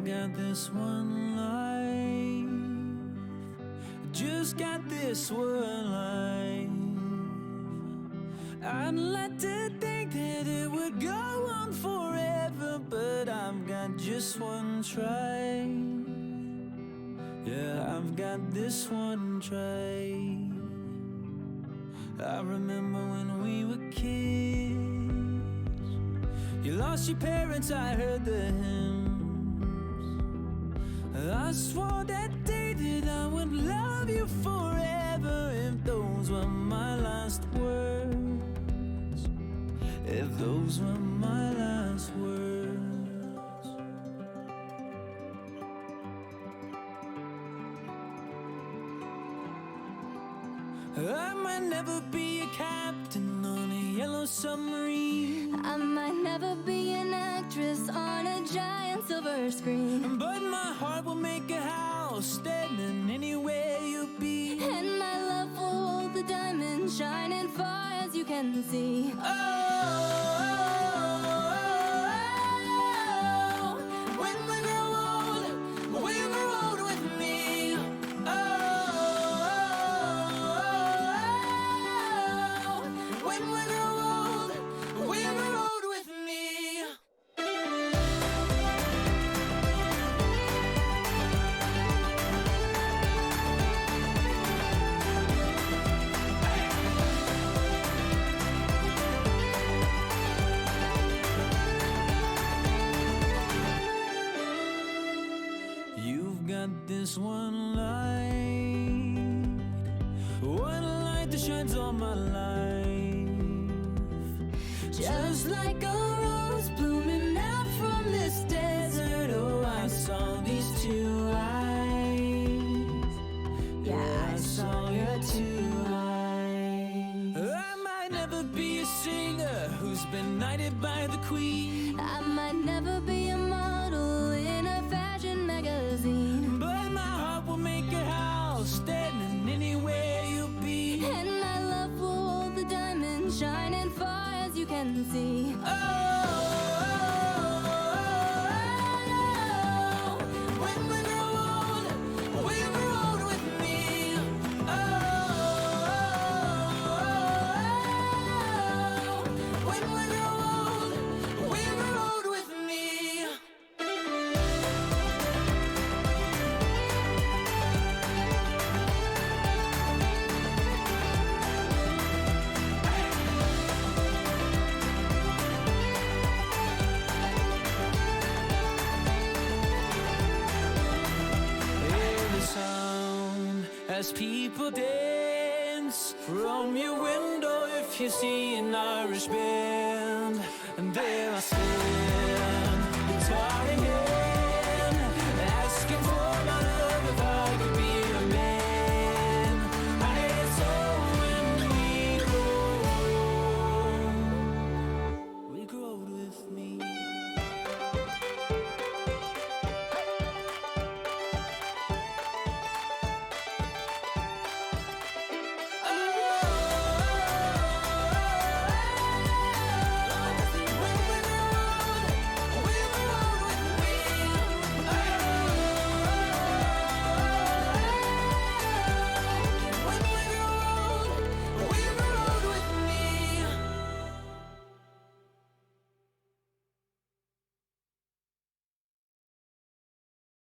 got this one life, just got this one life. I'd like to think that it would go on forever, but I've got just one try. Yeah, I've got this one try. I remember when we were kids, you lost your parents, I heard the hymns. I swore that day that I would love you forever, if those were my last words, if those were my last words. I might never be a captain on a yellow submarine. I might never be an actress on a giant silver screen, but my heart will make a house standing anywhere you be. and my love will hold the diamond shining far as you can see. When we grow old with me. When we grow old with me. You've got this one light that shines all my life. Just like a rose blooming out from this desert. Oh, I saw these two eyes. Yeah, I saw your two eyes. I might never be a singer who's been knighted by the queen. I might never be a model in a fashion magazine, but my heart will make a house standing anywhere you be. and my love will hold the diamond shining far as you can see. When we grow old with me. When we grow old with me. As people dance from your window, if you see an Irish band, and there I stand, guitar in hand, asking for my love if I could be a man. And so when we grow old with me.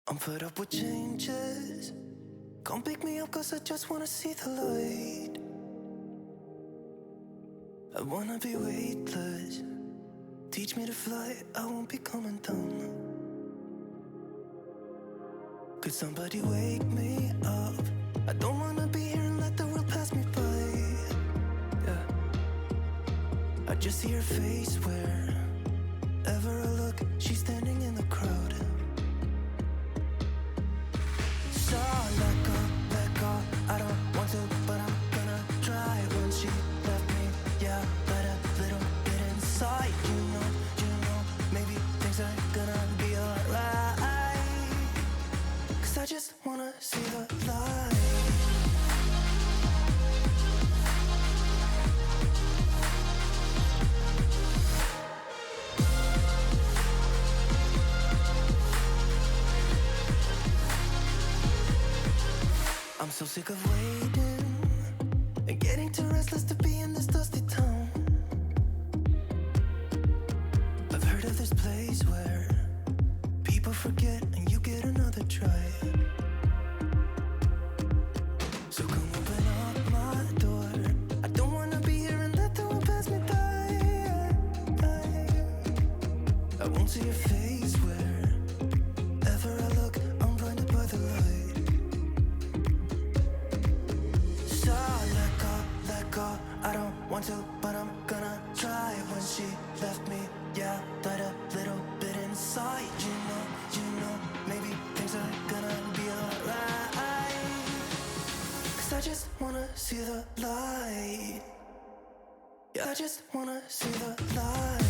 I'm fed up with changes. Come pick me up, cause I just wanna see the light. I wanna be weightless. Teach me to fly, I won't be coming down. Could somebody wake me up? I don't wanna be here and let the world pass me by. Yeah. I just see her face wherever I look. She's standing in the crowd. So let go, I don't want to, but I'm gonna try. When she left me, yeah, let a little bit inside. You know, maybe things are gonna be alright. Cause I just wanna see the light. so sick of waiting and getting too restless to be in this dusty town. I've heard of this place where people forget and you get another try. So come open up my door. I don't wanna be here and let the world pass me by. I won't see your face wherever I look. I'm blinded by the light. So let go. I don't want to, but I'm gonna try. When she left me, yeah, died a little bit inside. You know, maybe things are gonna be alright. 'Cause I just wanna see the light. Yeah, I just wanna see the light.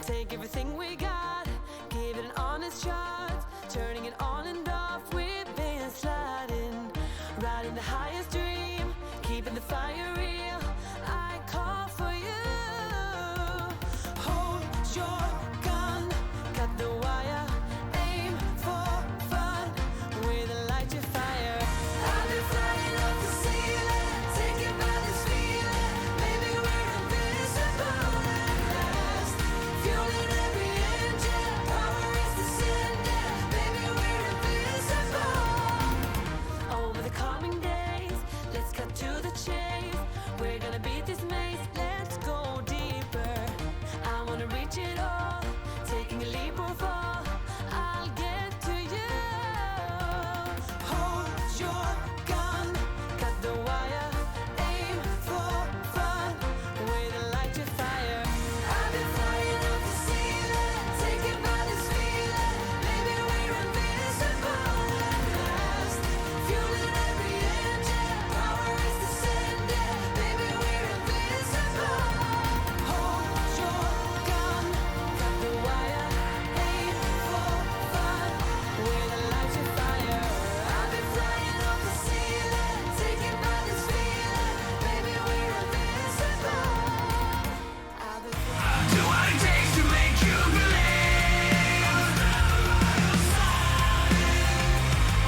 Take everything we got, give it an honest shot. Turning it on and off, we've been sliding. Riding the highest dream, keeping the fire real. I call for you. Hold your gun, cut the wire. Aim for fun, gonna beat this maze, let's go deeper. I wanna reach it all, taking a leap or fall. I'll get to you. Hold your gun, cut the wire, aim for fun, with a light to fire. I've been flying up the ceiling, taken by this feeling. Maybe we're invincible at last, fueling every engine. Power is descending. Maybe we're invincible. Hold your gun, cut the wire, aim for fun, with a light to fire. I've been flying up the ceiling, taken by this feeling. Maybe we're invincible. I've been Do what it takes to make you believe.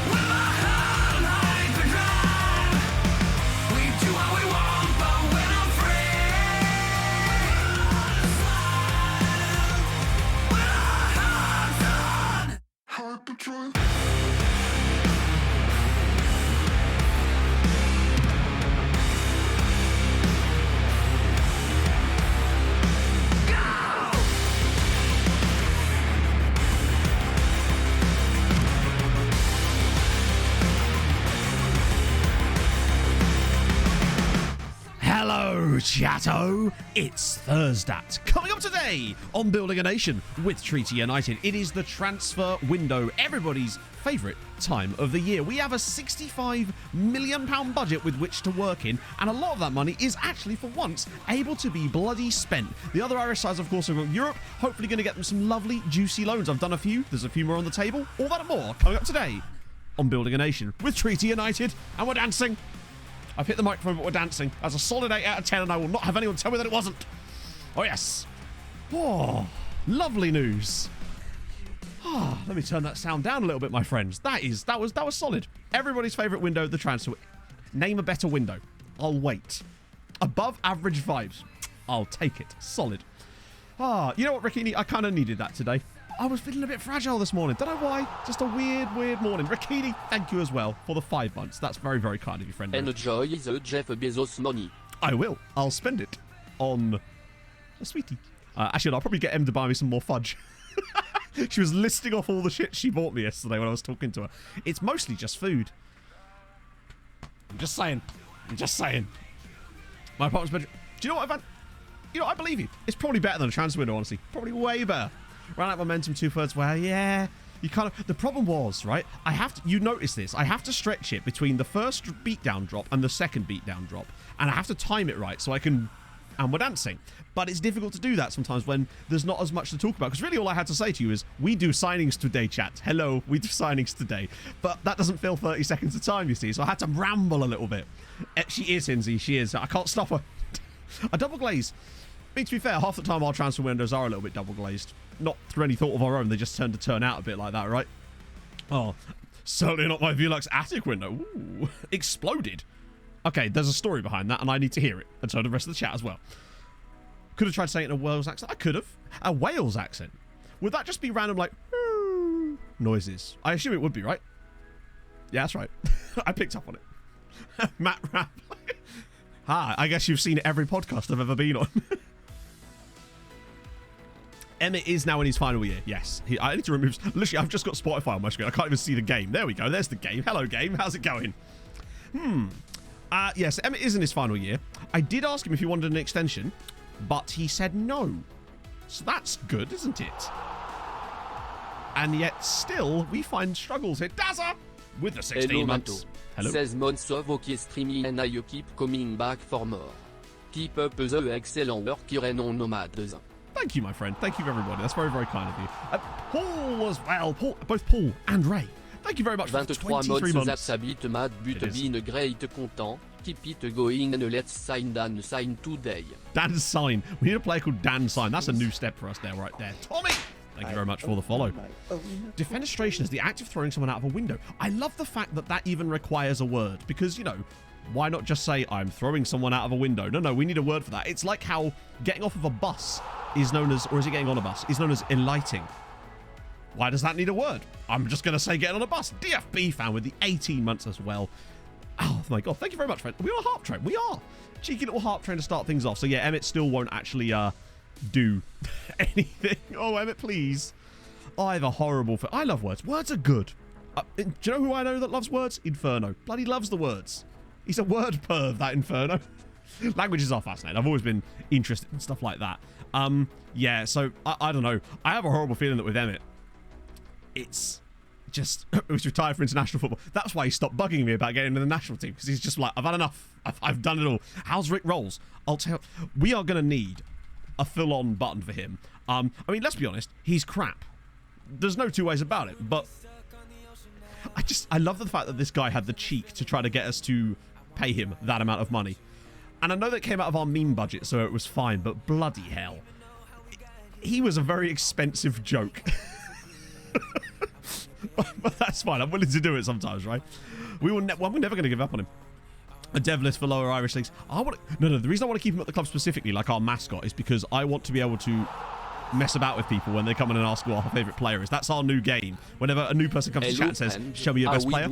With my heart on hyperdrive, we do what we want, but we're not free. With our hearts on Hyperdrive. Hello, chatto. It's Thursday. Coming up today on Building a Nation with Treaty United, it is the transfer window, everybody's favourite time of the year. We have a £65 million budget with which to work in, and a lot of that money is actually, for once, able to be bloody spent. The other Irish sides, of course, have got Europe, hopefully going to get them some lovely, juicy loans. I've done a few. There's a few more on the table. All that and more coming up today on Building a Nation with Treaty United, and we're dancing. I've hit the microphone, but we're dancing. That's a solid 8 out of 10, and I will not have anyone tell me that it wasn't. Oh, yes. Oh, lovely news. Ah, let me turn that sound down a little bit, my friends. That was solid. Everybody's favourite window, the transfer. Name a better window. I'll wait. Above average vibes. I'll take it. Solid. Ah, you know what, Ricchini? I kind of needed that today. I was feeling a bit fragile this morning. Don't know why. Just a weird morning. Ricchini, thank you as well for the 5 months. That's very, very kind of you, friend. Enjoy the Jeff Bezos money. I will. I'll spend it on a sweetie. Actually, I'll probably get Em to buy me some more fudge. She was listing off all the shit she bought me yesterday when I was talking to her. It's mostly just food. I'm just saying. My apartment's bedroom. Do you know what, Evan? You know, I believe you. It's probably better than a transfer window, honestly. Probably way better. Ran out of momentum 2/3 way. Yeah. You kind of. The problem was, right? You notice this. I have to stretch it between the first beatdown drop and the second beatdown drop, and I have to time it right so I can. And we're dancing. But it's difficult to do that sometimes when there's not as much to talk about. Because really all I had to say to you is, we do signings today, chat. Hello, we do signings today. But that doesn't fill 30 seconds of time, you see. So I had to ramble a little bit. She is, Hinsey. She is. I can't stop her. A double glaze. I mean, to be fair, half the time our transfer windows are a little bit double glazed. Not through any thought of our own. They just tend to turn out a bit like that, right? Oh, certainly not my Velux attic window. Ooh, exploded. Okay, there's a story behind that, and I need to hear it. And so the rest of the chat as well. Could have tried saying it in a Wales accent. I could have. A Wales accent. Would that just be random, like, noises? I assume it would be, right? Yeah, that's right. I picked up on it. Matt Rapp. I guess you've seen every podcast I've ever been on. Emmett is now in his final year. Yes. I need to remove... Literally, I've just got Spotify on my screen. I can't even see the game. There we go. There's the game. Hello, game. How's it going? Yes, Emmett is in his final year. I did ask him if he wanted an extension, but he said no. So that's good, isn't it? And yet, still, we find struggles here. Dazza! With the 16 Hello, months. Hello. 16 months of OK streaming and I keep coming back for more. Keep up the excellent work here and on Nomads. Thank you, my friend. Thank you, everybody. That's very, very kind of you. Paul as well. Both Paul and Ray. Thank you very much for the 23 months. That's a bit mad, but been great content. Keep it going and let's sign Dan sign today. Dan Sign. We need a player called Dan Sign. That's a new step for us there, right there. Tommy! Thank you very much for the follow. Defenestration is the act of throwing someone out of a window. I love the fact that that even requires a word because, you know, why not just say, I'm throwing someone out of a window? No, we need a word for that. It's like how getting off of a bus is known as, or is it getting on a bus, is known as alighting. Why does that need a word? I'm just going to say getting on a bus. DFB fan with the 18 months as well. Oh my god, thank you very much, friend. Are we on a harp train? We are. Cheeky little harp train to start things off. So yeah, Emmett still won't actually do anything. Oh, Emmett, please. I have a horrible... I love words. Words are good. Do you know who I know that loves words? Inferno. Bloody loves the words. He's a word perv, that Inferno. Languages are fascinating. I've always been interested in stuff like that. Yeah, so I don't know. I have a horrible feeling that with Emmett, it's just... he's retired for international football. That's why he stopped bugging me about getting into the national team, because he's just like, I've had enough. I've done it all. How's Rick Rolls? I'll tell... We are going to need a full-on button for him. I mean, let's be honest. He's crap. There's no two ways about it, but I love the fact that this guy had the cheek to try to get us to pay him that amount of money. And I know that came out of our meme budget, so it was fine, but bloody hell. He was a very expensive joke. But that's fine. I'm willing to do it sometimes, right? We're never going to give up on him. A dev list for lower Irish leagues. No, the reason I want to keep him at the club specifically, like our mascot, is because I want to be able to mess about with people when they come in and ask who our favourite player is. That's our new game. Whenever a new person comes to chat and says, show me your best player.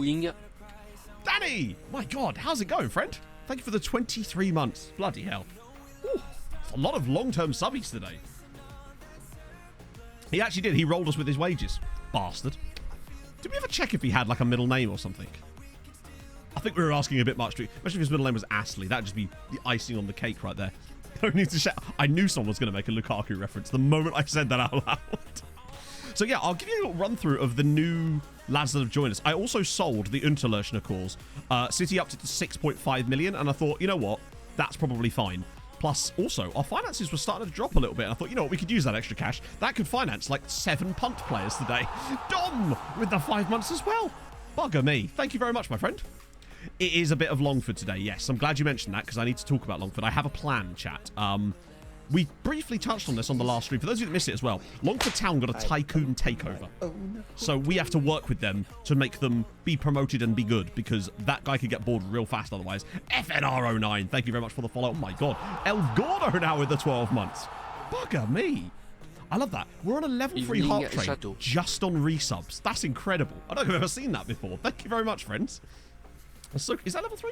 Danny! My God, how's it going, friend? Thank you for the 23 months. Bloody hell. Ooh, a lot of long-term subbies today. He actually did. He rolled us with his wages. Bastard. Did we ever check if he had like a middle name or something? I think we were asking a bit much. Especially if his middle name was Astley. That'd just be the icing on the cake right there. Don't need to shout. I knew someone was going to make a Lukaku reference the moment I said that out loud. So yeah, I'll give you a little run through of the new lads that have joined us. I also sold the Unterlechner cause. City upped it to 6.5 million, and I thought, you know what? That's probably fine. Plus, also, our finances were starting to drop a little bit, and I thought, you know what? We could use that extra cash. That could finance like 7 punt players today. Dom with the 5 months as well. Bugger me. Thank you very much, my friend. It is a bit of Longford today, yes. I'm glad you mentioned that because I need to talk about Longford. I have a plan, chat. We briefly touched on this on the last stream. For those of you that missed it as well, Longford Town got a tycoon takeover. So we have to work with them to make them be promoted and be good because that guy could get bored real fast otherwise. FNR09, thank you very much for the follow. Oh my God. El Gordo now with the 12 months. Bugger me. I love that. We're on a level 3 heart train just on resubs. That's incredible. I don't think I've ever seen that before. Thank you very much, friends. So, is that level 3?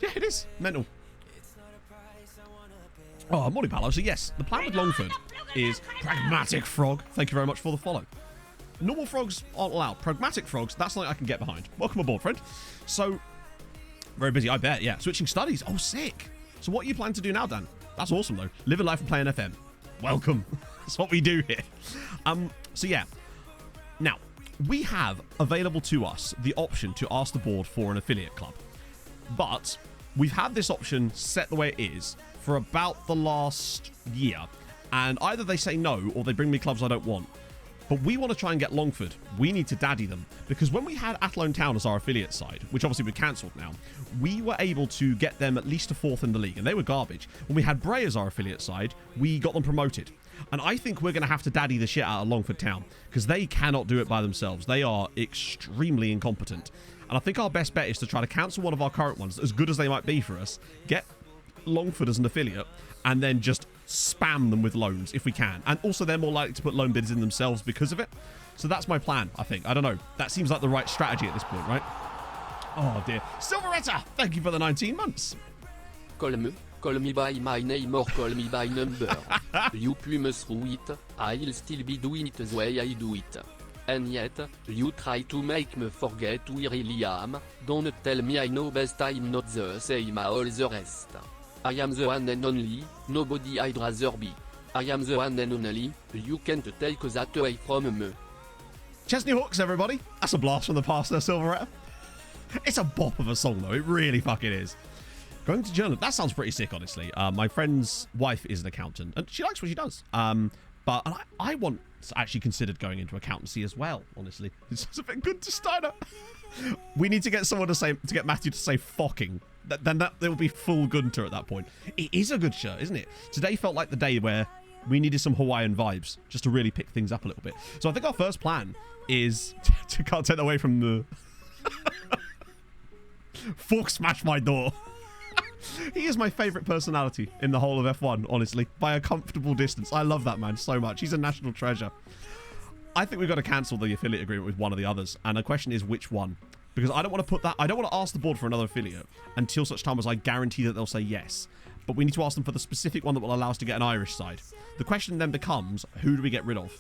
Yeah, it is. Mental. Oh, morning, Paolo. So, yes, the plan with Longford is Pragmatic Frog. Thank you very much for the follow. Normal frogs aren't allowed. Pragmatic frogs, that's something I can get behind. Welcome aboard, friend. So, very busy, I bet. Yeah, switching studies. Oh, sick. So, what are you planning to do now, Dan? That's awesome, though. Living life and playing FM. Welcome. That's what we do here. So, yeah. Now, we have available to us the option to ask the board for an affiliate club. But we've had this option set the way it is for about the last year. And either they say no or they bring me clubs I don't want. But we want to try and get Longford. We need to daddy them. Because when we had Athlone Town as our affiliate side, which obviously we've cancelled now, we were able to get them at least to 4th in the league. And they were garbage. When we had Bray as our affiliate side, we got them promoted. And I think we're going to have to daddy the shit out of Longford Town because they cannot do it by themselves. They are extremely incompetent. And I think our best bet is to try to cancel one of our current ones, as good as they might be for us, get Longford as an affiliate, and then just spam them with loans if we can. And also they're more likely to put loan bids in themselves because of it. So that's my plan, I think. I don't know. That seems like the right strategy at this point, right? Oh, dear. Silveretta, thank you for the 19 months. Call me by my name or call me by number. You must do it, I'll still be doing it the way I do it. And yet, you try to make me forget who I really am. Don't tell me I know best, I'm not the same as all the rest. I am the one and only, nobody I'd rather be. I am the one and only, you can't take that away from me. Chesney Hawks, everybody. That's a blast from the past there, Silveretta. It's a bop of a song, though. It really fucking is. Going to journal. That sounds pretty sick, honestly. My friend's wife is an accountant, and she likes what she does. But I want actually considered going into accountancy as well, honestly. It's just a bit good to Steiner. We need to get someone to get Matthew to say fucking. Then there will be full Gunter at that point. It is a good shirt, isn't it? Today felt like the day where we needed some Hawaiian vibes just to really pick things up a little bit. So I think our first plan is to can't take away from the fork smash my door. He is my favourite personality in the whole of F1, honestly, by a comfortable distance. I love that man so much. He's a national treasure. I think we've got to cancel the affiliate agreement with one of the others, and the question is which one. Because I don't want to put that... I don't want to ask the board for another affiliate until such time as I guarantee that they'll say yes. But we need to ask them for the specific one that will allow us to get an Irish side. The question then becomes, who do we get rid of?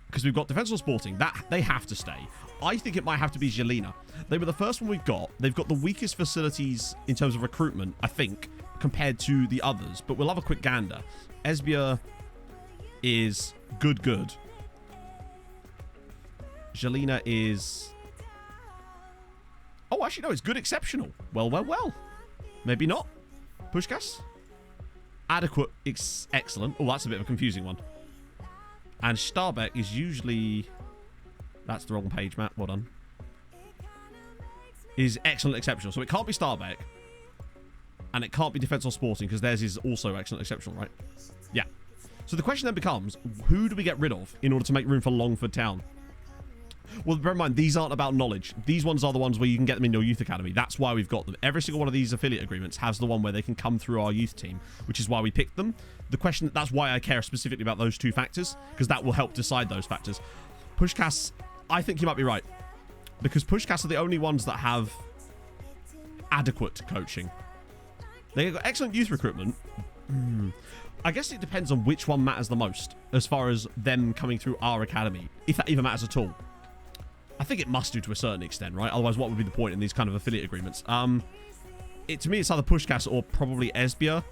Because we've got Defensor Sporting. They have to stay. I think it might have to be Jelena. They were the first one we've got. They've got the weakest facilities in terms of recruitment, I think, compared to the others. But we'll have a quick gander. Esbjerg is good. Jelena is... Oh, actually, no, it's good exceptional. Well. Maybe not. Pushkas? Adequate, excellent. Oh, that's a bit of a confusing one. And Starbeck is usually... That's the wrong page, Matt. Well done. Is excellent, exceptional. So it can't be Starbeck. And it can't be Defense or Sporting, because theirs is also excellent, exceptional, right? Yeah. So the question then becomes, who do we get rid of in order to make room for Longford Town? Well, bear in mind, these aren't about knowledge. These ones are the ones where you can get them in your youth academy. That's why we've got them. Every single one of these affiliate agreements has the one where they can come through our youth team, which is why we picked them. The question, that's why I care specifically about those two factors, because that will help decide those factors. Pushkas, I think you might be right, because Pushkas are the only ones that have adequate coaching. They've got excellent youth recruitment. I guess it depends on which one matters the most as far as them coming through our academy, if that even matters at all. I think it must do to a certain extent, right? Otherwise, what would be the point in these kind of affiliate agreements? To me, it's either Pushkas or probably Esbjerg.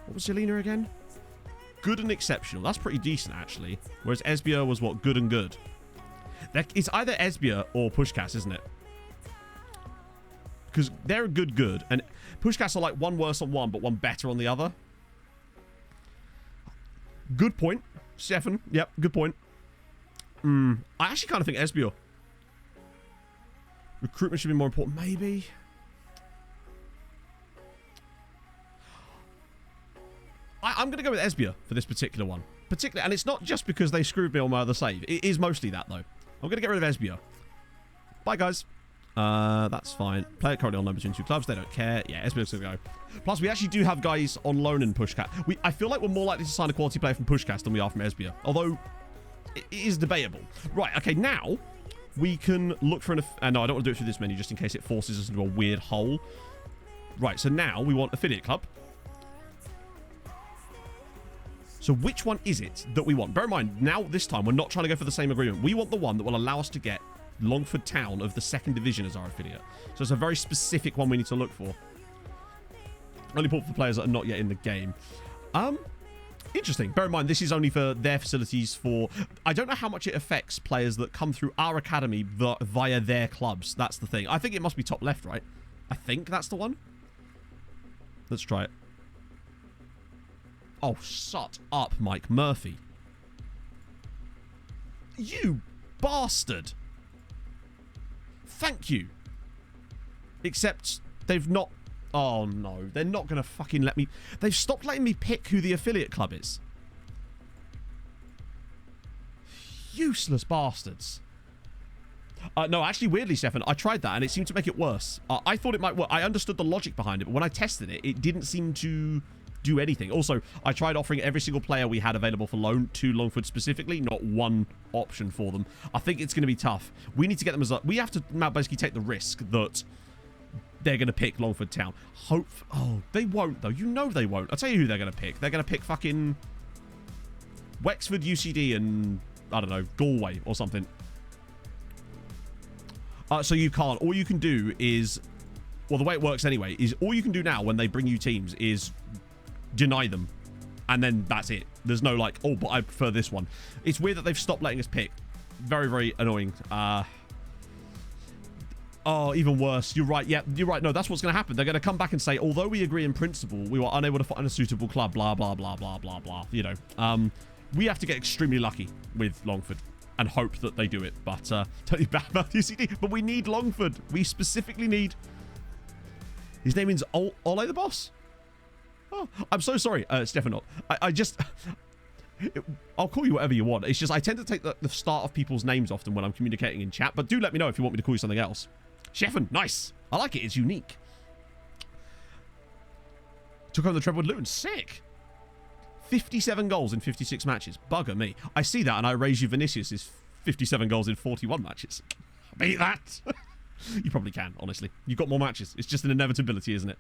What was Jelena again? Good and exceptional. That's pretty decent, actually. Whereas Esbjerg was, what, good and good. It's either Esbjerg or Pushkas, isn't it? Because they're good. And Pushkas are like one worse on one, but one better on the other. Good point. Stefan. Yep, good point. I actually kind of think Esbjerg. Recruitment should be more important. Maybe. I'm going to go with Esbjerg for this particular one. And it's not just because they screwed me on my other save. It is mostly that, though. I'm going to get rid of Esbjerg. Bye, guys. That's fine. Player currently on loan between two clubs. They don't care. Yeah, Esbjerg's going to go. Plus, we actually do have guys on loan in Pushkas. I feel like we're more likely to sign a quality player from Pushkas than we are from Esbjerg. Although... it is debatable. Right, okay, now we can look for an... no, I don't want to do it through this menu just in case it forces us into a weird hole. Right, so now we want affiliate club. So which one is it that we want? Bear in mind, now this time we're not trying to go for the same agreement. We want the one that will allow us to get Longford Town of the 2nd Division as our affiliate. So it's a very specific one we need to look for. Only important for players that are not yet in the game. Interesting. Bear in mind, this is only for their facilities for... I don't know how much it affects players that come through our academy via their clubs. That's the thing. I think it must be top left, right? I think that's the one. Let's try it. Oh, shut up, Mike Murphy. You bastard. Thank you. Except they've not... Oh, no. They're not going to fucking let me... They've stopped letting me pick who the affiliate club is. Useless bastards. No, actually, weirdly, Stefan, I tried that and it seemed to make it worse. I thought it might work. I understood the logic behind it, but when I tested it, it didn't seem to do anything. Also, I tried offering every single player we had available for loan to Longford specifically, not one option for them. I think it's going to be tough. We need to get them as a... We have to now basically take the risk that... they're going to pick Longford Town. Oh, they won't, though. You know they won't. I'll tell you who they're going to pick. They're going to pick fucking Wexford, UCD, and, I don't know, Galway or something. So you can't. All you can do is... Well, the way it works anyway is all you can do now when they bring you teams is deny them. And then that's it. There's no like, oh, but I prefer this one. It's weird that they've stopped letting us pick. Very, very annoying. Oh, even worse. You're right. Yeah, you're right. No, that's what's going to happen. They're going to come back and say, although we agree in principle, we were unable to find a suitable club, blah, blah, blah, blah, blah, blah. You know, we have to get extremely lucky with Longford and hope that they do it. But, totally bad about UCD. But we need Longford. We specifically need... His name is Ole the Boss. Oh, I'm so sorry, Stefan. I just... I'll call you whatever you want. It's just I tend to take the start of people's names often when I'm communicating in chat. But do let me know if you want me to call you something else. Sheffin, nice. I like it. It's unique. Took home the treble with Luton. Sick. 57 goals in 56 matches. Bugger me. I see that and I raise you Vinicius' 57 goals in 41 matches. Beat that. You probably can, honestly. You've got more matches. It's just an inevitability, isn't it?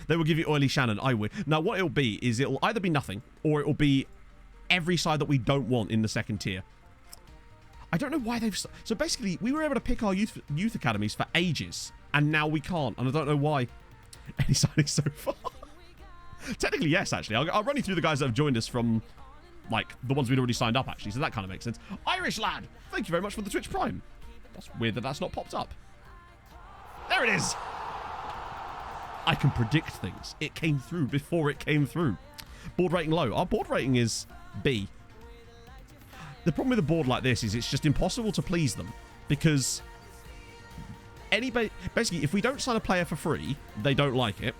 They will give you Oily Shannon. I will. Now, what it'll be is it'll either be nothing or it'll be every side that we don't want in the second tier. I don't know why they've... So basically, we were able to pick our youth academies for ages, and now we can't, and I don't know why. Any signing so far? Technically, yes, actually. I'll run you through the guys that have joined us from, like, the ones we'd already signed up, actually, so that kind of makes sense. Irish lad, thank you very much for the Twitch Prime. That's weird that that's not popped up. There it is. I can predict things. It came through before it came through. Board rating low. Our board rating is B. The problem with a board like this is it's just impossible to please them because anybody, basically, if we don't sign a player for free, they don't like it.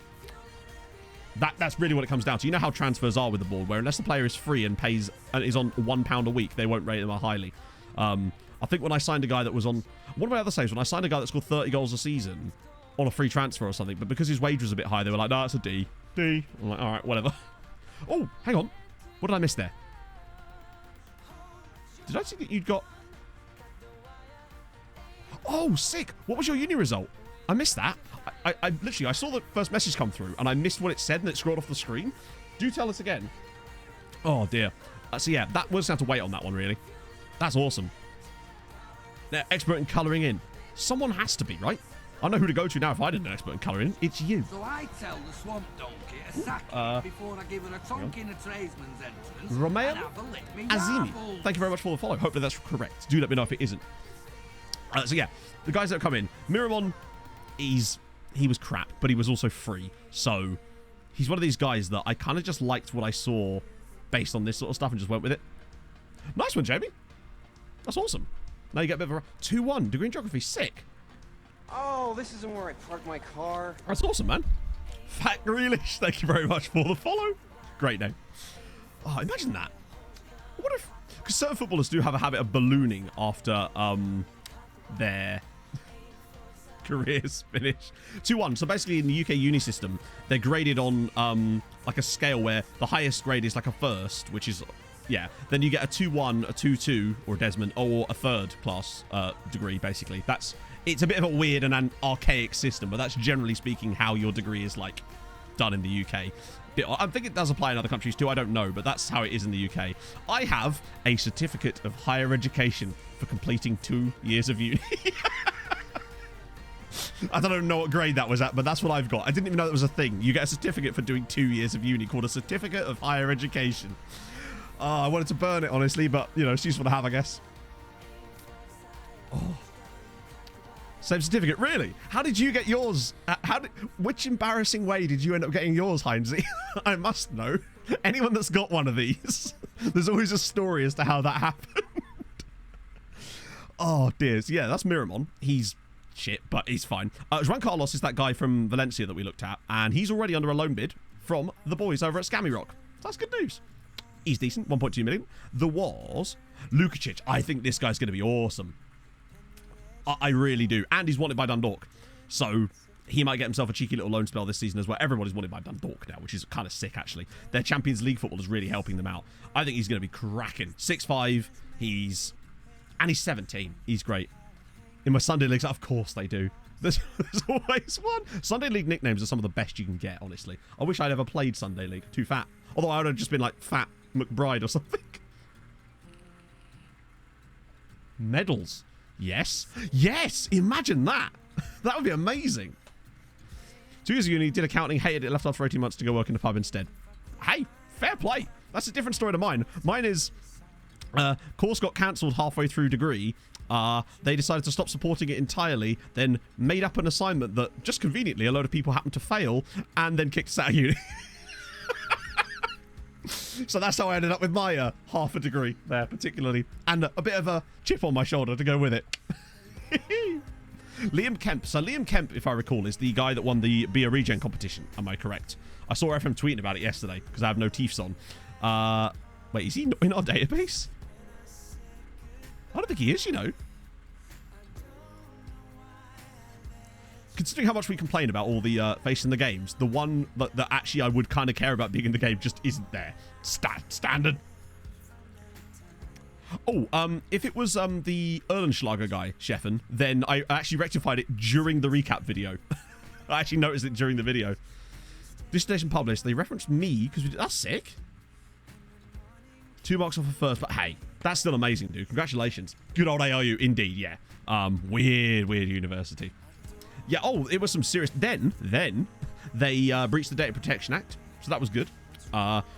That's really what it comes down to. You know how transfers are with the board, where unless the player is free and pays and is on £1 a week, they won't rate them highly. I think when I signed a guy that was on one of my other saves, when I signed a guy that scored 30 goals a season on a free transfer or something, but because his wage was a bit high, they were like, no, it's a D. D. I'm like, all right, whatever. Oh, hang on. What did I miss there? Did I see that you'd got... Oh, sick. What was your uni result? I missed that. I literally, I saw the first message come through and I missed what it said and it scrolled off the screen. Do tell us again. Oh, dear. So, yeah, we'll just have to wait on that one, really. That's awesome. They're expert in colouring in. Someone has to be, right? I know who to go to now if I didn't know expert in colouring in. It's you. So I tell the swamp donkey to sack me before I give her a tonk in a tradesman's entrance. Romain and have a lick me Azimi. raffles. Thank you very much for the follow. Hopefully that's correct. Do let me know if it isn't. So yeah, the guys that have come in. Miramon, he was crap, but he was also free. So he's one of these guys that I kind of just liked what I saw based on this sort of stuff and just went with it. Nice one, Jamie. That's awesome. Now you get a bit of a 2-1 degree in geography. Sick. Oh, this isn't where I parked my car. That's awesome, man. Fat Grealish, thank you very much for the follow. Great name. Oh, imagine that. What if... Because certain footballers do have a habit of ballooning after their careers finish. 2-1. So basically in the UK uni system, they're graded on like a scale where the highest grade is like a first, which is... Yeah, then you get a 2-1, a 2-2, or a Desmond, or a third class degree, basically. It's a bit of a weird and an archaic system, but that's generally speaking how your degree is, like, done in the UK. I think it does apply in other countries too, I don't know, but that's how it is in the UK. I have a certificate of higher education for completing 2 years of uni. I don't know what grade that was at, but that's what I've got. I didn't even know that was a thing. You get a certificate for doing 2 years of uni called a certificate of higher education. I wanted to burn it, honestly, but, you know, it's useful to have, I guess. Oh. Same certificate, really? How did you get yours? Which embarrassing way did you end up getting yours, Heinzie? I must know. Anyone that's got one of these, there's always a story as to how that happened. Oh, dear. So, yeah, that's Miramon. He's shit, but he's fine. Juan Carlos is that guy from Valencia that we looked at, and he's already under a loan bid from the boys over at Scammy Rock. So that's good news. He's decent, 1.2 million. There was Lukacic. I think this guy's going to be awesome. I really do. And he's wanted by Dundalk. So he might get himself a cheeky little loan spell this season as well. Everybody's wanted by Dundalk now, which is kind of sick, actually. Their Champions League football is really helping them out. I think he's going to be cracking. 6'5". He's 17. He's great. In my Sunday leagues, of course they do. There's always one. Sunday league nicknames are some of the best you can get, honestly. I wish I'd ever played Sunday league. Too fat. Although I would have just been like Fat McBride or something. Medals. Yes. Yes! Imagine that! That would be amazing. 2 years ago, he did accounting, hated it, left after 18 months to go work in the pub instead. Hey, fair play. That's a different story to mine. Mine is, course got cancelled halfway through degree. They decided to stop supporting it entirely, then made up an assignment that, just conveniently, a load of people happened to fail, and then kicked us out of uni. So that's how I ended up with my half a degree there, particularly. And a bit of a chip on my shoulder to go with it. Liam Kemp. So Liam Kemp, if I recall, is the guy that won the Be a Regen competition. Am I correct? I saw FM tweeting about it yesterday because I have no teeths on. Wait, is he not in our database? I don't think he is, you know. Considering how much we complain about all the face in the games, the one that actually I would kind of care about being in the game just isn't there. Standard. Oh, if it was the Erlenschlager guy, Sheffen, then I actually rectified it during the recap video. I actually noticed it during the video. Dissertation published. They referenced me because we did. That's sick. 2 marks off of first, but hey, that's still amazing, dude. Congratulations. Good old ARU, indeed. Yeah. Weird university. Yeah. Oh, it was some serious. Then they breached the Data Protection Act, so that was good.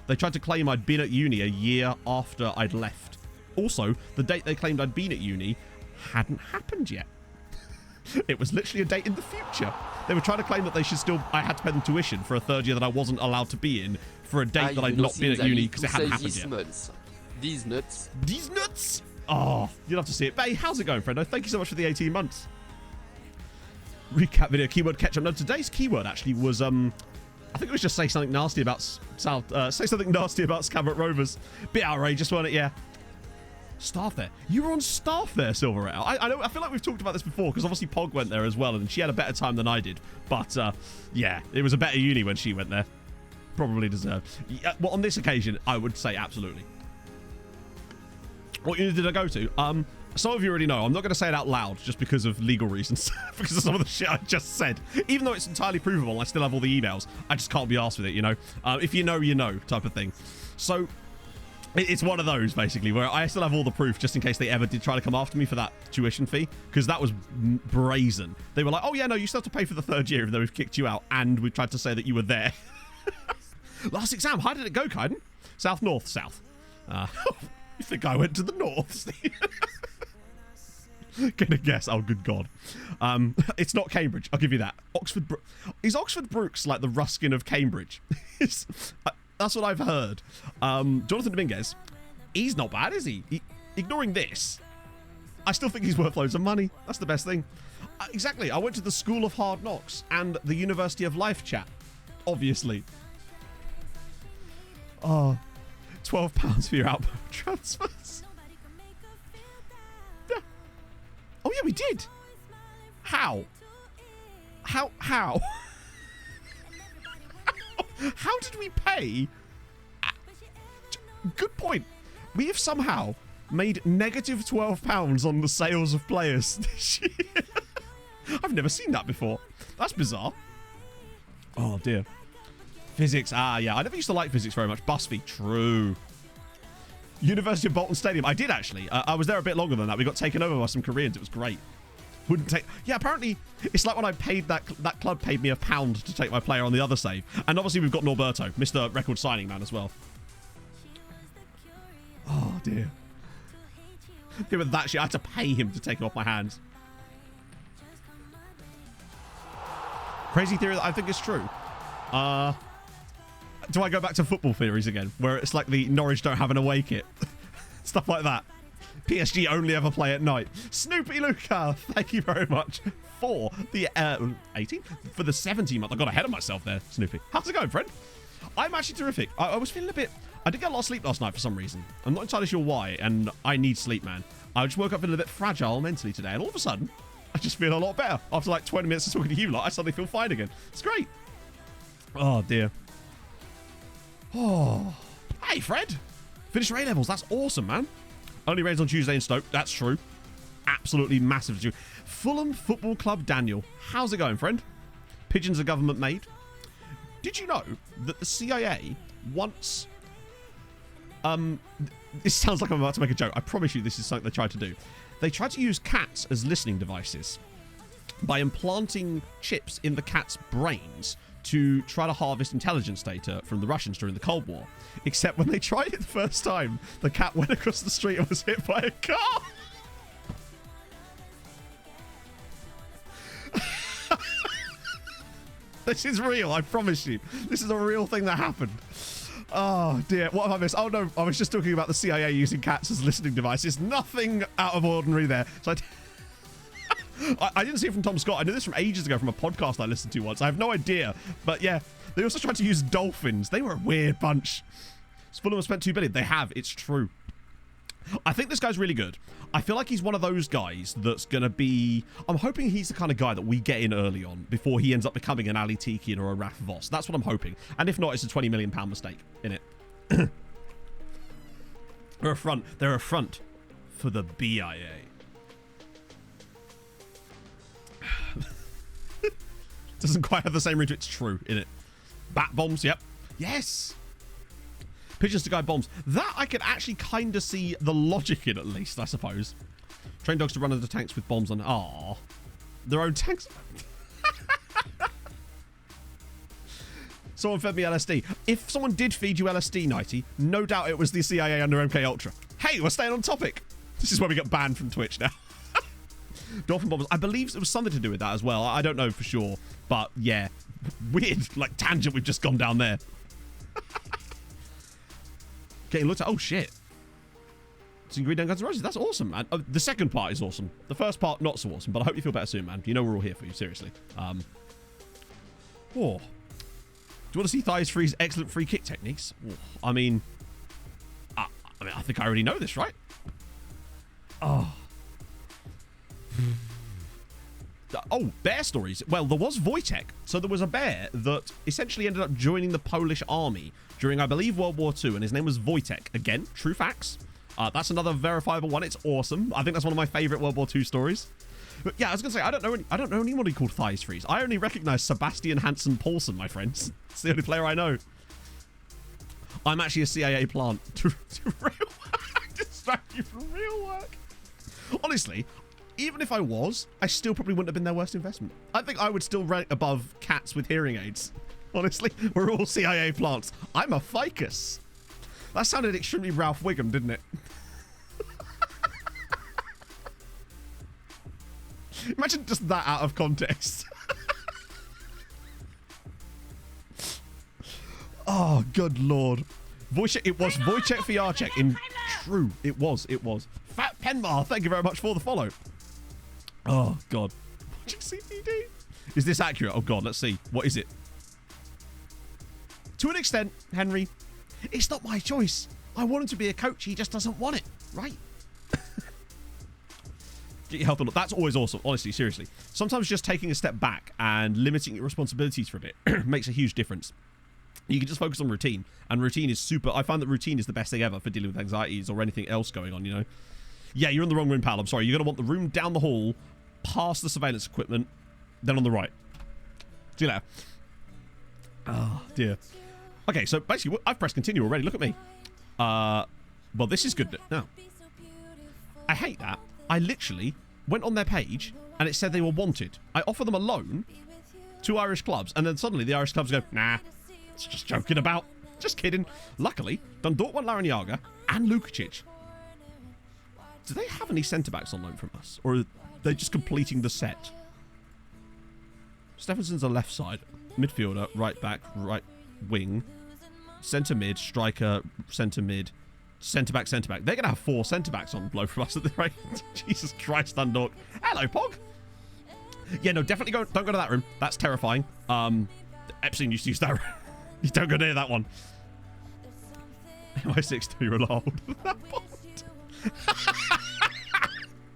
They tried to claim I'd been at uni a year after I'd left. Also, the date they claimed I'd been at uni hadn't happened yet. It was literally a date in the future. They were trying to claim that I had to pay them tuition for a third year that I wasn't allowed to be in for a date that I'd not been at uni because it hadn't happened yet. These nuts. These nuts? Oh, you'll have to see it. But hey, how's it going, friendo? Thank you so much for the 18 months. Recap video, keyword catch up. No, today's keyword actually was, I think it was just say something nasty about Scabbert Rovers. Bit outrageous, wasn't it? Yeah. Staff there. You were on staff there, Silver Rail. I feel like we've talked about this before because obviously Pog went there as well and she had a better time than I did. But yeah, it was a better uni when she went there. Probably deserved. Yeah, well, on this occasion, I would say absolutely. What uni did I go to? Some of you already know. I'm not going to say it out loud just because of legal reasons. Because of some of the shit I just said. Even though it's entirely provable, I still have all the emails. I just can't be arsed with it, you know? If you know, you know type of thing. So it's one of those, basically, where I still have all the proof just in case they ever did try to come after me for that tuition fee. Because that was brazen. They were like, oh, yeah, no, you still have to pay for the third year even though we've kicked you out. And we've tried to say that you were there. Last exam, how did it go, Kaiden? South, north, south. You think I went to the north, Steve? Gonna guess. Oh, good God. It's not Cambridge. I'll give you that. Is Oxford Brookes like the Ruskin of Cambridge? That's what I've heard. Jonathan Dominguez, he's not bad, is he? Ignoring this, I still think he's worth loads of money. That's the best thing. Exactly. I went to the School of Hard Knocks and the University of Life chat. Obviously. Oh, £12 for your outbound transfers. Yeah. Oh, yeah, we did. How? How? How did we pay? Good point. We have somehow made negative £12 on the sales of players this year. I've never seen that before. That's bizarre. Oh, dear. Physics. Ah, yeah. I never used to like physics very much. Bus fee. True. University of Bolton Stadium. I did, actually. I was there a bit longer than that. We got taken over by some Koreans. It was great. Wouldn't take... Yeah, apparently, it's like when I paid that club paid me £1 to take my player on the other save. And obviously, we've got Norberto, Mr. Record Signing Man as well. Oh, dear. Give it that shit. I had to pay him to take it off my hands. Crazy theory that I think is true. Do I go back to football theories again? Where it's like the Norwich don't have an away kit. Stuff like that. PSG only ever play at night. Snoopy Luca, thank you very much for the 18? For the 17 month. I got ahead of myself there, Snoopy. How's it going, friend? I'm actually terrific. I was feeling a bit... I did get a lot of sleep last night for some reason. I'm not entirely sure why, and I need sleep, man. I just woke up feeling a bit fragile mentally today, and all of a sudden, I just feel a lot better. After like 20 minutes of talking to you lot, I suddenly feel fine again. It's great. Oh, dear. Oh. Hey, Fred. Finished your A-levels. That's awesome, man. Only rains on Tuesday in Stoke. That's true. Absolutely massive. Fulham Football Club Daniel. How's it going, friend? Pigeons are government made. Did you know that the CIA once... this sounds like I'm about to make a joke. I promise you this is something they tried to do. They tried to use cats as listening devices by implanting chips in the cat's brains to try to harvest intelligence data from the Russians during the Cold War. Except when they tried it the first time, the cat went across the street and was hit by a car. This is real, I promise you. This is a real thing that happened. Oh, dear. What have I missed? Oh, no. I was just talking about the CIA using cats as listening devices. Nothing out of ordinary there. So I didn't see it from Tom Scott. I knew this from ages ago from a podcast I listened to once. I have no idea. But yeah, they also tried to use dolphins. They were a weird bunch. Fulham have spent $2 billion. They have. It's true. I think this guy's really good. I feel like he's one of those guys that's going to be... I'm hoping he's the kind of guy that we get in early on before he ends up becoming an Ali Tikian or a Raf Voss. That's what I'm hoping. And if not, it's a £20 million mistake in it. They're a front. They're a front. for the BIA. Doesn't quite have the same ring to it. It's true, innit? Bat bombs, yep. Yes! Pigeons to guide bombs. That I could actually kind of see the logic in, at least, I suppose. Train dogs to run under tanks with bombs on... Aww. Their own tanks. Someone fed me LSD. If someone did feed you LSD, Nighty, no doubt it was the CIA under MK Ultra. Hey, we're staying on topic. This is where we get banned from Twitch now. Dolphin bombers. I believe it was something to do with that as well. I don't know for sure. But yeah, weird, like, tangent we've just gone down there. Getting looked at. Oh, shit. It's agreed on Guns N' Roses. That's awesome, man. The second part is awesome. The first part, not so awesome. But I hope you feel better soon, man. You know we're all here for you, seriously. Oh. Do you want to see Thighs Freeze excellent free kick techniques? I mean, I think I already know this, right? Oh. Oh, bear stories. Well, there was Wojtek. So there was a bear that essentially ended up joining the Polish army during, I believe, World War II, and his name was Wojtek. Again, true facts. That's another verifiable one. It's awesome. I think that's one of my favorite World War II stories. But yeah, I was gonna say I don't know anybody called Thighs Freeze. I only recognize Sebastian Hansen Paulson, my friends. It's the only player I know. I'm actually a CIA plant to real work. Distract you from real work. Honestly, even if I was, I still probably wouldn't have been their worst investment. I think I would still rank above cats with hearing aids. Honestly, we're all CIA plants. I'm a ficus. That sounded extremely Ralph Wiggum, didn't it? Imagine just that out of context. Oh, good lord. Wojciech, it was Wojciech Fiarczyk in true. It was. Fat Penmar, thank you very much for the follow. Oh, God. CPD. Is this accurate? Oh, God, let's see. What is it? To an extent, Henry, it's not my choice. I want him to be a coach. He just doesn't want it, right? Get your health on. That's always awesome. Honestly, seriously. Sometimes just taking a step back and limiting your responsibilities for a bit makes a huge difference. You can just focus on routine, and routine is super. I find that routine is the best thing ever for dealing with anxieties or anything else going on, you know. Yeah, you're in the wrong room, pal. I'm sorry. You're going to want the room down the hall, past the surveillance equipment, then on the right. See you later. Oh, dear. Okay, so basically, I've pressed continue already. Look at me. Well, this is good. No. I hate that. I literally went on their page, and it said they were wanted. I offer them a loan to Irish clubs, and then suddenly the Irish clubs go, nah, it's just joking about. Just kidding. Luckily, Dundalk want Larinaga and Lukacic. Do they have any centre-backs on loan from us? Or are they just completing the set? Stephenson's a left side. Midfielder, right back, right wing. Centre mid, striker, centre mid. Centre-back, centre-back. They're going to have 4 centre-backs on blow from us at the rate. Jesus Christ, Dundalk. Hello, Pog. Yeah, no, definitely don't go to that room. That's terrifying. Epstein used to use that room. You don't go near that one. MI6 2-year-old old. That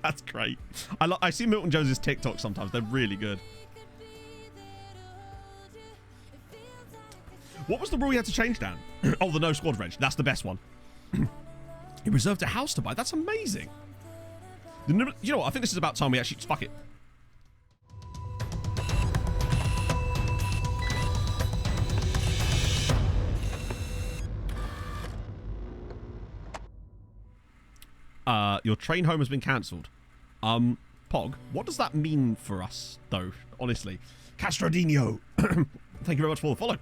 That's great. I see Milton Jones's TikTok sometimes. They're really good. What was the rule you had to change, Dan? Oh, the no squad reg. That's the best one. You reserved a house to buy. That's amazing. You know what? I think this is about time we actually... Fuck it. Your train home has been cancelled. Pog, what does that mean for us, though? Honestly. Castrodino. Thank you very much for the follow.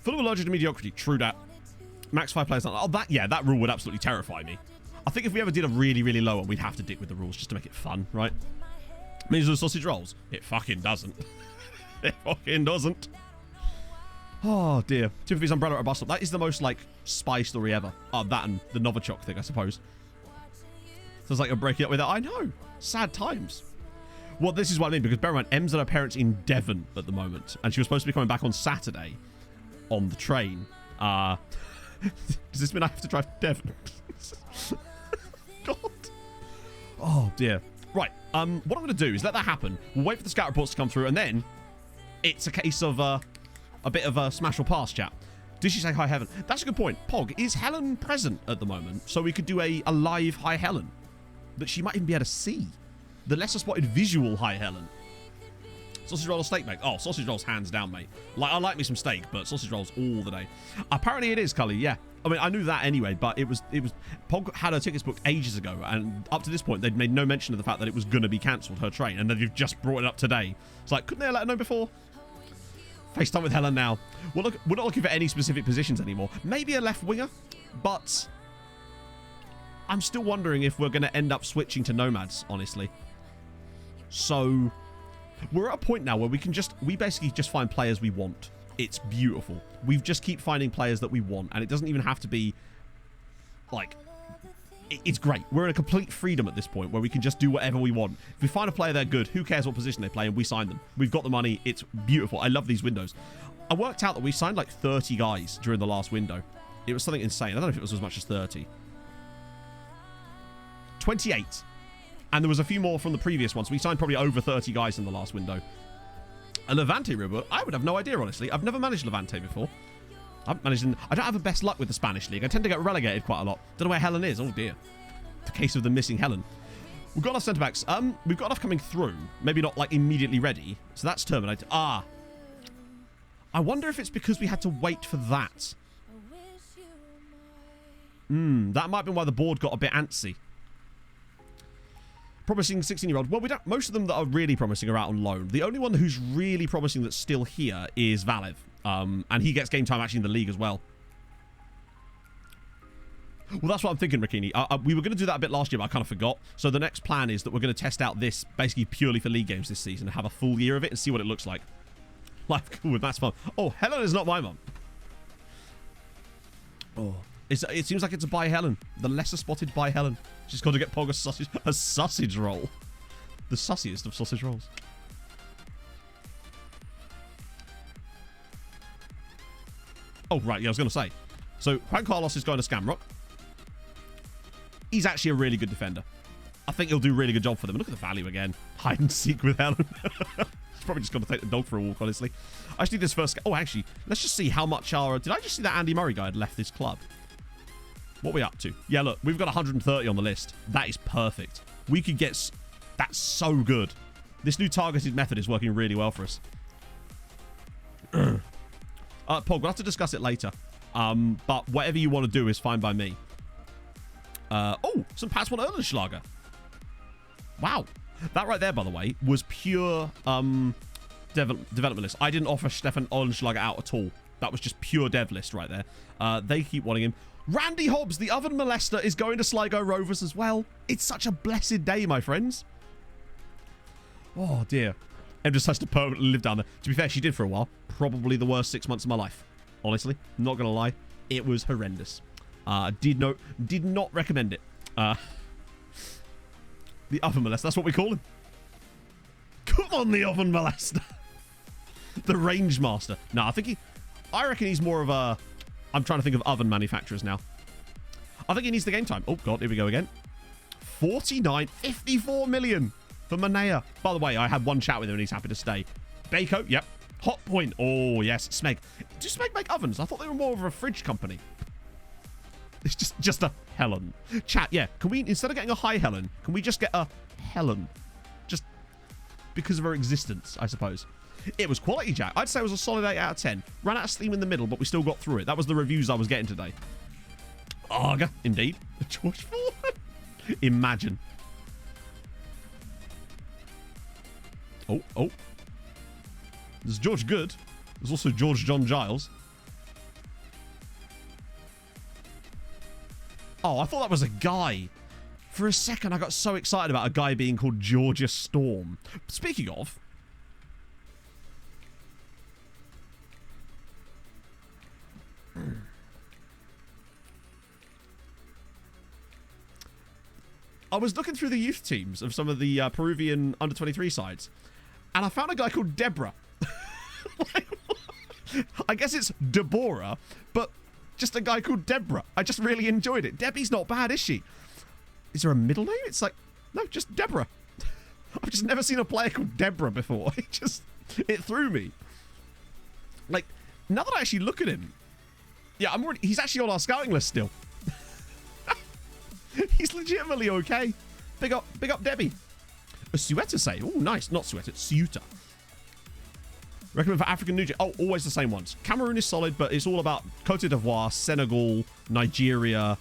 Full of allergic to mediocrity. True that. Max 5 players. Oh, that rule would absolutely terrify me. I think if we ever did a really, really low one, we'd have to dick with the rules just to make it fun, right? Means the sausage rolls. It fucking doesn't. It fucking doesn't. Oh, dear. Timothy's umbrella at a bus stop. That is the most, like, spy story ever. Oh, that and the Novichok thing, I suppose. So it's like you're breaking up with it. I know. Sad times. Well, this is what I mean, because bear in mind, Em's at her parents in Devon at the moment, and she was supposed to be coming back on Saturday on the train. Does this mean I have to drive to Devon? God. Oh, dear. Right. What I'm going to do is let that happen. We'll wait for the scout reports to come through, and then it's a case of a bit of a smash or pass chat. Did she say hi, Helen? That's a good point. Pog, is Helen present at the moment? So we could do a live hi, Helen. That she might even be able to see. The lesser spotted visual hi, Helen. Sausage roll or steak, mate? Oh, sausage rolls hands down, mate. Like, I like me some steak, but sausage rolls all the day. Apparently it is, Cully, yeah. I mean, I knew that anyway, but it was Pog had her tickets booked ages ago, and up to this point, they'd made no mention of the fact that it was going to be cancelled, her train, and then you've just brought it up today. It's like, couldn't they let her know before? FaceTime with Helen now. Well, look, we're not looking for any specific positions anymore. Maybe a left winger, but I'm still wondering if we're going to end up switching to nomads, honestly. So we're at a point now where we basically just find players we want. It's beautiful. We just keep finding players that we want, and it doesn't even have to be like, it's great. We're in a complete freedom at this point where we can just do whatever we want. If we find a player they're good, who cares what position they play, and we sign them. We've got the money. It's beautiful. I love these windows. I worked out that we signed like 30 guys during the last window. It was something insane. I don't know if it was as much as 30. 28. And there was a few more from the previous ones. We signed probably over 30 guys in the last window. A Levante reward? I would have no idea, honestly. I've never managed Levante before. I don't have the best luck with the Spanish league. I tend to get relegated quite a lot. Don't know where Helen is. Oh, dear. The case of the missing Helen. We've got our centre-backs. We've got enough coming through. Maybe not, like, immediately ready. So that's terminated. Ah. I wonder if it's because we had to wait for that. That might have been why the board got a bit antsy. Promising 16-year-old. Well, we don't. Most of them that are really promising are out on loan. The only one who's really promising that's still here is Valev. And he gets game time actually in the league as well. Well, that's what I'm thinking, Rakini. We were going to do that a bit last year, but I kind of forgot. So the next plan is that we're going to test out this basically purely for league games this season and have a full year of it and see what it looks like. Life cool with Matt's mum. Oh, Helen is not my mum. Oh. It seems like it's a by Helen. The lesser spotted by Helen. She's got to get Pog a sausage roll. The sussiest of sausage rolls. Oh, right. Yeah, I was going to say. So, Juan Carlos is going to Scamrock. He's actually a really good defender. I think he'll do a really good job for them. And look at the value again. Hide and seek with Helen. He's probably just going to take the dog for a walk, honestly. I just need this first... Oh, actually, let's just see how much our... Did I just see that Andy Murray guy had left this club? What are we up to? Yeah, look, we've got 130 on the list. That is perfect. We could get... That's so good. This new targeted method is working really well for us. Pog, we'll have to discuss it later. But whatever you want to do is fine by me. Oh, some Pats von Erlenschlager. Wow. That right there, by the way, was pure development list. I didn't offer Stefan Erlenschlager out at all. That was just pure dev list right there. They keep wanting him. Randy Hobbs, the oven molester, is going to Sligo Rovers as well. It's such a blessed day, my friends. Oh, dear. Em just has to permanently live down there. To be fair, she did for a while. Probably the worst 6 months of my life. Honestly, not going to lie. It was horrendous. Did not recommend it. The oven molester, that's what we call him. Come on, the oven molester. The range master. No, I reckon he's more of a... I'm trying to think of oven manufacturers now. I think he needs the game time. Oh, God, here we go again. 54 million for Manea. By the way, I had one chat with him and he's happy to stay. Bako, yep. Hot Point. Oh, yes. Smeg. Do Smeg make ovens? I thought they were more of a fridge company. It's just a Helen. Chat, yeah. Can we, instead of getting a hi Helen, can we just get a Helen? Just because of her existence, I suppose. It was quality, Jack. I'd say it was a solid 8 out of 10. Ran out of steam in the middle, but we still got through it. That was the reviews I was getting today. Arga, indeed. George Foreman. Imagine. Oh. There's George Good. There's also George John Giles. Oh, I thought that was a guy. For a second, I got so excited about a guy being called Georgia Storm. Speaking of... I was looking through the youth teams of some of the Peruvian under-23 sides, and I found a guy called Deborah. I guess it's Deborah, but just a guy called Deborah. I just really enjoyed it. Debbie's not bad, is she? Is there a middle name? It's like, no, just Deborah. I've just never seen a player called Deborah before. It threw me. Like, now that I actually look at him, Yeah, he's actually on our scouting list still. He's legitimately okay. Big up Debbie. A Ceuta save. Oh, nice. Not Ceuta, Ceuta. Recommend for African New Jersey. Oh, always the same ones. Cameroon is solid, but it's all about Cote d'Ivoire, Senegal, Nigeria,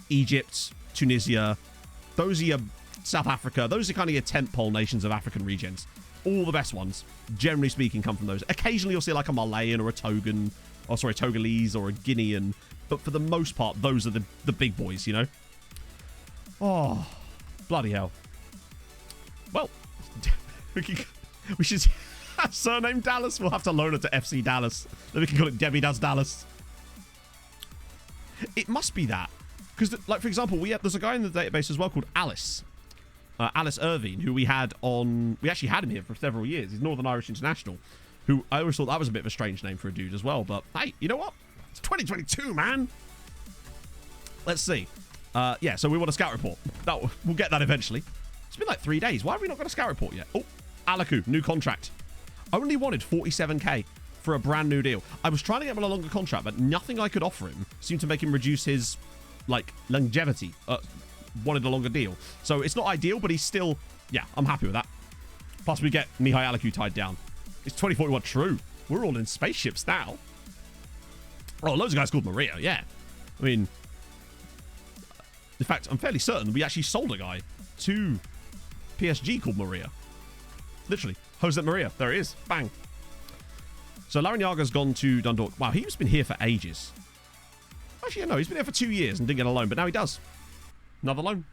Egypt, Tunisia. Those are your South Africa. Those are kind of your tentpole nations of African regions. All the best ones, generally speaking, come from those. Occasionally, you'll see like a Malayan or a Togan, or sorry, Togolese or a Guinean. But for the most part, those are the big boys, you know? Oh, bloody hell. Well, we should surname Dallas. We'll have to loan it to FC Dallas. Then we can call it Debbie Does Dallas. It must be that. Because, like, for example, there's a guy in the database as well called Alice. Alice Irvine, who we actually had him here for several years. He's Northern Irish International, who I always thought that was a bit of a strange name for a dude as well. But, hey, you know what? It's 2022, man. Let's see. Yeah, so we want a scout report. We'll get that eventually. It's been like 3 days. Why have we not got a scout report yet? Oh, Alaku, new contract. Only wanted 47k for a brand new deal. I was trying to get him on a longer contract, but nothing I could offer him seemed to make him reduce his, like, longevity. Wanted a longer deal. So it's not ideal, but he's still, yeah, I'm happy with that. Plus, we get Mihai Alaku tied down. It's 2041 true. We're all in spaceships now. Oh, loads of guys called Maria, yeah. I mean, in fact, I'm fairly certain we actually sold a guy to PSG called Maria. Literally. Jose Maria. There it is. Bang. So Larrañaga's gone to Dundalk. Wow, he's been here for ages. Actually, no, he's been here for 2 years and didn't get a loan, but now he does. Another loan.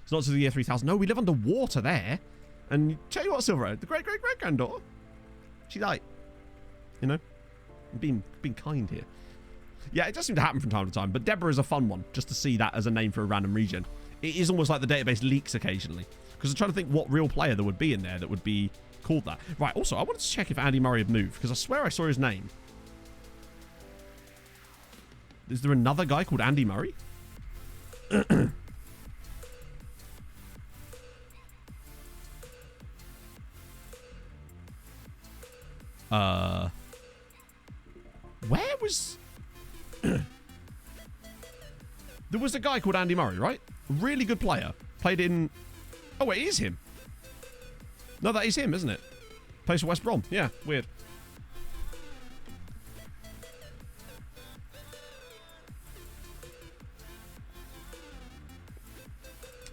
It's not to the year 3000. No, we live underwater there. And tell you what, Silverhead, the great-great-great-granddaughter, she's like, you know, being kind here. Yeah, it does seem to happen from time to time, but Deborah is a fun one, just to see that as a name for a random region. It is almost like the database leaks occasionally, because I'm trying to think what real player there would be in there that would be called that. Right, also, I wanted to check if Andy Murray had moved, because I swear I saw his name. Is there another guy called Andy Murray? Where was... There was a guy called Andy Murray, right? Really good player. Played in... Oh, wait, it is him. No, that is him, isn't it? Plays for West Brom. Yeah, weird.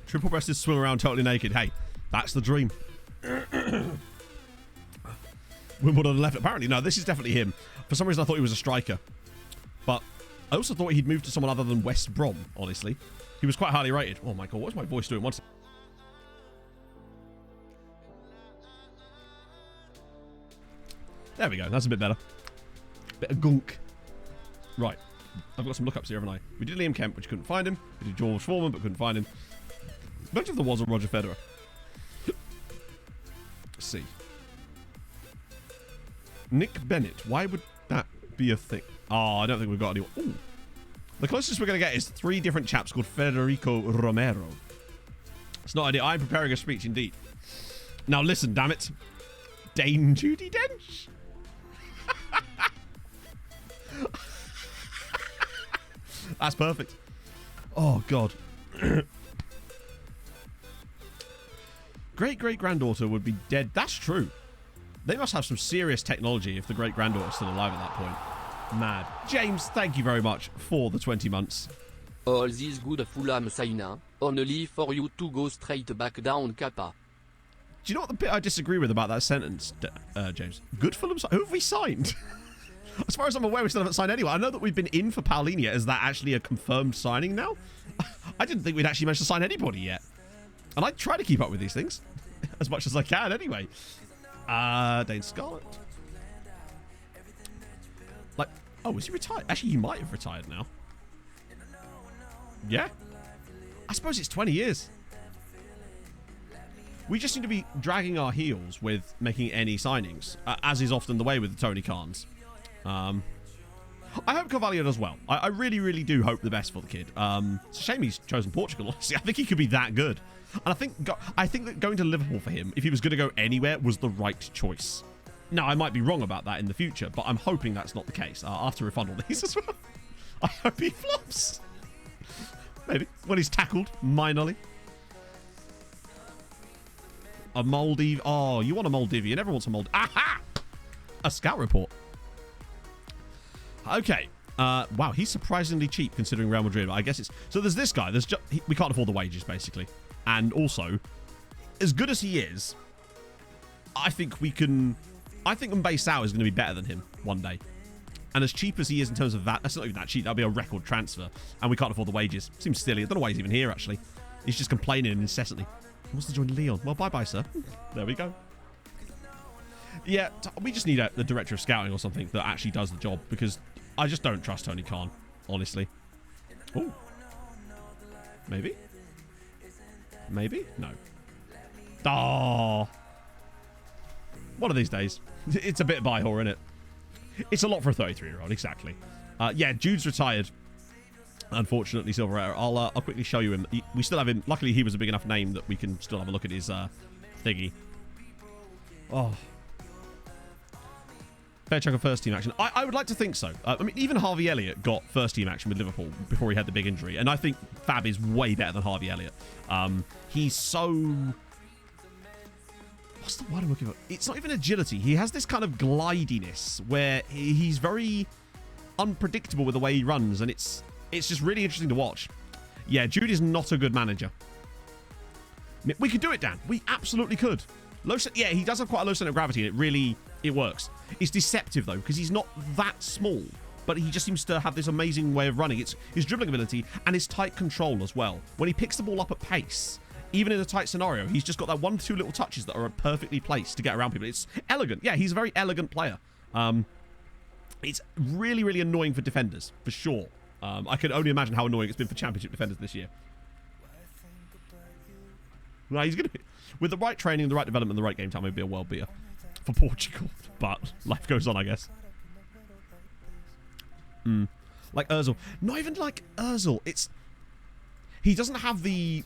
Triple breasted swim around totally naked. Hey, that's the dream. Wimbledon left. Apparently, no, this is definitely him. For some reason, I thought he was a striker. But I also thought he'd moved to someone other than West Brom, honestly. He was quite highly rated. Oh my god, what's my voice doing? One second. There we go. That's a bit better. Bit of gunk. Right. I've got some lookups here, haven't I? We did Liam Kemp, which couldn't find him. We did George Foreman, but couldn't find him. Imagine if there was a Roger Federer. Let's see. Nick Bennett. Why would that be a thing? Oh, I don't think we've got anyone. Ooh. The closest we're going to get is 3 different chaps called Federico Romero. It's not ideal. I'm preparing a speech indeed. Now listen, damn it. Dame Judi Dench. That's perfect. Oh, God. Great-great-granddaughter would be dead. That's true. They must have some serious technology if the great-granddaughter's still alive at that point. Mad. James, thank you very much for the 20 months. All this good Fulham sign, only for you to go straight back down, Kappa. Do you know what the bit I disagree with about that sentence, James? Good Fulham. Who have we signed? As far as I'm aware, we still haven't signed anyone. I know that we've been in for Paulinho. Is that actually a confirmed signing now? I didn't think we'd actually managed to sign anybody yet. And I try to keep up with these things as much as I can anyway. Dane Scarlett. Like, oh, is he retired? Actually, he might have retired now. Yeah. I suppose it's 20 years. We just seem to be dragging our heels with making any signings, as is often the way with the Tony Khans. I hope Carvalho does well. I really, really do hope the best for the kid. It's a shame he's chosen Portugal, honestly. I think he could be that good. And I think that going to Liverpool for him, if he was going to go anywhere, was the right choice. Now, I might be wrong about that in the future, but I'm hoping that's not the case. I'll have to refund all these as well. I hope he flops. Maybe. When he's tackled, minorly. A Maldiv. Oh, you want a Maldivian. Everyone wants a Maldivian. Aha! A scout report. Okay. Wow, he's surprisingly cheap considering Real Madrid. I guess it's... So there's this guy. We can't afford the wages, basically. And also, as good as he is, I think we can... I think Mbaissao is going to be better than him one day. And as cheap as he is in terms of that, that's not even that cheap. That'll be a record transfer. And we can't afford the wages. Seems silly. I don't know why he's even here, actually. He's just complaining incessantly. He wants to join Leon. Well, bye-bye, sir. There we go. Yeah, we just need the director of scouting or something that actually does the job, because I just don't trust Tony Khan, honestly. Oh. Maybe? Maybe? No. Oh. One of these days. It's a bit buy-whore, isn't it? It's a lot for a 33-year-old, exactly. Yeah, Jude's retired. Unfortunately, Silverado. I'll quickly show you him. We still have him. Luckily, he was a big enough name that we can still have a look at his thingy. Oh. Fair chunk of first-team action. I would like to think so. I mean, even Harvey Elliott got first-team action with Liverpool before he had the big injury. And I think Fab is way better than Harvey Elliott. He's so... What's the word I'm looking for? It's not even agility. He has this kind of glidiness where he's very unpredictable with the way he runs. And it's just really interesting to watch. Yeah, Jude is not a good manager. We could do it, Dan. We absolutely could. Yeah, he does have quite a low center of gravity, and it works. It's deceptive, though, because he's not that small, but he just seems to have this amazing way of running. It's his dribbling ability and his tight control as well. When he picks the ball up at pace, even in a tight scenario, he's just got that 1-2 little touches that are perfectly placed to get around people. It's elegant. Yeah, he's a very elegant player. It's really, really annoying for defenders, for sure. I can only imagine how annoying it's been for championship defenders this year. Well, he's going to be... With the right training, the right development, the right game time, he'd be a world beater for Portugal. But life goes on, I guess. Like Ozil. Not even like Ozil. He doesn't have the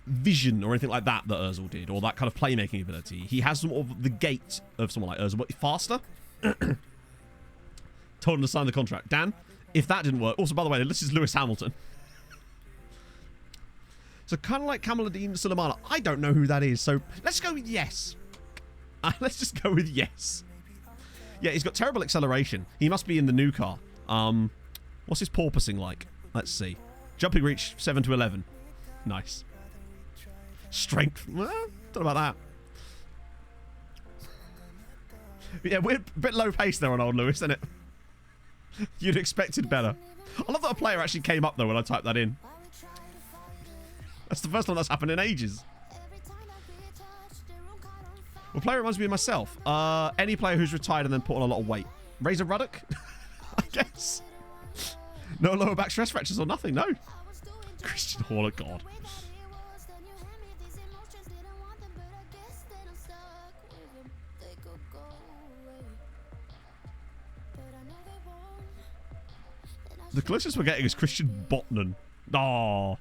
vision or anything like that Ozil did, or that kind of playmaking ability. He has some of the gait of someone like Ozil, but faster. Told him to sign the contract. Dan, if that didn't work... Also, by the way, this is Lewis Hamilton. So kind of like Kamaluddin Sulemana. I don't know who that is, so let's go with yes. Let's just go with yes. Yeah, he's got terrible acceleration. He must be in the new car. What's his porpoising like? Let's see. Jumping reach 7 to 11. Nice. Strength. Well, don't know about that. Yeah, we're a bit low pace there on old Lewis, isn't it? You'd expected better. I love that a player actually came up, though, when I typed that in. That's the first time that's happened in ages. What player reminds me of myself? Any player who's retired and then put on a lot of weight. Razor Ruddock? I guess. No lower back stress fractures or nothing, no. Christian Horner, God. The closest we're getting is Christian Botnan. Oh.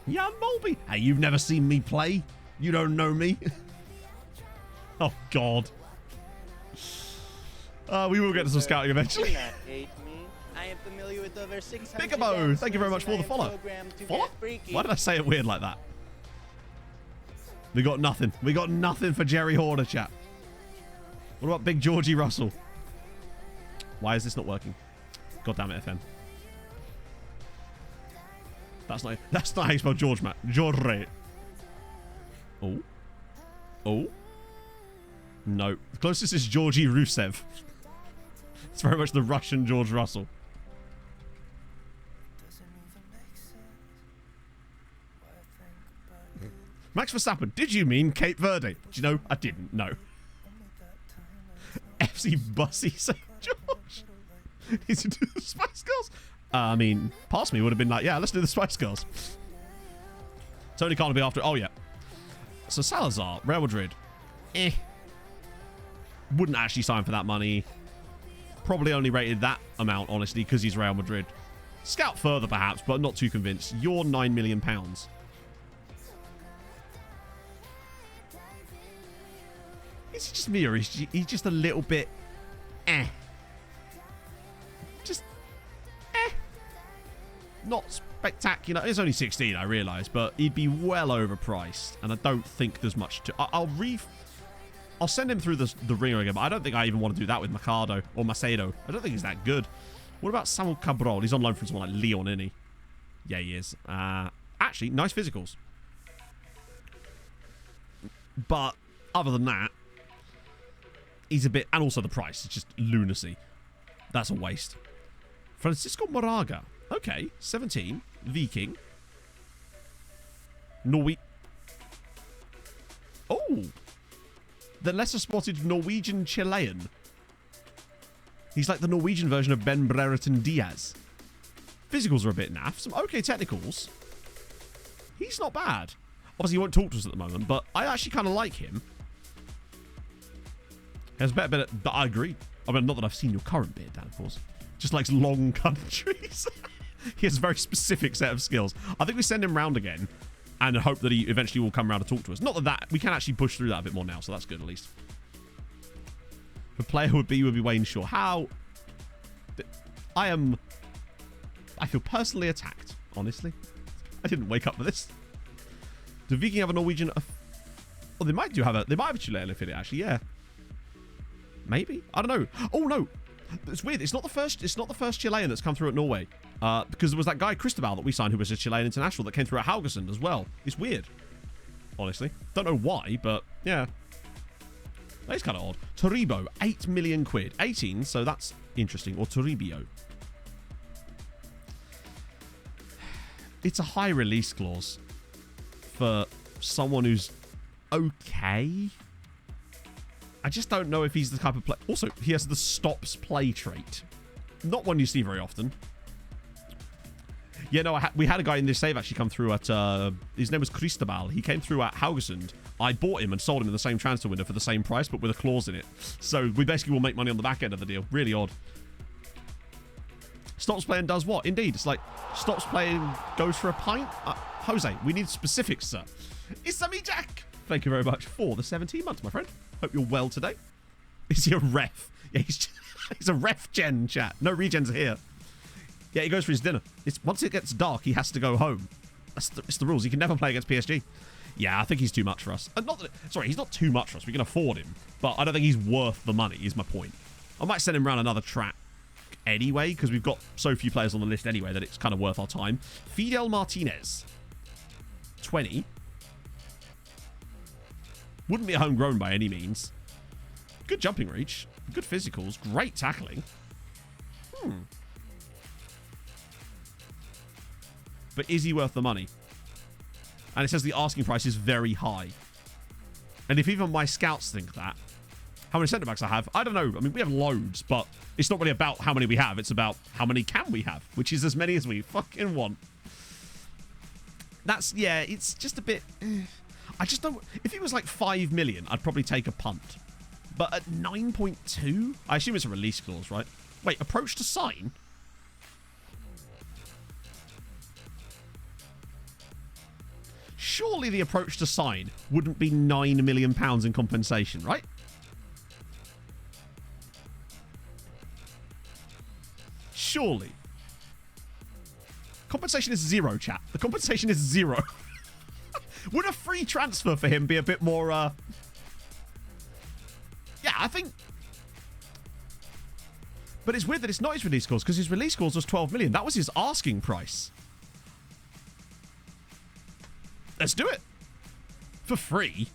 Yeah, Mulby. Hey, you've never seen me play. You don't know me. Oh, God. We will get to some scouting eventually. I am familiar with over 600 Pickabo, thank you very much for the follow. Follow? Why did I say it weird like that? We got nothing. We got nothing for Jerry Horner, chat. What about Big Georgie Russell? Why is this not working? God damn it, FM. That's not how you spell George, Matt. George. Oh. Oh. No. The closest is Georgy Rusev. It's very much the Russian George Russell. Max Verstappen, did you mean Cape Verde? Do you know? I didn't. No. FC Bussy St. George. Is it the Spice Girls? I mean, past me would have been like, yeah, let's do the Spice Girls. Tony Khan will be after it. Oh, yeah. So Salazar, Real Madrid. Wouldn't actually sign for that money. Probably only rated that amount, honestly, because he's Real Madrid. Scout further, perhaps, but not too convinced. You're £9 million. Is it just me, or he's just a little bit just not spectacular. It's only 16, I realise, but he'd be well overpriced, and I don't think there's much to... I'll send him through the ringer again, but I don't think I even want to do that with Mercado or Macedo. I don't think he's that good. What about Samuel Cabral? He's on loan from someone like Leon, isn't he? Yeah, he is. Actually, nice physicals. But other than that, he's a bit... And also the price. It's just lunacy. That's a waste. Francisco Moraga. Okay, 17. Viking. Oh! The lesser spotted Norwegian Chilean. He's like the Norwegian version of Ben Brereton Diaz. Physicals are a bit naff. Some okay technicals. He's not bad. Obviously, he won't talk to us at the moment, but I actually kind of like him. He has a better bit, but I agree. I mean, not that I've seen your current beard, Dan, of course. Just likes long countries. He has a very specific set of skills. I think we send him round again and hope that he eventually will come around to talk to us. Not that we can actually push through that a bit more now, so that's good at least. The player would be Wayne Shaw. How? I feel personally attacked, honestly. I didn't wake up for this. Do Viking have a Norwegian... Oh, they might have a Chilean affiliate, actually, yeah. Maybe? I don't know. Oh, no. It's weird. It's not the first Chilean that's come through at Norway. Because there was that guy, Cristobal, that we signed, who was a Chilean international, that came through at Haugesund as well. It's weird. Honestly. Don't know why, but yeah. That is kind of odd. Toribio, 8 million quid. 18, so that's interesting. Or Toribio. It's a high release clause for someone who's okay. I just don't know if he's the type of player. Also, he has the stops play trait. Not one you see very often. Yeah, no, we had a guy in this save actually come through at... his name was Cristobal. He came through at Haugesund. I bought him and sold him in the same transfer window for the same price, but with a clause in it. So we basically will make money on the back end of the deal. Really odd. Stops playing does what? Indeed. It's like, stops playing, goes for a pint? Jose, we need specifics, sir. It's me, Jack. Thank you very much for the 17 months, my friend. Hope you're well today. Is he a ref? Yeah, he's a ref gen, chat. No regens here. Yeah, he goes for his dinner. Once it gets dark, he has to go home. It's the rules. He can never play against PSG. Yeah, I think he's too much for us. Sorry, he's not too much for us. We can afford him. But I don't think he's worth the money, is my point. I might send him around another track anyway, because we've got so few players on the list anyway that it's kind of worth our time. Fidel Martinez. 20. Wouldn't be a homegrown by any means. Good jumping reach. Good physicals. Great tackling. But is he worth the money? And it says the asking price is very high. And if even my scouts think that, how many centre backs I have, I don't know. I mean, we have loads, but it's not really about how many we have. It's about how many can we have, which is as many as we fucking want. That's, yeah, it's just a bit... I just don't... If it was like 5 million, I'd probably take a punt. But at 9.2? I assume it's a release clause, right? Wait, approach to sign? Surely the approach to sign wouldn't be £9 million in compensation, right? Surely. Compensation is 0, chat. The compensation is 0. Would a free transfer for him be a bit more, Yeah, I think... But it's weird that it's not his release clause, because his release clause was 12 million. That was his asking price. Let's do it. For free.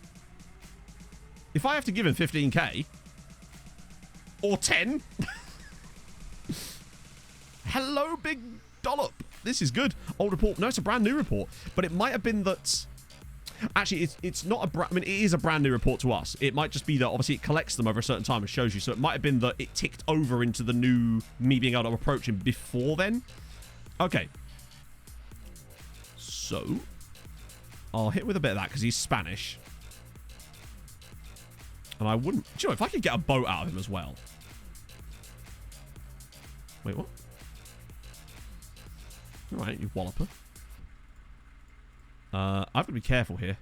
If I have to give him 15k. Or 10. Hello, big dollop. This is good. Old report. No, it's a brand new report. But it might have been that... Actually, it's not a... I mean, it is a brand new report to us. It might just be that, obviously, it collects them over a certain time and shows you. So it might have been that it ticked over into the new... Me being able to approach him before then. Okay. So... I'll hit with a bit of that because he's Spanish. And I wouldn't... Do you know, if I could get a boat out of him as well. Wait, what? Alright, you walloper. I've got to be careful here.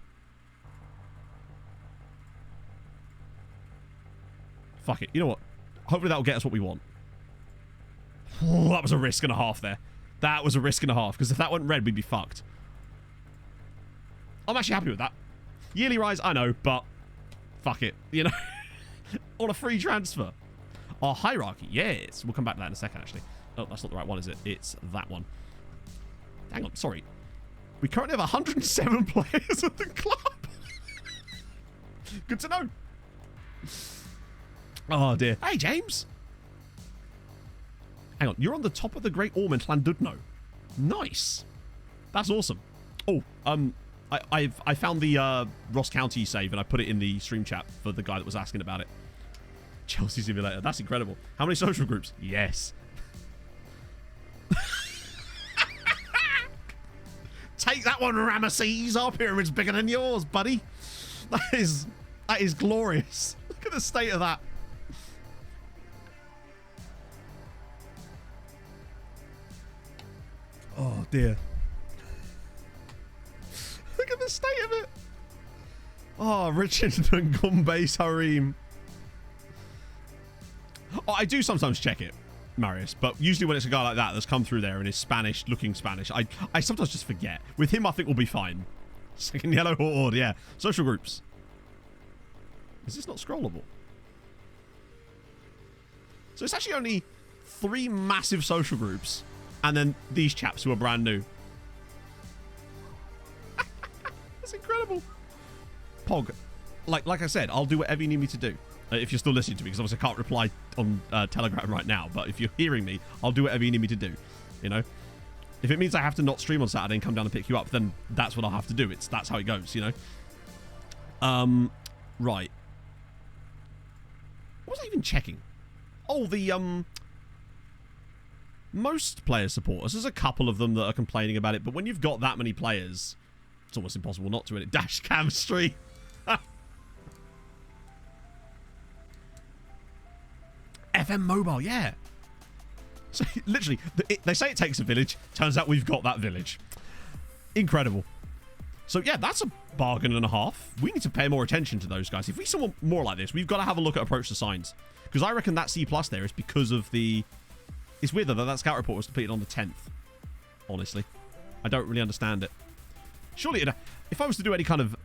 Fuck it. You know what? Hopefully that'll get us what we want. Oh, that was a risk and a half there. That was a risk and a half, because if that went red, we'd be fucked. I'm actually happy with that. Yearly rise, I know, but fuck it. You know? On a free transfer. Our hierarchy, yes. We'll come back to that in a second, actually. Oh, that's not the right one, is it? It's that one. Hang on, sorry. We currently have 107 players at the club. Good to know. Oh, dear. Hey, James. Hang on. You're on the top of the Great Orm in Llandudno. Nice. That's awesome. Oh, I found the Ross County save, and I put it in the stream chat for the guy that was asking about it. Chelsea Simulator. That's incredible. How many social groups? Yes. Take that one, Ramesses. Our pyramid's bigger than yours, buddy. That is glorious. Look at the state of that. Oh, dear. Look at the state of it. Oh, Richard and Gombe's harem. Oh, I do sometimes check it, Marius, but usually when it's a guy like that that's come through there and is Spanish, looking Spanish, I sometimes just forget. With him, I think we'll be fine. Second Yellow Horde, yeah. Social groups. Is this not scrollable? So it's actually only 3 massive social groups, and then these chaps who are brand new. That's incredible. Pog, like I said, I'll do whatever you need me to do. If you're still listening to me, because obviously I can't reply on Telegram right now, but if you're hearing me, I'll do whatever you need me to do, you know? If it means I have to not stream on Saturday and come down and pick you up, then that's what I'll have to do. That's how it goes, you know? Right. What was I even checking? Oh, the, most player supporters. There's a couple of them that are complaining about it, but when you've got that many players, it's almost impossible not to, in it. Dash chemistry. FM Mobile, yeah. So, literally, they say it takes a village. Turns out we've got that village. Incredible. So, yeah, that's a bargain and a half. We need to pay more attention to those guys. If we see someone more like this, we've got to have a look at approach to signs. Because I reckon that C+ there is because of the... It's weird, though, that scout report was completed on the 10th. Honestly. I don't really understand it. Surely, if I was to do any kind of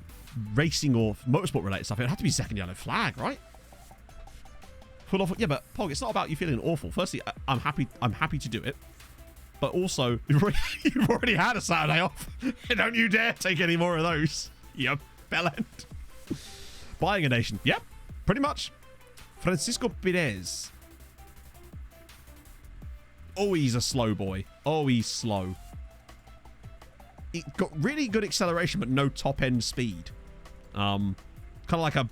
racing or motorsport-related stuff, it would have to be second yellow flag, right? Pull off, yeah, but Pog, it's not about you feeling awful. Firstly, I'm happy to do it, but also you've already had a Saturday off. Don't you dare take any more of those, you bellend. Buying a nation, yep, pretty much. Francisco Perez. Oh, he's a slow boy. Oh, he's slow. He got really good acceleration, but no top end speed. Kind of like I'm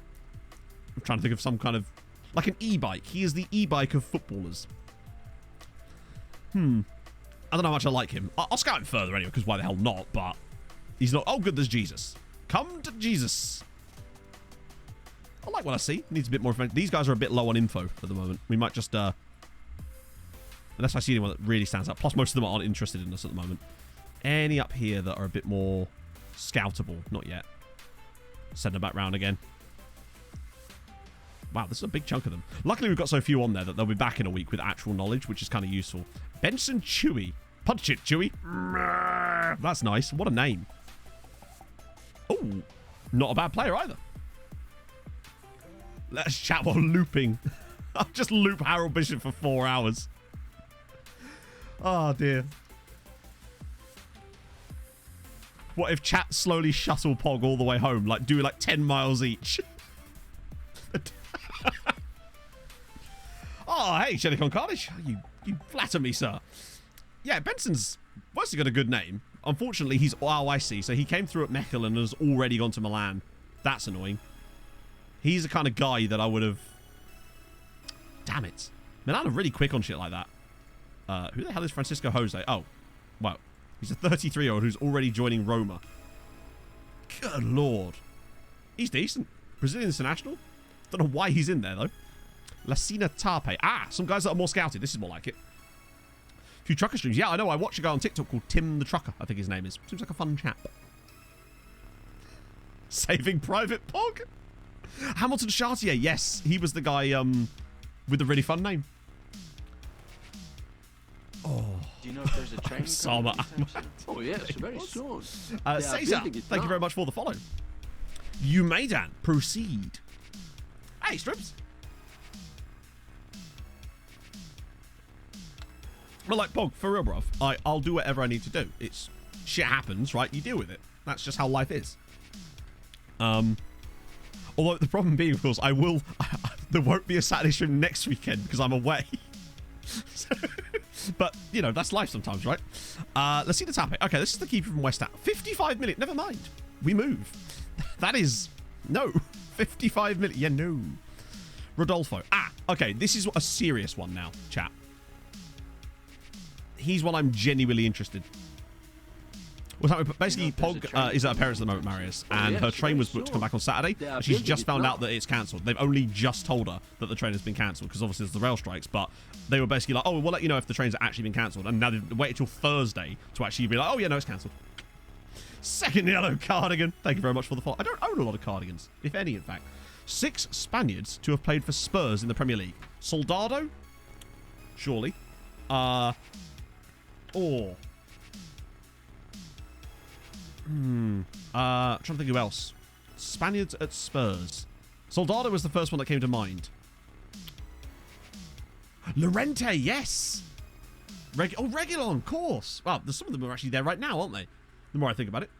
trying to think of some kind of. Like an e-bike. He is the e-bike of footballers. I don't know how much I like him. I'll scout him further anyway, because why the hell not? But he's not... Oh, good, there's Jesus. Come to Jesus. I like what I see. Needs a bit more... These guys are a bit low on info at the moment. We might just... Unless I see anyone that really stands out. Plus, most of them aren't interested in us at the moment. Any up here that are a bit more scoutable? Not yet. Send them back round again. Wow, this is a big chunk of them. Luckily, we've got so few on there that they'll be back in a week with actual knowledge, which is kind of useful. Benson Chewy. Punch it, Chewy. That's nice. What a name. Oh, not a bad player either. Let's chat while looping. I'll just loop Harold Bishop for 4 hours. Oh, dear. What if chat slowly shuttle Pog all the way home? Like, do like 10 miles each? Oh, hey, Shelicon Cardish. You flatter me, sir. Yeah, Benson's mostly got a good name. Unfortunately, he's OIC, so he came through at Mechelen and has already gone to Milan. That's annoying. He's the kind of guy that I would have... Damn it. Milan are really quick on shit like that. Who the hell is Francisco Jose? Oh, wow. He's a 33-year-old who's already joining Roma. Good lord. He's decent. Brazilian international. Don't know why he's in there, though. Lacina Tarpe. Ah, some guys that are more scouted. This is more like it. A few trucker streams. Yeah, I know. I watch a guy on TikTok called Tim the Trucker, I think his name is. Seems like a fun chap. Saving Private Pog. Hamilton Chartier. Yes, he was the guy with the really fun name. Oh. Do you know if there's a train? Sama. Oh yes, very soon. Caesar, thank you very much for the follow. You may, Dan. Proceed. Hey, Strips. Well, like, Pog, for real, bruv. I'll do whatever I need to do. It's shit happens, right? You deal with it. That's just how life is. Although the problem being, of course, there won't be a Saturday stream next weekend because I'm away. But, you know, that's life sometimes, right? Let's see the topic. Okay, this is the keeper from West Ham. 55 million. Never mind. We move. That is... No. 55 million. Yeah, no. Rodolfo. Okay. This is a serious one now, chat. He's one I'm genuinely interested. What's happening? Basically, Pog is at her parents at the moment, Marius, and her train was booked to come back on Saturday. And she's just found out that it's cancelled. They've only just told her that the train has been cancelled because obviously there's the rail strikes. But they were basically like, "Oh, we'll let you know if the trains have actually been cancelled." And now they've waited till Thursday to actually be like, "Oh yeah, no, it's cancelled." Second yellow cardigan. Thank you very much for the follow. I don't own a lot of cardigans, if any, in fact. 6 Spaniards to have played for Spurs in the Premier League. Soldado, surely. Trying to think who else. Spaniards at Spurs. Soldado was the first one that came to mind. Llorente, yes. Reguilon, of course. Well, some of them are actually there right now, aren't they? The more I think about it.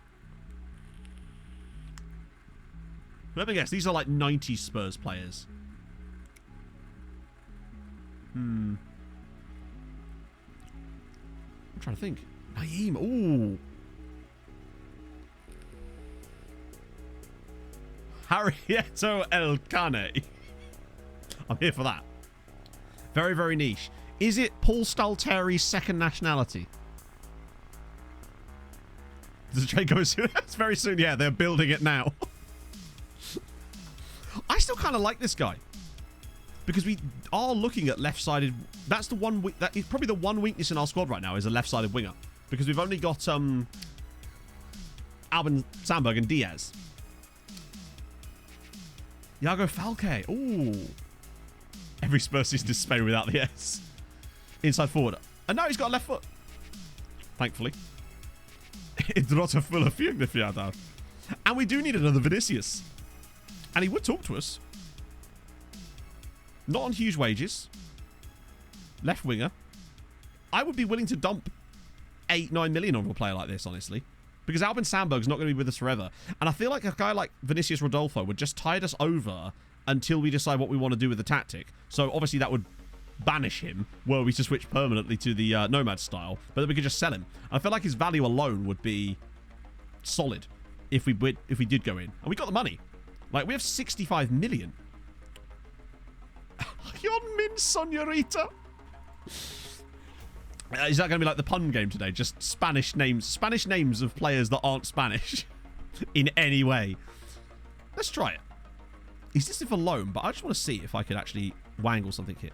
Let me guess. These are like 90 Spurs players. I'm trying to think. Naeem. Ooh. Harrieto Elkane. I'm here for that. Very, very niche. Is it Paul Stalteri's second nationality? Does the train go soon? It's very soon. Yeah, they're building it now. I still kind of like this guy. Because we are looking at left-sided... That's the one... That is probably the one weakness in our squad right now is a left-sided winger. Because we've only got Albin Sandberg and Diaz. Iago Falque. Ooh. Every Spurs season is Spain without the S. Inside forward. And now he's got a left foot. Thankfully. It's not a full of fjärde. And we do need another Vinicius. And he would talk to us. Not on huge wages. Left winger. I would be willing to dump 8-9 million on a player like this, honestly. Because Albin Sandberg's not going to be with us forever. And I feel like a guy like Vinicius Rodolfo would just tide us over until we decide what we want to do with the tactic. So obviously that would banish him were we to switch permanently to the Nomad style. But then we could just sell him. I feel like his value alone would be solid if we did go in. And we got the money. Like, we have 65 million. Yon min señorita. Is that going to be like the pun game today? Just Spanish names of players that aren't Spanish in any way. Let's try it. He's listed for loan, but I just want to see if I could actually wangle something here.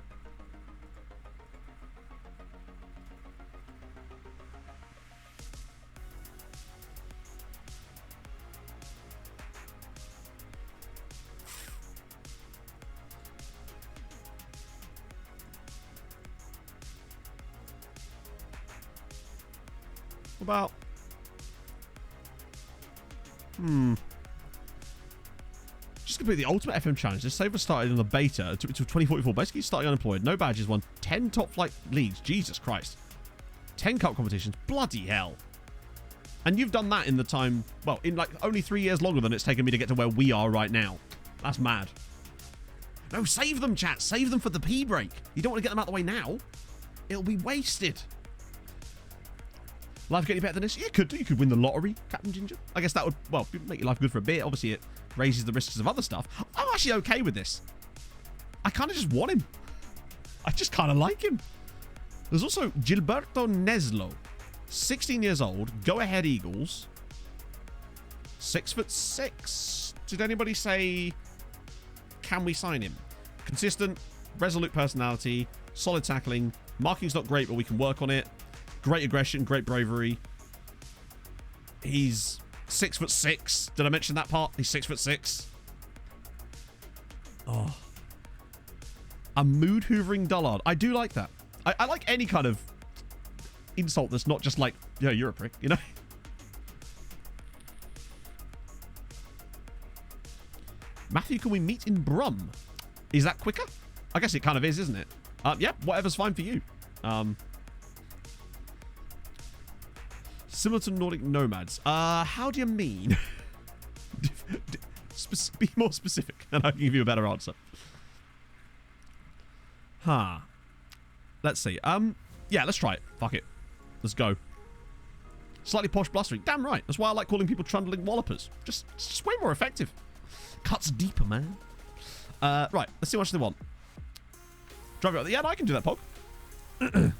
About just complete the ultimate FM challenge. This saver started in the beta to 2044. Basically starting unemployed, no badges, won 10 top flight leagues. Jesus Christ, 10 cup competitions. Bloody hell. And you've done that in the time, well, in like only 3 years longer than it's taken me to get to where we are right now. That's mad. No, save them, chat. Save them for the pee break. You don't want to get them out of the way now. It'll be wasted. Life get any better than this? You could do. You could win the lottery, Captain Ginger. I guess that would, well, make your life good for a bit. Obviously, it raises the risks of other stuff. I'm actually okay with this. I kind of just want him. I just kind of like him. There's also Gilberto Neslo, 16 years old. Go ahead, Eagles. 6'6". Did anybody say, can we sign him? Consistent, resolute personality, solid tackling. Marking's not great, but we can work on it. Great aggression, great bravery. He's 6'6". Did I mention that part? He's 6'6". Oh. A mood hoovering dullard. I do like that. I like any kind of insult that's not just like, yeah, you're a prick, you know? Matthew, can we meet in Brum? Is that quicker? I guess it kind of is, isn't it? Yeah, whatever's fine for you. Similar to Nordic nomads. How do you mean? Be more specific, and I can give you a better answer. Huh. Let's see. Yeah, let's try it. Fuck it. Let's go. Slightly posh blustering. Damn right. That's why I like calling people trundling wallopers. Just way more effective. Cuts deeper, man. Right. Let's see how much they want. Drive it up. Yeah, I can do that, Pog.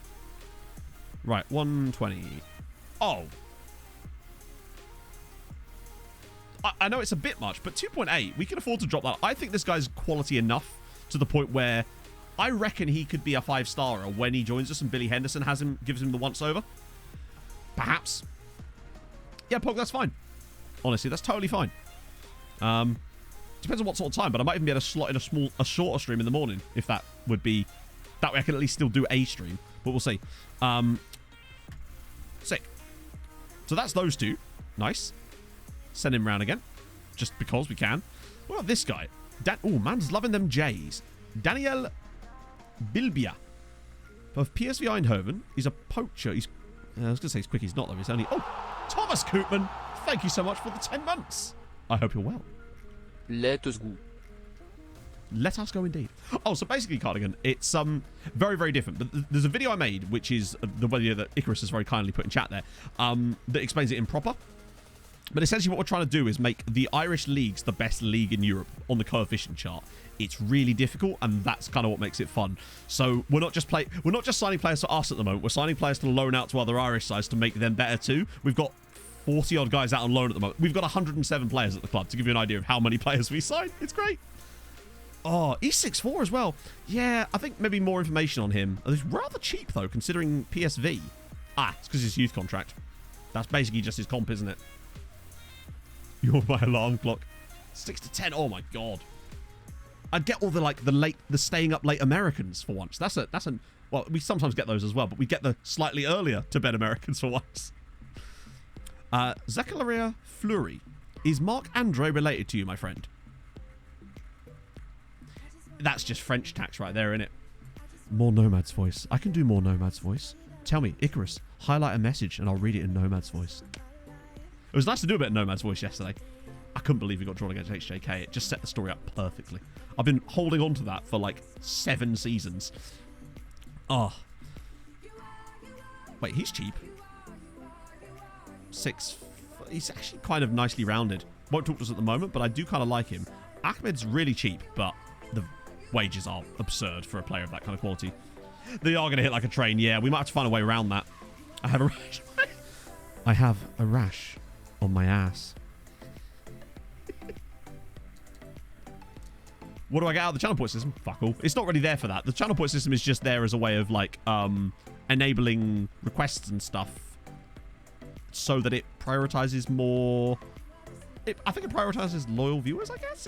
Right. 120. Oh. I know it's a bit much, but 2.8, we can afford to drop that. I think this guy's quality enough to the point where I reckon he could be a 5-starer when he joins us and Billy Henderson gives him the once over. Perhaps. Yeah, Pog, that's fine. Honestly, that's totally fine. Depends on what sort of time, but I might even be able to slot in a shorter stream in the morning, if that would be... That way I can at least still do a stream, but we'll see. Sick. So that's those two. Nice. Send him round again. Just because we can. What about this guy? Oh, man's loving them J's. Daniel Bilbia of PSV Eindhoven. He's a poacher. I was going to say he's quick. He's not, though. He's only... Oh, Thomas Koopman. Thank you so much for the 10 months. I hope you're well. Let us go. Let us go indeed. Oh, so basically, Cardigan, it's very, very different. But there's a video I made, which is the video that Icarus has very kindly put in chat there, that explains it in proper. But essentially what we're trying to do is make the Irish leagues the best league in Europe on the coefficient chart. It's really difficult, and that's kind of what makes it fun. So we're not just signing players for us at the moment. We're signing players to loan out to other Irish sides to make them better too. We've got 40 odd guys out on loan at the moment. We've got 107 players at the club, to give you an idea of how many players we signed. It's great. Oh, he's 6'4" as well. Yeah, I think maybe more information on him. It's rather cheap though, considering PSV. It's because his youth contract. That's basically just his comp, isn't it? You're my alarm clock. 6 to 10. Oh my god. I'd get all the staying up late Americans for once. Well, we sometimes get those as well, but we get the slightly earlier to bed Americans for once. Zachariah Fleury. Is Marc Andre related to you, my friend? That's just French tax right there, innit? More Nomad's voice. I can do more Nomad's voice. Tell me, Icarus, highlight a message and I'll read it in Nomad's voice. It was nice to do a bit of Nomad's voice yesterday. I couldn't believe we got drawn against HJK. It just set the story up perfectly. I've been holding on to that for like 7 seasons. Oh. Wait, he's cheap. 6. He's actually kind of nicely rounded. Won't talk to us at the moment, but I do kind of like him. Ahmed's really cheap, but the wages are absurd for a player of that kind of quality. They are going to hit like a train. Yeah, we might have to find a way around that. I have a rash. I have a rash on my ass. What do I get out of the channel point system? Fuck all. It's not really there for that. The channel point system is just there as a way of like enabling requests and stuff so that it prioritizes more. I think it prioritizes loyal viewers, I guess.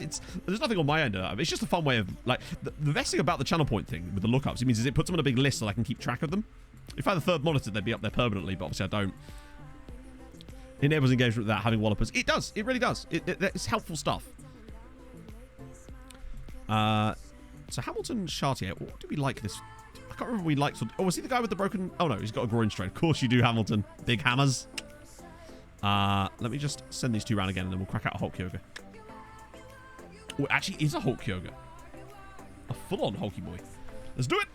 There's nothing on my end of that. It's just a fun way of like the best thing about the channel point thing with the lookups. It means it puts them on a big list so I can keep track of them. If I had a third monitor, they'd be up there permanently, but obviously I don't. It enables engagement without having wallopers. It does. It really does. It's helpful stuff. So Hamilton Chartier. What do we like this? I can't remember what we liked. Oh, was he the guy with the broken... Oh, no. He's got a groin strain. Of course you do, Hamilton. Big hammers. Let me just send these 2 round again, and then we'll crack out a Hulk Yoga. Oh, it actually is a Hulk Yoga. A full-on Hulky boy. Let's do it.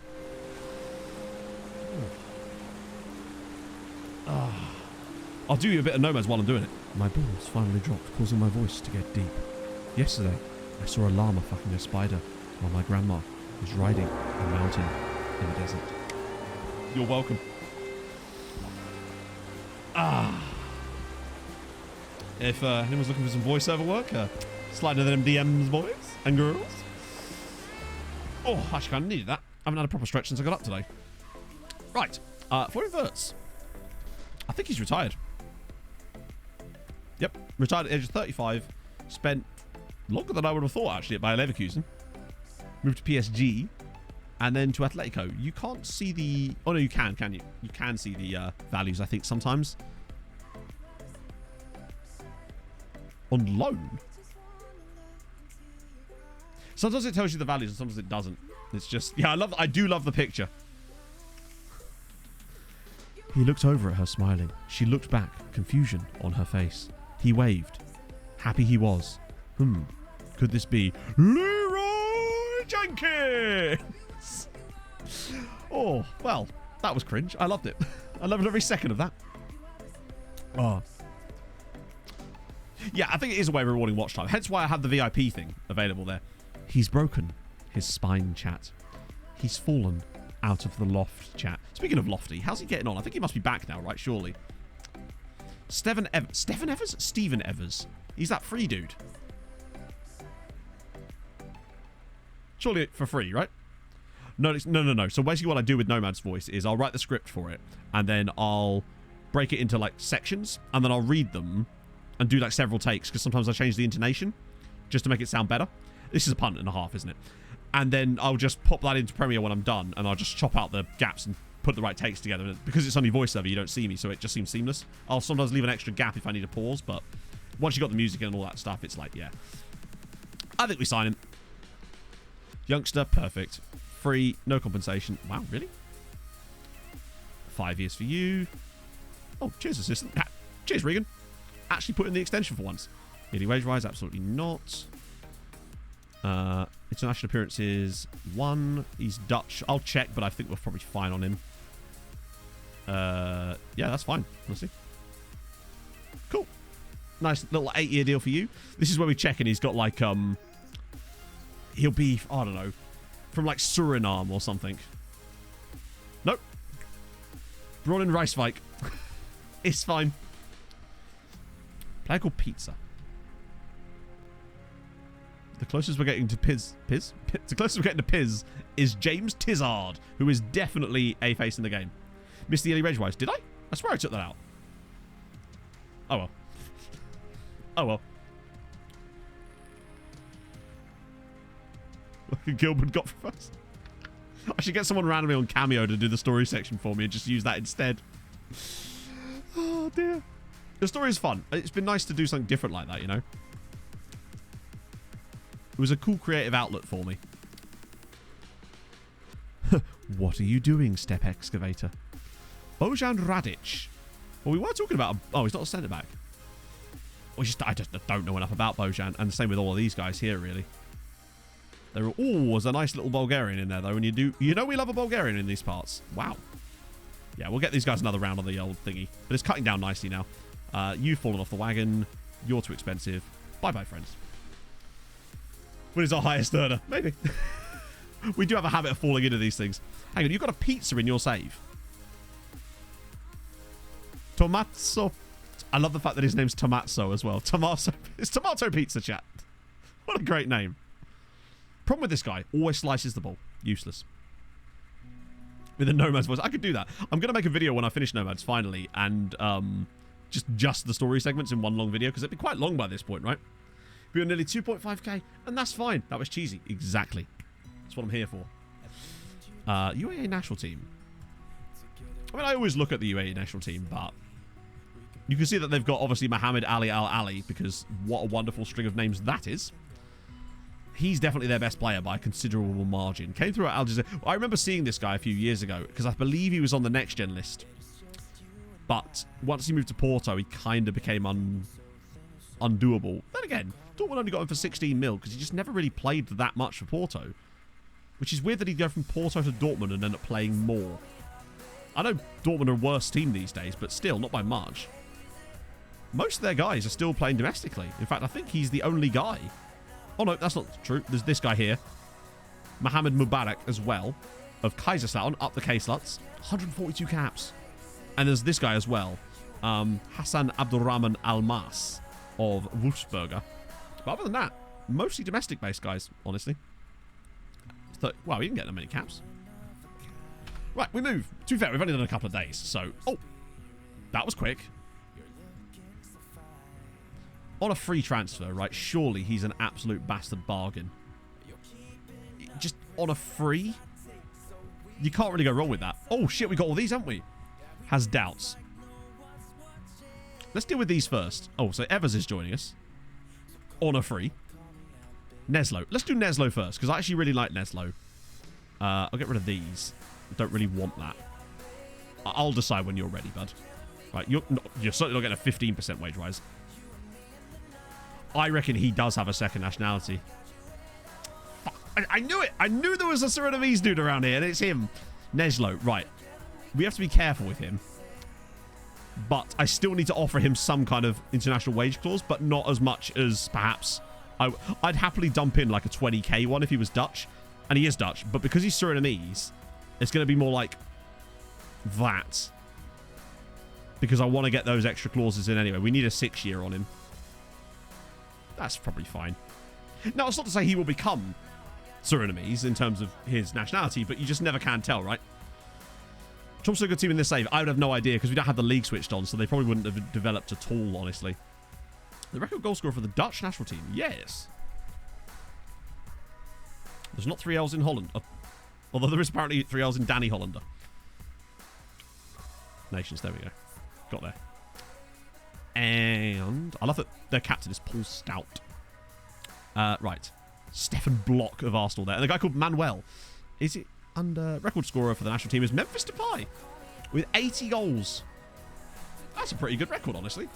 I'll do you a bit of Nomads while I'm doing it. My balls finally dropped, causing my voice to get deep. Yesterday, I saw a llama fucking a spider while my grandma was riding a mountain in the desert. You're welcome. If anyone's looking for some voiceover work, slide into them DMs, boys and girls. Oh, actually kind of needed that. I haven't had a proper stretch since I got up today. Right. For inverts. I think he's retired. Yep. Retired at the age of 35. Spent longer than I would have thought, actually, at Bayer Leverkusen. Move to PSG. And then to Atletico. You can't see the... Oh, no, you can you? You can see the values, I think, sometimes. On loan? Sometimes it tells you the values and sometimes it doesn't. It's just... Yeah, I do love the picture. He looked over at her, smiling. She looked back, confusion on her face. He waved. Happy he was. Could this be Leroy Jenkins? Oh, well, that was cringe. I loved it. I loved every second of that. Oh. Yeah, I think it is a way of rewarding watch time. Hence why I had the VIP thing available there. He's broken. His spine chat. He's fallen out of the loft chat. Speaking of lofty, how's he getting on? I think he must be back now, right? Surely. Stephen Evers? Stephen Evers. He's that free dude. Surely for free, right? No. So basically what I do with Nomad's voice is I'll write the script for it and then I'll break it into like sections and then I'll read them and do like several takes because sometimes I change the intonation just to make it sound better. This is a punt and a half, isn't it? And then I'll just pop that into Premiere when I'm done and I'll just chop out the gaps and put the right takes together. Because it's only voiceover, you don't see me, so it just seems seamless. I'll sometimes leave an extra gap if I need a pause, but once you got the music and all that stuff, it's like, yeah. I think we sign him. Youngster, perfect. Free, no compensation. Wow, really? 5 years for you. Oh, cheers, assistant. Cheers, Regan. Actually put in the extension for once. Yearly wage rise, absolutely not. International appearances, 1. He's Dutch. I'll check, but I think we're probably fine on him. Yeah, that's fine, honestly. Cool. Nice little 8-year deal for you. This is where we check and he's got like, he'll be, I don't know, from like Suriname or something. Nope. Brought in Reiswijk. It's fine. Player called Pizza. The closest we're getting to Piz? The closest we're getting to Piz is James Tizard, who is definitely a face in the game. Missed the yearly rage wise. Did I? I swear I took that out. Oh well. Oh well. Look, Gilbert got for us. I should get someone randomly on Cameo to do the story section for me and just use that instead. Oh dear. The story is fun. It's been nice to do something different like that, you know? It was a cool creative outlet for me. What are you doing, Step Excavator? Bojan Radic. Well, we were talking about... Oh, he's not a centre-back. I just don't know enough about Bojan. And the same with all of these guys here, really. Oh, there's a nice little Bulgarian in there, though. And you know we love a Bulgarian in these parts. Wow. Yeah, we'll get these guys another round on the old thingy. But it's cutting down nicely now. You've fallen off the wagon. You're too expensive. Bye-bye, friends. When is our highest earner? Maybe. We do have a habit of falling into these things. Hang on, you've got a pizza in your save. Tomazzo. I love the fact that his name's Tomazzo as well. Tomazzo. It's Tomato Pizza, chat. What a great name. Problem with this guy, always slices the ball. Useless. With a Nomad's voice. I could do that. I'm going to make a video when I finish Nomads, finally, and just the story segments in one long video, because it'd be quite long by this point, right? We are nearly 2.5k, and that's fine. That was cheesy. Exactly. That's what I'm here for. UAE national team. I mean, I always look at the UAE national team, but you can see that they've got, obviously, Mohammed Ali Al-Ali, because what a wonderful string of names that is. He's definitely their best player by a considerable margin. Came through at Al Jazeera. I remember seeing this guy a few years ago, because I believe he was on the next-gen list. But once he moved to Porto, he kind of became undoable. Then again, Dortmund only got him for 16 mil because he just never really played that much for Porto. Which is weird that he'd go from Porto to Dortmund and end up playing more. I know Dortmund are a worse team these days, but still, not by much. Most of their guys are still playing domestically. In fact, I think he's the only guy. Oh no, that's not true. There's this guy here. Mohamed Mubarak as well, of Kaiserslautern, up the K-Sluts. 142 caps. And there's this guy as well. Hassan Abdurrahman Almas of Wolfsberger. But other than that, mostly domestic-based guys, honestly. Wow, we didn't get that many caps. Right, we move. To be fair, we've only done a couple of days, so... Oh, that was quick. On a free transfer, right, surely he's an absolute bastard bargain. Just on a free. You can't really go wrong with that. Oh, shit, we got all these, haven't we? Has doubts. Let's deal with these first. Oh, so Evers is joining us. On a free. Neslo. Let's do Neslo first, because I actually really like Neslo. I'll get rid of these. Don't really want that. I'll decide when you're ready, bud. Right, you're certainly not getting a 15% wage rise. I reckon he does have a second nationality. Fuck. I knew it. I knew there was a Surinamese dude around here, and it's him. Neslo. Right. We have to be careful with him. But I still need to offer him some kind of international wage clause, but not as much as perhaps... I'd happily dump in like a 20k one if he was Dutch. And he is Dutch, but because he's Surinamese, it's going to be more like that. Because I want to get those extra clauses in anyway. We need a 6-year on him. That's probably fine. Now, it's not to say he will become Surinamese in terms of his nationality, but you just never can tell, right? Trump's a good team in this save. I would have no idea because we don't have the league switched on, so they probably wouldn't have developed at all, honestly. The record goal scorer for the Dutch national team. Yes. There's not 3 L's in Holland. Although there is apparently 3 L's in Danny Hollander. Nations, there we go. Got there. And I love that their captain is Paul Stout. Right. Stefan Block of Arsenal there. And the guy called Manuel. Is it under record scorer for the national team is Memphis Depay with 80 goals. That's a pretty good record, honestly.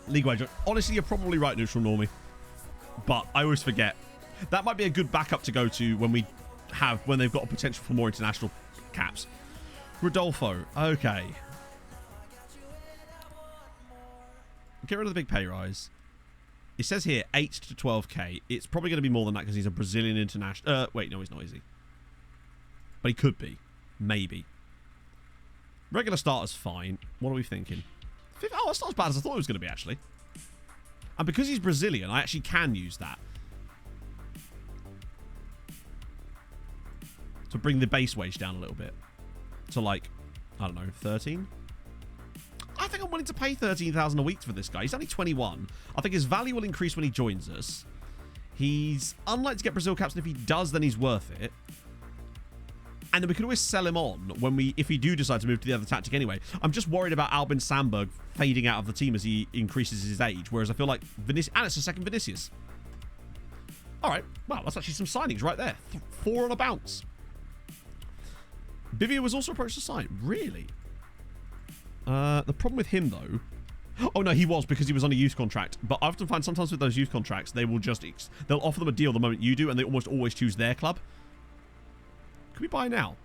League wage. Honestly, you're probably right, Neutral Normie. But I always forget. That might be a good backup to go to when they've got a potential for more international caps. Rodolfo. Okay. Get rid of the big pay rise. It says here 8 to 12k. It's probably going to be more than that because he's a Brazilian international. Wait, no, he's not, is he? But he could be. Maybe. Regular starter's fine. What are we thinking? Oh, that's not as bad as I thought it was going to be, actually. And because he's Brazilian, I actually can use that to bring the base wage down a little bit. To, like, I don't know, 13? I think I'm willing to pay 13,000 a week for this guy. He's only 21. I think his value will increase when he joins us. He's unlikely to get Brazil caps, and if he does, then he's worth it. And then we can always sell him on if we do decide to move to the other tactic anyway. I'm just worried about Albin Sandberg fading out of the team as he increases his age, whereas I feel like Vinicius... And it's a second Vinicius. All right. Wow, that's actually some signings right there. 4 on a bounce. Bivia was also approached to sign. Really? The problem with him, though... Oh, no, he was because he was on a youth contract. But I often find sometimes with those youth contracts, they will just... They'll offer them a deal the moment you do, and they almost always choose their club. Can we buy now?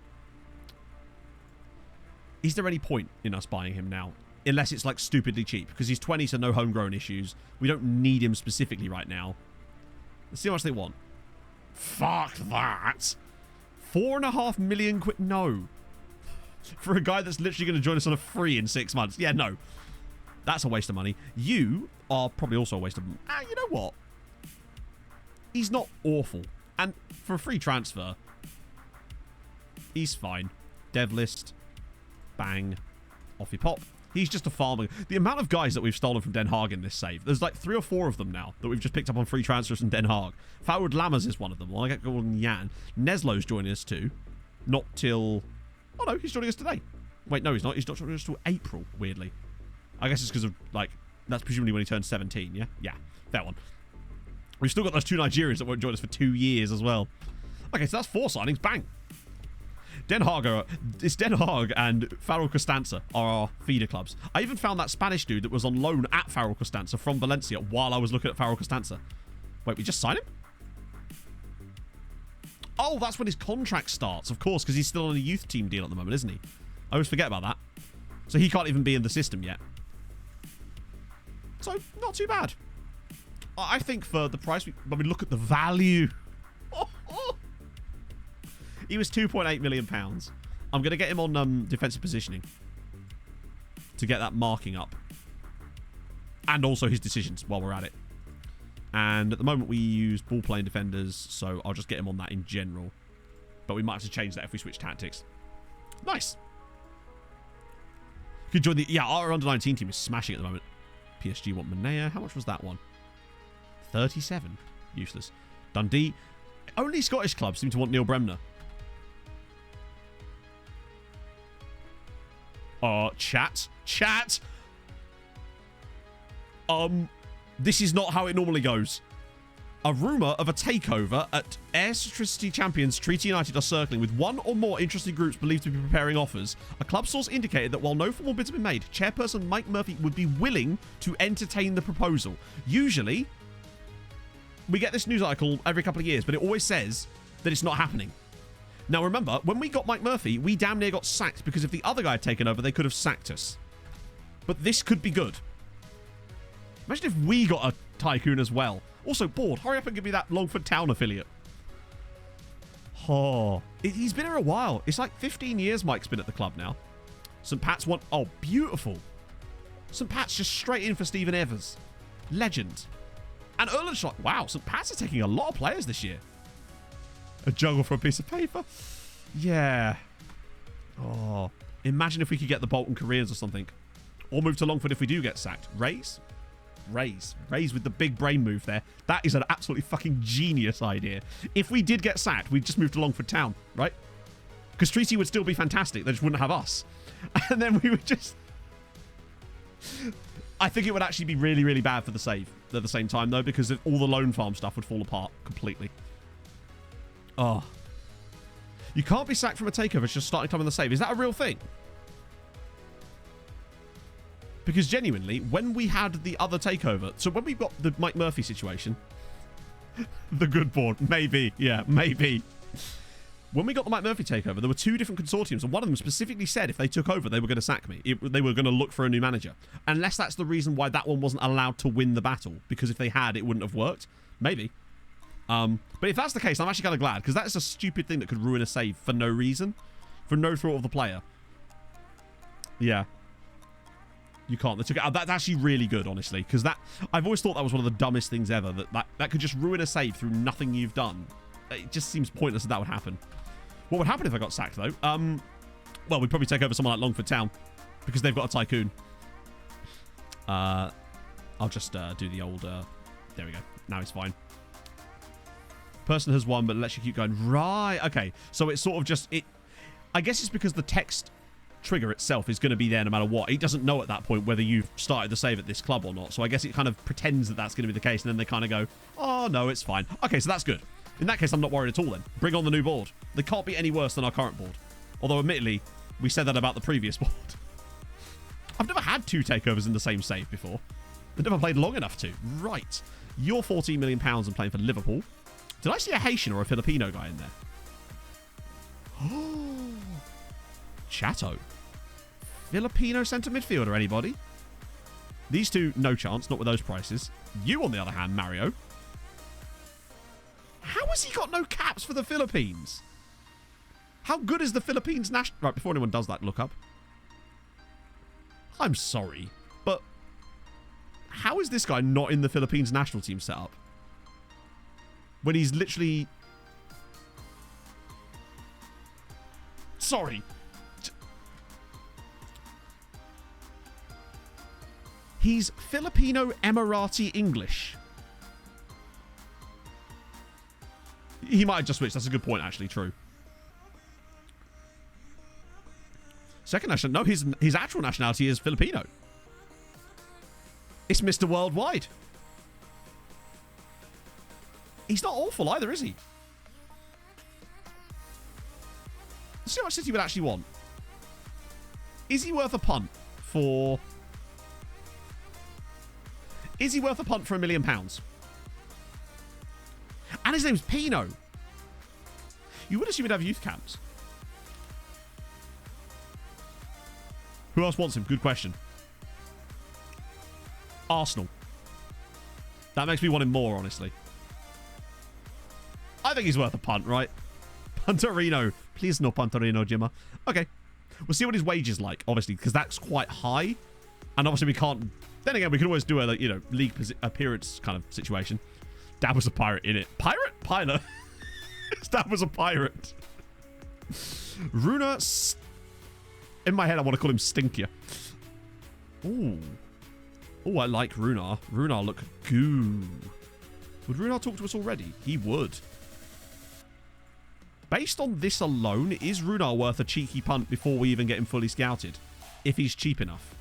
Is there any point in us buying him now? Unless it's like stupidly cheap. Because he's 20, so no homegrown issues. We don't need him specifically right now. Let's see how much they want. Fuck that. 4.5 million quid. No. For a guy that's literally going to join us on a free in 6 months. Yeah, no. That's a waste of money. You are probably also a waste of money. You know what? He's not awful. And for a free transfer... He's fine. Dev list. Bang. Off he pop. He's just a farmer. The amount of guys that we've stolen from Den Haag in this save. There's like 3 or 4 of them now that we've just picked up on free transfers from Den Haag. Foward Lammers is one of them. Well, I get Gordon Yan. Neslo's joining us too. Not till... Oh no, he's joining us today. Wait, no, he's not. He's not joining us till April, weirdly. I guess it's because of, like... That's presumably when he turns 17, yeah? Yeah, fair one. We've still got those 2 Nigerians that won't join us for 2 years as well. Okay, so that's 4 signings. Bang. Den Haag and Farrell Costanza are our feeder clubs. I even found that Spanish dude that was on loan at Farrell Costanza from Valencia while I was looking at Farrell Costanza. Wait, we just signed him? Oh, that's when his contract starts, of course, because he's still on a youth team deal at the moment, isn't he? I always forget about that. So he can't even be in the system yet. So, not too bad. I think for the price, when we look at the value... He was £2.8 million. I'm going to get him on defensive positioning to get that marking up. And also his decisions while we're at it. And at the moment we use ball-playing defenders, so I'll just get him on that in general. But we might have to change that if we switch tactics. Nice. You could join the... Yeah, our under-19 team is smashing at the moment. PSG want Manea. How much was that one? 37. Useless. Dundee. Only Scottish clubs seem to want Neil Bremner. Chat. This is not how it normally goes. A rumour of a takeover at Airtricity champions Treaty United are circling, with one or more interested groups believed to be preparing offers. A club source indicated that while no formal bids have been made, chairperson Mike Murphy would be willing to entertain the proposal. Usually, we get this news article every couple of years, but it always says that it's not happening. Now remember, when we got Mike Murphy, we damn near got sacked because if the other guy had taken over, they could have sacked us. But this could be good. Imagine if we got a tycoon as well. Also, Board, hurry up and give me that Longford Town affiliate. Oh, he's been here a while. It's like 15 years Mike's been at the club now. St. Pat's won. Oh, beautiful. St. Pat's just straight in for Stephen Evers. Legend. And Erlenschlag. Wow, St. Pat's are taking a lot of players this year. A juggle for a piece of paper. Yeah. Oh, imagine if we could get the Bolton Koreans or something. Or move to Longford if we do get sacked. Raise with the big brain move there. That is an absolutely fucking genius idea. If we did get sacked, we'd just move to Longford Town, right? Because Treaty would still be fantastic. They just wouldn't have us. And then we would just... I think it would actually be really, really bad for the save at the same time, though, because all the loan farm stuff would fall apart completely. Oh. You can't be sacked from a takeover. It's just starting time on the save. Is that a real thing? Because genuinely, when we had the other takeover, so when we got the Mike Murphy situation, the good board, maybe, yeah, maybe. When we got the Mike Murphy takeover, there were two different consortiums, and one of them specifically said if they took over, they were going to sack me. They were going to look for a new manager. Unless that's the reason why that one wasn't allowed to win the battle, because if they had, it wouldn't have worked. Maybe. But if that's the case, I'm actually kind of glad, because that is a stupid thing that could ruin a save for no reason. For no thought of the player. Yeah. You can't. They took it out. That's actually really good, honestly, because I've always thought that was one of the dumbest things ever, that could just ruin a save through nothing you've done. It just seems pointless that would happen. What would happen if I got sacked, though? Well, we'd probably take over someone like Longford Town, because they've got a tycoon. I'll just do the old... there we go. Now it's fine. Person has won, but lets you keep going. Right. Okay. So it's sort of just... I guess it's because the text trigger itself is going to be there no matter what. He doesn't know at that point whether you've started the save at this club or not. So I guess it kind of pretends that that's going to be the case, and then they kind of go, oh, no, it's fine. Okay, so that's good. In that case, I'm not worried at all then. Bring on the new board. They can't be any worse than our current board. Although, admittedly, we said that about the previous board. I've never had two takeovers in the same save before. I've never played long enough to. Right. You're £14 million and playing for Liverpool. Did I see a Haitian or a Filipino guy in there? Oh. Chato. Filipino centre midfielder, anybody? These two, no chance, not with those prices. You, on the other hand, Mario. How has he got no caps for the Philippines? How good is the Philippines national... Right, before anyone does that, look up. I'm sorry, but how is this guy not in the Philippines national team setup? When he's literally... Sorry. He's Filipino Emirati English. He might have just switched. That's a good point, actually. True. Second national... No, his actual nationality is Filipino. It's Mr. Worldwide. He's not awful either, is he? Let's see how much City would actually want. Is he worth a punt for... Is he worth a punt for £1 million? And his name's Pino. You would assume he'd have youth camps. Who else wants him? Good question. Arsenal. That makes me want him more, honestly. I think he's worth a punt, right? Punterino. Please no Punterino, Jimmer. Okay. We'll see what his wage is like, obviously, because that's quite high. And obviously we can't... Then again, we can always do a, like, you know, league appearance kind of situation. Dad was a pirate in it. Pirate? Pilot? His dad was a pirate. Runa... In my head, I want to call him Stinkier. Ooh. Oh, I like Runar. Runar look goo. Would Runar talk to us already? He would. Based on this alone, is Runar worth a cheeky punt before we even get him fully scouted? If he's cheap enough.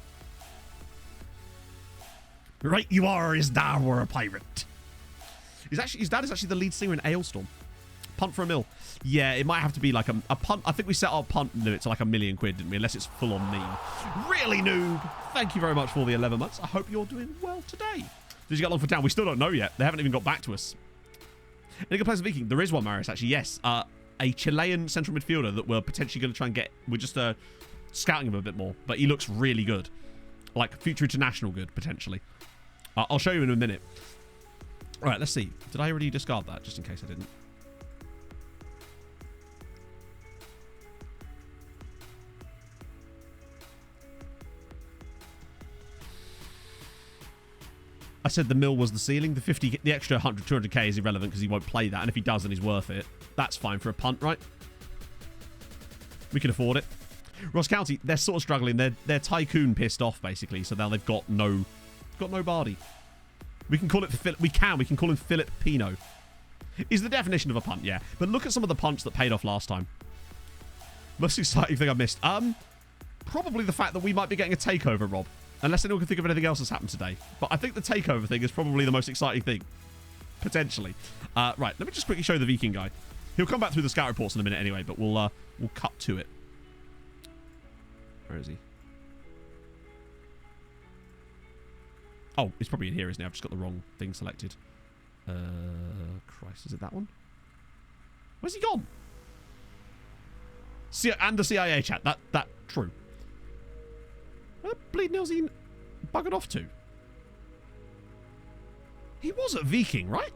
Right you are, his dad were a pirate. His dad is actually the lead singer in Ailstorm. Punt for a mil. Yeah, it might have to be like a punt. I think we set our punt limit to like £1 million, didn't we? Unless it's full on meme. Really, noob. Thank you very much for the 11 months. I hope you're doing well today. Did you get Longford down? We still don't know yet. They haven't even got back to us. Any good players of Viking? There is one, Marius, actually. Yes. A Chilean central midfielder that we're potentially going to try and get. We're just scouting him a bit more. But he looks really good. Like future international good, potentially. I'll show you in a minute. All right, let's see. Did I already discard that? Just in case I didn't. I said the mil was the ceiling. The extra 100, 200k is irrelevant because he won't play that. And if he does, then he's worth it. That's fine for a punt, right? We can afford it. Ross County, they're sort of struggling. They're Tycoon pissed off, basically. So now they've got no Bardi. We can call it we can call him Philip Pino. Is the definition of a punt, yeah. But look at some of the punts that paid off last time. Most exciting thing I missed. Probably the fact that we might be getting a takeover, Rob. Unless anyone can think of anything else that's happened today. But I think the takeover thing is probably the most exciting thing. Potentially. Right, let me just quickly show the Viking guy. He'll come back through the scout reports in a minute anyway, but we'll cut to it. Where is he? Oh, he's probably in here, isn't he? I've just got the wrong thing selected. Christ, is it that one? Where's he gone? And the CIA chat. That true. Where the bleed nails he buggered off to? He was at Viking, right?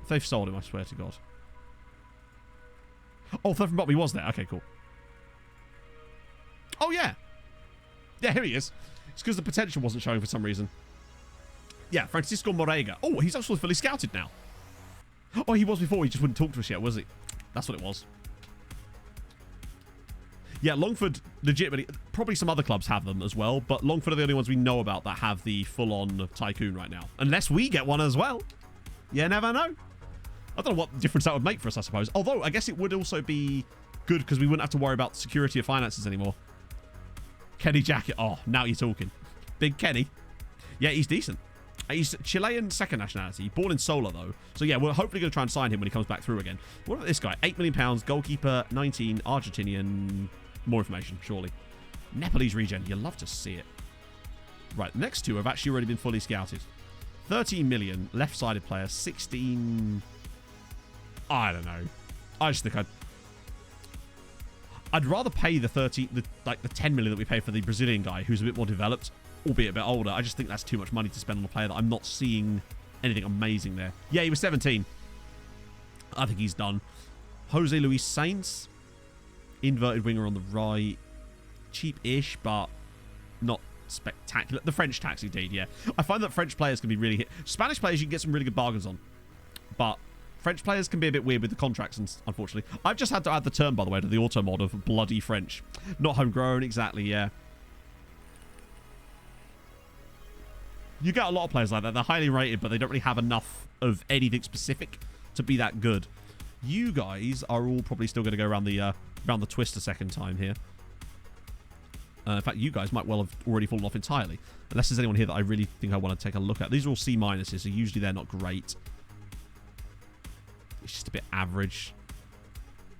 If they've sold him, I swear to God. Oh, third from bottom, he was there. Okay, cool. Oh, yeah. Yeah, here he is. It's because the potential wasn't showing for some reason. Yeah, Francisco Morega. Oh, he's actually fully scouted now. Oh, he was before. He just wouldn't talk to us yet, was he? That's what it was. Yeah, Longford, legitimately, probably some other clubs have them as well, but Longford are the only ones we know about that have the full-on Tycoon right now. Unless we get one as well. You never know. I don't know what difference that would make for us, I suppose. Although, I guess it would also be good because we wouldn't have to worry about security of finances anymore. Kenny Jacket. Oh, now you're talking. Big Kenny. Yeah, he's decent. He's Chilean second nationality. Born in Sola, though. So, yeah, we're hopefully going to try and sign him when he comes back through again. What about this guy? £8 million, goalkeeper, 19, Argentinian. More information, surely. Nepalese regen. You'll love to see it. Right, the next two have actually already been fully scouted. 13 million, left-sided player. 16... I don't know. I just think I'd rather pay the 10 million that we pay for the Brazilian guy who's a bit more developed, albeit a bit older. I just think that's too much money to spend on a player that I'm not seeing anything amazing there. Yeah, he was 17. I think he's done. Jose Luis Sainz. Inverted winger on the right. Cheap-ish, but not spectacular. The French tax, indeed, yeah. I find that French players can be really hit. Spanish players you can get some really good bargains on. But French players can be a bit weird with the contracts, unfortunately. I've just had to add the term, by the way, to the auto mod of bloody French. Not homegrown, exactly, yeah. You get a lot of players like that. They're highly rated, but they don't really have enough of anything specific to be that good. You guys are all probably still going to go around the twist a second time here. In fact, you guys might well have already fallen off entirely. Unless there's anyone here that I really think I want to take a look at. These are all C minuses, so usually they're not great. It's just a bit average.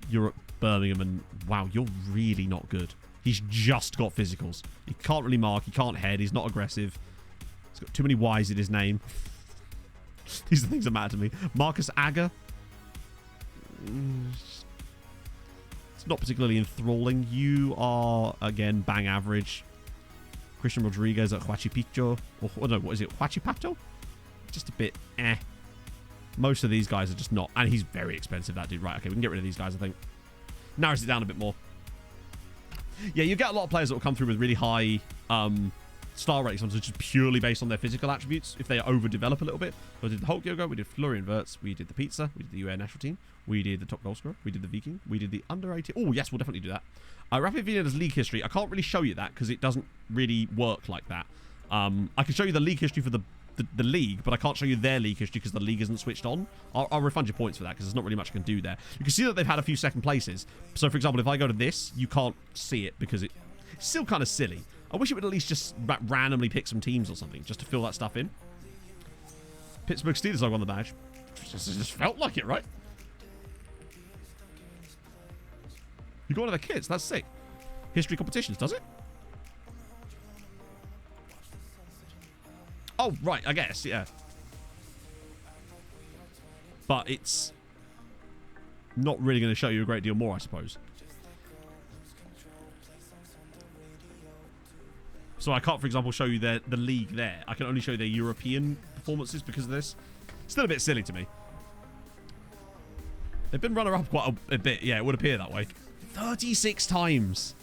You're at Birmingham and, wow, you're really not good. He's just got physicals. He can't really mark. He can't head. He's not aggressive. He's got too many Y's in his name. These are the things that matter to me. Marcus Agger. It's not particularly enthralling. You are, again, bang average. Christian Rodriguez at Huachipato. Or no, what is it? Huachipato? Just a bit eh. Most of these guys are just not. And he's very expensive, that dude. Right, okay, we can get rid of these guys, I think. Narrows it down a bit more. Yeah, you get a lot of players that will come through with really high star ratings, which is purely based on their physical attributes, if they overdevelop a little bit. So we did the Hulk Yoga, we did Florian Wirtz, we did the Pizza, we did the UN national team, we did the top goal scorer, we did the Viking, we did the underrated. Oh, yes, we'll definitely do that. Rapid Vienna's league history. I can't really show you that because it doesn't really work like that. I can show you the league history for the the league, but I can't show you their league history because the league isn't switched on. I'll refund your points for that because there's not really much I can do there. You can see that they've had a few second places. So, for example, if I go to this, you can't see it because it's still kind of silly. I wish it would at least just randomly pick some teams or something just to fill that stuff in. Pittsburgh Steelers logo on the badge. It just felt like it, right? You got one of the kids. That's sick. History competitions, does it? Oh, right, I guess, yeah. But it's not really going to show you a great deal more, I suppose. So I can't, for example, show you the league there. I can only show you their European performances because of this. Still a bit silly to me. They've been runner-up quite a bit. Yeah, it would appear that way. 36 times.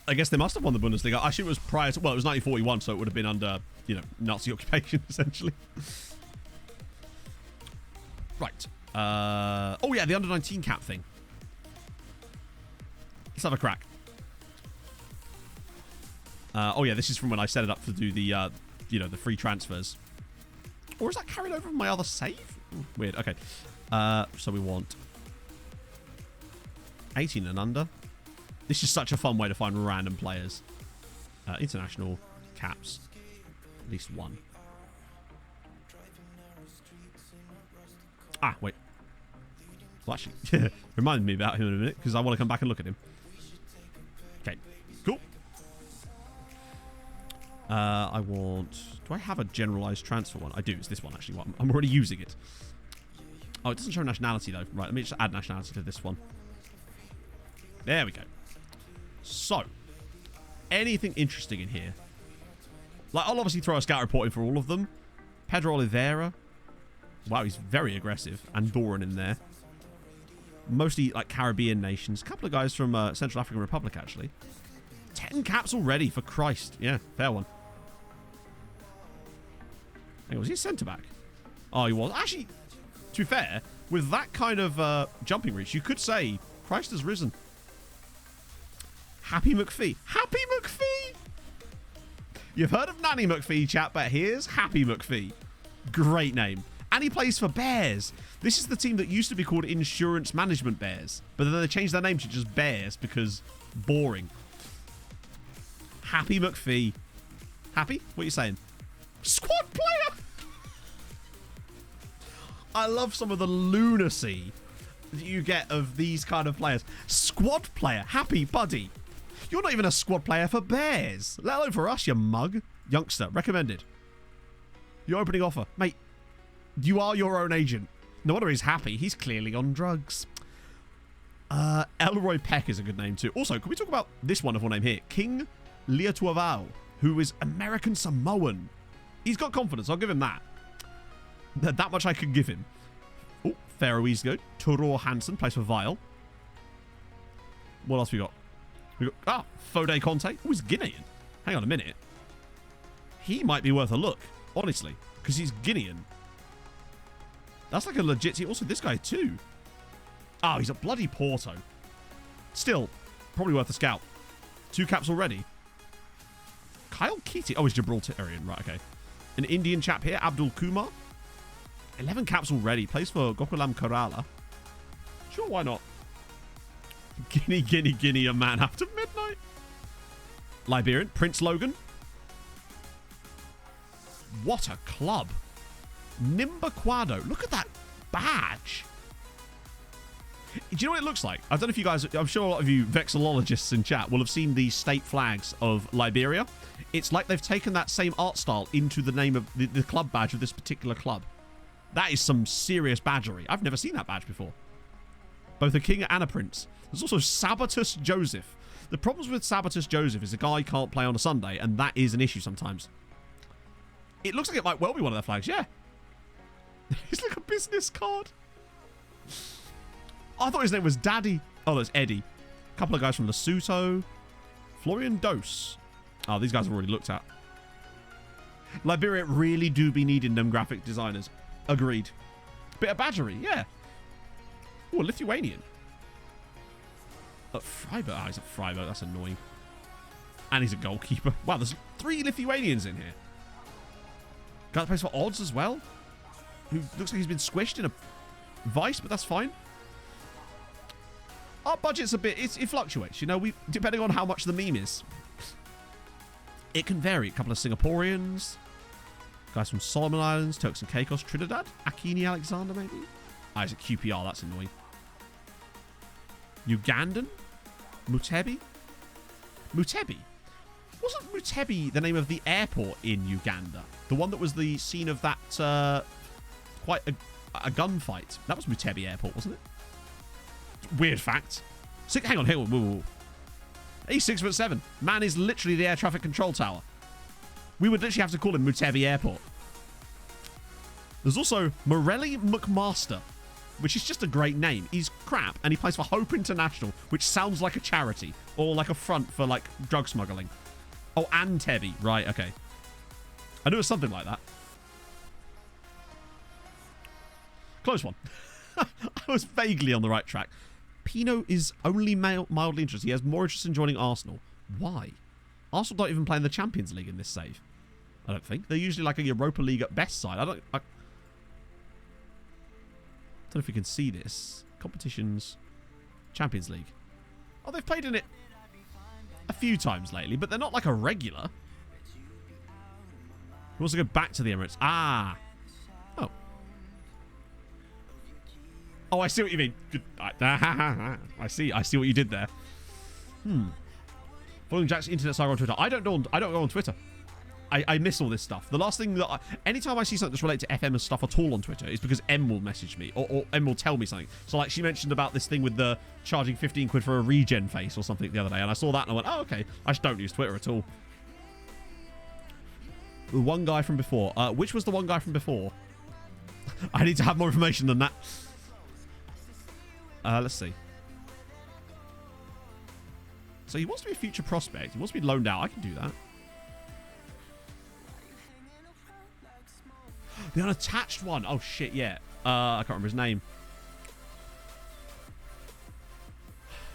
I guess they must have won the Bundesliga. Actually, it was prior to... Well, it was 1941, so it would have been under, you know, Nazi occupation, essentially. Right. Oh, yeah, the under-19 cap thing. Let's have a crack. Oh, yeah, this is from when I set it up to do the, you know, the free transfers. Or is that carried over from my other save? Ooh, weird. Okay. So we want 18 and under. This is such a fun way to find random players. International caps. At least one. Ah, wait. Well, actually, remind me about him in a minute because I want to come back and look at him. Okay, cool. I want... Do I have a generalized transfer one? I do. It's this one, actually. I'm already using it. Oh, it doesn't show nationality, though. Right, let me just add nationality to this one. There we go. So, anything interesting in here? Like, I'll obviously throw a scout report in for all of them. Pedro Oliveira. Wow, he's very aggressive. Andorran in there. Mostly, like, Caribbean nations. A couple of guys from Central African Republic, actually. 10 caps already, for Christ. Yeah, fair one. Hang on, was he a centre-back? Oh, he was. Actually, to be fair, with that kind of jumping reach, you could say Christ has risen. Happy McPhee. Happy McPhee! You've heard of Nanny McPhee, chat, but here's Happy McPhee. Great name. And he plays for Bears. This is the team that used to be called Insurance Management Bears, but then they changed their name to just Bears because boring. Happy McPhee. Happy? What are you saying? Squad player! I love some of the lunacy that you get of these kind of players. Squad player. Happy buddy. You're not even a squad player for Bears, let alone for us, you mug. Youngster. Recommended. Your opening offer. Mate, you are your own agent. No wonder he's happy. He's clearly on drugs. Elroy Peck is a good name too. Also, can we talk about this wonderful name here? King Leotuavau, who is American Samoan. He's got confidence. I'll give him that. That much I could give him. Oh, Faroese good. Toro Hansen plays for Vile. What else we got? Fode Conte. Oh, he's Guinean. Hang on a minute. He might be worth a look, honestly, because he's Guinean. That's like a legit team. Also, this guy too. Oh, he's a bloody Porto. Still, probably worth a scout. 2 caps already. Kyle Keating. Oh, he's Gibraltarian. Right, okay. An Indian chap here, Abdul Kumar. 11 caps already. Plays for Gokulam Kerala. Sure, why not? Guinea, a man after midnight. Liberian, Prince Logan. What a club. Nimbaquado. Look at that badge. Do you know what it looks like? I don't know if you guys... I'm sure a lot of you vexillologists in chat will have seen these state flags of Liberia. It's like they've taken that same art style into the name of the club badge of this particular club. That is some serious badgery. I've never seen that badge before. Both a king and a prince. There's also Sabatus Joseph. The problems with Sabatus Joseph is the guy can't play on a Sunday, and that is an issue sometimes. It looks like it might well be one of their flags, yeah. It's like a business card. I thought his name was Daddy. Oh, that's Eddie. A couple of guys from Lesotho. Florian Dose. Oh, these guys have already looked at. Liberia really do be needing them graphic designers. Agreed. Bit of badgery, yeah. Oh, Lithuanian. At Freiburg. Oh, he's at Freiburg. That's annoying. And he's a goalkeeper. Wow, there's 3 Lithuanians in here. Guy that plays for Odds as well. Who looks like he's been squished in a vice, but that's fine. Our budget's a bit... It fluctuates, you know, depending on how much the meme is. It can vary. A couple of Singaporeans. Guys from Solomon Islands, Turks and Caicos, Trinidad. Akini Alexander, maybe? Ah, he's a QPR. That's annoying. Ugandan? Mutebi? Mutebi? Wasn't Mutebi the name of the airport in Uganda? The one that was the scene of that, quite a gunfight. That was Mutebi Airport, wasn't it? Weird fact. Hang on. Whoa. He's 6'7". Man is literally the air traffic control tower. We would literally have to call him Mutebi Airport. There's also Morelli McMaster, which is just a great name. He's crap, and he plays for Hope International, which sounds like a charity, or like a front for, like, drug smuggling. Oh, Antebi. Right, okay. I knew it was something like that. Close one. I was vaguely on the right track. Pino is only mildly interested. He has more interest in joining Arsenal. Why? Arsenal don't even play in the Champions League in this save. I don't think. They're usually like a Europa League at best side. I don't know if you can see this. Competitions. Champions League. Oh, they've played in it a few times lately, but they're not like a regular. Who wants to go back to the Emirates? Ah. Oh. Oh, I see what you mean. I see what you did there. Following Jack's internet saga on Twitter. I don't go on Twitter. I miss all this stuff. The last thing that anytime I see something that's related to FM and stuff at all on Twitter is because M will message me or M will tell me something. So like she mentioned about this thing with the charging 15 quid for a regen face or something the other day, and I saw that and I went, oh okay, I just don't use Twitter at all. The one guy from before. Which was the one guy from before? I need to have more information than that. Let's see. So he wants to be a future prospect. He wants to be loaned out. I can do that. The unattached one. Oh, shit, yeah. I can't remember his name.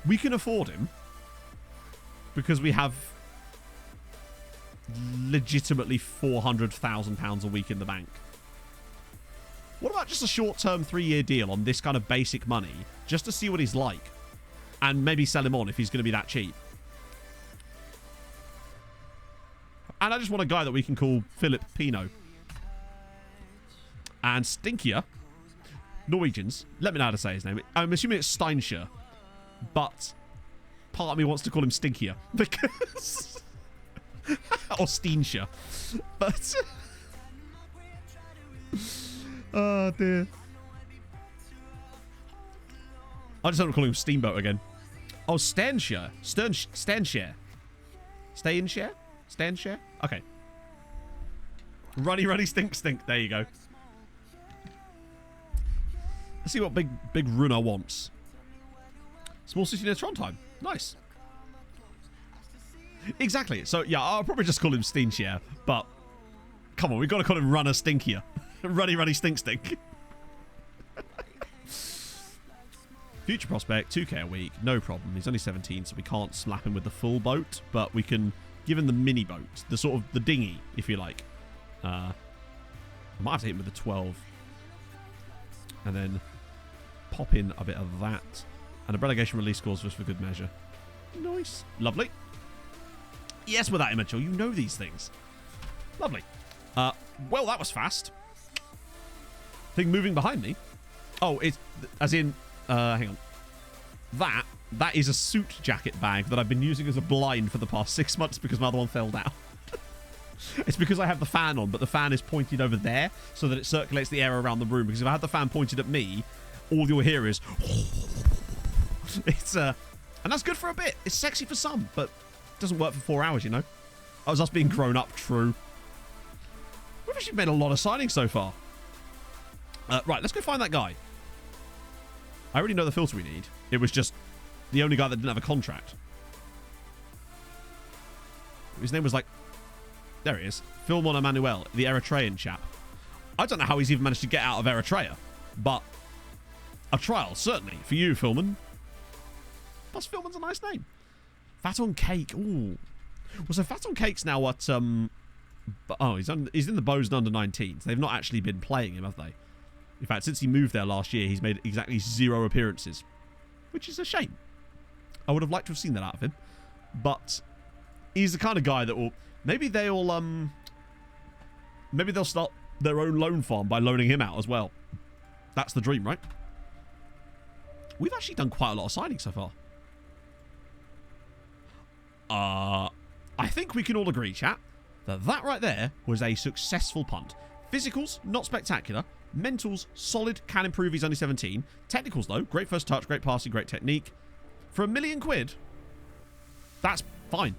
We can afford him. Because we have legitimately £400,000 a week in the bank. What about just a short-term 3-year deal on this kind of basic money? Just to see what he's like. And maybe sell him on if he's going to be that cheap. And I just want a guy that we can call Philip Pino. And Stinkier. Norwegians. Let me know how to say his name. I'm assuming it's Steinshire. But part of me wants to call him Stinkier. Because... or Steinshire. But... oh, dear. I just don't call him Steamboat again. Oh, Stanshire. Stanshire. Stainshire? Stanshire? Okay. Runny, stink. There you go. Let's see what big Runa wants. Small city near Trondheim. Nice. Exactly. So, yeah, I'll probably just call him Steinshire. But, come on, we've got to call him Runner Stinkier. Runny, stink. Future prospect, 2k a week, no problem. He's only 17, so we can't slap him with the full boat, but we can give him the mini boat, the sort of the dinghy, if you like. I might have to hit him with the 12, and then pop in a bit of that, and a relegation release clause just for good measure. Nice, lovely. Yes, with that immature, you know these things. Lovely. Well, that was fast. Thing moving behind me. Oh, it's as in. Hang on. That is a suit jacket bag that I've been using as a blind for the past 6 months because my other one fell down. It's because I have the fan on, but the fan is pointed over there so that it circulates the air around the room. Because if I had the fan pointed at me, all you'll hear is... it's, and that's good for a bit. It's sexy for some, but it doesn't work for 4 hours, you know? That was us being grown up, true. We've actually made a lot of signings so far. Right, let's go find that guy. I already know the filter we need. It was just the only guy that didn't have a contract. His name was like... There he is. Philmon Emmanuel, the Eritrean chap. I don't know how he's even managed to get out of Eritrea, but a trial, certainly, for you, Philmon. Plus, Philmon's a nice name. Fat on cake. Ooh. Well, so Fat on Cake's now at oh, he's in the Bows and under-19s. They've not actually been playing him, have they? In fact, since he moved there last year, he's made exactly 0 appearances, which is a shame. I would have liked to have seen that out of him, but he's the kind of guy that will maybe they'll start their own loan farm by loaning him out as well. That's the dream, right? We've actually done quite a lot of signings so far. I think we can all agree, chat, that right there was a successful punt. Physicals, not spectacular. Mentals, solid, can improve, he's only 17. Technicals, though, great first touch, great passing, great technique. For £1 million, that's fine.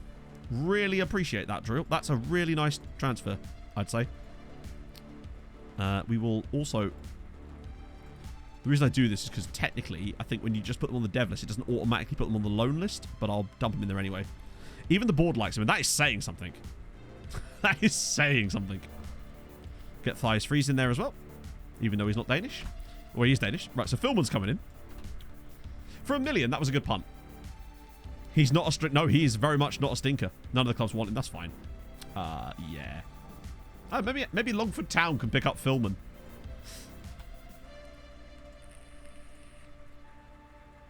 Really appreciate that, Drill. That's a really nice transfer, I'd say. We will also... The reason I do this is because technically, I think when you just put them on the dev list, it doesn't automatically put them on the loan list, but I'll dump them in there anyway. Even the board likes him, and that is saying something. That is saying something. Get Thighs Freeze in there as well, even though he's not Danish. Well, he is Danish. Right, so Philman's coming in. For £1 million, that was a good punt. He's not a... No, he is very much not a stinker. None of the clubs want him. That's fine. Yeah. Oh, maybe Longford Town can pick up Philman.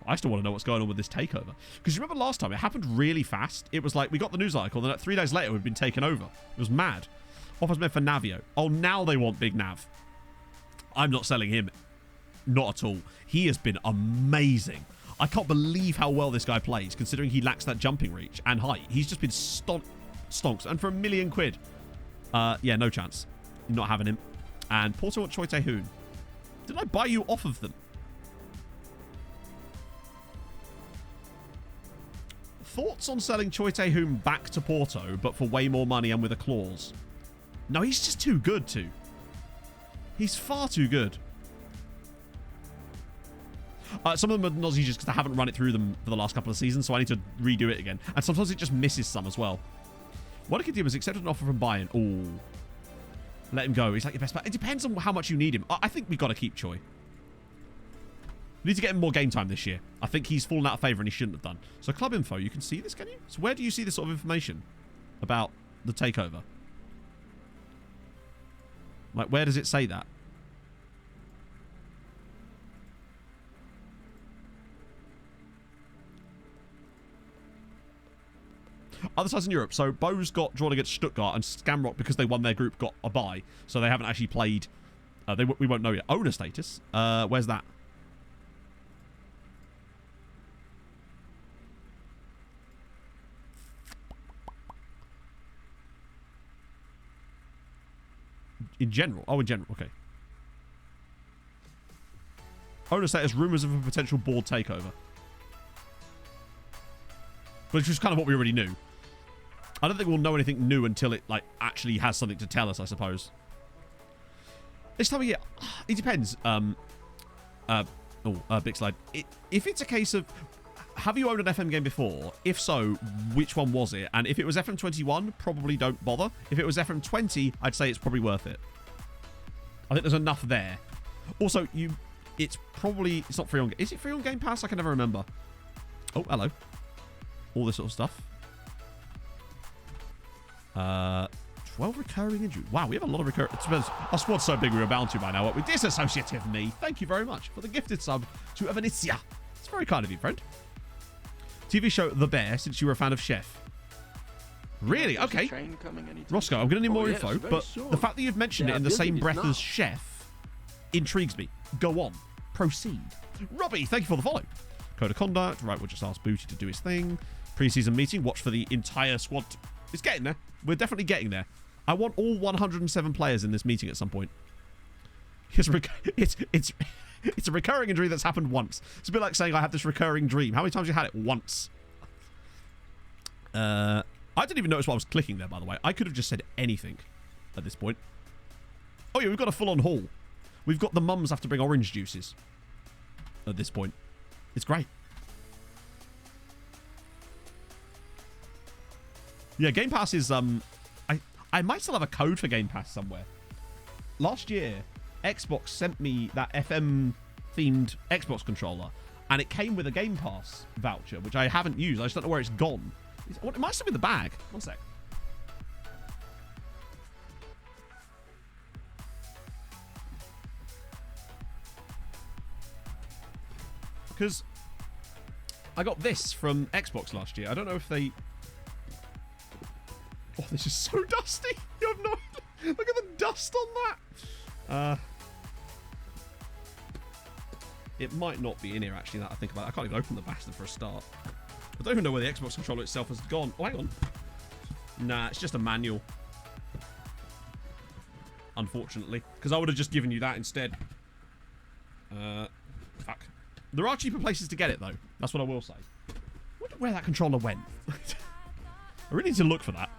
I still want to know what's going on with this takeover. Because you remember last time, it happened really fast. It was like, we got the news article, then 3 days later, we'd been taken over. It was mad. Offers made for Navio. Oh, now they want Big Nav. I'm not selling him. Not at all. He has been amazing. I can't believe how well this guy plays, considering he lacks that jumping reach and height. He's just been stonks. And for £1 million, yeah, no chance. You're not having him. And Porto want Choi Tae-hoon. Did I buy you off of them? Thoughts on selling Choi Tae-hoon back to Porto, but for way more money and with a clause? No, he's just too good, too. He's far too good. Some of them are Nozzy just because I haven't run it through them for the last couple of seasons, so I need to redo it again. And sometimes it just misses some as well. Wadaka has accepted an offer from Bayern. Ooh. Let him go. He's like your best player. It depends on how much you need him. I think we've got to keep Choi. We need to get him more game time this year. I think he's fallen out of favour and he shouldn't have done. So club info, you can see this, can you? So where do you see this sort of information about the takeover? Like, where does it say that? Other sides in Europe. So Bows got drawn against Stuttgart and Scamrock, because they won their group, got a bye. So they haven't actually played. We won't know yet. Owner status. Where's that? In general. Oh, in general. Okay. Owner status, rumours of a potential board takeover. Which was kind of what we already knew. I don't think we'll know anything new until it, like, actually has something to tell us, I suppose. This time of year, it depends. Big slide. If it's a case of, have you owned an FM game before? If so, which one was it? And if it was FM21, probably don't bother. If it was FM20, I'd say it's probably worth it. I think there's enough there. Also, it's not free on... Is it free on Game Pass? I can never remember. Oh, hello. All this sort of stuff. 12 recurring injuries. Wow, we have a lot of recurring... Our squad's so big we were bound to by now. We disassociative me. Thank you very much for the gifted sub to Evanicia. It's very kind of you, friend. TV show The Bear, since you were a fan of Chef. Really? Okay. Roscoe, I'm going to need more info, but the fact that you've mentioned it in the same breath as Chef intrigues me. Go on. Proceed. Robbie, thank you for the follow. Code of conduct. Right, we'll just ask Booty to do his thing. Pre-season meeting. Watch for the entire squad. It's getting there. We're definitely getting there. I want all 107 players in this meeting at some point. It's a recurring injury that's happened once. It's a bit like saying I have this recurring dream. How many times have you had it? Once. I didn't even notice what I was clicking there, by the way. I could have just said anything at this point. Oh yeah, we've got a full-on haul. We've got the mums have to bring orange juices at this point. It's great. Yeah, Game Pass is... I might still have a code for Game Pass somewhere. Last year, Xbox sent me that FM-themed Xbox controller, and it came with a Game Pass voucher, which I haven't used. I just don't know where it's gone. It might still be in the bag. One sec. Because I got this from Xbox last year. I don't know if they... Oh, this is so dusty. You have no idea. Look at the dust on that. It might not be in here, actually, that I think about it. I can't even open the bastard for a start. I don't even know where the Xbox controller itself has gone. Oh, hang on. Nah, it's just a manual. Unfortunately. Because I would have just given you that instead. Fuck. There are cheaper places to get it, though. That's what I will say. I wonder where that controller went. I really need to look for that.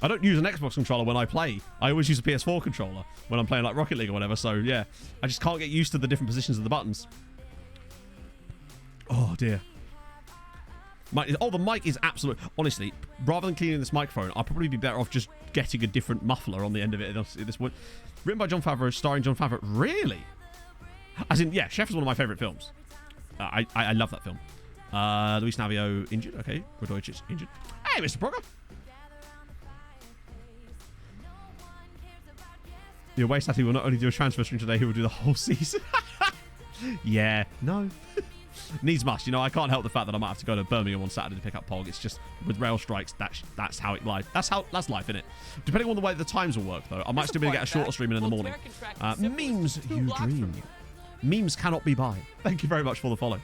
I don't use an Xbox controller when I play. I always use a PS4 controller when I'm playing like Rocket League or whatever. So, yeah. I just can't get used to the different positions of the buttons. Oh, dear. The mic is absolute. Honestly, rather than cleaning this microphone, I'll probably be better off just getting a different muffler on the end of it at this point. Written by Jon Favreau, starring Jon Favreau. Really? As in, yeah, Chef is one of my favourite films. I love that film. Luis Navio injured. Okay, Rodoich is injured. Hey, Mr. Proger. Your waste Atty will not only do a transfer stream today, he will do the whole season. Yeah, no. Needs must. You know, I can't help the fact that I might have to go to Birmingham on Saturday to pick up Pog. It's just with rail strikes, that's how it life. That's life, isn't it? Depending on the way the times will work, though, I might still be able to get a shorter stream in the morning. Memes you dream. Memes cannot be buy. Thank you very much for the follow.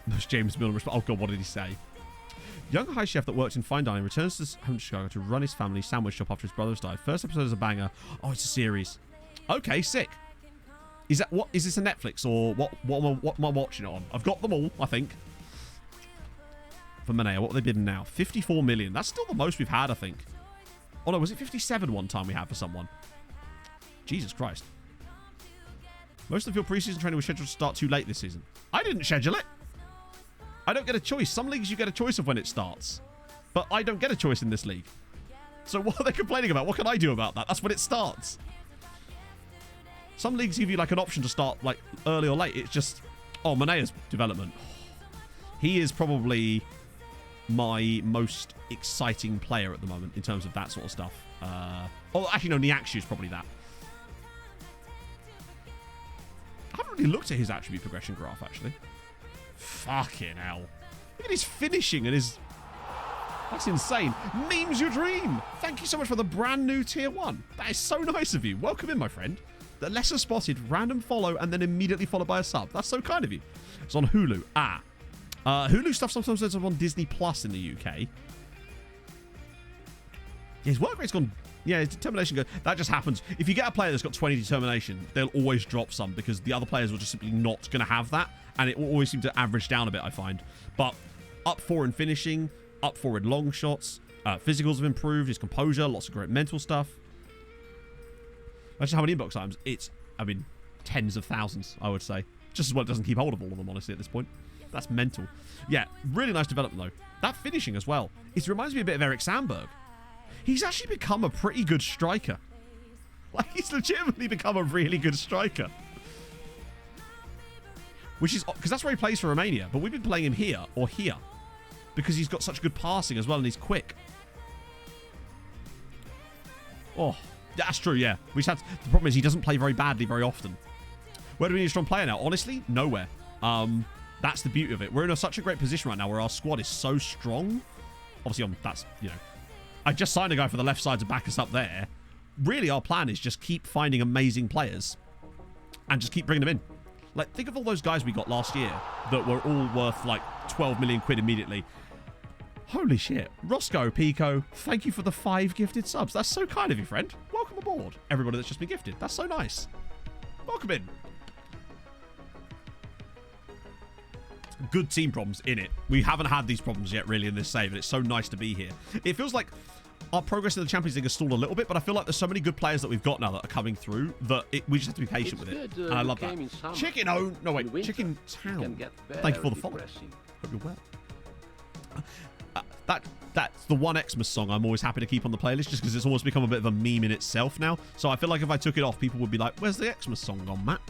There's James Miller. Oh god, what did he say? Young high chef that worked in fine dining returns to home to Chicago to run his family sandwich shop after his brothers died. First episode is a banger. Oh, it's a series. Okay, sick. Is that what? Is this a Netflix or what? What am I watching it on? I've got them all, I think. For Manea, what are they bidding now? 54 million. That's still the most we've had, I think. Oh no, was it 57 one time we had for someone? Jesus Christ. Most of your preseason training was scheduled to start too late this season. I didn't schedule it. I don't get a choice. Some leagues you get a choice of when it starts. But I don't get a choice in this league. So what are they complaining about? What can I do about that? That's when it starts. Some leagues give you like an option to start like early or late. It's just... Oh, Manea's development. He is probably my most exciting player at the moment in terms of that sort of stuff. Oh, actually, no, Niakshu is probably that. I haven't really looked at his attribute progression graph, actually. Fucking hell. Look at his finishing and his... That's insane. Memes your dream. Thank you so much for the brand new tier 1. That is so nice of you. Welcome in, my friend. The lesser spotted random follow and then immediately followed by a sub. That's so kind of you. It's on Hulu. Hulu stuff sometimes ends up on Disney Plus in the UK. Yeah, his work rate's gone... Yeah, his determination goes... That just happens. If you get a player that's got 20 determination, they'll always drop some because the other players will just simply not going to have that. And it will always seem to average down a bit, I find. But up 4 in finishing, up 4 in long shots. Physicals have improved. His composure, lots of great mental stuff. Imagine how many inbox items. It's, I mean, tens of thousands, I would say. Just as well it doesn't keep hold of all of them, honestly, at this point. That's mental. Yeah, really nice development, though. That finishing as well. It reminds me a bit of Eric Sandberg. He's actually become a pretty good striker. Like, he's legitimately become a really good striker. Which is... Because that's where he plays for Romania. But we've been playing him here, or here. Because he's got such good passing as well, and he's quick. Oh... That's true, yeah. The problem is he doesn't play very badly very often. Where do we need a strong player now? Honestly, nowhere. That's the beauty of it. We're in such a great position right now where our squad is so strong. Obviously, that's, you know... I just signed a guy for the left side to back us up there. Really, our plan is just keep finding amazing players and just keep bringing them in. Like, think of all those guys we got last year that were all worth, like, 12 million quid immediately. Holy shit. Roscoe, Pico, thank you for the 5 gifted subs. That's so kind of you, friend. Welcome aboard, everybody that's just been gifted. That's so nice. Welcome in. Good team problems in it. We haven't had these problems yet, really, in this save, and it's so nice to be here. It feels like our progress in the Champions League has stalled a little bit, but I feel like there's so many good players that we've got now that are coming through that we just have to be patient with it. And I love that. Chicken... Oh, no, wait. Chicken Town. Thank you for the follow. Hope you're well. That's the one Xmas song I'm always happy to keep on the playlist just because it's almost become a bit of a meme in itself now. So I feel like if I took it off, people would be like, where's the Xmas song gone, Matt?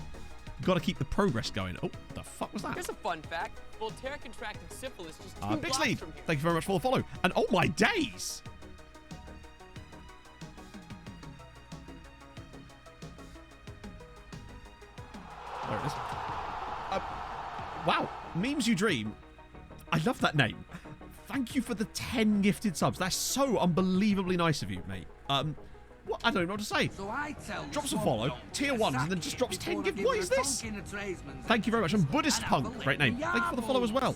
You've got to keep the progress going. Oh, the fuck was that? Here's a fun fact. Voltaire contracted syphilis just 2 Big blocks lead. from here. Thank you very much for the follow. And oh my days. There it is. Wow. Memes You Dream. I love that name. Thank you for the 10 gifted subs. That's so unbelievably nice of you, mate. What? I don't know what to say. So I tell Drops a follow, tier 1s, and then just drops 10 gift. What is this? Thank you very much. And Buddhist Punk, great name. Thank you for the follow as well.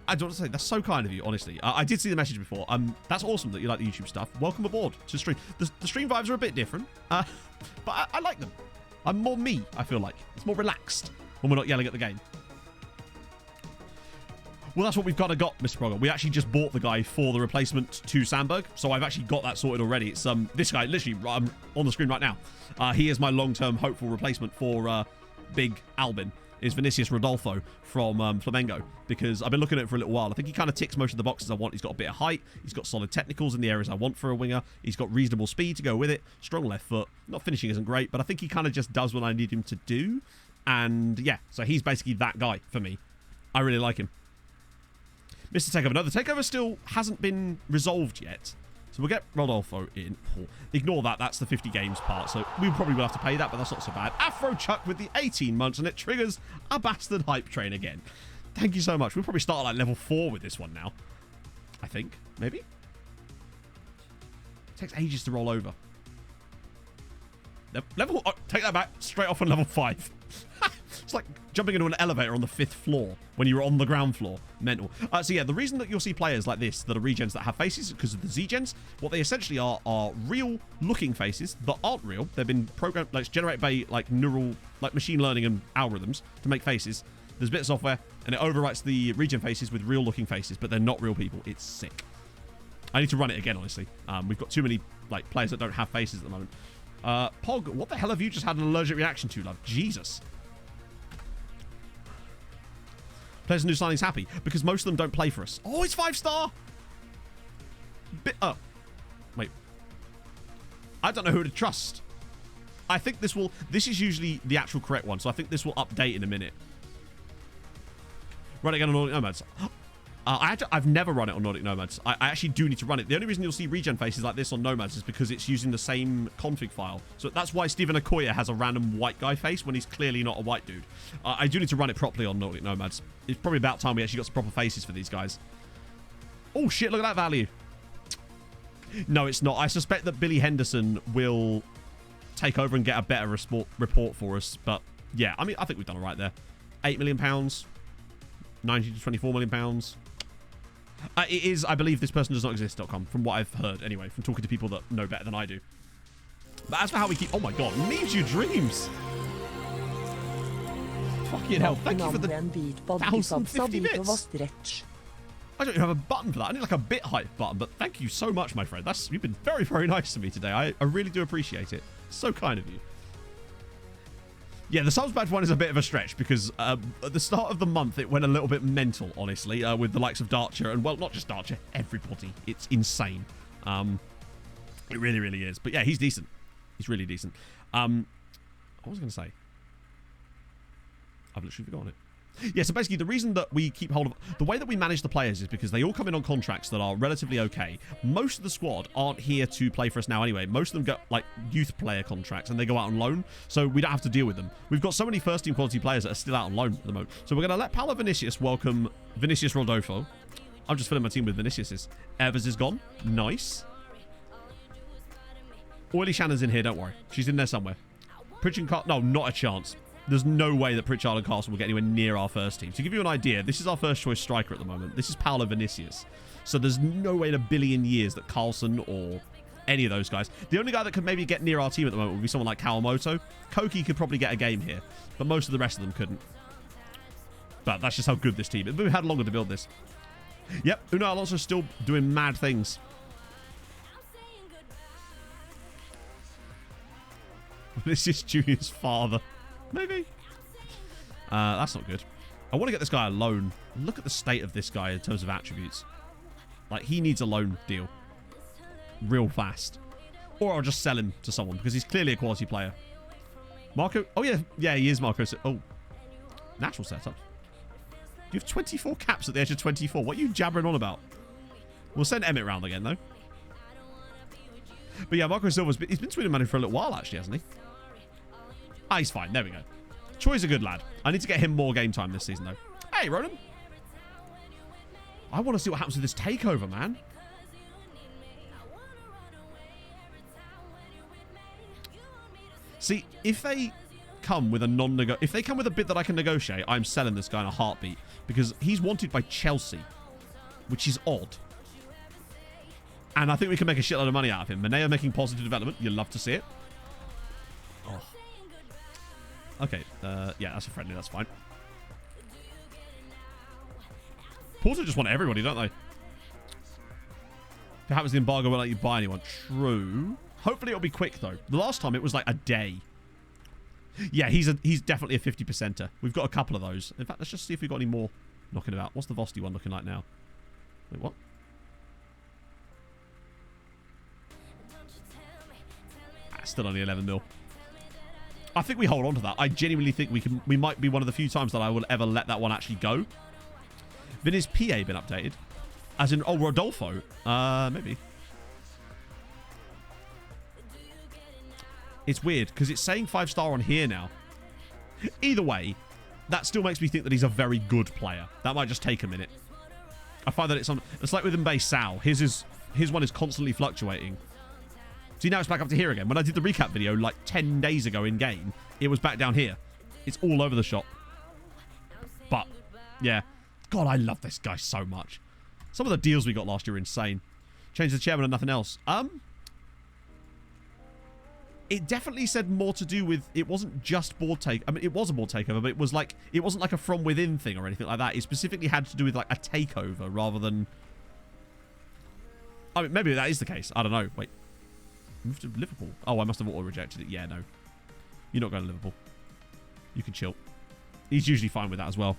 I don't want to say, that's so kind of you, honestly. I did see the message before. That's awesome that you like the YouTube stuff. Welcome aboard to stream. The stream vibes are a bit different, but I like them. I'm more me, I feel like. It's more relaxed when we're not yelling at the game. Well, that's what we've got, Mr. Progger. We actually just bought the guy for the replacement to Sandberg, so I've actually got that sorted already. It's this guy, literally, on the screen right now. He is my long-term hopeful replacement for Big Albin, is Vinicius Rodolfo from Flamengo, because I've been looking at it for a little while. I think he kind of ticks most of the boxes I want. He's got a bit of height. He's got solid technicals in the areas I want for a winger. He's got reasonable speed to go with it. Strong left foot. Not finishing isn't great, but I think he kind of just does what I need him to do. And yeah, so he's basically that guy for me. I really like him. Mr. Takeover. No, the takeover still hasn't been resolved yet. So we'll get Rodolfo in. Oh, ignore that. That's the 50 games part. So we probably will have to pay that, but that's not so bad. Afro Chuck with the 18 months, and it triggers a bastard hype train again. Thank you so much. We'll probably start at like level 4 with this one now. I think. Maybe? It takes ages to roll over. Level... Oh, take that back. Straight off on level 5. It's like jumping into an elevator on the 5th floor when you're on the ground floor. Mental. So yeah, the reason that you'll see players like this that are regens that have faces is because of the Z-gens. What they essentially are real looking faces that aren't real. They've been programmed, like generated by like neural, like machine learning and algorithms to make faces. There's a bit of software and it overwrites the regen faces with real looking faces, but they're not real people. It's sick. I need to run it again, honestly. We've got too many like players that don't have faces at the moment. Pog, what the hell have you just had an allergic reaction to, love? Jesus. Players and new signings happy because most of them don't play for us. Oh, it's 5-star. Wait. I don't know who to trust. I think this is usually the actual correct one, so I think this will update in a minute. Run it again on Nordic Nomads. I've never run it on Nordic Nomads. I actually do need to run it. The only reason you'll see regen faces like this on Nomads is because it's using the same config file. So that's why Stephen Okoye has a random white guy face when he's clearly not a white dude. I do need to run it properly on Nordic Nomads. It's probably about time we actually got some proper faces for these guys. Oh shit, look at that value. No, it's not. I suspect that Billy Henderson will take over and get a better report for us. But yeah, I mean, I think we've done all right there. £8 million. 19 to 24 million pounds. It is, I believe this person does not exist.com, from what I've heard anyway, from talking to people that know better than I do. But as for how we keep... Oh my god, Memes You Dreams! Fucking hell, thank you for the 1,050 bits! I don't even have a button for that. I need like a bit hype button, but thank you so much, my friend. You've been very, very nice to me today. I really do appreciate it. So kind of you. Yeah, the subs badge one is a bit of a stretch because at the start of the month, it went a little bit mental, honestly, with the likes of Darcher and, well, not just Darcher, everybody. It's insane. It really, really is. But yeah, he's decent. He's really decent. What was I going to say? I've literally forgotten it. Yeah, so basically the reason that we keep hold of... The way that we manage the players is because they all come in on contracts that are relatively okay. Most of the squad aren't here to play for us now anyway. Most of them get, like, youth player contracts and they go out on loan, so we don't have to deal with them. We've got so many first-team quality players that are still out on loan at the moment. So we're going to let Paolo Vinicius welcome Vinicius Rodolfo. I'm just filling my team with Vinicius's. Evers is gone. Nice. Oily Shannon's in here, don't worry. She's in there somewhere. Pritchard, no, not a chance. There's no way that Pritchard and Castle will get anywhere near our first team. To give you an idea, this is our first choice striker at the moment. This is Paolo Vinicius. So there's no way in a billion years that Carlson or any of those guys. The only guy that could maybe get near our team at the moment would be someone like Kawamoto. Koki could probably get a game here, but most of the rest of them couldn't. But that's just how good this team is. We had longer to build this. Yep, Unai Alonso's still doing mad things. Vinicius Jr.'s father. Maybe. That's not good. I want to get this guy a loan. Look at the state of this guy in terms of attributes. Like, he needs a loan deal. Real fast. Or I'll just sell him to someone because he's clearly a quality player. Marco. Oh, yeah. Yeah, he is Marco. Oh, Natural setup. You have 24 caps at the age of 24. What are you jabbering on about? We'll send Emmett round again, though. But yeah, Marco Silva's he's been Sweden manager for a little while, actually, hasn't he? Ah, he's fine. There we go. Troy's a good lad. I need to get him more game time this season, though. Hey, Ronan. I want to see what happens with this takeover, man. See, if they come with a if they come with a bid that I can negotiate, I'm selling this guy in a heartbeat because he's wanted by Chelsea, which is odd. And I think we can make a shitload of money out of him. Manea making positive development. You'll love to see it. Oh. Okay. Yeah, that's a friendly. That's fine. Porto just want everybody, don't they? If it happens, the embargo won't let you buy anyone. True. Hopefully it'll be quick, though. The last time it was like a day. Yeah, he's definitely a 50%er. We've got a couple of those. In fact, let's just see if we've got any more knocking about. What's the Vosti one looking like now? Wait, what? Still only 11 mil. I think we hold on to that. I genuinely think we might be one of the few times that I will ever let that one actually go. Vinny's PA been updated? As in, oh, Rodolfo? Maybe. It's weird, because it's saying 5-star on here now. Either way, that still makes me think that he's a very good player. That might just take a minute. I find that it's like with Mbaye Sal. His one is constantly fluctuating. See, now it's back up to here again. When I did the recap video like 10 days ago in game, it was back down here. It's all over the shop. But, yeah. God, I love this guy so much. Some of the deals we got last year are insane. Change the chairman and nothing else. It definitely said more to do with, it wasn't just board take. I mean, it was a board takeover, but it wasn't like a from within thing or anything like that. It specifically had to do with like a takeover rather than, I mean, maybe that is the case. I don't know. Wait. Move to Liverpool. Oh, I must have auto-rejected it. Yeah, no. You're not going to Liverpool. You can chill. He's usually fine with that as well.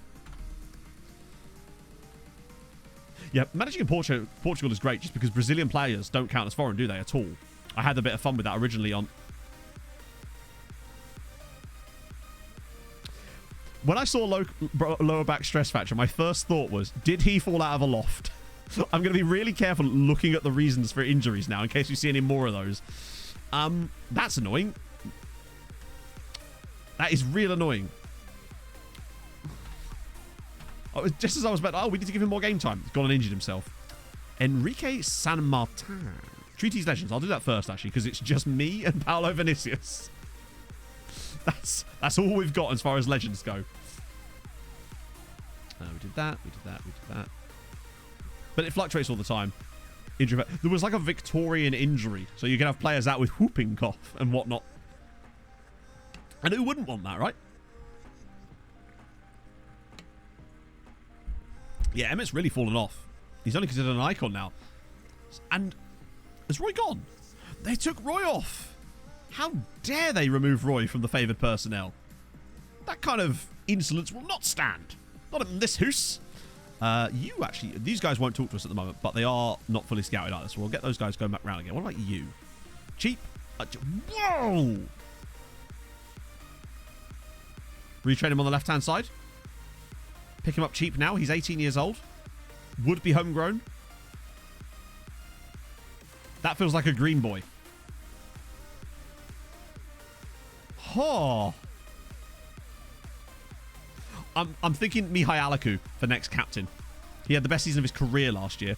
Yeah, managing in Portugal is great just because Brazilian players don't count as foreign, do they, at all? I had a bit of fun with that originally on... When I saw lower back stress fracture, my first thought was, did he fall out of a loft? I'm going to be really careful looking at the reasons for injuries now in case we see any more of those. That's annoying. That is real annoying. Oh, just as I was about, oh, we need to give him more game time. He's gone and injured himself. Enrique San Martin. Treaties Legends. I'll do that first, actually, because it's just me and Paolo Vinicius. That's all we've got as far as Legends go. We did that. We did that. We did that. But it fluctuates all the time. Injury. There was like a Victorian injury. So you can have players out with whooping cough and whatnot. And who wouldn't want that, right? Yeah, Emmett's really fallen off. He's only considered an icon now. And has Roy gone? They took Roy off. How dare they remove Roy from the favoured personnel? That kind of insolence will not stand. Not in this house. You actually, these guys won't talk to us at the moment, but they are not fully scouted either, so we'll get those guys going back round again. What about you? Cheap. Whoa! Retrain him on the left-hand side. Pick him up cheap now. He's 18 years old. Would be homegrown. That feels like a green boy. Oh. I'm thinking Mihai Alaku for next captain. He had the best season of his career last year.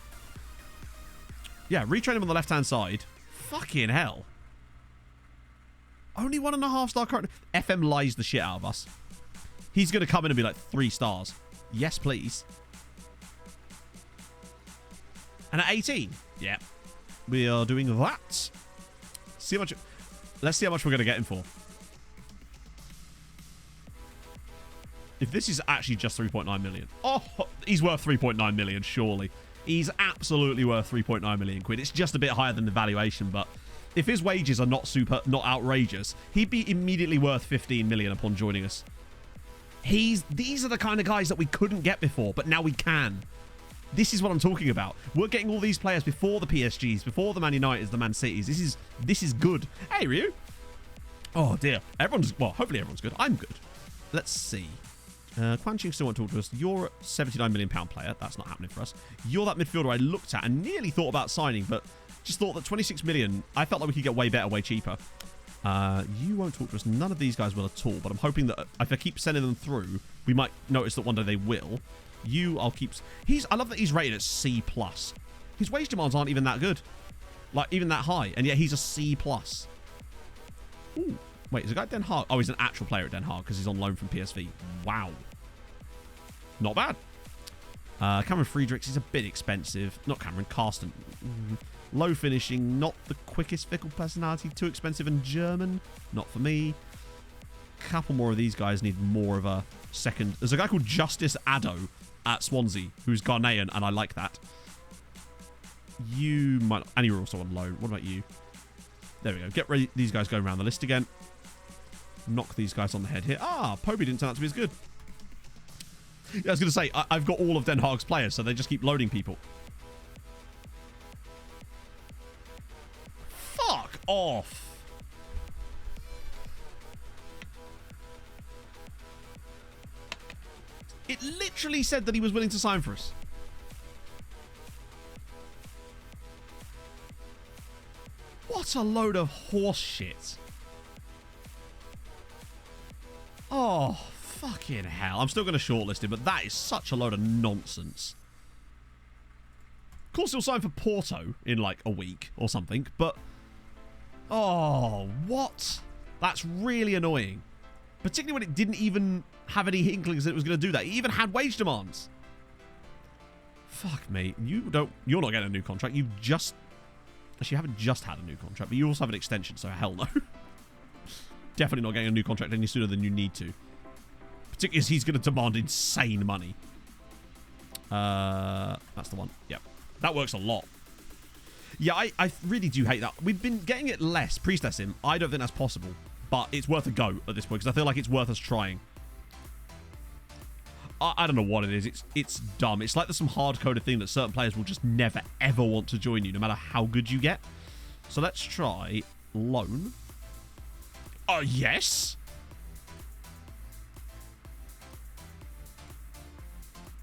Yeah, retrain him on the left-hand side. Fucking hell. Only 1.5-star current. FM lies the shit out of us. He's going to come in and be like 3 stars. Yes, please. And at 18, yeah, we are doing that. See how much. Let's see how much we're going to get him for. If this is actually just 3.9 million. Oh, he's worth 3.9 million, surely. He's absolutely worth 3.9 million quid. It's just a bit higher than the valuation, but if his wages are not outrageous, he'd be immediately worth 15 million upon joining us. These are the kind of guys that we couldn't get before, but now we can. This is what I'm talking about. We're getting all these players before the PSGs, before the Man Uniteds, the Man Cities. This is good. Hey, Ryu. Oh dear. Well, hopefully everyone's good. I'm good. Let's see. Quan Ching still won't talk to us. You're a £79 million player. That's not happening for us. You're that midfielder I looked at and nearly thought about signing, but just thought that 26 million, I felt like we could get way better, way cheaper. You won't talk to us. None of these guys will at all, but I'm hoping that if I keep sending them through, we might notice that one day they will. You, I'll keep... I love that he's rated at C+. His wage demands aren't even that good. Like, even that high, and yet he's a C+. Ooh. Wait, is the guy at Den Haag? Oh, he's an actual player at Den Haag because he's on loan from PSV. Wow. Not bad. Cameron Friedrichs is a bit expensive. Not Cameron, Carsten. Low finishing, not the quickest fickle personality. Too expensive and German. Not for me. A couple more of these guys need more of a second. There's a guy called Justice Addo at Swansea who's Ghanaian, and I like that. You might... And you're also on loan. What about you? There we go. Get ready. These guys going around the list again. Knock these guys on the head here. Ah, Poby didn't turn out to be as good. Yeah, I was going to say, I've got all of Den Haag's players, so they just keep loading people. Fuck off. It literally said that he was willing to sign for us. What a load of horse shit. Oh, fucking hell. I'm still going to shortlist him, but that is such a load of nonsense. Of course, he'll sign for Porto in like a week or something, but... Oh, what? That's really annoying. Particularly when it didn't even have any inklings that it was going to do that. It even had wage demands. Fuck me. You're not getting a new contract. You just... Actually, you haven't just had a new contract, but you also have an extension, so hell no. Definitely not getting a new contract any sooner than you need to. Particularly as he's going to demand insane money. That's the one. Yep. That works a lot. Yeah, I really do hate that. We've been getting it less. Priestess him. I don't think that's possible. But it's worth a go at this point, because I feel like it's worth us trying. I don't know what it is. It's dumb. It's like there's some hard-coded thing that certain players will just never, ever want to join you, no matter how good you get. So let's try loan. Oh, yes.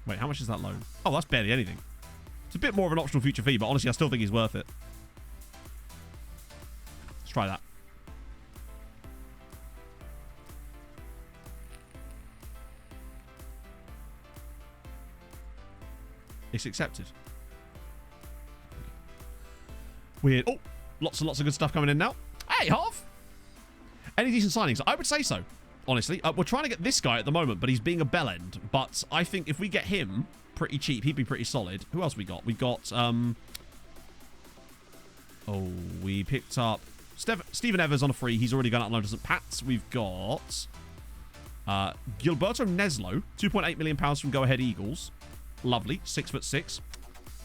Wait, how much is that loan? Oh, that's barely anything. It's a bit more of an optional future fee, but honestly, I still think he's worth it. Let's try that. It's accepted. Weird. Oh, lots and lots of good stuff coming in now. Hey, Harv! Any decent signings? I would say so, honestly. We're trying to get this guy at the moment, but he's being a bellend. But I think if we get him pretty cheap, he'd be pretty solid. Who else we got? We got, oh, we picked up Stephen Evers on a free. He's already gone out and loaded St. Pat's. We've got Gilberto Neslo, £2.8 million from Go Ahead Eagles. Lovely. 6'6".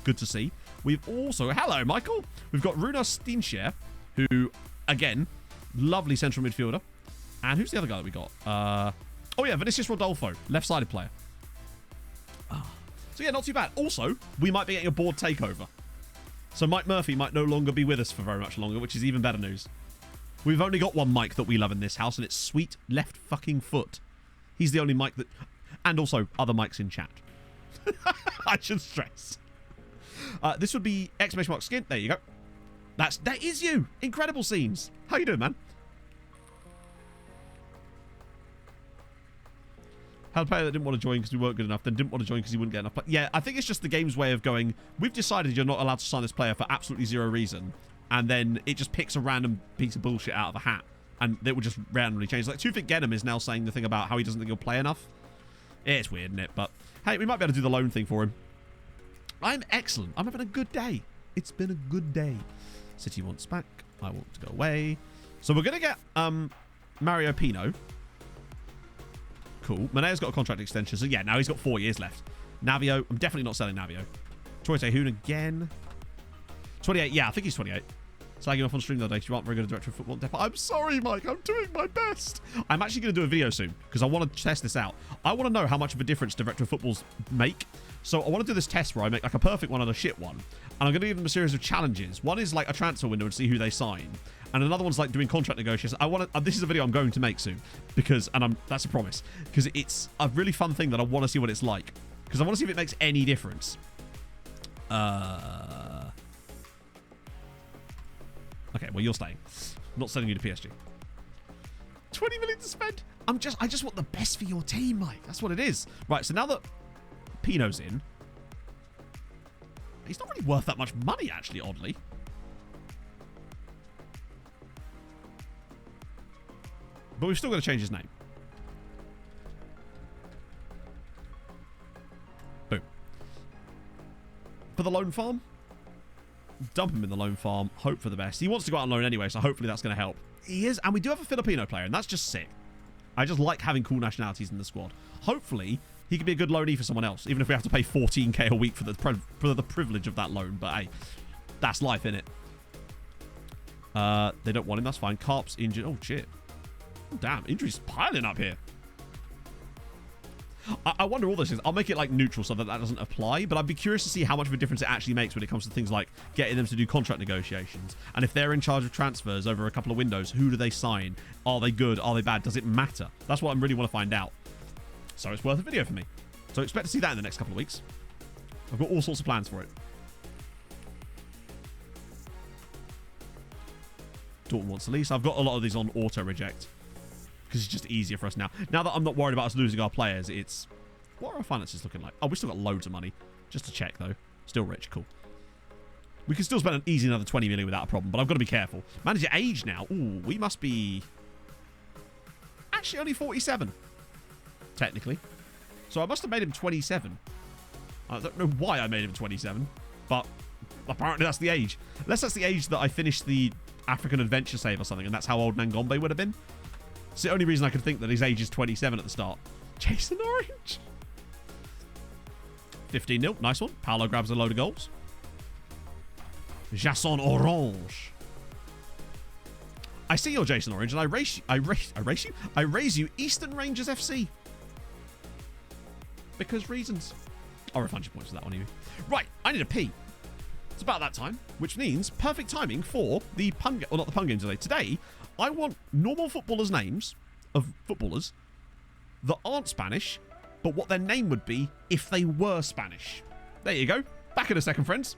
Good to see. We've also... Hello, Michael. We've got Runa Steenshare, who, again, lovely central midfielder. And who's the other guy that we got? Oh, yeah, Vinicius Rodolfo, left-sided player. So, yeah, not too bad. Also, we might be getting a board takeover. So Mike Murphy might no longer be with us for very much longer, which is even better news. We've only got one Mike that we love in this house, and it's Sweet Left Fucking Foot. He's the only Mike that... And also other mics in chat. I should stress. This would be !skin. There you go. That is you. Incredible scenes. How you doing, man? Had a player that didn't want to join because we weren't good enough, then didn't want to join because he wouldn't get enough. But yeah, I think it's just the game's way of going, we've decided you're not allowed to sign this player for absolutely zero reason. And then it just picks a random piece of bullshit out of a hat. And it will just randomly change. Like, Tufik Genom is now saying the thing about how he doesn't think he'll play enough. It's weird, isn't it? But hey, we might be able to do the loan thing for him. I'm excellent. I'm having a good day. It's been a good day. City wants back. I want to go away. So we're going to get Mario Pino. Cool. Manea's got a contract extension. So yeah, now he's got 4 years left. Navio. I'm definitely not selling Navio. Troy Terhune again. 28. Yeah, I think he's 28. Slagging off on stream the other day because you aren't very good at director of football. I'm sorry, Mike. I'm doing my best. I'm actually going to do a video soon because I want to test this out. I want to know how much of a difference director of footballs make. So I want to do this test where I make like a perfect one and a shit one. And I'm going to give them a series of challenges. One is like a transfer window and see who they sign. And another one's like doing contract negotiations. This is a video I'm going to make soon because, that's a promise, because it's a really fun thing that I want to see what it's like. Because I want to see if it makes any difference. Okay, well, you're staying. I'm not sending you to PSG. 20 million to spend. I just want the best for your team, Mike. That's what it is. Right, so now that Pino's in, he's not really worth that much money, actually, oddly. But we've still got to change his name. Boom. For the loan farm, dump him in the loan farm, hope for the best. He wants to go out on loan anyway, so hopefully that's going to help. He is, and we do have a Filipino player, and that's just sick. I just like having cool nationalities in the squad. Hopefully, he could be a good loanee for someone else, even if we have to pay 14k a week for the privilege of that loan. But hey, that's life, innit? They don't want him. That's fine. Carp's injured. Oh, shit. Damn, injuries piling up here. I wonder all those things. I'll make it like neutral so that doesn't apply, but I'd be curious to see how much of a difference it actually makes when it comes to things like getting them to do contract negotiations. And if they're in charge of transfers over a couple of windows, who do they sign? Are they good? Are they bad? Does it matter? That's what I really want to find out. So it's worth a video for me. So expect to see that in the next couple of weeks. I've got all sorts of plans for it. Dalton wants to lease. I've got a lot of these on auto reject because it's just easier for us now. Now that I'm not worried about us losing our players, it's... What are our finances looking like? Oh, we still got loads of money. Just to check, though. Still rich. Cool. We can still spend an easy another 20 million without a problem, but I've got to be careful. Manage your age now. Ooh, we must be... Actually, only 47. Technically. So I must have made him 27. I don't know why I made him 27, but apparently that's the age. Unless that's the age that I finished the African Adventure Save or something, and that's how old Nangombe would have been. It's the only reason I could think that his age is 27 at the start. Jason Orange. 15-0. Nice one. Paolo grabs a load of goals. Jason Orange. I see your Jason Orange, and I raise you Eastern Rangers FC. Because reasons. I'll refund your points for that one, Evie. Right, I need a pee. It's about that time, which means perfect timing for the pun game, or not the pun game today. Today, I want normal footballers' names of footballers that aren't Spanish, but what their name would be if they were Spanish. There you go. Back in a second, friends.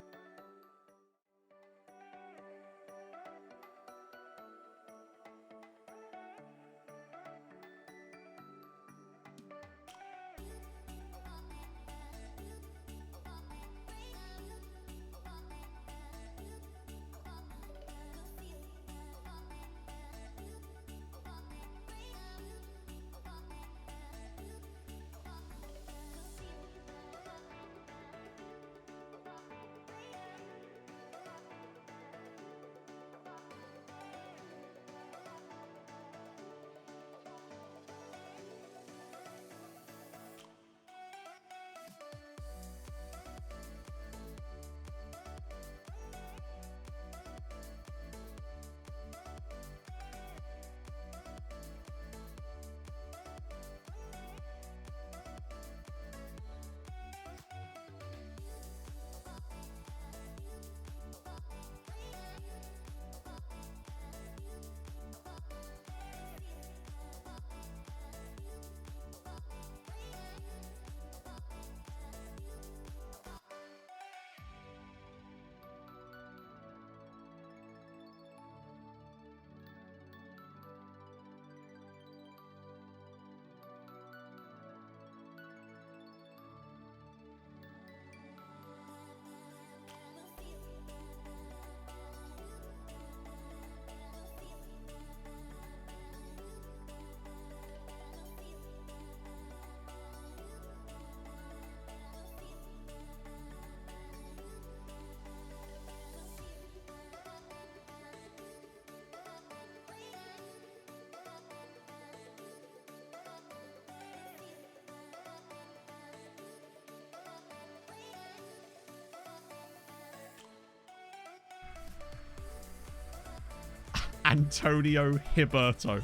Antonio Hiberto.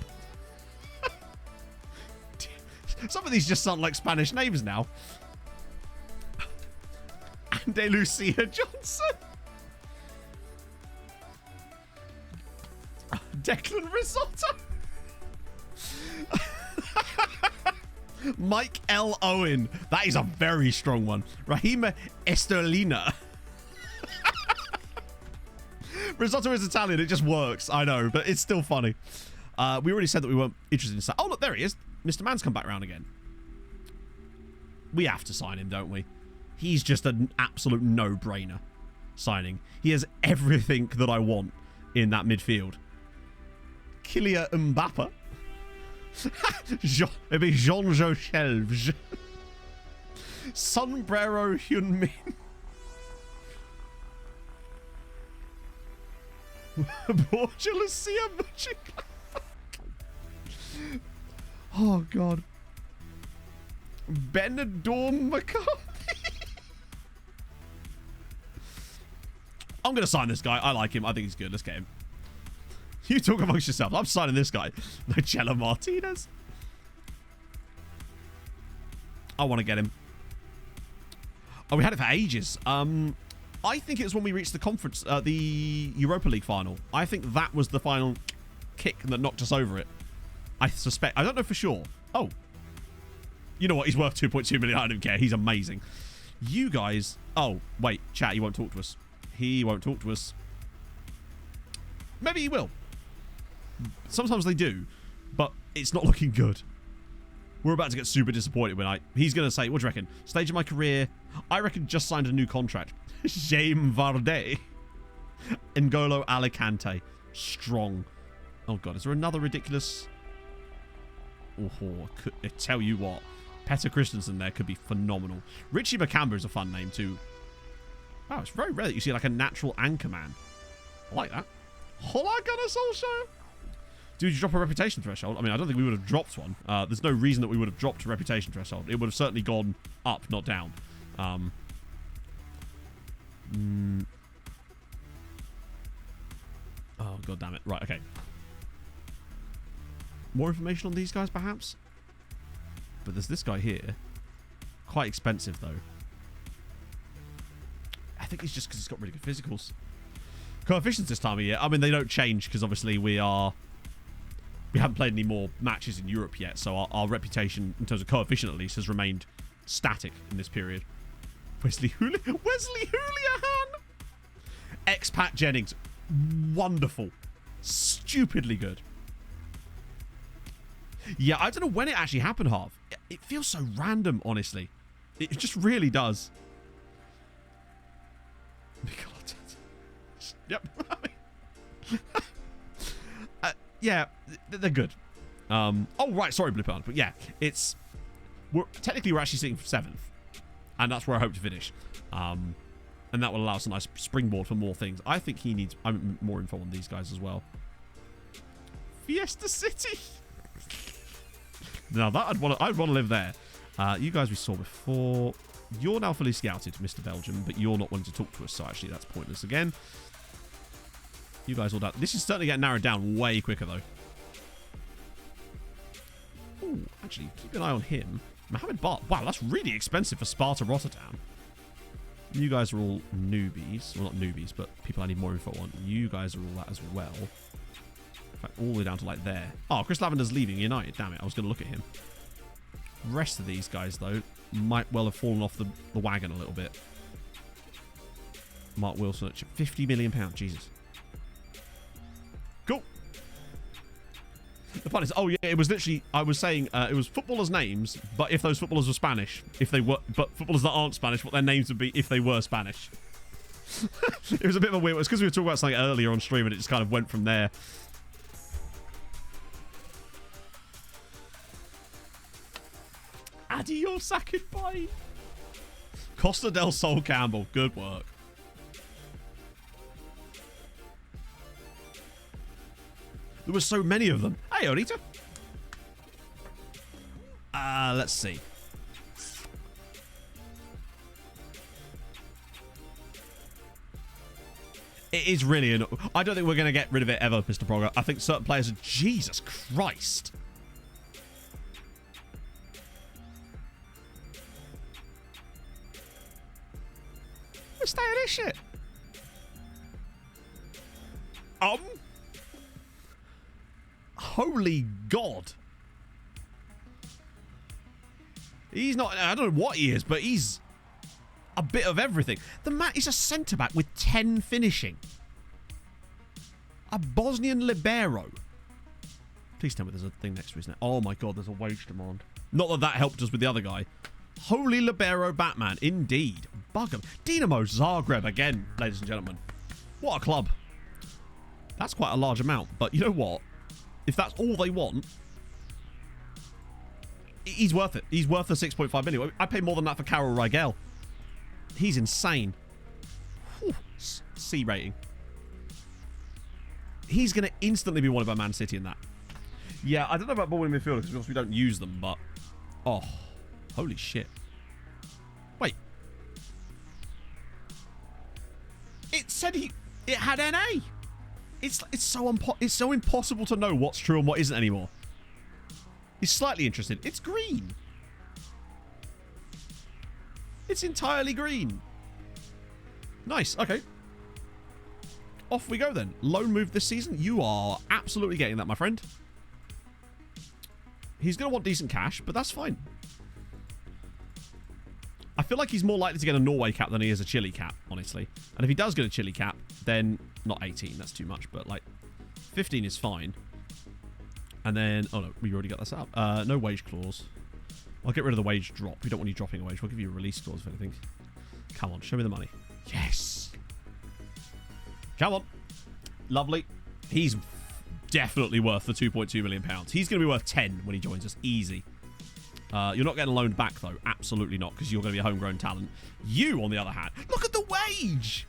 Some of these just sound like Spanish names now. Andalucia Johnson. Declan Risotto. Mike L. Owen. That is a very strong one. Rahima Esterlina. Risotto is Italian. It just works. I know, but it's still funny. We already said that we weren't interested in... Oh, look, there he is. Mr. Man's come back around again. We have to sign him, don't we? He's just an absolute no-brainer signing. He has everything that I want in that midfield. Kylian Mbappe. Maybe Jean-Jo Shelves. Sombrero Hyun-Min. Borja Lucia Oh, God. Benidorm McCarthy. I'm going to sign this guy. I like him. I think he's good. Let's get him. You talk amongst yourselves. I'm signing this guy. Nigella Martinez. I want to get him. Oh, we had it for ages. I think it was when we reached the conference, the Europa League final. I think that was the final kick that knocked us over it. I suspect. I don't know for sure. Oh. You know what? He's worth 2.2 million. I don't care. He's amazing. You guys... Oh, wait. Chat, he won't talk to us. He won't talk to us. Maybe he will. Sometimes they do. But it's not looking good. We're about to get super disappointed when he's going to say, what do you reckon? Stage of my career. I reckon just signed a new contract. Jaime Vardy. N'Golo Alicante. Strong. Oh, God. Is there another ridiculous... Oh, I tell you what. Petter Christensen there could be phenomenal. Richie Macamba is a fun name too. Wow, it's very rare that you see like a natural anchor man. I like that. Hola, Gunnar Solskjaer. Did you drop a reputation threshold? I mean, I don't think we would have dropped one. There's no reason that we would have dropped a reputation threshold. It would have certainly gone up, not down. Oh, God damn it. Right, okay. More information on these guys, perhaps? But there's this guy here. Quite expensive, though. I think it's just because he's got really good physicals. Coefficients this time of year. I mean, they don't change because obviously we haven't played any more matches in Europe yet. So our reputation, in terms of coefficient at least, has remained static in this period. Wesley Houlihan. Expat Jennings. Wonderful. Stupidly good. Yeah, I don't know when it actually happened, Harv. It feels so random, honestly. It just really does. Yep. Yeah, they're good. Oh, right. Sorry, Blue Pound. But yeah, technically we're actually sitting 7th. And that's where I hope to finish. And that will allow us a nice springboard for more things. I think he needs more info on these guys as well. Fiesta City. Now that I'd want to live there. You guys we saw before. You're now fully scouted, Mr. Belgium, but you're not wanting to talk to us, so actually that's pointless again. You guys all done. This is certainly getting narrowed down way quicker though. Ooh, actually, keep an eye on him. Mohamed Bart. Wow, that's really expensive for Sparta Rotterdam. You guys are all newbies. Well, not newbies, but people I need more info on. You guys are all that as well. All the way down to like there. Oh, Chris Lavender's leaving United. Damn it. I was going to look at him. Rest of these guys, though, might well have fallen off the wagon a little bit. Mark Wilson at £50 million. Jesus. Cool. The point is, oh yeah, it was literally, I was saying, it was footballers' names, but if those footballers were Spanish, but footballers that aren't Spanish, what their names would be if they were Spanish. It was a bit of a weird one. It's because we were talking about something earlier on stream and it just kind of went from there. Adios, goodbye. Costa del Sol Campbell. Good work. There were so many of them. Hey, Orita. Let's see. It is really annoying. I don't think we're going to get rid of it ever, Mr. Progger. I think certain players are... Jesus Christ. Stay in this shit. Holy God. He's not... I don't know what he is, but he's a bit of everything. The man is a centre-back with 10 finishing. A Bosnian libero. Please tell me there's a thing next to his name. Oh my God, there's a wage demand. Not that that helped us with the other guy. Holy libero Batman. Indeed. Bugger. Dinamo Zagreb again, ladies and gentlemen. What a club. That's quite a large amount. But you know what? If that's all they want, he's worth it. He's worth the 6.5 million. I pay more than that for Karol Rigel. He's insane. Whew. C rating. He's going to instantly be wanted by Man City in that. Yeah, I don't know about ball winning midfielders because we don't use them, but... Oh, holy shit. Wait. It said it had NA. It's so impossible to know what's true and what isn't anymore. He's slightly interested. It's green. It's entirely green. Nice. Okay. Off we go then. Loan move this season. You are absolutely getting that, my friend. He's going to want decent cash, but that's fine. I feel like he's more likely to get a Norway cap than he is a Chile cap, honestly. And if he does get a Chile cap, then... Not 18, that's too much, but like 15 is fine. And then... Oh, no, we already got that set up. No wage clause. I'll get rid of the wage drop. We don't want you dropping a wage. We'll give you a release clause, if anything. Come on, show me the money. Yes! Come on. Lovely. He's definitely worth the £2.2 million. He's going to be worth 10 when he joins us. Easy. You're not getting loaned back, though. Absolutely not, because you're going to be a homegrown talent. You, on the other hand, look at the wage!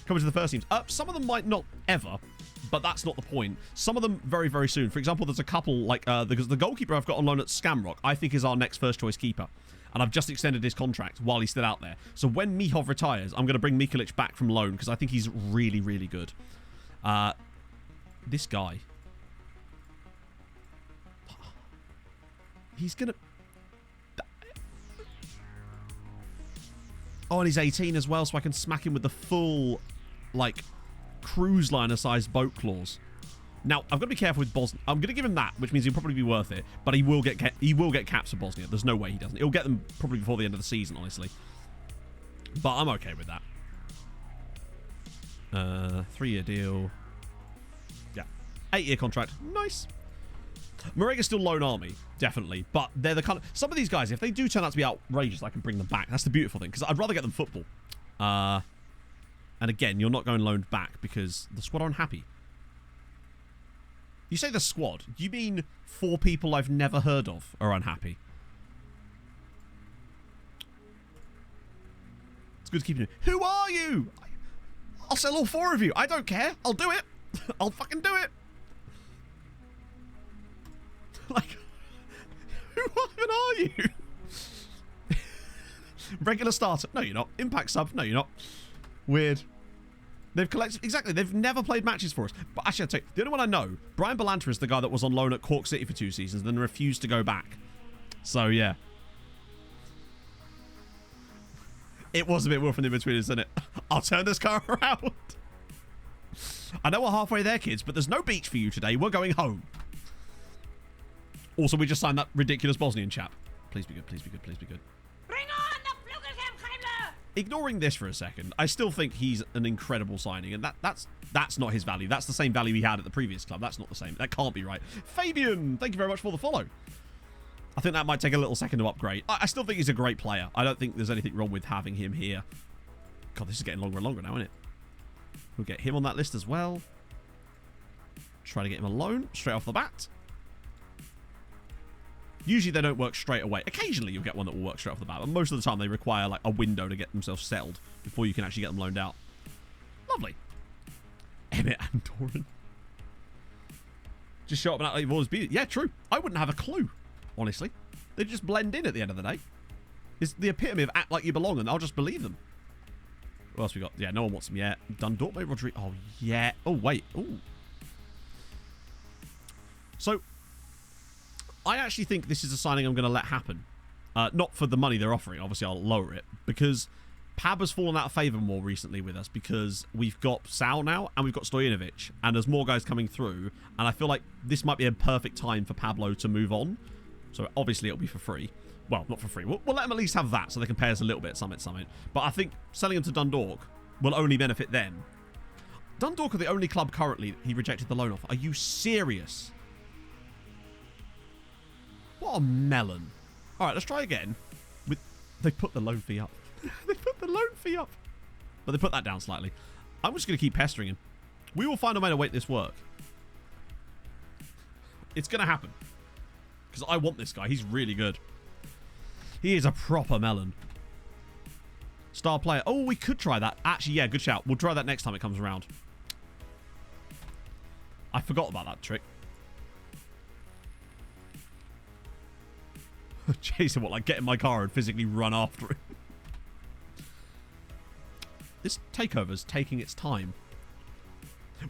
Coming to the first teams. Some of them might not ever, but that's not the point. Some of them very, very soon. For example, there's a couple, like, because the goalkeeper I've got on loan at Scamrock, I think is our next first-choice keeper. And I've just extended his contract while he's still out there. So when Mihov retires, I'm going to bring Mikolic back from loan, because I think he's really, really good. This guy... He's going to... Oh, and he's 18 as well, so I can smack him with the full, like, cruise liner-sized boat clause. Now, I've got to be careful with Bosnia. I'm going to give him that, which means he'll probably be worth it, but he will get caps for Bosnia. There's no way he doesn't. He'll get them probably before the end of the season, honestly. But I'm okay with that. 3-year deal. Yeah. 8-year contract. Nice. Morega's still loan army, definitely. But they're the kind of... Some of these guys, if they do turn out to be outrageous, I can bring them back. That's the beautiful thing, because I'd rather get them football. And again, you're not going loaned back because the squad are unhappy. You say the squad. Do you mean 4 people I've never heard of are unhappy? It's good to keep you... Who are you? I'll sell all 4 of you. I don't care. I'll do it. I'll fucking do it. Like, who even are you? Regular starter. No, you're not. Impact sub. No, you're not. Weird. They've collected... Exactly. They've never played matches for us. But actually, I'll tell you, the only one I know, Brian Belanter is the guy that was on loan at Cork City for 2 seasons, then refused to go back. So, yeah. It was a bit wolf in between, isn't it? I'll turn this car around. I know we're halfway there, kids, but there's no beach for you today. We're going home. Also, we just signed that ridiculous Bosnian chap. Please be good, please be good, please be good. Bring on the Flugelheim. Ignoring this for a second, I still think he's an incredible signing, and that's not his value. That's the same value he had at the previous club. That's not the same. That can't be right. Fabian, thank you very much for the follow. I think that might take a little second to upgrade. I still think he's a great player. I don't think there's anything wrong with having him here. God, this is getting longer and longer now, isn't it? We'll get him on that list as well. Try to get him a loan straight off the bat. Usually they don't work straight away. Occasionally you'll get one that will work straight off the bat, but most of the time they require like a window to get themselves settled before you can actually get them loaned out. Lovely. Emmett and Doran. Just show up and act like you've always been. Yeah, true. I wouldn't have a clue, honestly. They just blend in at the end of the day. It's the epitome of act like you belong, and I'll just believe them. What else we got? Yeah, no one wants them yet. Dundalk, Rodriguez. Oh, yeah. Oh, wait. Oh. So... I actually think this is a signing I'm going to let happen. Not for the money they're offering. Obviously, I'll lower it. Because Pab has fallen out of favour more recently with us because we've got Sal now and we've got Stojinovic, and there's more guys coming through, and I feel like this might be a perfect time for Pablo to move on. So obviously it'll be for free. Well, not for free. We'll let them at least have that so they can pay us a little bit at Summit. But I think selling him to Dundalk will only benefit them. Dundalk are the only club currently he rejected the loan off. Are you serious? What a melon. All right, let's try again. They put the loan fee up. They put the loan fee up. But they put that down slightly. I'm just going to keep pestering him. We will find a way to make this work. It's going to happen. Because I want this guy. He's really good. He is a proper melon. Star player. Oh, we could try that. Actually, yeah, good shout. We'll try that next time it comes around. I forgot about that trick. Jason, what, like get in my car and physically run after him? This takeover's taking its time.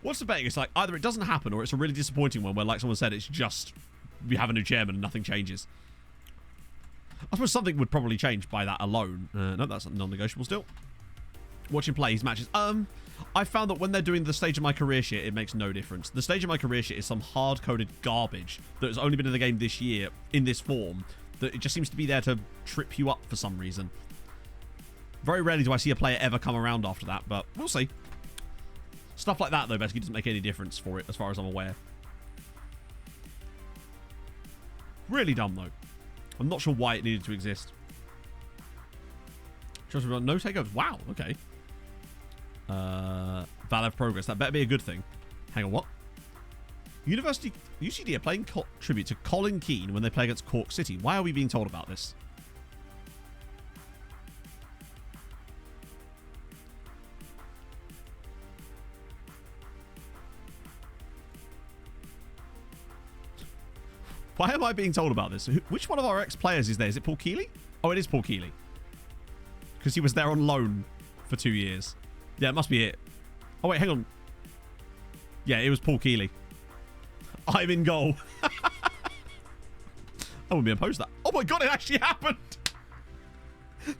What's the betting? It's like either it doesn't happen or it's a really disappointing one where, like someone said, it's just we have a new chairman and nothing changes. I suppose something would probably change by that alone. No, that's non-negotiable still. Watching play his matches. I found that when they're doing the stage of my career shit, it makes no difference. The stage of my career shit is some hard-coded garbage that has only been in the game this year in this form, that it just seems to be there to trip you up for some reason. Very rarely do I see a player ever come around after that, but we'll see. Stuff like that, though, basically doesn't make any difference for it, as far as I'm aware. Really dumb, though. I'm not sure why it needed to exist. No takeovers. Wow, okay. Valve progress. That better be a good thing. Hang on, what? UCD are playing tribute to Colin Keane when they play against Cork City. Why are we being told about this? Why am I being told about this? Which one of our ex-players is there? Is it Paul Keeley? Oh, it is Paul Keeley. Because he was there on loan for 2 years. Yeah, it must be it. Oh, wait, hang on. Yeah, it was Paul Keeley. I'm in goal. I wouldn't be opposed to that. Oh my god, it actually happened.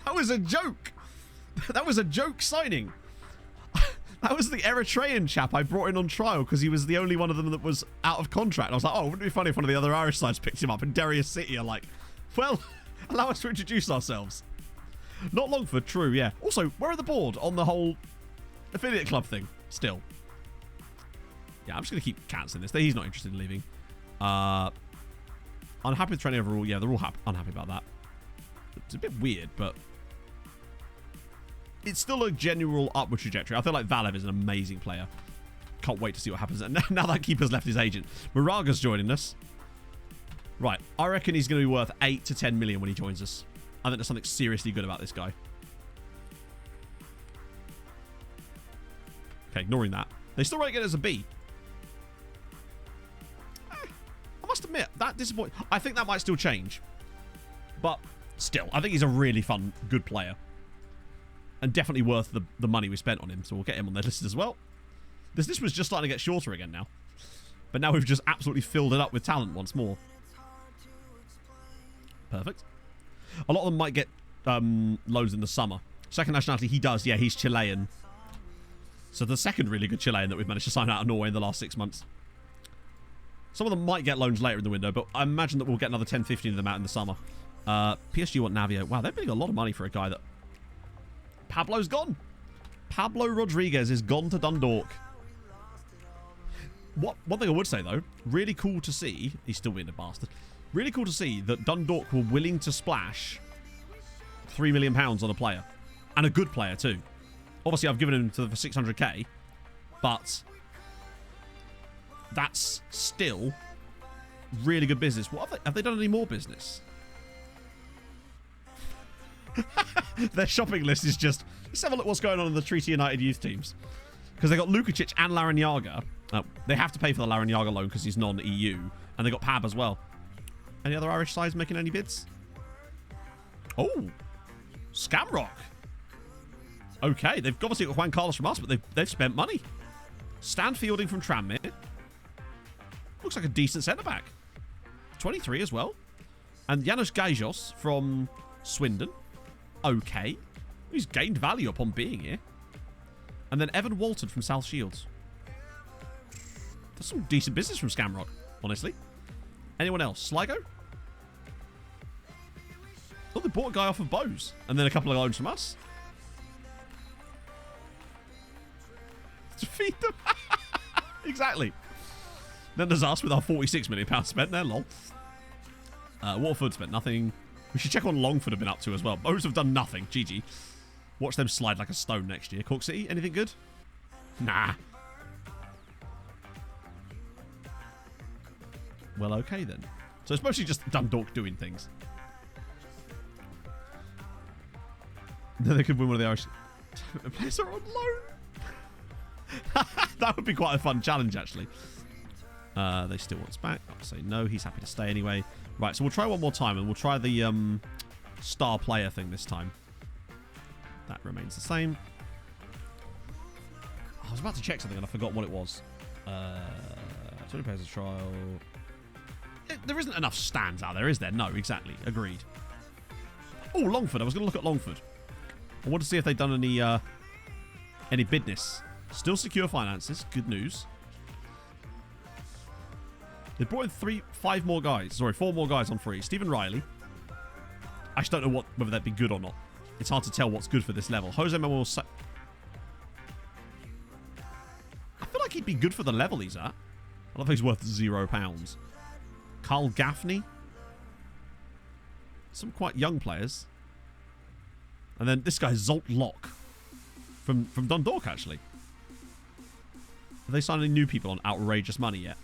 That was a joke. That was a joke signing. That was the Eritrean chap I brought in on trial because he was the only one of them that was out of contract. I was like, oh, wouldn't it be funny if one of the other Irish sides picked him up? And Darius City are like, well, allow us to introduce ourselves. Not Longford, true, yeah. Also, where are the board on the whole affiliate club thing still? Yeah, I'm just going to keep cancelling this. He's not interested in leaving. Unhappy with training overall. Yeah, they're all unhappy about that. It's a bit weird, but it's still a general upward trajectory. I feel like Valev is an amazing player. Can't wait to see what happens. And now that keeper's left his agent. Moraga's joining us. Right, I reckon he's going to be worth 8 to 10 million when he joins us. I think there's something seriously good about this guy. Okay, ignoring that. They still rate it as a B. I must admit, that disappointing. I think that might still change. But still, I think he's a really fun, good player. And definitely worth the money we spent on him. So we'll get him on their list as well. This list was just starting to get shorter again now. But now we've just absolutely filled it up with talent once more. Perfect. A lot of them might get loans in the summer. Second nationality, he does. Yeah, he's Chilean. So the second really good Chilean that we've managed to sign out of Norway in the last 6 months. Some of them might get loans later in the window, but I imagine that we'll get another 10, 15 of them out in the summer. PSG want Navio. Wow, they're paying a lot of money for a guy that... Pablo's gone. Pablo Rodriguez is gone to Dundalk. One thing I would say, though, really cool to see... He's still being a bastard. Really cool to see that Dundalk were willing to splash £3 million on a player. And a good player, too. Obviously, I've given him for 600k, but that's still really good business. What have they done any more business? Their shopping list is just... Let's have a look what's going on in the Treaty United youth teams. Because they got Lukacic and Larrañaga. They have to pay for the Larrañaga loan because he's non-EU. And they got Pab as well. Any other Irish sides making any bids? Oh! Scamrock! Okay, they've obviously got Juan Carlos from us, but they've spent money. Stan Fielding from Tranmere. Looks like a decent centre-back. 23 as well. And Janos Gajos from Swindon. Okay. He's gained value upon being here. And then Evan Walton from South Shields. That's some decent business from Scamrock, honestly. Anyone else? Sligo? Oh, they bought a guy off of Bose. And then a couple of loans from us. To feed them. Exactly. Then there's us with our £46 million spent there, lol. Waterford spent nothing. We should check what Longford have been up to as well. Bose have done nothing. GG. Watch them slide like a stone next year. Cork City, anything good? Nah. Well, okay then. So it's mostly just Dundalk doing things. Then they could win one of the Irish players are on loan. That would be quite a fun challenge, actually. They still want us back. I'll say no. He's happy to stay anyway. Right, so we'll try one more time, and we'll try the star player thing this time. That remains the same. I was about to check something, and I forgot what it was. 20 pairs of trial. There isn't enough stands out there, is there? No, exactly. Agreed. Oh, Longford. I was going to look at Longford. I want to see if they've done any business. Still secure finances. Good news. They brought in 4 more guys on free. Stephen Riley. I just don't know whether that'd be good or not. It's hard to tell what's good for this level. Jose Manuel. I feel like he'd be good for the level he's at. I don't think he's worth £0. Carl Gaffney. Some quite young players. And then this guy, Zolt Locke. From Dundalk, actually. Have they signed any new people on outrageous money yet?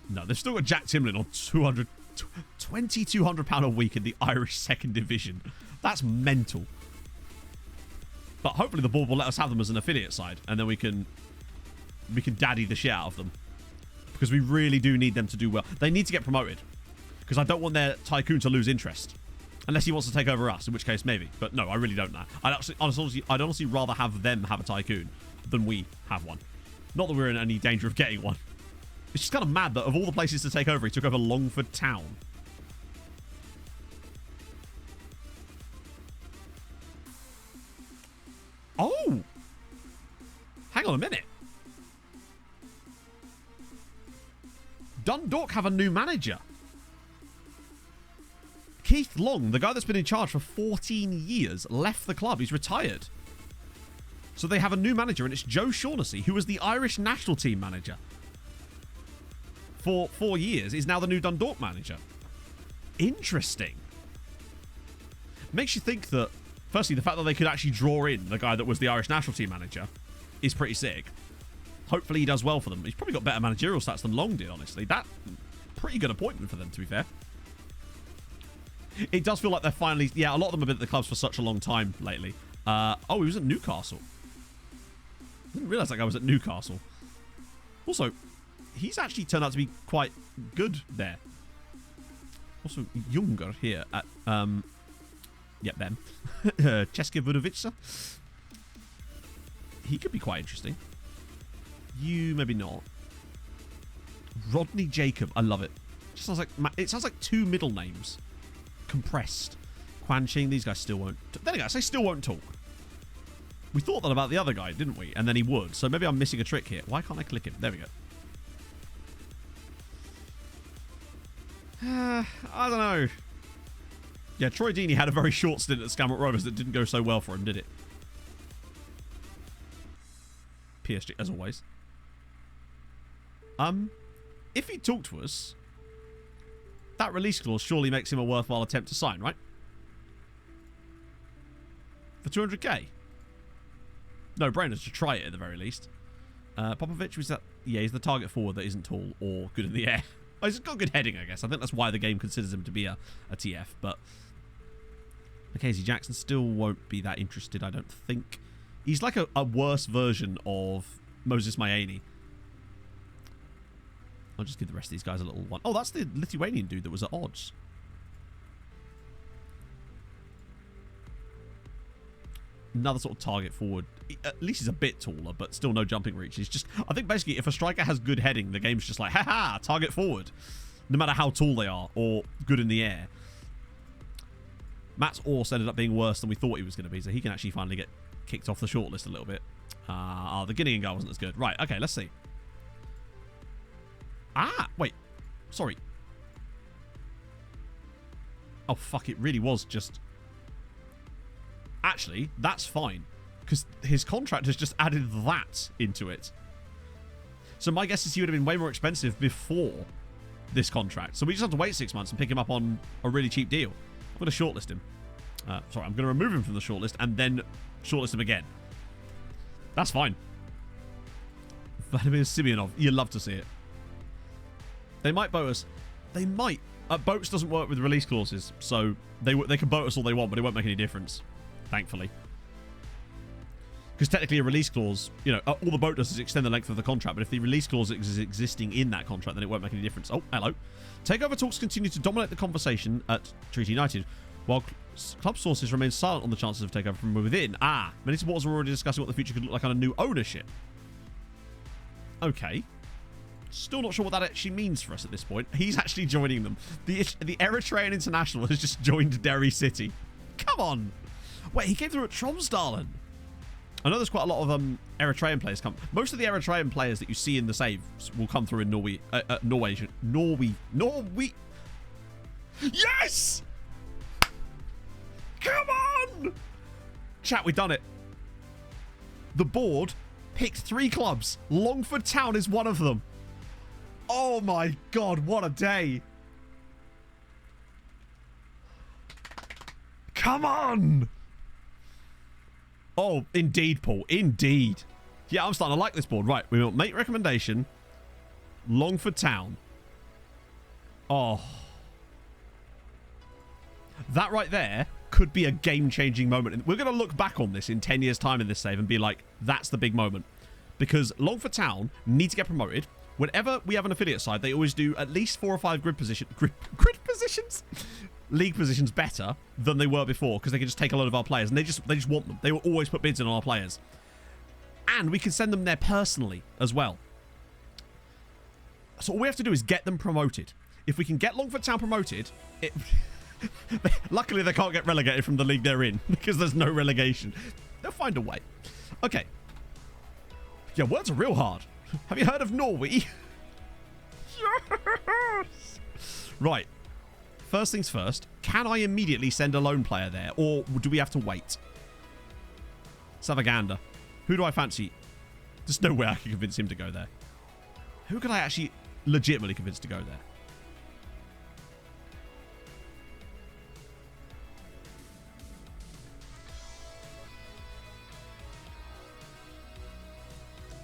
No, they've still got Jack Timlin on £2,200 a week in the Irish 2nd Division. That's mental. But hopefully the board will let us have them as an affiliate side, and then we can daddy the shit out of them. Because we really do need them to do well. They need to get promoted. Because I don't want their tycoon to lose interest. Unless he wants to take over us, in which case maybe. But no, I really don't know. I'd honestly rather have them have a tycoon than we have one. Not that we're in any danger of getting one. It's just kind of mad that of all the places to take over, he took over Longford Town. Oh! Hang on a minute. Dundalk have a new manager. Keith Long, the guy that's been in charge for 14 years, left the club. He's retired. So they have a new manager, and it's Joe Shaughnessy, who was the Irish national team manager for 4 years, is now the new Dundalk manager. Interesting. Makes you think that, firstly, the fact that they could actually draw in the guy that was the Irish national team manager is pretty sick. Hopefully he does well for them. He's probably got better managerial stats than Long did, honestly. That pretty good appointment for them, to be fair. It does feel like they're finally... Yeah, a lot of them have been at the clubs for such a long time lately. Oh, he was at Newcastle. I didn't realise that guy was at Newcastle. Also, he's actually turned out to be quite good there. Also, younger here at... Yep, them. Česká Budovica. He could be quite interesting. You, maybe not. Rodney Jacob. I love it. It sounds like 2 middle names. Compressed. Quan Ching, these guys still won't... Then again, I say still won't talk. We thought that about the other guy, didn't we? And then he would. So maybe I'm missing a trick here. Why can't I click him? There we go. I don't know. Yeah, Troy Deeney had a very short stint at Skamrock Rovers that didn't go so well for him, did it? PSG, as always. If he talked to us... That release clause surely makes him a worthwhile attempt to sign, right? For 200k? No brainers to try it at the very least. Popovic was that... Yeah, he's the target forward that isn't tall or good in the air. Oh, he's got good heading, I guess. I think that's why the game considers him to be a TF, but... Mackenzie Jackson still won't be that interested, I don't think. He's like a worse version of Moses Maini. I'll just give the rest of these guys a little one. Oh, that's the Lithuanian dude that was at odds. Another sort of target forward. At least he's a bit taller, but still no jumping reach. He's just... I think basically if a striker has good heading, the game's just like, haha, target forward. No matter how tall they are or good in the air. Matt's also ended up being worse than we thought he was going to be, so he can actually finally get kicked off the shortlist a little bit. The Guinean guy wasn't as good. Right, okay, let's see. Wait. Sorry. Oh, fuck, it really was just... Actually, that's fine, because his contract has just added that into it. So my guess is he would have been way more expensive before this contract. So we just have to wait 6 months and pick him up on a really cheap deal. I'm going to shortlist him. Sorry, I'm going to remove him from the shortlist and then shortlist him again. That's fine. Vladimir Simeonov. You'd love to see it. They might boat us. They might. Boats doesn't work with release clauses, so they can boat us all they want, but it won't make any difference, thankfully. Because technically a release clause, you know, all the boat does is extend the length of the contract, but if the release clause is existing in that contract, then it won't make any difference. Oh, hello. Takeover talks continue to dominate the conversation at Treaty United, while club sources remain silent on the chances of takeover from within. Many supporters are already discussing what the future could look like under new ownership. Okay. Still not sure what that actually means for us at this point. He's actually joining them. The Eritrean International has just joined Derry City. Come on. Wait, he came through at Tromsdalen. I know there's quite a lot of Eritrean players come. Most of the Eritrean players that you see in the saves will come through in Norway. Yes! Come on! Chat, we've done it. The board picked 3 clubs. Longford Town is one of them. Oh my god, what a day. Come on! Oh, indeed, Paul. Indeed. Yeah, I'm starting to like this board. Right, we will make recommendation. Longford Town. Oh. That right there could be a game-changing moment. And we're going to look back on this in 10 years' time in this save and be like, that's the big moment. Because Longford Town need to get promoted. Whenever we have an affiliate side, they always do at least 4 or 5 grid positions? League positions better than they were before, because they can just take a lot of our players, and they just want them. They will always put bids in on our players. And we can send them there personally as well. So all we have to do is get them promoted. If we can get Longford Town promoted, luckily they can't get relegated from the league they're in, because there's no relegation. They'll find a way. Okay. Yeah, words are real hard. Have you heard of Norway? Yes! Right. First things first. Can I immediately send a lone player there? Or do we have to wait? Savaganda. Who do I fancy? There's no way I can convince him to go there. Who could I actually legitimately convince to go there?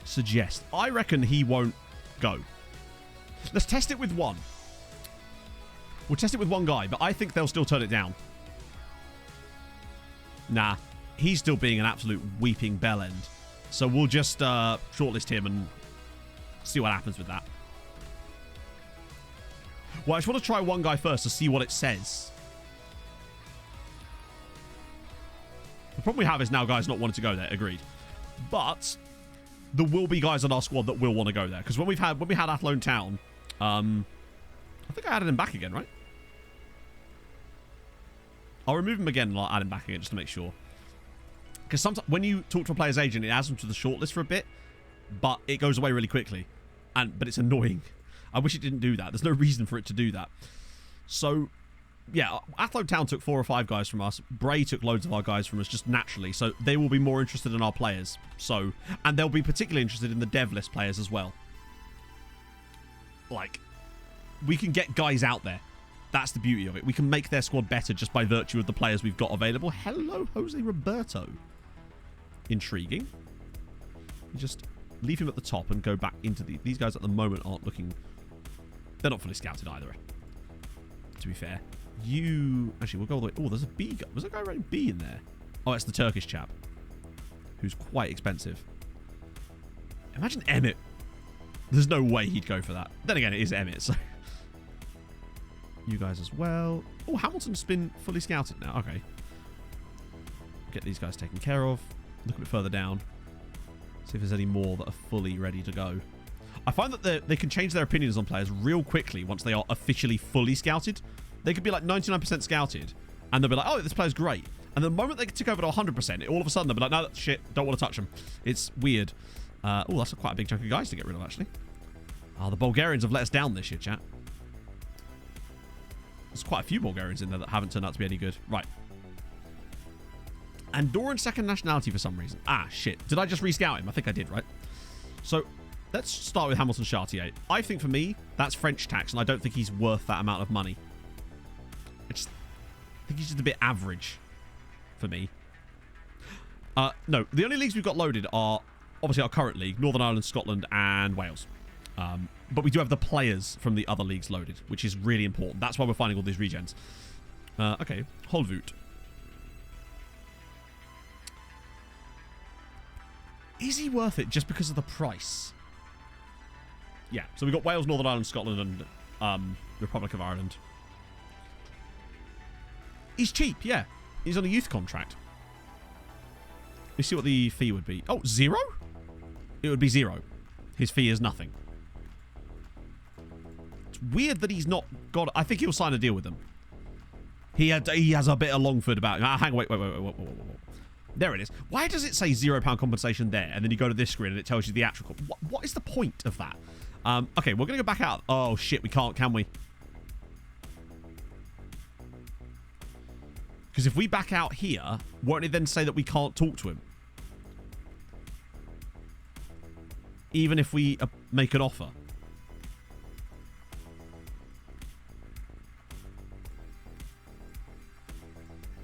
Suggest. I reckon he won't go. Let's test it with one. We'll test it with one guy, but I think they'll still turn it down. Nah. He's still being an absolute weeping bell end. So we'll just shortlist him and see what happens with that. Well, I just want to try one guy first to see what it says. The problem we have is now guys not wanting to go there. Agreed. But there will be guys on our squad that will want to go there. Because when we had Athlone Town, I think I added him back again, right? I'll remove him again and I'll add him back again just to make sure. Because sometimes when you talk to a player's agent, it adds them to the shortlist for a bit, but it goes away really quickly. But it's annoying. I wish it didn't do that. There's no reason for it to do that. So, yeah, Athlone Town took 4 or 5 guys from us. Bray took loads of our guys from us just naturally. So they will be more interested in our players. So, and they'll be particularly interested in the dev list players as well. Like, we can get guys out there. That's the beauty of it. We can make their squad better just by virtue of the players we've got available. Hello, Jose Roberto. Intriguing. You just leave him at the top and go back into these guys at the moment aren't looking... They're not fully scouted either, to be fair. Actually, we'll go all the way... Oh, there's a B guy. Was there a guy rated B in there? Oh, it's the Turkish chap. Who's quite expensive. Imagine Emmett. There's no way he'd go for that. Then again, it is Emmett, so... You guys as well. Oh, Hamilton's been fully scouted now. Okay. Get these guys taken care of. Look a bit further down. See if there's any more that are fully ready to go. I find that they can change their opinions on players real quickly once they are officially fully scouted. They could be like 99% scouted, And they'll be like, oh, this player's great. And the moment they tick over to 100%, all of a sudden they'll be like, no, that's shit. Don't want to touch them. It's weird. Oh, that's quite a big chunk of guys to get rid of, actually. Oh, the Bulgarians have let us down this year, chat. There's quite a few Bulgarians in there that haven't turned out to be any good. Right. Andorran second nationality for some reason. Ah, shit. Did I just rescout him? I think I did, right? So, let's start with Hamilton Chartier. I think for me, that's French tax, and I don't think he's worth that amount of money. I think he's just a bit average for me. No, the only leagues we've got loaded are obviously our current league, Northern Ireland, Scotland, and Wales. But we do have the players from the other leagues loaded, which is really important. That's why we're finding all these regens. Okay, Holvoot. Is he worth it just because of the price? Yeah, so we've got Wales, Northern Ireland, Scotland, and Republic of Ireland. He's cheap, yeah. He's on a youth contract. Let's see what the fee would be. Oh, 0? It would be 0. His fee is nothing. It's weird that he's not got... I think he'll sign a deal with them. He has a bit of Longford about him. Hang on, wait. There it is. Why does it say £0 compensation there, and then you go to this screen and it tells you the actual... What is the point of that? Okay, we're going to go back out. Oh, shit, we can't, can we? Because if we back out here, won't it then say that we can't talk to him? Even if we make an offer.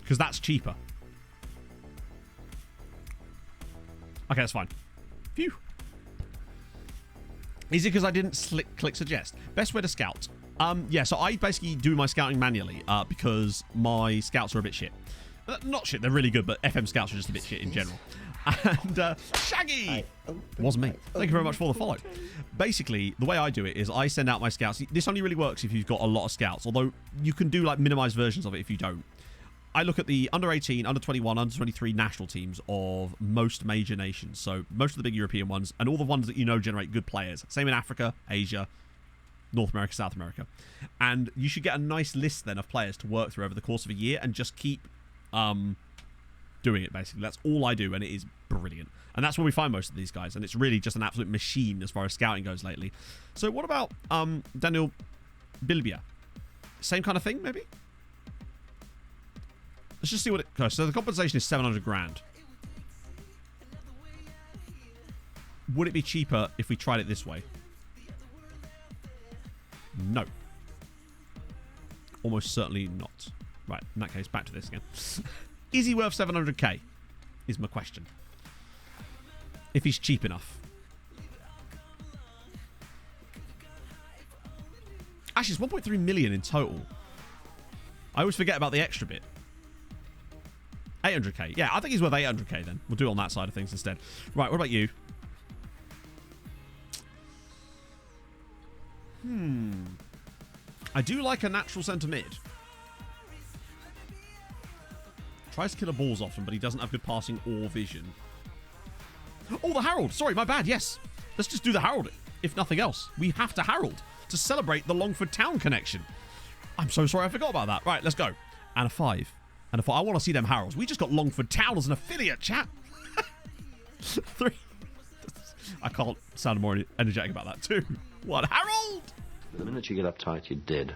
Because that's cheaper. Okay, that's fine. Phew. Is it because I didn't click suggest? Best way to scout. Yeah, so I basically do my scouting manually because my scouts are a bit shit. Not shit, they're really good, but FM scouts are just a bit shit in general. And Shaggy was me. Thank you very much for the follow. Basically, the way I do it is I send out my scouts. This only really works if you've got a lot of scouts, although you can do like minimized versions of it if you don't. I look at the under 18, under 21, under 23 national teams of most major nations. So most of the big European ones and all the ones that you know generate good players. Same in Africa, Asia, North America, South America. And you should get a nice list then of players to work through over the course of a year and just keep doing it, basically. That's all I do, and it is brilliant. And that's where we find most of these guys, and it's really just an absolute machine as far as scouting goes lately. So what about Daniel Bilbia? Same kind of thing, maybe? Let's just see what it goes. So the compensation is 700 grand. Would it be cheaper if we tried it this way? No. Almost certainly not. Right, in that case, back to this again. Is he worth 700k? Is my question. If he's cheap enough. Actually, it's 1.3 million in total. I always forget about the extra bit. 800k. Yeah, I think he's worth 800k then. We'll do it on that side of things instead. Right, what about you? I do like a natural centre mid. Tries to kill balls often, but he doesn't have good passing or vision. Oh, the Harold. Sorry, my bad. Yes. Let's just do the Harold, if nothing else. We have to Harold to celebrate the Longford Town connection. I'm so sorry I forgot about that. Right, let's go. And a 5. And a 4. I want to see them Harolds. We just got Longford Town as an affiliate, chat. 3. I can't sound more energetic about that. 2. 1. Harold! The minute you get uptight, you're dead.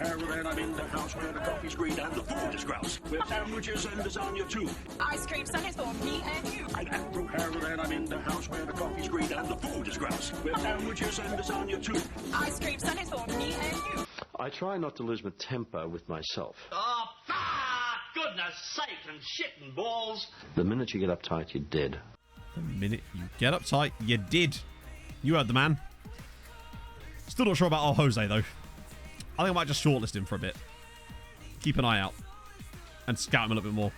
And I'm in the house where the coffee's green and the food is grouse. With sandwiches and lasagna too. Ice cream sundaes for me and you. I'm Andrew Harrell and I'm in the house where the coffee's green and the food is grouse. With sandwiches and lasagna too. Ice cream sundaes for me and you. I try not to lose my temper with myself. Oh, goodness sake and shit and balls. The minute you get uptight, you're dead. The minute you get uptight, you did. You heard the man. Still not sure about our Jose, though. I think I might just shortlist him for a bit. Keep an eye out. And scout him a little bit more.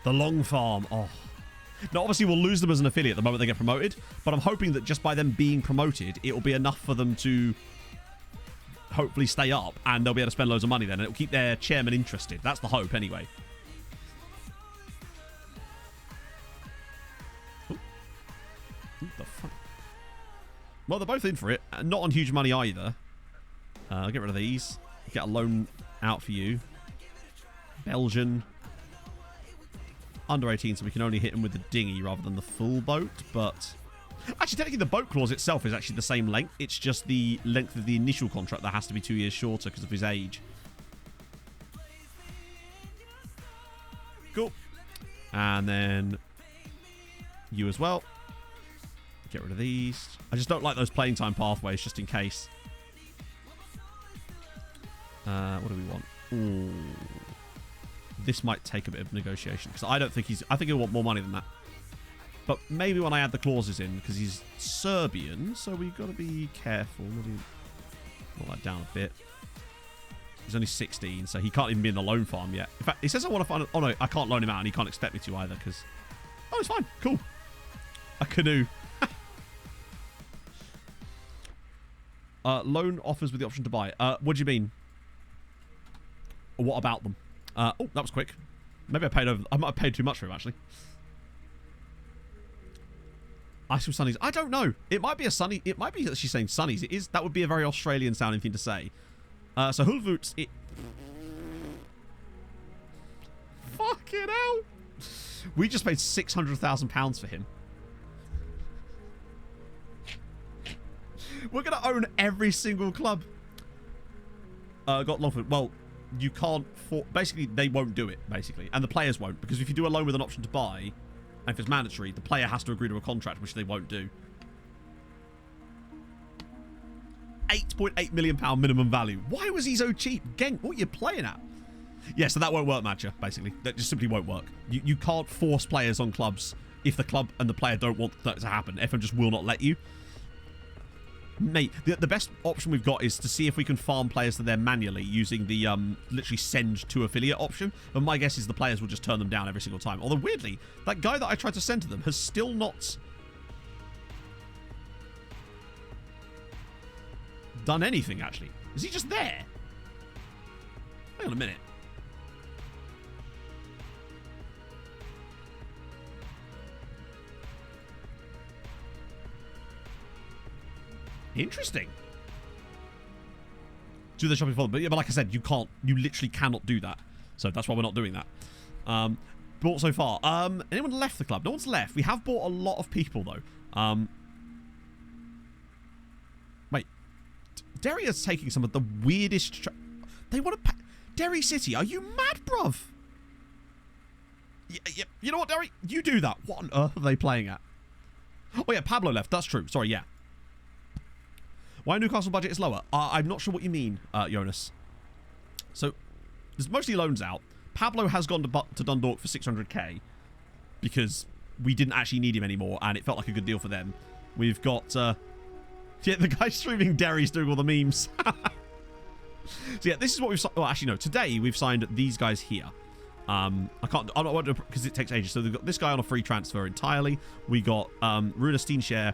The Long Farm. Oh. Now, obviously, we'll lose them as an affiliate the moment they get promoted. But I'm hoping that just by them being promoted, it will be enough for them to hopefully stay up. And they'll be able to spend loads of money then. And it will keep their chairman interested. That's the hope, anyway. Ooh. Ooh, the fuck? Well, they're both in for it. Not on huge money either. Get rid of these. Get a loan out for you. Belgian. Under 18, so we can only hit them with the dinghy rather than the full boat, but... Actually, technically, the boat clause itself is actually the same length. It's just the length of the initial contract that has to be 2 years shorter because of his age. Cool. And then you as well. Get rid of these. I just don't like those playing time pathways, just in case. What do we want? Ooh. This might take a bit of negotiation because I don't think he's... I think he'll want more money than that. But maybe when I add the clauses in, because he's Serbian, so we've got to be careful. Maybe pull that down a bit. He's only 16, so he can't even be in the loan farm yet. In fact, he says I want to find... Oh, no, I can't loan him out, and he can't expect me to either, because... Oh, it's fine. Cool. A canoe. Loan offers with the option to buy. What do you mean? What about them? Oh, that was quick. Maybe I might have paid too much for him, actually. Ice with sunnies. I don't know. It might be a sunny. It might be that she's saying sunnies. It is. That would be a very Australian sounding thing to say. So Hulvoot. Fucking hell. We just paid £600,000 for him. We're going to own every single club. Got Longford. Well, you can't... Basically, they won't do it, basically. And the players won't. Because if you do a loan with an option to buy... And if it's mandatory, the player has to agree to a contract, which they won't do. £8.8 million minimum value. Why was he so cheap? Genk, what are you playing at? Yeah, so that won't work, Matcha, basically. That just simply won't work. You can't force players on clubs if the club and the player don't want that to happen. FM just will not let you. Mate, the best option we've got is to see if we can farm players to there manually using the literally send to affiliate option. And my guess is the players will just turn them down every single time. Although, weirdly, that guy that I tried to send to them has still not done anything, actually. Is he just there? Hang on a minute. Interesting. Do the shopping for them. But yeah, but like I said, you can't. You literally cannot do that. So that's why we're not doing that. Bought so far. Anyone left the club? No one's left. We have bought a lot of people, though. Wait. Derry is taking some of the weirdest... They want to... Derry City, are you mad, bruv? You know what, Derry? You do that. What on earth are they playing at? Oh, yeah, Pablo left. That's true. Sorry, yeah. Why Newcastle budget is lower? I'm not sure what you mean, Jonas. So, there's mostly loans out. Pablo has gone to Dundalk for 600k because we didn't actually need him anymore, and it felt like a good deal for them. We've got... yeah, the guy streaming Derry's doing all the memes. So, yeah, this is what we've... Well, actually, no. Today, we've signed these guys here. I'm not because it takes ages. So, they've got this guy on a free transfer entirely. We got Runa Steenshare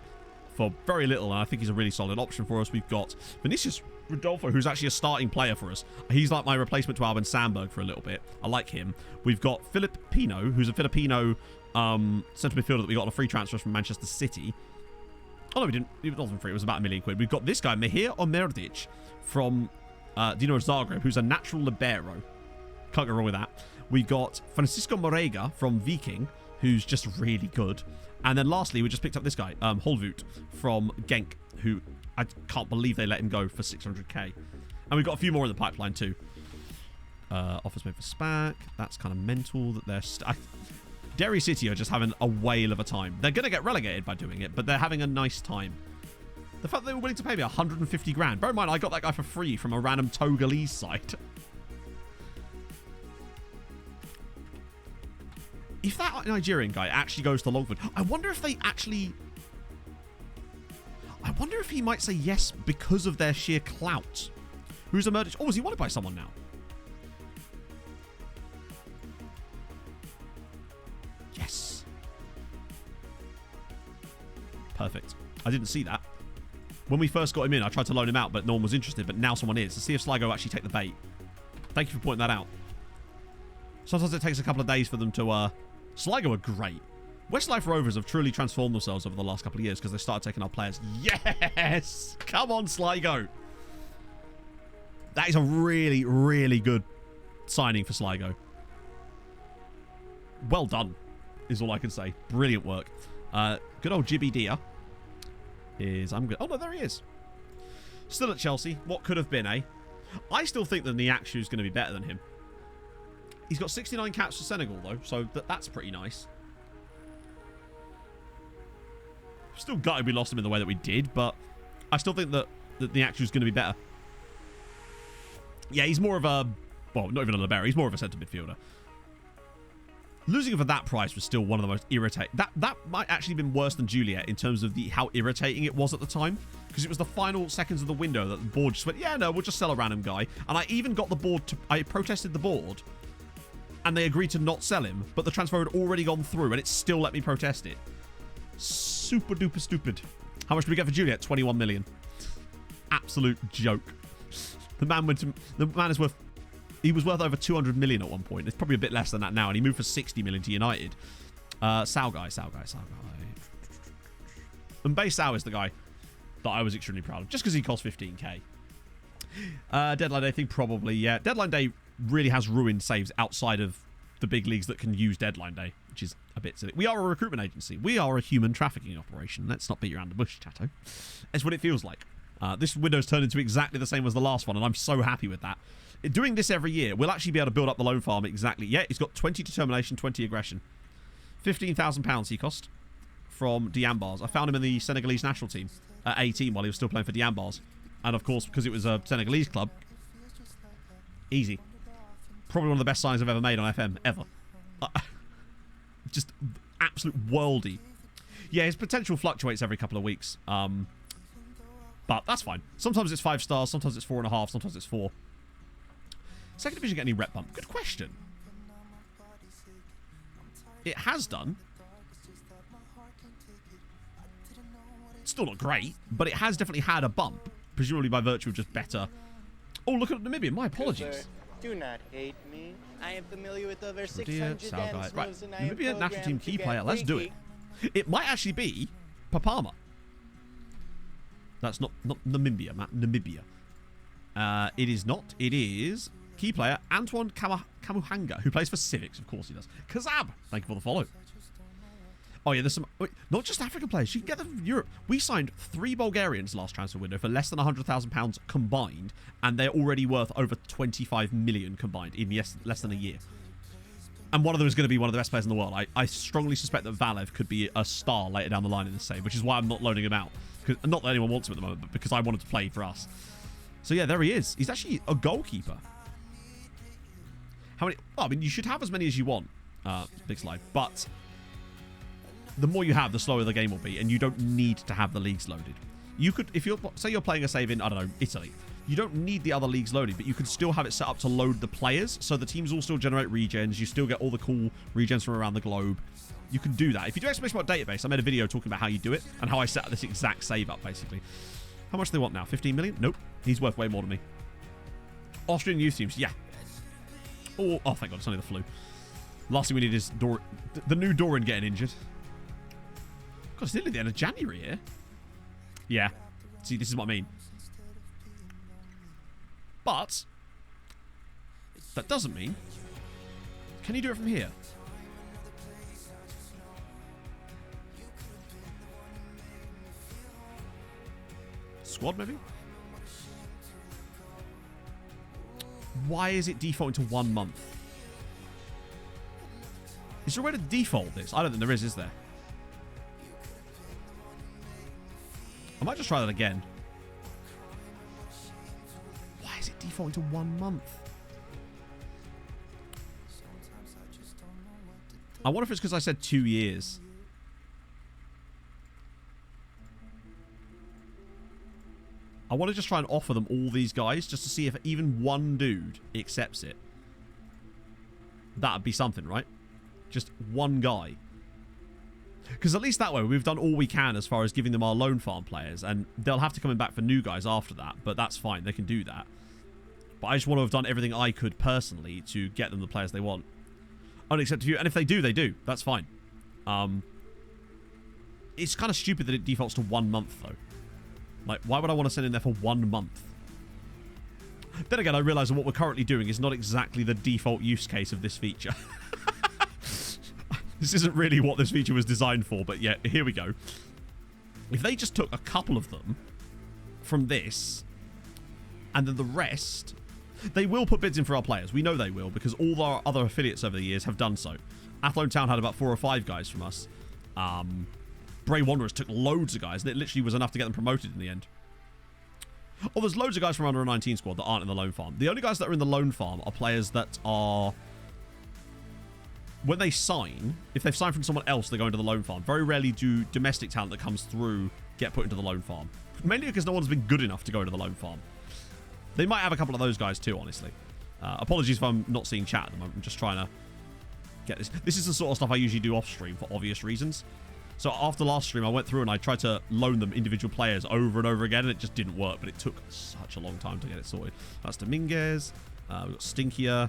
for very little, and I think he's a really solid option for us. We've got Vinicius Rodolfo, who's actually a starting player for us. He's like my replacement to Albin Sandberg for a little bit. I like him. We've got Philip Pino, who's a Filipino centre midfielder that we got on a free transfer from Manchester City. Oh, no, we didn't. It wasn't free. It was about £1 million. We've got this guy, Mihir Omerdic, from Dinamo Zagreb, who's a natural libero. Can't go wrong with that. We got Francisco Morega from Viking, who's just really good. And then lastly, we just picked up this guy, Holvoot from Genk, who I can't believe they let him go for 600k. And we've got a few more in the pipeline too. Offers made for SPAC. That's kind of mental that they're... Derry City are just having a whale of a time. They're going to get relegated by doing it, but they're having a nice time. The fact that they were willing to pay me 150 grand. Bear in mind, I got that guy for free from a random Togolese site. If that Nigerian guy actually goes to Longford, I wonder if they actually... I wonder if he might say yes because of their sheer clout. Who's a murderer? Oh, is he wanted by someone now? Yes. Perfect. I didn't see that. When we first got him in, I tried to loan him out, but no one was interested. But now someone is. To see if Sligo actually take the bait. Thank you for pointing that out. Sometimes it takes a couple of days for them to... Sligo are great. Westlife Rovers have truly transformed themselves over the last couple of years because they started taking our players. Yes! Come on, Sligo. That is a really, really good signing for Sligo. Well done, is all I can say. Brilliant work. Good old Jibby Dia is... Oh, no, there he is. Still at Chelsea. What could have been, eh? I still think that Niaksu is going to be better than him. He's got 69 caps for Senegal, though, so that's pretty nice. Still gutted we lost him in the way that we did, but I still think that Niaksu is going to be better. Yeah, he's more of a... Well, not even a libero. He's more of a centre midfielder. Losing him for that price was still one of the most irritating... That might actually have been worse than Juliet in terms of how irritating it was at the time. Because it was the final seconds of the window that the board just went, yeah, no, we'll just sell a random guy. And I even got the board to... I protested the board. And they agreed to not sell him. But the transfer had already gone through. And it still let me protest it. Super duper stupid. How much did we get for Juliet? 21 million. Absolute joke. The man is worth... He was worth over 200 million at one point. It's probably a bit less than that now. And he moved for 60 million to United. Sal guy. And Bay Sal is the guy that I was extremely proud of. Just because he cost 15k. Deadline day thing, probably, yeah. Deadline day really has ruined saves outside of the big leagues that can use deadline day, which is a bit silly. We are a recruitment agency. We are a human trafficking operation. Let's not beat around the bush, Tato. It's what it feels like. This window's turned into exactly the same as the last one, and I'm so happy with that. Doing this every year, we'll actually be able to build up the loan farm exactly. Yeah, he's got 20 determination, 20 aggression. £15,000 he cost from Diambars. I found him in the Senegalese national team at 18 while he was still playing for Diambars. And of course, because it was a Senegalese club, easy. Probably one of the best signs I've ever made on FM, ever. Just absolute worldy. Yeah, his potential fluctuates every couple of weeks. But that's fine. Sometimes it's 5 stars, sometimes it's 4.5, sometimes it's 4. Second division get any rep bump? Good question. It has done. Still not great, but it has definitely had a bump. Presumably by virtue of just better. Oh, look at Namibia. My apologies. Do not hate me. I am familiar with over 600 dance right. moves and I am Namibia national team programmed key to player. get Let's do freaky. it. It might actually be Papama. That's not Namibia, Matt. Namibia. It is not. It is key player Antoine Kamuhanga, who plays for Civics. Of course he does. Kazab. Thank you for the follow. Oh, yeah, there's some... Wait, not just African players. You can get them from Europe. We signed 3 Bulgarians last transfer window for less than £100,000 combined, and they're already worth over 25 million combined in less than a year. And one of them is going to be one of the best players in the world. I strongly suspect that Valev could be a star later down the line in this save, which is why I'm not loading him out. Not that anyone wants him at the moment, but because I wanted to play for us. So, yeah, there he is. He's actually a goalkeeper. How many... Well, I mean, you should have as many as you want, Big Slide, but... the more you have, the slower the game will be, and you don't need to have the leagues loaded. You could, if you're, say you're playing a save in, I don't know, Italy, you don't need the other leagues loaded, but you can still have it set up to load the players, so the teams all still generate regens, you still get all the cool regens from around the globe. You can do that. If you do exclamation mark database, I made a video talking about how you do it, and how I set this exact save up, basically. How much do they want now? 15 million? Nope. He's worth way more than me. Austrian youth teams, yeah. Oh, thank God, it's only the flu. Last thing we need is the new Doran getting injured. God, it's nearly the end of January here. Yeah. See, this is what I mean. But that doesn't mean... Can you do it from here? Squad, maybe? Why is it defaulting to 1 month? Is there a way to default this? I don't think there is there? I might just try that again. Why is it defaulting to 1 month? I wonder if it's because I said 2 years. I want to just try and offer them all these guys just to see if even one dude accepts it. That'd be something, right? Just one guy. Because at least that way, we've done all we can as far as giving them our loan farm players. And they'll have to come back for new guys after that. But that's fine. They can do that. But I just want to have done everything I could personally to get them the players they want. Unaccepted view. And if they do, they do. That's fine. It's kind of stupid that it defaults to 1 month, though. Like, why would I want to send in there for 1 month? Then again, I realise that what we're currently doing is not exactly the default use case of this feature. This isn't really what this feature was designed for, but yeah, here we go. If they just took a couple of them from this, and then the rest, they will put bids in for our players. We know they will, because all our other affiliates over the years have done so. Athlone Town had about 4 or 5 guys from us. Bray Wanderers took loads of guys, and it literally was enough to get them promoted in the end. Oh, there's loads of guys from under a 19 squad that aren't in the loan farm. The only guys that are in the loan farm are players that are... When they sign, if they've signed from someone else, they go into the loan farm. Very rarely do domestic talent that comes through get put into the loan farm. Mainly because no one's been good enough to go into the loan farm. They might have a couple of those guys too, honestly. Apologies if I'm not seeing chat at the moment. I'm just trying to get this. This is the sort of stuff I usually do off stream for obvious reasons. So after last stream, I went through and I tried to loan them individual players over and over again, and it just didn't work. But it took such a long time to get it sorted. That's Dominguez. We've got Stinkier.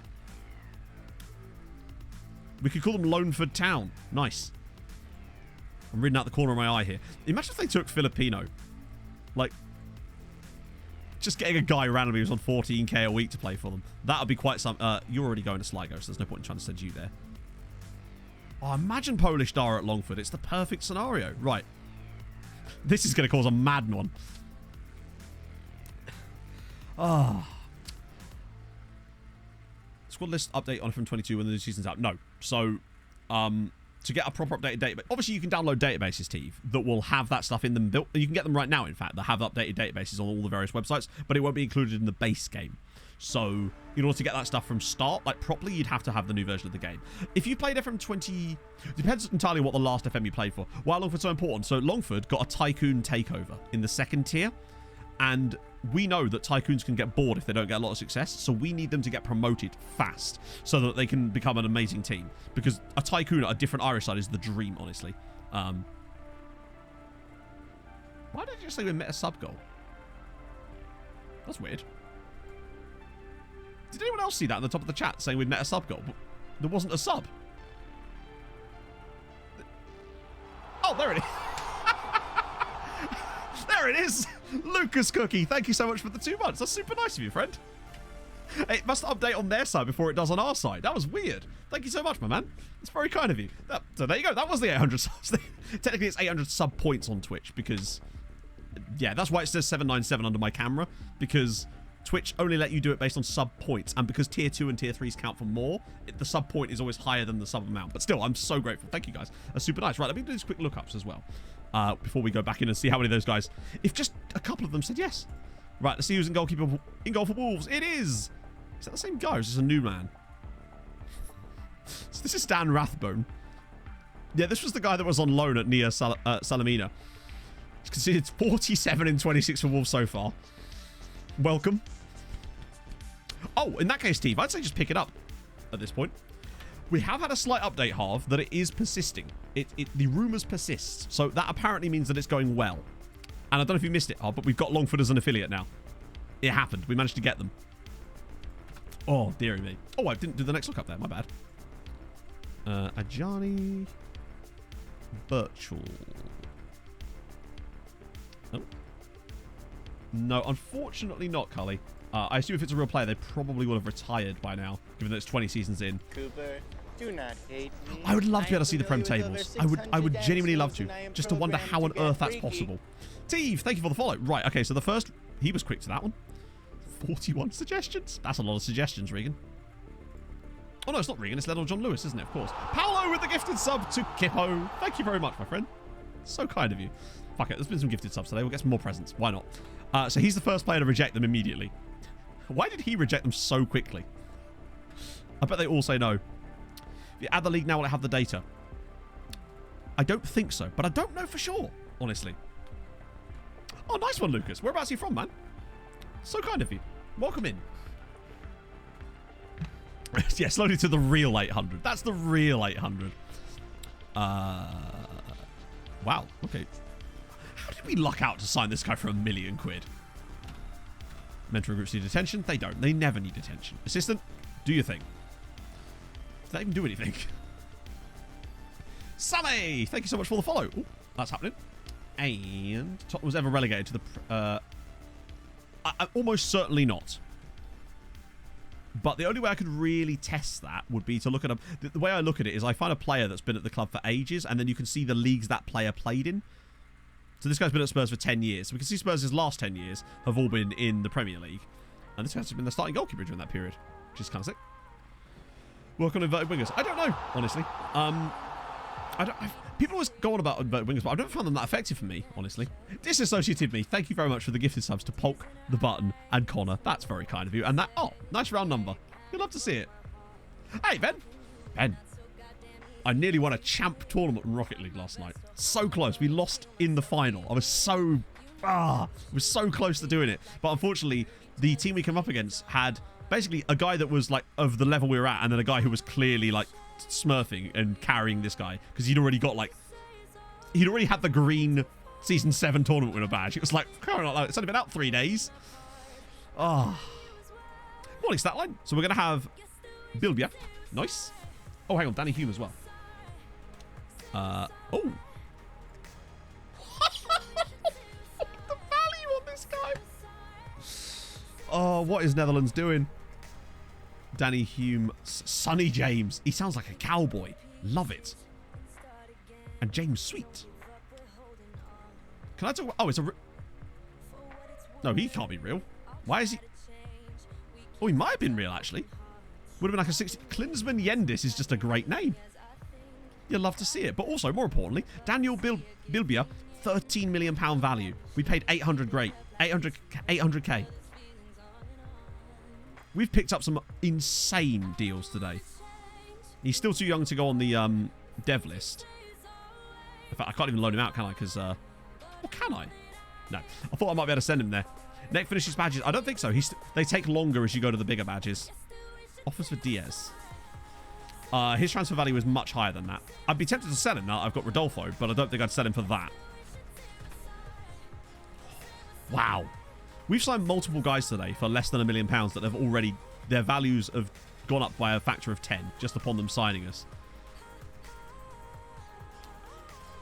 We could call them Loanford Town. Nice. I'm reading out the corner of my eye here. Imagine if they took Filipino. Like, just getting a guy randomly who's on 14k a week to play for them. That would be quite some... you're already going to Sligo, so there's no point in trying to send you there. Oh, imagine Polish Dara at Longford. It's the perfect scenario. Right. This is going to cause a mad one. Ah. Squad list update on from 22 when the new season's out. No. So, to get a proper updated database, obviously you can download databases, Steve, that will have that stuff in them built. You can get them right now, in fact, that have updated databases on all the various websites, but it won't be included in the base game. So, in order to get that stuff from start, like properly, you'd have to have the new version of the game. If you played FM 20, depends entirely on what the last FM you played for. Why Longford's so important? So, Longford got a Tycoon takeover in the 2nd tier, and we know that Tycoons can get bored if they don't get a lot of success, so we need them to get promoted fast so that they can become an amazing team. Because a Tycoon at a different Irish side is the dream, honestly. Why did you say we met a sub goal? That's weird. Did anyone else see that at the top of the chat saying we'd met a sub goal? But there wasn't a sub. Oh, there it is. There it is. Lucas Cookie, thank you so much for the 2 months. That's super nice of you, friend. It must update on their side before it does on our side. That was weird. Thank you so much, my man. That's very kind of you. So there you go. That was the 800 subs. Technically, it's 800 sub points on Twitch because... Yeah, that's why it says 797 under my camera, because Twitch only let you do it based on sub points, and because tier 2 and tier 3s count for more, the sub point is always higher than the sub amount. But still, I'm so grateful. Thank you, guys. That's super nice. Right, let me do these quick lookups as well before we go back in and see how many of those guys, if just a couple of them said yes. Right, let's see who's in goal for Wolves. It is. Is that the same guy or is this a new man? So this is Dan Rathbone. Yeah, this was the guy that was on loan at Nia Salamina. He's conceded 47 in 26 for Wolves so far. Welcome. Oh, in that case, Steve, I'd say just pick it up at this point. We have had a slight update, Harv, that it is persisting. The rumours persist. So that apparently means that it's going well. And I don't know if you missed it, Harv, but we've got Longford as an affiliate now. It happened. We managed to get them. Oh, dearie me. Oh, I didn't do the next lookup there. My bad. Ajani Birchall. Oh. No, unfortunately not, Cully. I assume if it's a real player, they probably would have retired by now, given that it's 20 seasons in. Cooper, do not hate me. I would love to be able to see the Prem tables. I would genuinely love to. Just to wonder how on earth that's possible. Steve, thank you for the follow. Right, okay, so the first... He was quick to that one. 41 suggestions. That's a lot of suggestions, Regan. Oh, no, it's not Regan. It's Little John Lewis, isn't it? Of course. Paolo with the gifted sub to Kippo. Thank you very much, my friend. So kind of you. Fuck it. There's been some gifted subs today. We'll get some more presents. Why not? So he's the first player to reject them immediately. Why did he reject them so quickly? I bet they all say no. If you add the league now, will it have the data? I don't think so, but I don't know for sure, honestly. Oh, nice one, Lucas. Whereabouts are you from, man? So kind of you. Welcome in. Yeah, slowly to the real 800. That's the real 800. Wow. Okay. How did we luck out to sign this guy for £1 million? Mentoring groups need attention. They don't. They never need attention. Assistant, do your thing. Did that even do anything? Sammy, thank you so much for the follow. Ooh, That's happening. And Tottenham was ever relegated to the... almost certainly not. But the only way I could really test that would be to look at the way I look at it is I find a player that's been at the club for ages, and then you can see the leagues that player played in. So this guy's been at Spurs for 10 years. So we can see Spurs' last 10 years have all been in the Premier League. And this guy's been the starting goalkeeper during that period, which is kind of sick. Work on inverted wingers. I don't know, honestly. People always go on about inverted wingers, but I've never found them that effective for me, honestly. Disassociated me. Thank you very much for the gifted subs to Polk, The Button, and Connor. That's very kind of you. And that, oh, nice round number. You'd love to see it. Hey, Ben. Ben. I nearly won a champ tournament in Rocket League last night. So close. We lost in the final. I was so close to doing it. But unfortunately, the team we came up against had basically a guy that was like of the level we were at, and then a guy who was clearly like smurfing and carrying this guy because he'd already had the green season 7 tournament winner badge. It was like, it's only been out 3 days. Morning stat line. So we're gonna have Bilbia. Nice. Oh, hang on, Danny Hume as well. The value on this guy. Oh, what is Netherlands doing? Danny Hume, Sonny James. He sounds like a cowboy. Love it. And James Sweet. Can I talk about... Oh, it's a... No, he can't be real. Why is he... Oh, he might have been real, actually. Would have been like a 60... Klinsmann Yendis is just a great name. You'll love to see it. But also, more importantly, Daniel Bilbia, £13 million value. We paid 800k. We've picked up some insane deals today. He's still too young to go on the dev list. In fact, I can't even loan him out, can I? Because, or can I? No. I thought I might be able to send him there. Neck finishes badges. I don't think so. They take longer as you go to the bigger badges. Offers for Diaz. His transfer value is much higher than that. I'd be tempted to sell him now. I've got Rodolfo, but I don't think I'd sell him for that. Wow. We've signed multiple guys today for less than £1 million that have already... Their values have gone up by a factor of 10 just upon them signing us.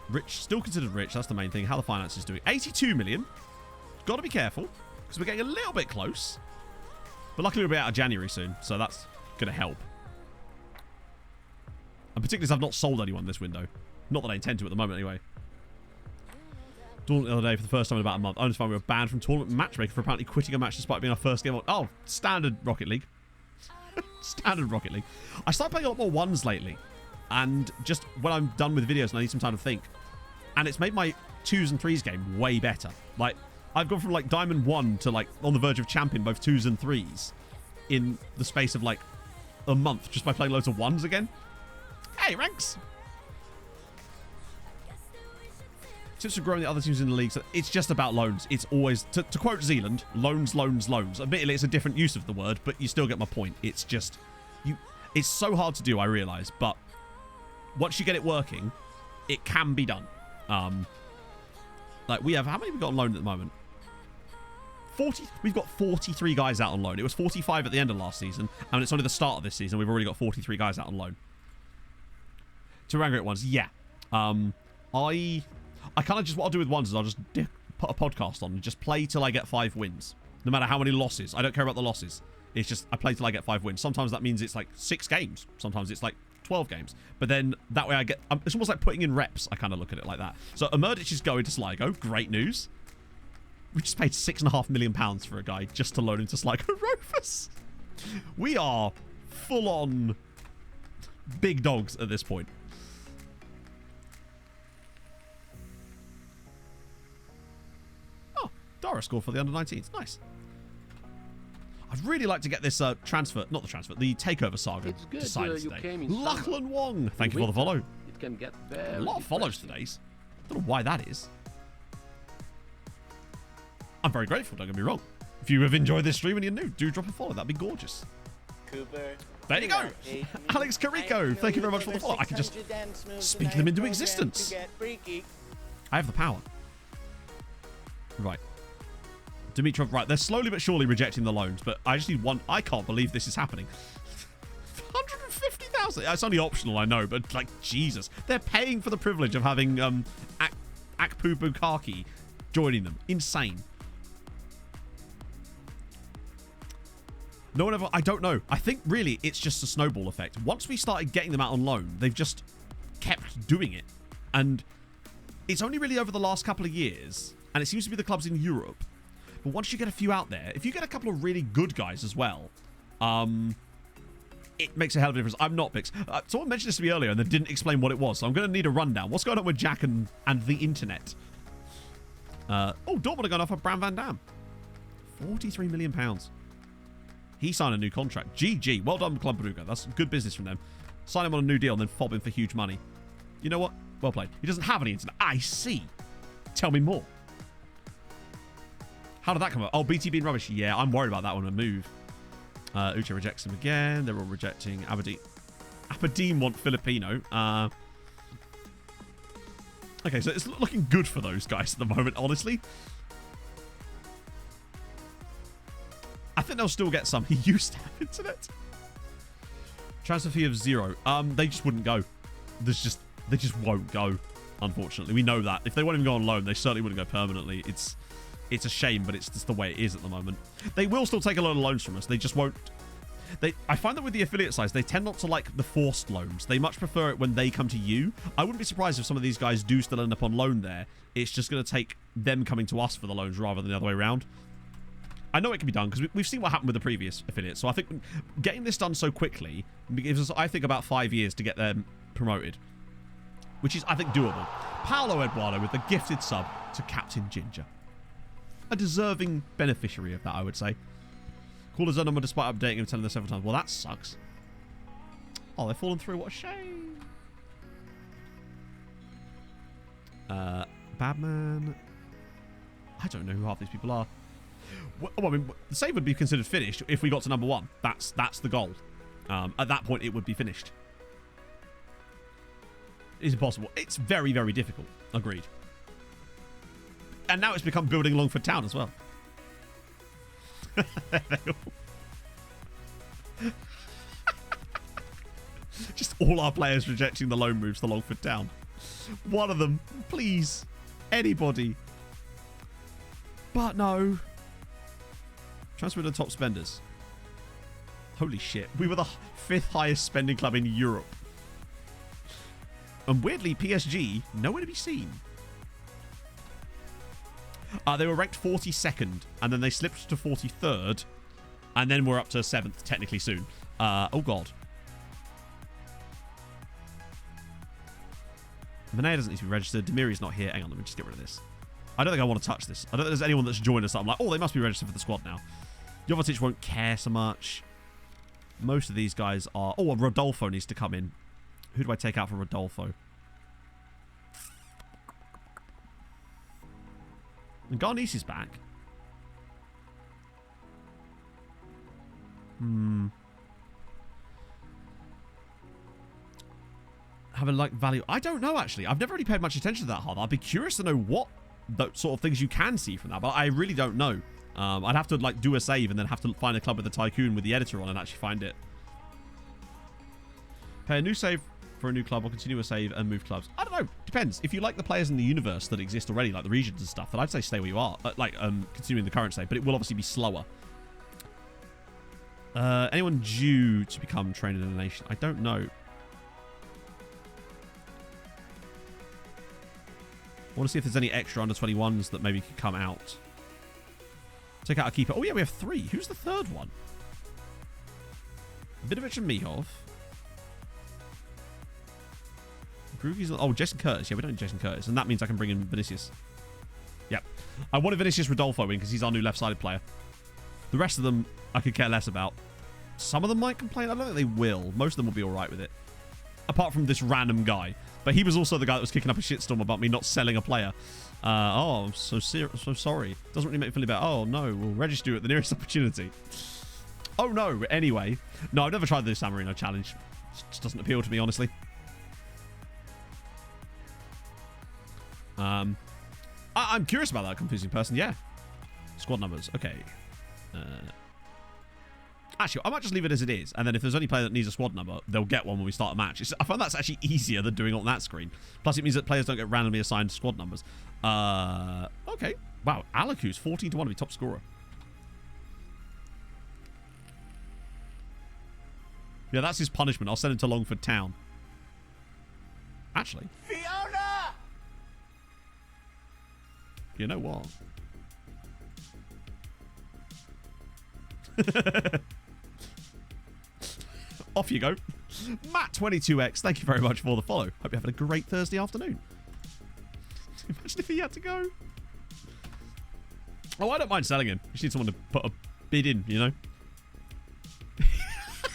Rich. Still considered rich. That's the main thing. How the finance is doing. 82 million. Got to be careful because we're getting a little bit close. But luckily we'll be out of January soon, so that's going to help. And particularly as I've not sold anyone this window. Not that I intend to at the moment anyway. Tournament the other day for the first time in about a month. I just found we were banned from tournament matchmaker for apparently quitting a match despite being our first game on... Oh, standard Rocket League. Standard Rocket League. I started playing a lot more ones lately. And just when I'm done with videos and I need some time to think. And it's made my 2s and 3s game way better. Like, I've gone from like Diamond 1 to like on the verge of champion both 2s and 3s in the space of like a month just by playing loads of 1s again. Hey, ranks! Tips for growing the other teams in the league. So it's just about loans. It's always, to quote Zealand, loans, loans, loans. Admittedly, it's a different use of the word, but you still get my point. It's just, it's so hard to do, I realise, but once you get it working, it can be done. Like we have, how many have we got on loan at the moment? 40. We've got 43 guys out on loan. It was 45 at the end of last season, and it's only the start of this season. We've already got 43 guys out on loan. To rank it ones, yeah. I kind of just, what I'll do with ones is I'll just put a podcast on and just play till I get 5 wins. No matter how many losses. I don't care about the losses. It's just, I play till I get 5 wins. Sometimes that means it's like 6 games. Sometimes it's like 12 games. But then that way I get, it's almost like putting in reps. I kind of look at it like that. So Emerdic is going to Sligo. Great news. We just paid £6.5 million for a guy just to loan him to Sligo Rovers. We are full on big dogs at this point. Dara score for the under-19s. Nice. I'd really like to get this the takeover saga decided today. Lachlan Wong, thank you for the follow. It can get a lot of follows today. Don't know why that is. I'm very grateful, don't get me wrong. If you have enjoyed this stream and you're new, do drop a follow. That'd be gorgeous. Cooper. There you go. Alex Carrico, thank you very much for the follow. I can just speak them into existence. I have the power. Right. Dimitrov, right, they're slowly but surely rejecting the loans, but I just need one. I can't believe this is happening. 150,000. It's only optional, I know, but like, Jesus. They're paying for the privilege of having Akpu Bukaki joining them. Insane. No one ever... I don't know. I think really it's just a snowball effect. Once we started getting them out on loan, they've just kept doing it. And it's only really over the last couple of years, and it seems to be the clubs in Europe. But once you get a few out there, if you get a couple of really good guys as well, it makes a hell of a difference. I'm not Bix. Someone mentioned this to me earlier and they didn't explain what it was, so I'm going to need a rundown. What's going on with Jack and the internet? Dortmund are going off of Bram Van Dam. £43 million. He signed a new contract. GG. Well done, Club Brugge. That's good business from them. Sign him on a new deal and then fob him for huge money. You know what? Well played. He doesn't have any internet. I see. Tell me more. How did that come up? Oh, BT being rubbish. Yeah, I'm worried about that one. A move. Uche rejects him again. They're all rejecting Aberdeen. Aberdeen want Filipino. Okay, so it's looking good for those guys at the moment, honestly. I think they'll still get some. He used to have internet. Transfer fee of 0. They just wouldn't go. They just won't go, unfortunately. We know that. If they won't even go on loan, they certainly wouldn't go permanently. It's a shame, but it's just the way it is at the moment. They will still take a lot of loans from us. They just won't. I find that with the affiliate sites, they tend not to like the forced loans. They much prefer it when they come to you. I wouldn't be surprised if some of these guys do still end up on loan there. It's just going to take them coming to us for the loans rather than the other way around. I know it can be done because we've seen what happened with the previous affiliates. So I think getting this done so quickly gives us, I think, about 5 years to get them promoted, which is, I think, doable. Paolo Eduardo with the gifted sub to Captain Ginger. A deserving beneficiary of that, I would say. Called his own number despite updating him, telling them several times. Well, that sucks. Oh, they've fallen through. What a shame. Badman. I don't know who half these people are. Well, I mean, the save would be considered finished if we got to number 1. That's the goal. At that point, it would be finished. It's impossible. It's very, very difficult. Agreed. And now it's become building Longford Town as well. Just all our players rejecting the loan moves to Longford Town. One of them, please. Anybody. But no. Transfer to the top spenders. Holy shit. We were the 5th highest spending club in Europe. And weirdly, PSG, nowhere to be seen. They were ranked 42nd, and then they slipped to 43rd, and then we're up to 7th, technically, soon. Oh, God. Manea doesn't need to be registered. Demiri's not here. Hang on, let me just get rid of this. I don't think I want to touch this. I don't think there's anyone that's joined us that I'm like, oh, they must be registered for the squad now. Jovetic won't care so much. Most of these guys are... Oh, Rodolfo needs to come in. Who do I take out for Rodolfo? And Garnice is back. Have a like value. I don't know, actually. I've never really paid much attention to that hard. I'd be curious to know what sort of things you can see from that, but I really don't know. I'd have to like do a save and then have to find a club with the tycoon with the editor on and actually find it. Pay a new save for a new club or continue a save and move clubs. I don't know. Depends. If you like the players in the universe that exist already, like the regions and stuff, then I'd say stay where you are. Continuing the current save, but it will obviously be slower. Anyone due to become trained in a nation? I don't know. I want to see if there's any extra under 21s that maybe could come out. Take out a keeper. Oh, yeah, we have 3. Who's the third one? Vidovic and Mihov. Brugge's... Oh, Jason Curtis. Yeah, we don't need Jason Curtis. And that means I can bring in Vinicius. Yep. I wanted Vinicius Rodolfo in because he's our new left-sided player. The rest of them, I could care less about. Some of them might complain. I don't think they will. Most of them will be all right with it. Apart from this random guy. But he was also the guy that was kicking up a shitstorm about me not selling a player. Oh, I'm so sorry. Doesn't really make me feel better. Oh, no. We'll register you at the nearest opportunity. Oh, no. Anyway. No, I've never tried the San Marino challenge. It just doesn't appeal to me, honestly. I'm curious about that confusing person. Yeah. Squad numbers. Okay. Actually, I might just leave it as it is, and then if there's any player that needs a squad number, they'll get one when we start a match. I find that's actually easier than doing it on that screen. Plus, it means that players don't get randomly assigned squad numbers. Okay. Wow, Alaku's 14 to 1 to be top scorer. Yeah, that's his punishment. I'll send him to Longford Town. Actually. Fiona! You know what? Off you go. Matt22X, thank you very much for the follow. Hope you're having a great Thursday afternoon. Imagine if he had to go. Oh, I don't mind selling him. You just need someone to put a bid in, you know?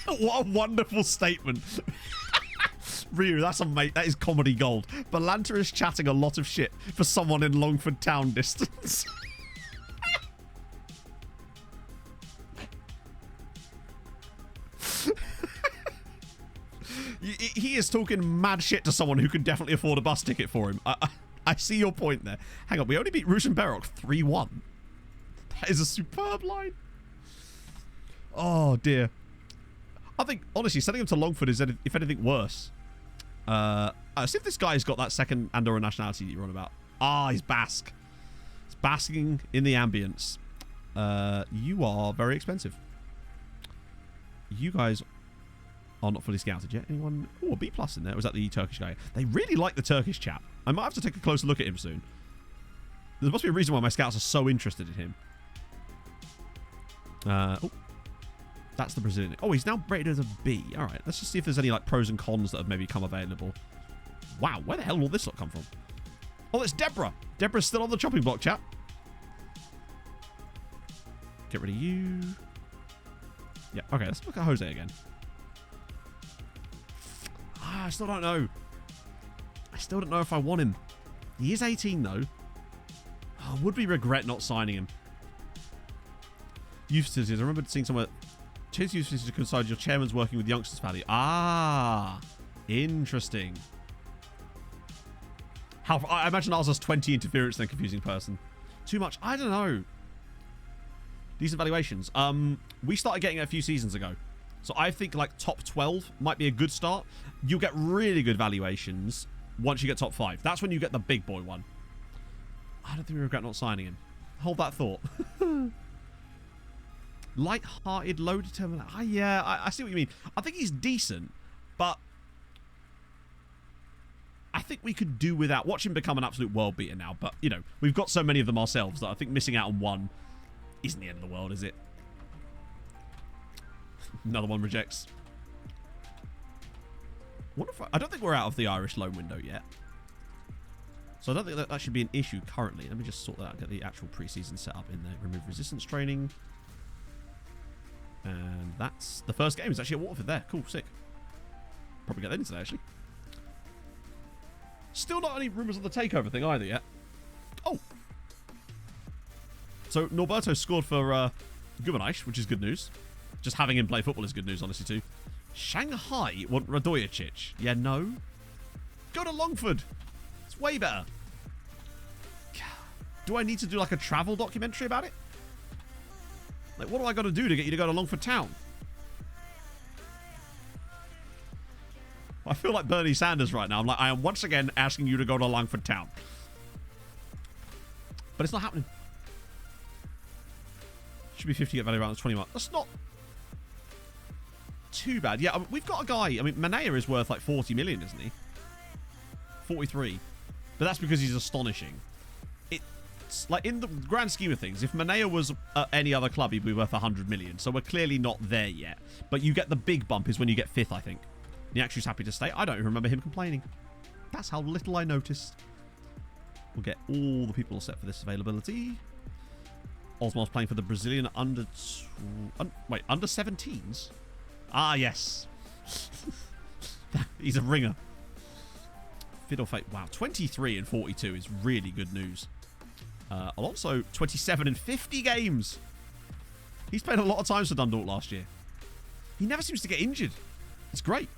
What a wonderful statement. Ryu, that's a mate. That is comedy gold. Balanta is chatting a lot of shit for someone in Longford Town distance. He is talking mad shit to someone who can definitely afford a bus ticket for him. I see your point there. Hang on, we only beat Roshan Barok 3-1. That is a superb line. Oh, dear. I think, honestly, sending him to Longford is, if anything, worse. See if this guy's got that second Andorra nationality that you're on about. Ah, he's Basque. He's basking in the ambience. You are very expensive. You guys are not fully scouted yet. Anyone? Oh, a B+ in there. Or was that the Turkish guy? They really like the Turkish chap. I might have to take a closer look at him soon. There must be a reason why my scouts are so interested in him. Oh. That's the Brazilian. Oh, he's now rated as a B. All right, let's just see if there's any like pros and cons that have maybe come available. Wow, where the hell will this lot come from? Oh, it's Deborah. Deborah's still on the chopping block, chap. Get rid of you. Yeah, okay, let's look at Jose again. I still don't know. I still don't know if I want him. He is 18, though. Oh, would we regret not signing him? Youth facilities. I remember seeing somewhere... Change youth facilities to coincide your chairman's working with youngsters value. Ah, interesting. I imagine I was just 20 interference then confusing person. Too much? I don't know. Decent valuations. We started getting it a few seasons ago. So I think like top 12 might be a good start. You'll get really good valuations once you get top 5. That's when you get the big boy one. I don't think we regret not signing him. Hold that thought. Light-hearted, low determined. Yeah, I see what you mean. I think he's decent, but I think we could do without. Watch him become an absolute world beater now. But, you know, we've got so many of them ourselves that I think missing out on one isn't the end of the world, is it? Another one rejects. What if I don't think we're out of the Irish loan window yet. So I don't think that should be an issue currently. Let me just sort that out. Get the actual preseason set up in there. Remove resistance training. And that's the first game. It's actually at Waterford there. Cool, sick. Probably get that in today, actually. Still not any rumours of the takeover thing either yet. Oh. So Norberto scored for Gubernish, which is good news. Just having him play football is good news, honestly, too. Shanghai want Radojicic. Yeah, no. Go to Longford. It's way better. Do I need to do like a travel documentary about it? Like, what do I got to do to get you to go to Longford Town? I feel like Bernie Sanders right now. I'm like, I am once again asking you to go to Longford Town. But it's not happening. Should be 50 at value around 20 mark. That's not too bad. Yeah, I mean, we've got a guy. I mean, Manea is worth like 40 million, isn't he? 43. But that's because he's astonishing. Like, in the grand scheme of things, if Manea was at any other club, he'd be worth 100 million. So we're clearly not there yet. But you get the big bump is when you get 5th, I think. Niakshu's happy to stay. I don't even remember him complaining. That's how little I noticed. We'll get all the people set for this availability. Osmar's playing for the Brazilian under 17s? Ah, yes. He's a ringer. Fiddle Fate. Wow, 23 and 42 is really good news. Alonso, 27 and 50 games. He's played a lot of times for Dundalk last year. He never seems to get injured. It's great.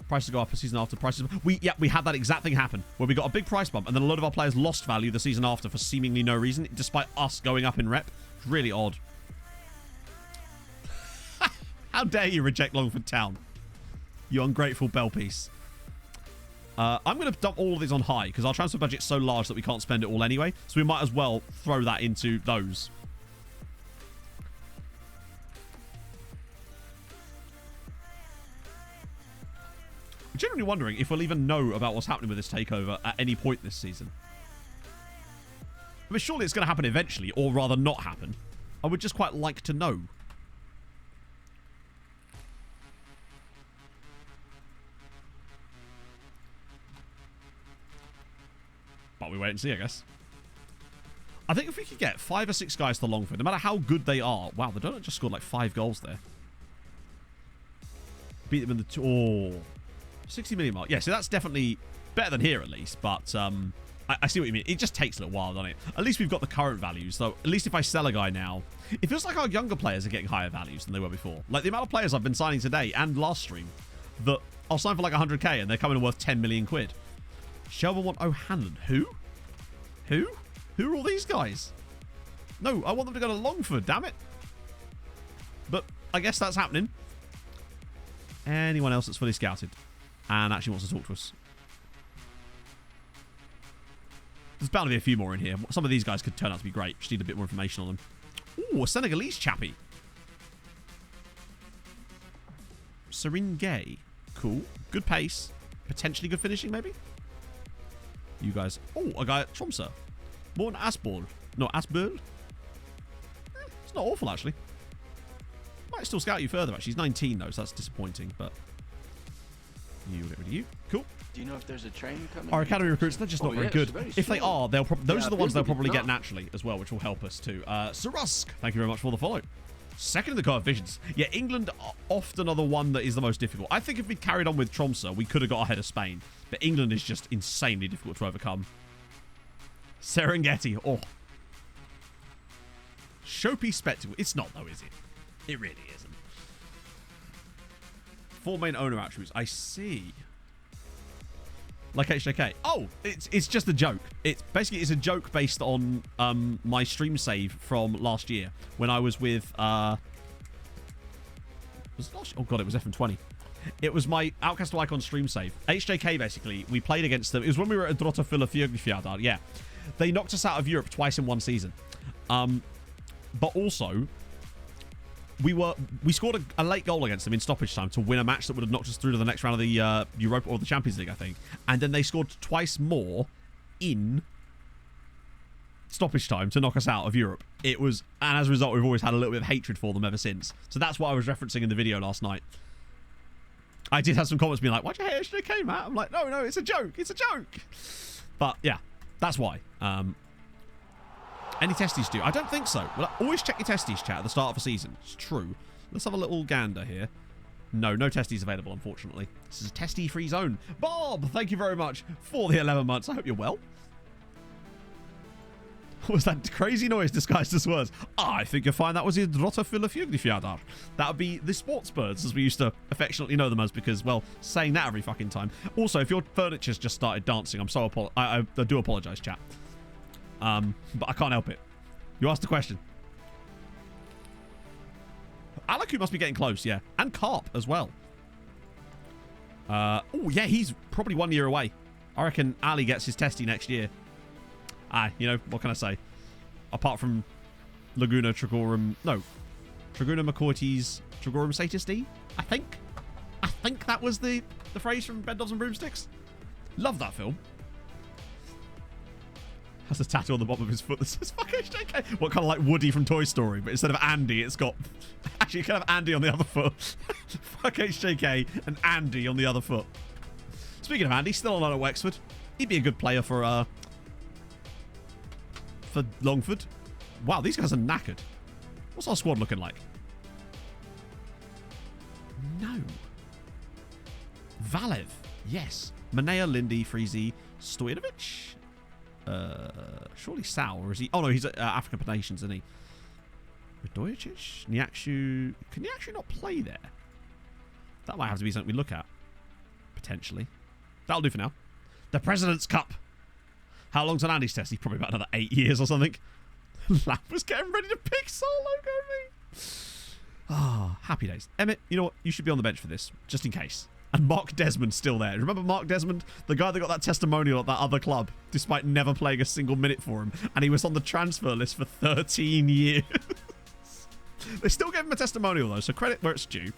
Prices go up a season after. Prices. We had that exact thing happen where we got a big price bump and then a lot of our players lost value the season after for seemingly no reason, despite us going up in rep. It's really odd. How dare you reject Longford Town? You ungrateful bell piece. I'm going to dump all of these on high because our transfer budget's so large that we can't spend it all anyway. So we might as well throw that into those. I'm genuinely wondering if we'll even know about what's happening with this takeover at any point this season. I mean, surely it's going to happen eventually, or rather not happen. I would just quite like to know. But we wait and see, I guess. I think if we could get 5 or 6 guys to Longford, no matter how good they are. Wow, the Donut just scored like 5 goals there. Beat them in the... 60 million mark. Yeah, so that's definitely better than here at least. But I see what you mean. It just takes a little while, doesn't it? At least we've got the current values. So at least if I sell a guy now, it feels like our younger players are getting higher values than they were before. Like the amount of players I've been signing today and last stream that I'll sign for like 100k and they're coming in worth 10 million quid. Shelburne want O'Hanlon. Who? Who? Who are all these guys? No, I want them to go to Longford, damn it. But I guess that's happening. Anyone else that's fully scouted and actually wants to talk to us? There's bound to be a few more in here. Some of these guys could turn out to be great. Just need a bit more information on them. Ooh, a Senegalese chappie. Serene Gay. Cool. Good pace. Potentially good finishing, maybe? You guys. Oh, a guy at Tromsø. Morten Asbøl. No, Asbøl. It's not awful, actually. Might still scout you further, actually. He's 19, though, so that's disappointing, but... You get rid of you. Cool. Do you know if there's a train coming? Our academy recruits, they're just not very good. If they are, they'll those are the ones they'll probably get naturally as well, which will help us too. Sarusk, thank you very much for the follow. Second in the coefficients. Yeah, England often are the one that is the most difficult. I think if we'd carried on with Tromsø, we could have got ahead of Spain. But England is just insanely difficult to overcome. Serengeti. Oh. Showpiece spectacle. It's not though, is it? It really isn't. 4 main owner attributes. I see. Like HJK. Oh, it's just a joke. It's a joke based on my stream save from last year when I was with was it last year? Oh god, it was FM20. It was my Outcast to Icon stream save. HJK basically, we played against them. It was when we were at Drottafjörður. Yeah. They knocked us out of Europe twice in one season. But also we scored a late goal against them in stoppage time to win a match that would have knocked us through to the next round of the Europa or the Champions League, I think. And then they scored twice more in stoppage time to knock us out of Europe. It was, and as a result, we've always had a little bit of hatred for them ever since. So that's what I was referencing in the video last night. I did have some comments being like, "Why'd you hate HJK, Matt?" I'm like, no, it's a joke. It's a joke. But yeah, that's why. Any testes do? I don't think so. Well, always check your testes, chat, at the start of a season. It's true. Let's have a little gander here. No testes available, unfortunately. This is a testy-free zone. Bob, thank you very much for the 11 months. I hope you're well. What was that crazy noise disguised as words? I think you'll find that was the Drottafjörður. That would be the sports birds, as we used to affectionately know them as, because, well, saying that every fucking time. Also, if your furniture's just started dancing, I'm so I do apologise, chat. But I can't help it. You asked the question. Alaku must be getting close, yeah. And Carp as well. Oh, yeah, he's probably 1 year away. I reckon Ali gets his testy next year. You know, what can I say? Apart from Laguna Trigorum... No. Triguna McCourty's Trigorum Satis D, I think. I think that was the phrase from Bedknobs and Broomsticks. Love that film. Has a tattoo on the bottom of his foot that says fuck HJK. What, kind of like Woody from Toy Story, but instead of Andy, it's got... Actually, you can have Andy on the other foot. Fuck HJK and Andy on the other foot. Speaking of Andy, still on loan at Wexford. He'd be a good player for Longford. Wow, these guys are knackered. What's our squad looking like? No. Valev. Yes. Manea, Lindy, Freezy, Stojanovic. Surely Sal, or is he? Oh no, he's African Nations, isn't he? Radojic, Niakshu. Can Niakshu not play there? That might have to be something we look at potentially. That'll do for now. The President's Cup. How long's on Andy's test? He's probably about another 8 years or something. Lamp was getting ready to pick solo, go me. Ah, happy days. Emmett, you know what? You should be on the bench for this, just in case. And Mark Desmond's still there. Remember Mark Desmond? The guy that got that testimonial at that other club, despite never playing a single minute for him. And he was on the transfer list for 13 years. They still gave him a testimonial, though, so credit where it's due.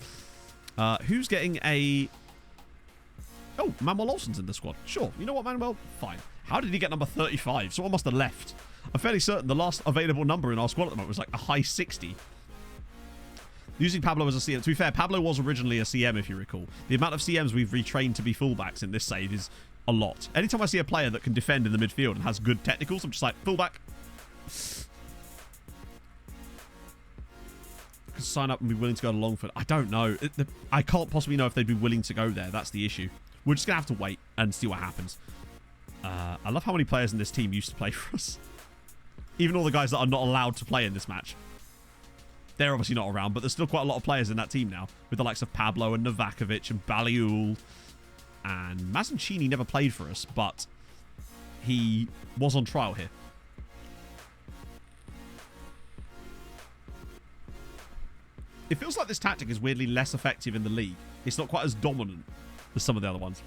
Who's getting a... Oh, Manuel Olsen's in the squad. Sure. You know what, Manuel? Fine. How did he get number 35? Someone must have left. I'm fairly certain the last available number in our squad at the moment was like a high 60. Using Pablo as a CM. To be fair, Pablo was originally a CM, if you recall. The amount of CMs we've retrained to be fullbacks in this save is a lot. Anytime I see a player that can defend in the midfield and has good technicals, I'm just like, fullback. Could sign up and be willing to go to Longford. I don't know. I can't possibly know if they'd be willing to go there. That's the issue. We're just going to have to wait and see what happens. I love how many players in this team used to play for us. Even all the guys that are not allowed to play in this match. They're obviously not around, but there's still quite a lot of players in that team now, with the likes of Pablo and Novakovic and Baliul. And Mazzanchini never played for us, but he was on trial here. It feels like this tactic is weirdly less effective in the league. It's not quite as dominant as some of the other ones.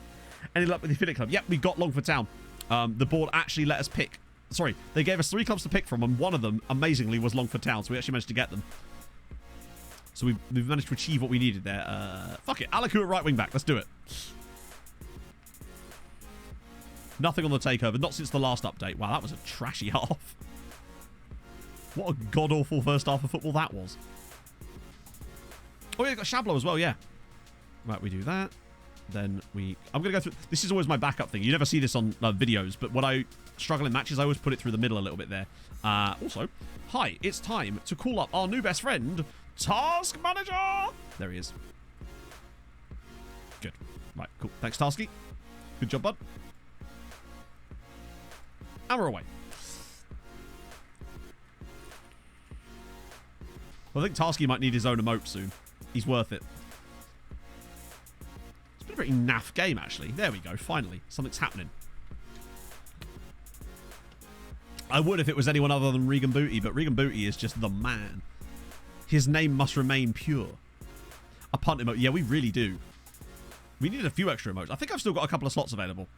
Any luck with the Affiliate Club? Yep, we got Longford Town. The board actually let us pick. Sorry, they gave us 3 clubs to pick from, and one of them, amazingly, was Longford Town, so we actually managed to get them. So we've managed to achieve what we needed there. Fuck it. Alaku at right wing back. Let's do it. Nothing on the takeover. Not since the last update. Wow, that was a trashy half. What a god-awful first half of football that was. Oh, yeah, got Shablo as well, yeah. Right, we do that. Then I'm going to go through... This is always my backup thing. You never see this on videos, but when I struggle in matches, I always put it through the middle a little bit there. Also, hi, it's time to call up our new best friend, Task Manager! There he is. Good. Right, cool. Thanks, Tasky. Good job, bud. And we're away. Well, I think Tasky might need his own emote soon. He's worth it. It's been a pretty naff game, actually. There we go. Finally. Something's happening. I would if it was anyone other than Regan Booty, but Regan Booty is just the man. His name must remain pure. A punt emote. Yeah, we really do. We needed a few extra emotes. I think I've still got a couple of slots available.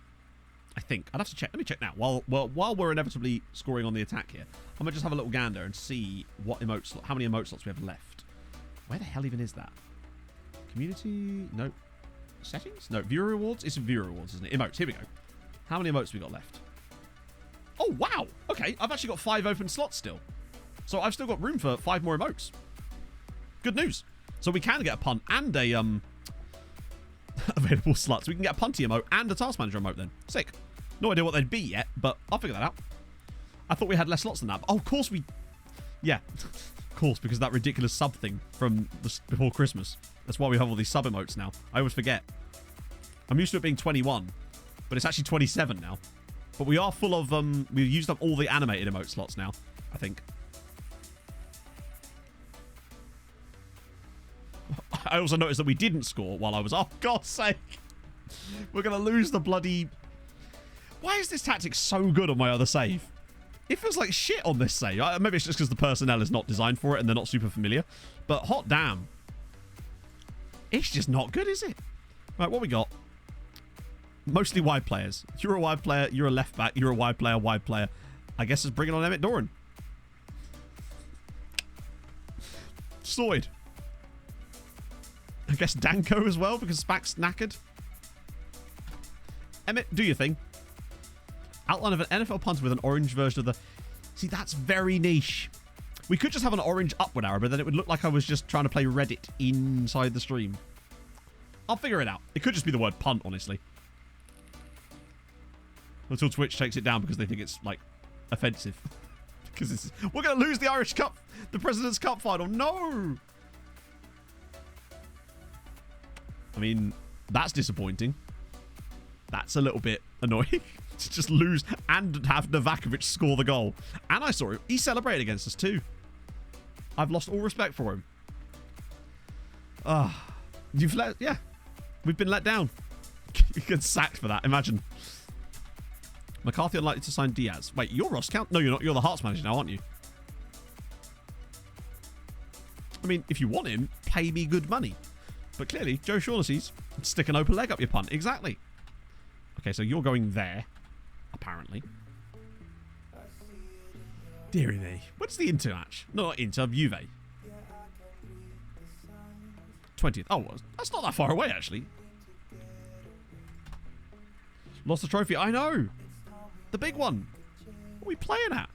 I think. I'd have to check. Let me check now. While we're inevitably scoring on the attack here, I'm going to just have a little gander and see what how many emote slots we have left. Where the hell even is that? Community? No. Settings? No. Viewer rewards? It's viewer rewards, isn't it? Emotes. Here we go. How many emotes have we got left? Oh, wow. Okay. I've actually got 5 open slots still. So I've still got room for 5 more emotes. Good news. So we can get a punt and a available slots. We can get a punty emote and a task manager emote then. Sick. No idea what they'd be yet, but I'll figure that out. I thought we had less slots than that. But, oh, of course we... Yeah. Of course, because of that ridiculous sub thing from before Christmas. That's why we have all these sub emotes now. I always forget. I'm used to it being 21, but it's actually 27 now. But we are full of... we've used up all the animated emote slots now, I think. I also noticed that we didn't score while I was... Oh, God's sake. We're going to lose the bloody... Why is this tactic so good on my other save? It feels like shit on this save. Maybe it's just because the personnel is not designed for it and they're not super familiar. But hot damn. It's just not good, is it? Right, what we got? Mostly wide players. You're a wide player. You're a left back. You're a wide player. Wide player. I guess it's bringing on Emmett Doran. Sorted. I guess Danko as well because Spack's knackered. Emmett, do your thing. Outline of an NFL punter with an orange version of the... See, that's very niche. We could just have an orange upward arrow, but then it would look like I was just trying to play Reddit inside the stream. I'll figure it out. It could just be the word punt, honestly. Until Twitch takes it down because they think it's, like, offensive. Because we're going to lose the Irish Cup, the President's Cup final. No! I mean, that's disappointing. That's a little bit annoying to just lose and have Novakovic score the goal. And I saw him. He celebrated against us too. I've lost all respect for him. Yeah. We've been let down. You get sacked for that. Imagine. McCarthy unlikely to sign Diaz. Wait, you're Ross Count? No, you're not. You're the Hearts manager now, aren't you? I mean, if you want him, pay me good money. But clearly, Joe Shaughnessy's stick an open leg up your punt. Exactly. Okay, so you're going there, apparently. Deary me. What's the Inter match? No, not Inter, Juve. 20th. Oh, that's not that far away, actually. Lost the trophy. I know. The big one. What are we playing at?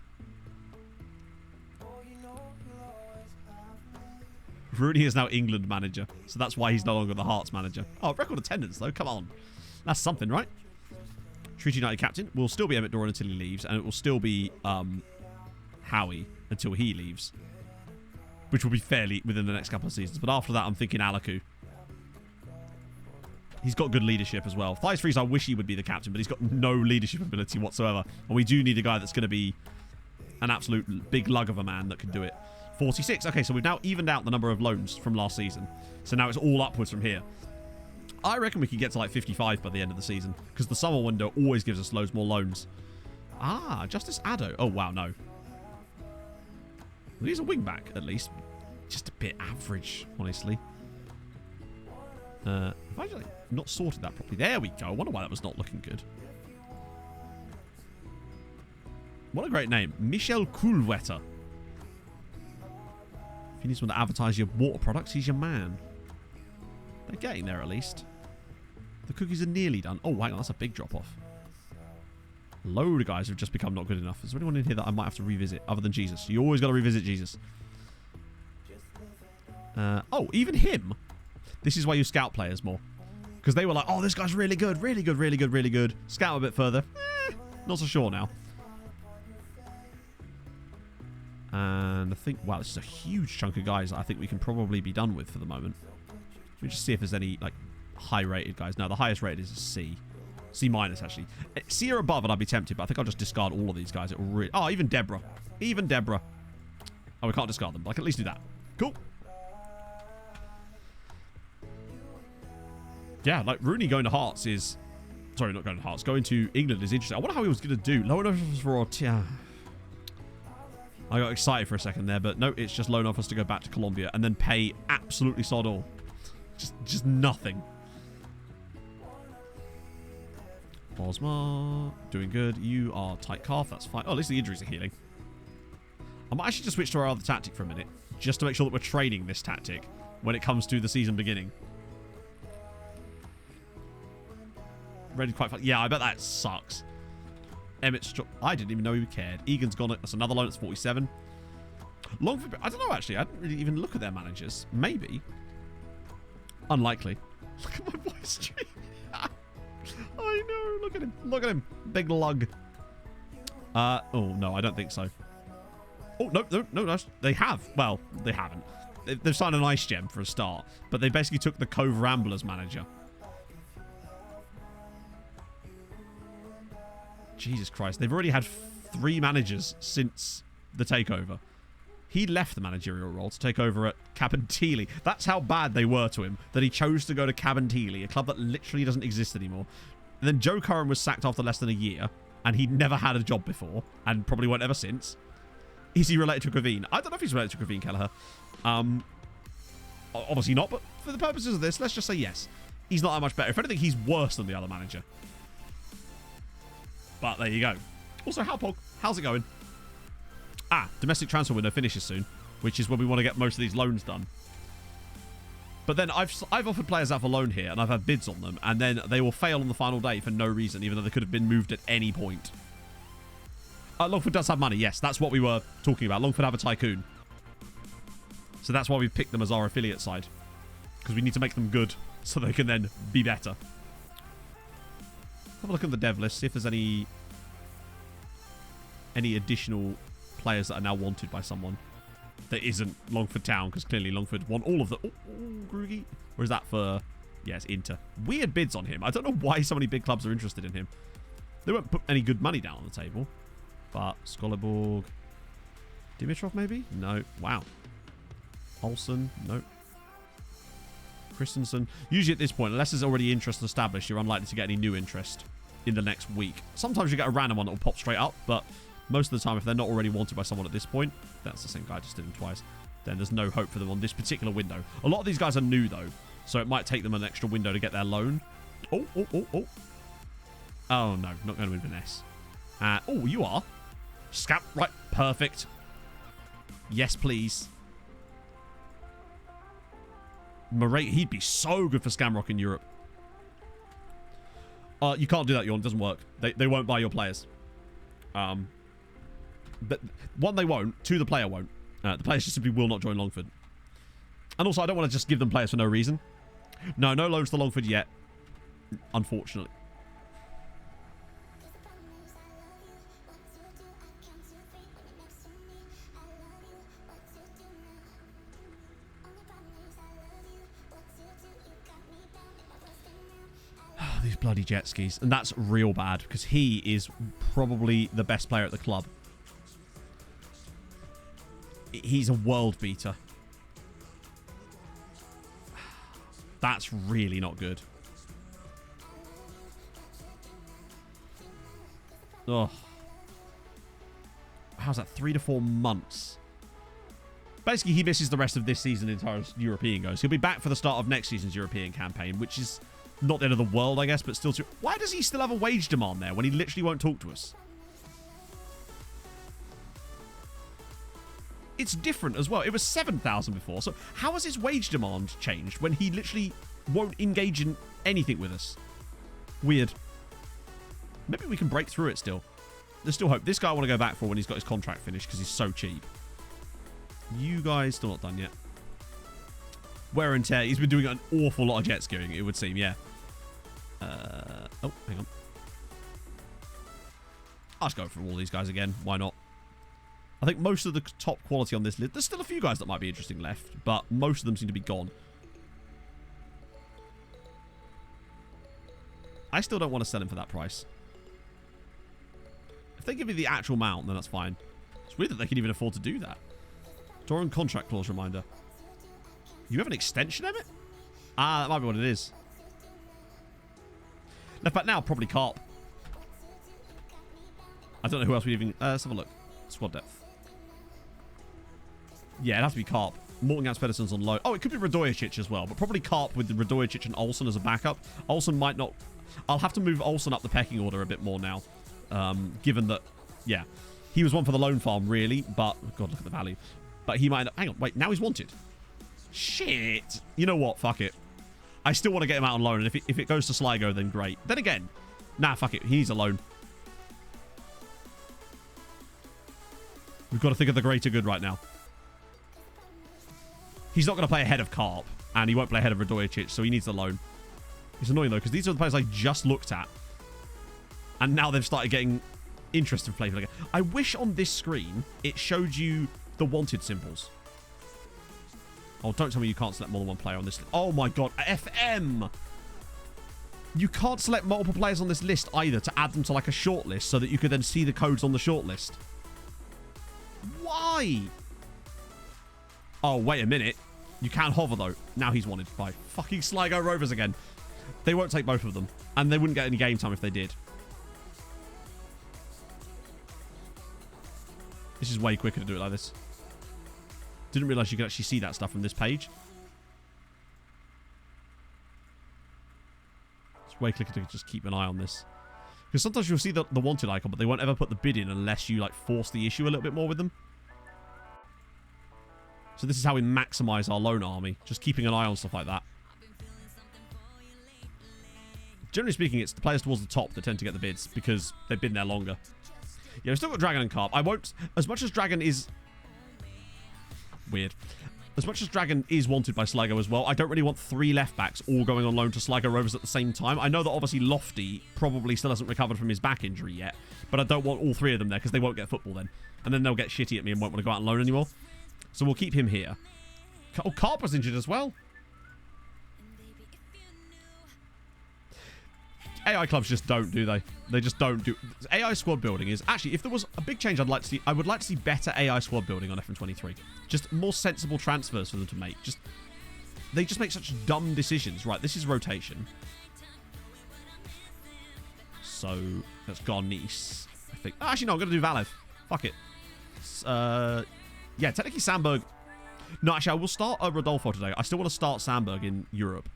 Rooney is now England manager, so that's why he's no longer the Hearts manager. Oh, record attendance, though. Come on. That's something, right? Shrewsbury United captain will still be Emmett Doran until he leaves, and it will still be Howie until he leaves, which will be fairly within the next couple of seasons. But after that, I'm thinking Alaku. He's got good leadership as well. Thies Freeze, I wish he would be the captain, but he's got no leadership ability whatsoever. And we do need a guy that's going to be an absolute big lug of a man that can do it. 46. Okay, so we've now evened out the number of loans from last season. So now it's all upwards from here. I reckon we can get to like 55 by the end of the season, because the summer window always gives us loads more loans. Ah, Justice Addo. Oh, wow, no. Well, he's a wing-back, at least. Just a bit average, honestly. Have I just not sorted that properly? There we go. I wonder why that was not looking good. What a great name. Michel Coolwetter. If you need someone to advertise your water products, he's your man. They're getting there, at least. The cookies are nearly done. Oh, hang on. That's a big drop-off. A load of guys have just become not good enough. Is there anyone in here that I might have to revisit, other than Jesus? You always got to revisit Jesus. Oh, even him. This is why you scout players more. Because they were like, oh, this guy's really good, really good, really good, really good. Scout a bit further. Not so sure now. And I think, wow, this is a huge chunk of guys that I think we can probably be done with for the moment. Let me just see if there's any, like, high-rated guys. No, the highest rated is a C. C minus, actually. C or above, and I'd be tempted, but I think I'll just discard all of these guys. It will really... Oh, even Deborah. Even Deborah. Oh, we can't discard them, but I can at least do that. Cool. Yeah, like, Rooney going to Hearts is... Sorry, not going to Hearts. Going to England is interesting. I wonder how he was going to do. Loan offers for... I got excited for a second there, but no, it's just loan offers to go back to Colombia and then pay absolutely sod all. Just nothing. Osmar, doing good. You are tight calf, that's fine. Oh, at least the injuries are healing. I might actually just switch to our other tactic for a minute, just to make sure that we're training this tactic when it comes to the season beginning. Ready quite fast. Yeah, I bet that sucks. Emmett, I didn't even know he cared. Egan's gone. That's another loan. It's 47. Longford, I don't know, actually. I didn't really even look at their managers. Maybe. Unlikely. Look at my voice stream. I know. Look at him. Look at him. Big lug. Oh, no, I don't think so. Oh, no. They have. Well, they haven't. They've signed an ice gem for a start, but they basically took the Cove Ramblers manager. Jesus Christ. They've already had 3 managers since the takeover. He left the managerial role to take over at Cabinteely. That's how bad they were to him, that he chose to go to Cabinteely, a club that literally doesn't exist anymore. And then Joe Curran was sacked after less than a year, and he'd never had a job before, and probably won't ever since. Is he related to Gravine? I don't know if he's related to Gravine Kelleher. Obviously not, but for the purposes of this, let's just say yes. He's not that much better. If anything, he's worse than the other manager. But there you go. Also, Halpog, how's it going? Ah, domestic transfer window finishes soon, which is when we want to get most of these loans done. But then I've offered players out for loan here, and I've had bids on them, and then they will fail on the final day for no reason, even though they could have been moved at any point. Longford does have money, yes. That's what we were talking about. Longford have a tycoon. So that's why we've picked them as our affiliate side. Because we need to make them good, so they can then be better. Have a look at the dev list, see if there's any additional players that are now wanted by someone that isn't Longford Town, because clearly Longford want all of the... Oh, Grugy. Or is that for... Yeah, it's Inter. Weird bids on him. I don't know why so many big clubs are interested in him. They won't put any good money down on the table. But Skoleborg... Dimitrov, maybe? No. Wow. Olsen? No. Christensen. Usually at this point, unless there's already interest established, you're unlikely to get any new interest in the next week. Sometimes you get a random one that will pop straight up, but most of the time, if they're not already wanted by someone at this point, that's the same guy, I just did him twice. then there's no hope for them on this particular window. A lot of these guys are new, though, so it might take them an extra window to get their loan. Oh. Oh, no, not going to win Vanessa. Oh, you are. Scam. Right, perfect. Yes, please. Murray, he'd be so good for Scamrock in Europe. You can't do that, Yawn. It doesn't work. They won't buy your players. But one, they won't. Two, the player won't. The players just simply will not join Longford. And also, I don't want to just give them players for no reason. No loans to Longford yet. Unfortunately. These bloody jet skis. And that's real bad because he is probably the best player at the club. He's a world beater. That's really not good. Oh. How's that? 3 to 4 months. Basically, he misses the rest of this season as far as European goes. He'll be back for the start of next season's European campaign, which is not the end of the world, I guess, but still... Why does he still have a wage demand there when he literally won't talk to us? It's different as well. It was 7,000 before, so how has his wage demand changed when he literally won't engage in anything with us? Weird. Maybe we can break through it still. There's still hope. This guy I want to go back for when he's got his contract finished because he's so cheap. You guys still not done yet. Wear and tear. He's been doing an awful lot of jet skiing, it would seem, yeah. Oh, hang on. I'll just go for all these guys again. Why not? I think most of the top quality on this list... There's still a few guys that might be interesting left, but most of them seem to be gone. I still don't want to sell him for that price. If they give me the actual amount, then that's fine. It's weird that they can even afford to do that. Torrent contract clause reminder. You have an extension, Emmett? Ah, that might be what it is. Left back now, probably Carp. I don't know who else we even... let's have a look. Squad depth. Yeah, it'd have to be Carp. Morton Gans Pedersen's on low. Oh, it could be Radojicic as well, but probably Carp with the Radojicic and Olsen as a backup. Olsen might not... I'll have to move Olsen up the pecking order a bit more now. Given that, yeah, he was one for the loan farm, really, but... God, look at the value. But he might... Hang on, wait, now he's wanted. Shit. You know what? Fuck it. I still want to get him out on loan, and if it goes to Sligo, then great. Then again, nah, fuck it. He needs a loan. We've got to think of the greater good right now. He's not going to play ahead of Carp, and he won't play ahead of Radojicic, so he needs the loan. It's annoying, though, because these are the players I just looked at. And now they've started getting interest in playing again. I wish on this screen it showed you the wanted symbols. Oh, don't tell me you can't select more than one player on this list. Oh, my God. FM! You can't select multiple players on this list either to add them to, like, a shortlist so that you could then see the codes on the shortlist. Why? Oh, wait a minute. You can hover, though. Now he's wanted by fucking Sligo Rovers again. They won't take both of them. And they wouldn't get any game time if they did. This is way quicker to do it like this. Didn't realise you could actually see that stuff from this page. It's way quicker to just keep an eye on this. Because sometimes you'll see the wanted icon, but they won't ever put the bid in unless you, like, force the issue a little bit more with them. So this is how we maximise our loan army. Just keeping an eye on stuff like that. Generally speaking, it's the players towards the top that tend to get the bids because they've been there longer. Yeah, we've still got Dragon and Carp. I won't... As much as Dragon is... Weird. As much as Dragon is wanted by Sligo as well, I don't really want 3 left-backs all going on loan to Sligo Rovers at the same time. I know that obviously Lofty probably still hasn't recovered from his back injury yet, but I don't want all 3 of them there because they won't get football then. And then they'll get shitty at me and won't want to go out on loan anymore. So we'll keep him here. Oh, Carp was injured as well. AI clubs just don't, do they? They just don't do... AI squad building is... Actually, if there was a big change I'd like to see... I would like to see better AI squad building on FM23. Just more sensible transfers for them to make. They just make such dumb decisions. Right, this is rotation. So, that's Garnice, I think. Oh, actually, no, I'm going to do Valev. Fuck it. Yeah, technically Sandberg... No, actually, I will start Rodolfo today. I still want to start Sandberg in Europe.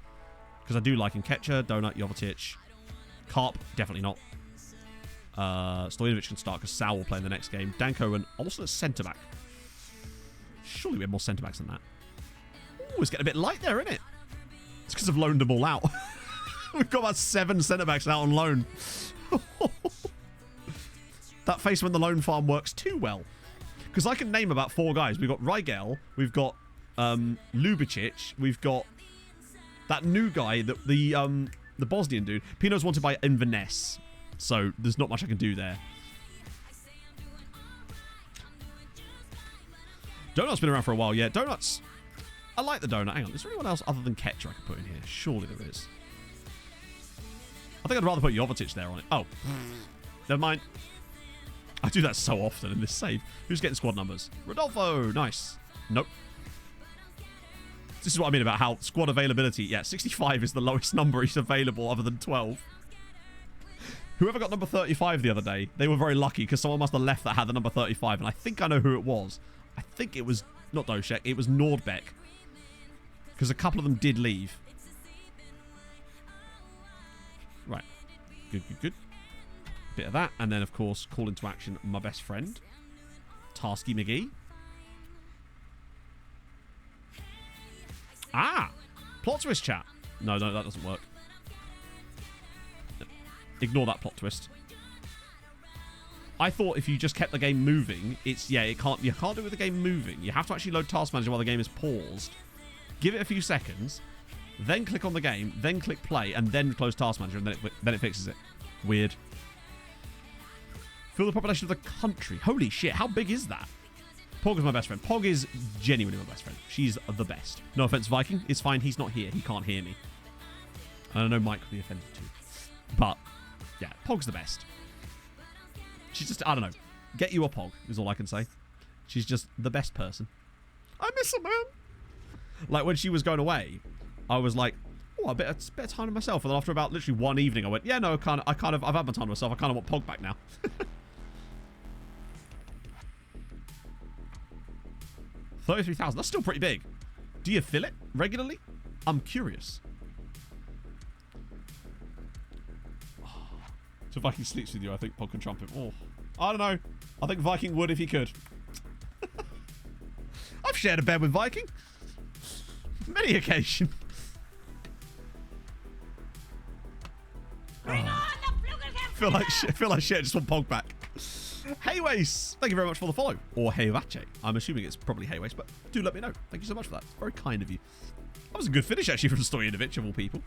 Because I do like Nketiah, Donut, Jovetic. Karp, definitely not. Stojanovic can start because Sal will play in the next game. Danko and also a centre-back. Surely we have more centre-backs than that. Ooh, it's getting a bit light there, isn't it? It's because I've loaned them all out. We've got about 7 centre-backs out on loan. That face when the loan farm works too well. Because I can name about 4 guys. We've got Rigel, we've got Lubicic, we've got that new guy, the Bosnian dude. Pino's wanted by Inverness. So there's not much I can do there. Donut's been around for a while, yeah. Donuts. I like the donut. Hang on, is there anyone else other than Ketcher I can put in here? Surely there is. I think I'd rather put Jovetic there on it. Oh. Never mind. I do that so often in this save. Who's getting squad numbers? Rodolfo. Nice. Nope. This is what I mean about how squad availability. Yeah, 65 is the lowest number he's available other than 12. Whoever got number 35 the other day, they were very lucky because someone must have left that had the number 35. And I think I know who it was. I think it was not Doshek. It was Nordbeck. Because a couple of them did leave. Right. Good, good, good. Bit of that. And then, of course, call into action my best friend. Tarsky McGee. Ah! Plot twist, chat. No, that doesn't work. Ignore that plot twist. I thought if you just kept the game moving, you can't do it with the game moving. You have to actually load Task Manager while the game is paused. Give it a few seconds, then click on the game, then click play, and then close Task Manager, and then it fixes it. Weird. Fill the population of the country. Holy shit, how big is that? Pog is my best friend. Pog is genuinely my best friend. She's the best. No offense, Viking. It's fine. He's not here. He can't hear me. And I know Mike would be offended too. But, yeah, Pog's the best. She's just, I don't know. Get you a Pog is all I can say. She's just the best person. I miss her, man. Like, when she was going away, I was like, oh, a bit of time to myself. And then after about literally one evening, I went, yeah, no, I've had my time to myself. I kind of want Pog back now. 33,000. That's still pretty big. Do you fill it regularly? I'm curious. So Viking sleeps with you, I think Pog can trump him. Oh, I don't know. I think Viking would if he could. I've shared a bed with Viking. Many occasions. Feel like shit. Just want Pog back. Hey Wace, thank you very much for the follow. Or Hey Vache. I'm assuming it's probably Hey Wace, but do let me know. Thank you so much for that. It's very kind of you. That was a good finish actually from Stojanovic of all people.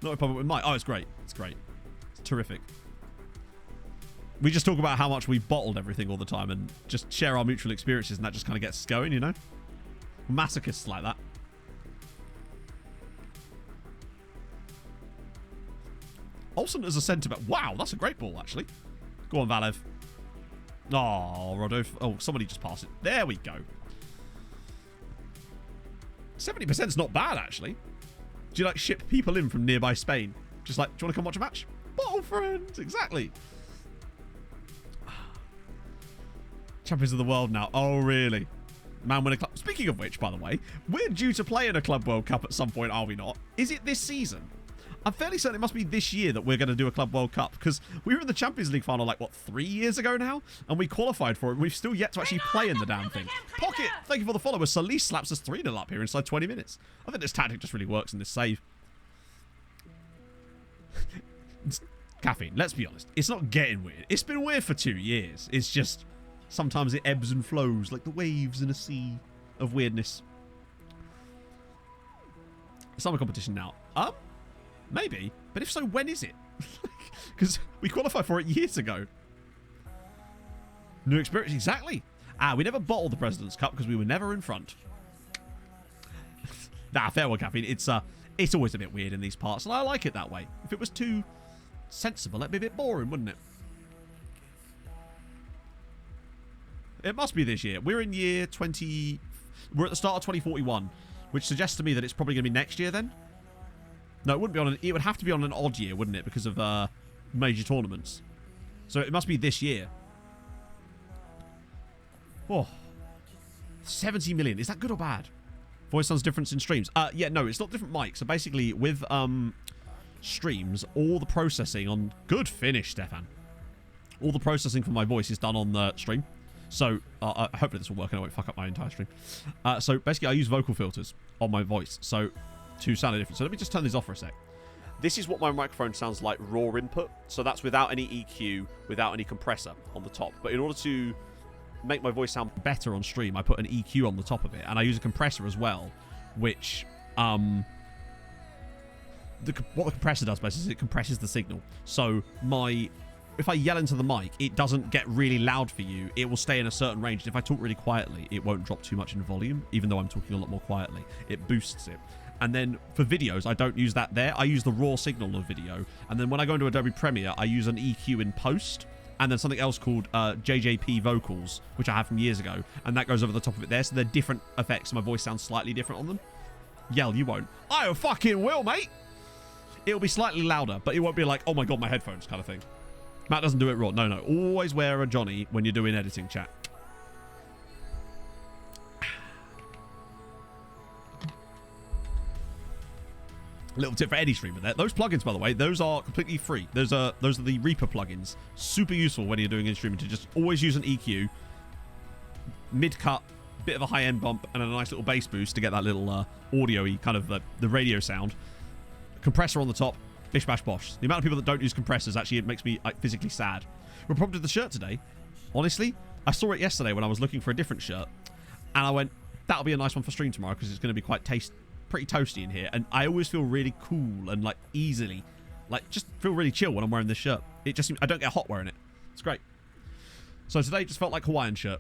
Not a problem with Mike. Oh, it's great. It's great. It's terrific. We just talk about how much we bottled everything all the time and just share our mutual experiences, and that just kind of gets us going, you know? Masochists like that. Olsen as a centre-back. Wow, that's a great ball, actually. Go on, Valev. Oh, Rodolfo. Oh, somebody just passed it. There we go. 70% is not bad, actually. Do you, like, ship people in from nearby Spain? Just like, do you want to come watch a match? Bottle friends, exactly. Champions of the world now. Oh, really? Man win a club. Speaking of which, by the way, we're due to play in a Club World Cup at some point, are we not? Is it this season? I'm fairly certain it must be this year that we're going to do a Club World Cup, because we were in the Champions League final, like, what, 3 years ago now? And we qualified for it, and we've still yet to actually play in the damn thing. Pocket, thank you for the follow. Solis slaps us 3-0 up here inside 20 minutes. I think this tactic just really works in this save. Caffeine, let's be honest. It's not getting weird. It's been weird for 2 years. It's just sometimes it ebbs and flows like the waves in a sea of weirdness. Summer competition now. Maybe. But if so, when is it? Because we qualified for it years ago. New experience. Exactly. We never bottled the President's Cup because we were never in front. Nah, fair one, Caffeine. It's always a bit weird in these parts, and I like it that way. If it was too sensible, it'd be a bit boring, wouldn't it? It must be this year. We're in year 20... We're at the start of 2041, which suggests to me that it's probably going to be next year then. No, it wouldn't be on an... It would have to be on an odd year, wouldn't it? Because of major tournaments. So it must be this year. Oh. 70 million. Is that good or bad? Voice sounds difference in streams. Yeah, no, it's not different mics. So basically, with streams, all the processing on... Good finish, Stefan. All the processing for my voice is done on the stream. So, hopefully this will work and I won't fuck up my entire stream. So, basically, I use vocal filters on my voice. So, to sound different. So, let me just turn these off for a sec. This is what my microphone sounds like raw input. So, that's without any EQ, without any compressor on the top. But in order to make my voice sound better on stream, I put an EQ on the top of it. And I use a compressor as well, which... what the compressor does basically is it compresses the signal. So, if I yell into the mic, it doesn't get really loud for you. It will stay in a certain range. And if I talk really quietly, it won't drop too much in volume, even though I'm talking a lot more quietly. It boosts it. And then for videos, I don't use that there. I use the raw signal of video. And then when I go into Adobe Premiere, I use an EQ in post. And then something else called JJP vocals, which I have from years ago. And that goes over the top of it there. So they're different effects. My voice sounds slightly different on them. Yell, you won't. I fucking will, mate. It'll be slightly louder, but it won't be like, oh my god, my headphones kind of thing. Matt doesn't do it raw. No. Always wear a Johnny when you're doing editing, chat. Little tip for any streamer there. Those plugins, by the way, those are completely free. Those are the Reaper plugins. Super useful when you're doing in streaming to just always use an EQ, mid-cut, bit of a high-end bump, and a nice little bass boost to get that little audio-y kind of the radio sound. Compressor on the top. Bish bash bosh. The amount of people that don't use compressors, actually, it makes me physically sad. We're prompted the shirt today. Honestly, I saw it yesterday when I was looking for a different shirt. And I went, that'll be a nice one for stream tomorrow because it's going to be quite pretty toasty in here. And I always feel really cool and like easily, like just feel really chill when I'm wearing this shirt. It just seems, I don't get hot wearing it. It's great. So today just felt like Hawaiian shirt.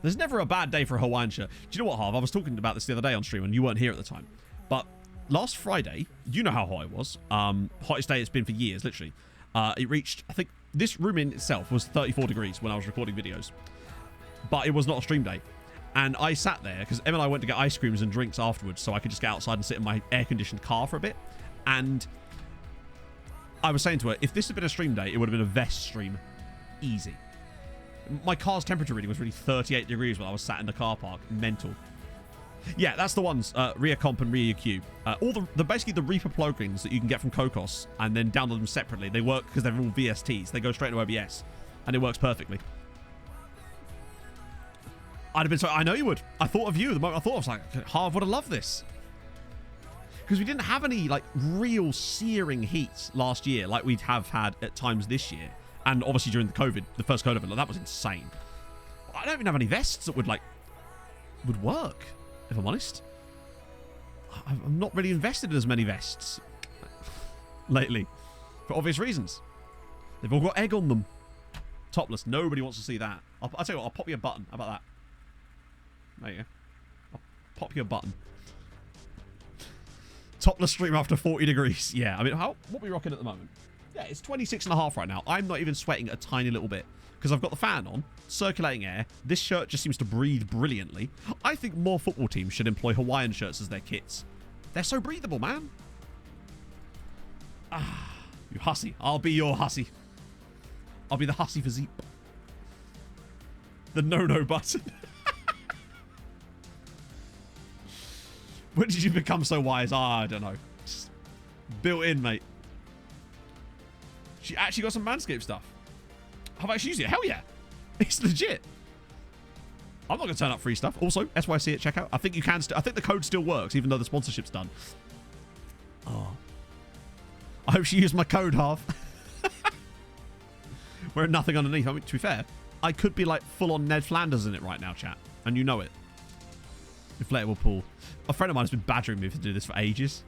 There's never a bad day for a Hawaiian shirt. Do you know what, Harv? I was talking about this the other day on stream and you weren't here at the time. But last Friday, you know how hot it was. Hottest day it's been for years, literally. It reached, I think, this room in itself was 34 degrees when I was recording videos. But it was not a stream day. And I sat there, because Em and I went to get ice creams and drinks afterwards, so I could just get outside and sit in my air-conditioned car for a bit. And I was saying to her, if this had been a stream day, it would have been a vest stream. Easy. My car's temperature reading was really 38 degrees when I was sat in the car park. Mental. Yeah, that's the ones, Rear Comp and Rear EQ. All basically the Reaper plugins that you can get from Cocos and then download them separately. They work because they're all VSTs. They go straight into OBS and it works perfectly. I'd have been so... I know you would. I thought of you the moment I thought. I was like, Harv would have loved this. Because we didn't have any, like, real searing heat last year like we'd have had at times this year. And obviously during the first COVID, like, that was insane. I don't even have any vests that would work. If I'm honest, I'm not really invested in as many vests lately for obvious reasons. They've all got egg on them. Topless. Nobody wants to see that. I'll tell you what, I'll pop you a button. How about that? There you go. I'll pop you a button. Topless stream after 40 degrees. Yeah, I mean, what are we rocking at the moment? Yeah, it's 26.5 right now. I'm not even sweating a tiny little bit. Because I've got the fan on, circulating air. This shirt just seems to breathe brilliantly. I think more football teams should employ Hawaiian shirts as their kits. They're so breathable, man. Ah, you hussy. I'll be your hussy. I'll be the hussy for Zeep. The no-no button. When did you become so wise? I don't know. Just built in, mate. She actually got some Manscaped stuff. Have I actually used it? Hell yeah. It's legit. I'm not going to turn up free stuff. Also, SYC at checkout. I think you can I think the code still works, even though the sponsorship's done. Oh. I hope she used my code, Harv. Wearing nothing underneath. I mean, to be fair, I could be like full-on Ned Flanders in it right now, chat. And you know it. Inflatable pool. A friend of mine has been badgering me to do this for ages.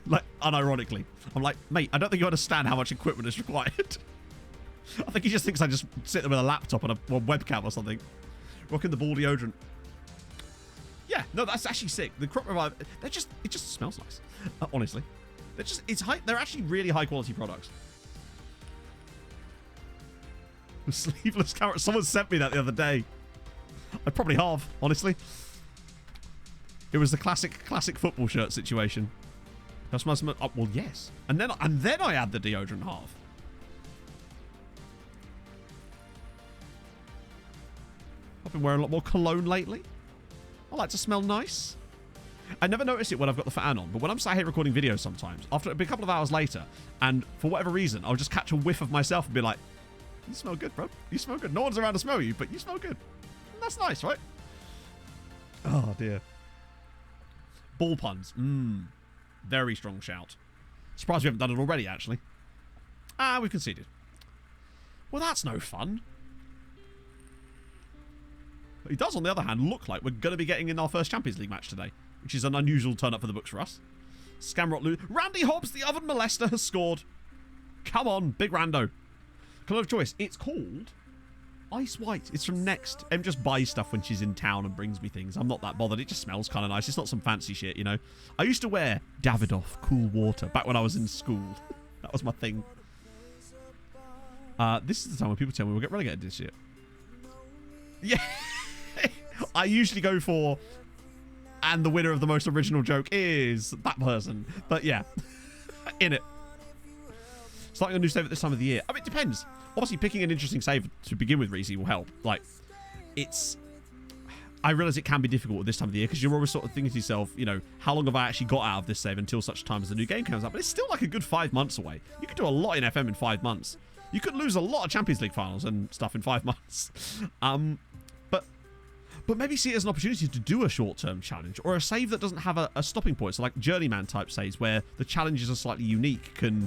Like, unironically. I'm like, mate, I don't think you understand how much equipment is required. I think he just thinks I just sit there with a laptop and a webcam or something. Rocking the ball deodorant. Yeah, no, that's actually sick. The Crop Revive, it just smells nice. Honestly. They're actually really high quality products. The sleeveless carrot. Someone sent me that the other day. I'd probably halve, honestly. It was the classic football shirt situation. That's my well, yes. And then I add the deodorant half. I've been wearing a lot more cologne lately. I like to smell nice. I never notice it when I've got the fan on, but when I'm sat here recording videos sometimes, after it'll be a couple of hours later, and for whatever reason, I'll just catch a whiff of myself and be like, you smell good, bro. You smell good. No one's around to smell you, but you smell good. And that's nice, right? Oh, dear. Ball puns. Very strong shout. Surprised we haven't done it already, actually. We've conceded. Well, that's no fun. But it does, on the other hand, look like we're going to be getting in our first Champions League match today, which is an unusual turn-up for the books for us. Scamrock lose. Randy Hobbs, the oven molester, has scored. Come on, big Rando. Colour of choice. It's called Ice White. It's from Next. Em just buys stuff when she's in town and brings me things. I'm not that bothered. It just smells kind of nice. It's not some fancy shit, you know. I used to wear Davidoff cool water back when I was in school. That was my thing. This is the time when people tell me we'll get relegated this year. Yeah. I usually go for, and the winner of the most original joke is that person. But yeah, in it. Starting a new save at this time of the year. I mean, it depends. Obviously, picking an interesting save to begin with, Reezy, will help. Like, I realise it can be difficult at this time of the year because you're always sort of thinking to yourself, you know, how long have I actually got out of this save until such time as the new game comes out? But it's still like a good 5 months away. You could do a lot in FM in 5 months. You could lose a lot of Champions League finals and stuff in 5 months. But maybe see it as an opportunity to do a short-term challenge or a save that doesn't have a stopping point. So like journeyman type saves where the challenges are slightly unique can,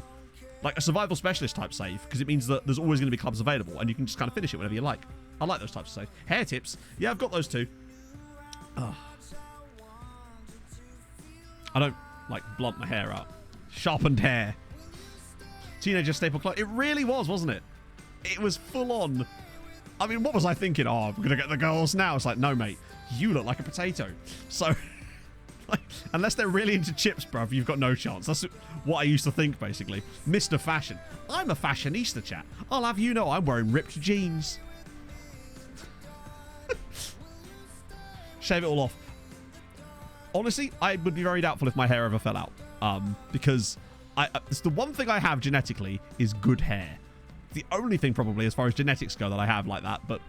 like a survival specialist type save, because it means that there's always going to be clubs available and you can just kind of finish it whenever you like. I like those types of saves. Hair tips. Yeah, I've got those too. Oh. I don't like blunt my hair out. Sharpened hair. Teenager staple clothes. It really was, wasn't it? It was full on. I mean, what was I thinking? Oh, I'm going to get the girls now. It's like, no, mate. You look like a potato. So, like, unless they're really into chips, bruv, you've got no chance. That's what I used to think, basically. Mr. Fashion. I'm a fashionista, chat. I'll have you know I'm wearing ripped jeans. Shave it all off. Honestly, I would be very doubtful if my hair ever fell out. Because it's the one thing I have genetically is good hair. The only thing probably as far as genetics go that I have like that, but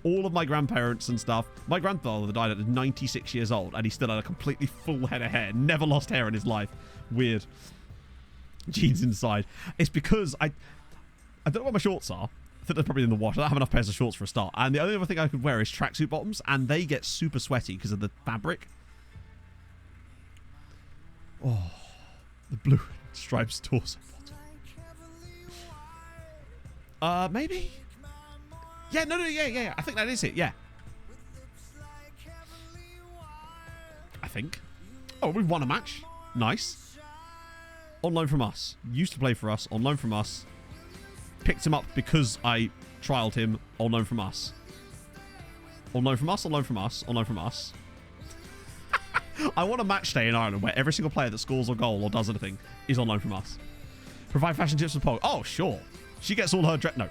all of my grandparents and stuff, my grandfather died at 96 years old and he still had a completely full head of hair, never lost hair in his life. Weird. Jeans inside. It's because I don't know where my shorts are. I think they're probably in the wash. I don't have enough pairs of shorts for a start. And the only other thing I could wear is tracksuit bottoms, and they get super sweaty because of the fabric. Oh, the blue stripes torso. Maybe? Yeah, no, yeah. I think that is it, yeah. I think. Oh, we've won a match. Nice. On loan from us. Used to play for us. On loan from us. Picked him up because I trialed him. On loan from us. On loan from us, on loan from us, on loan from us. I want a match day in Ireland where every single player that scores a goal or does anything is on loan from us. Provide fashion tips for Pog. Oh, sure. She gets all her dress. No.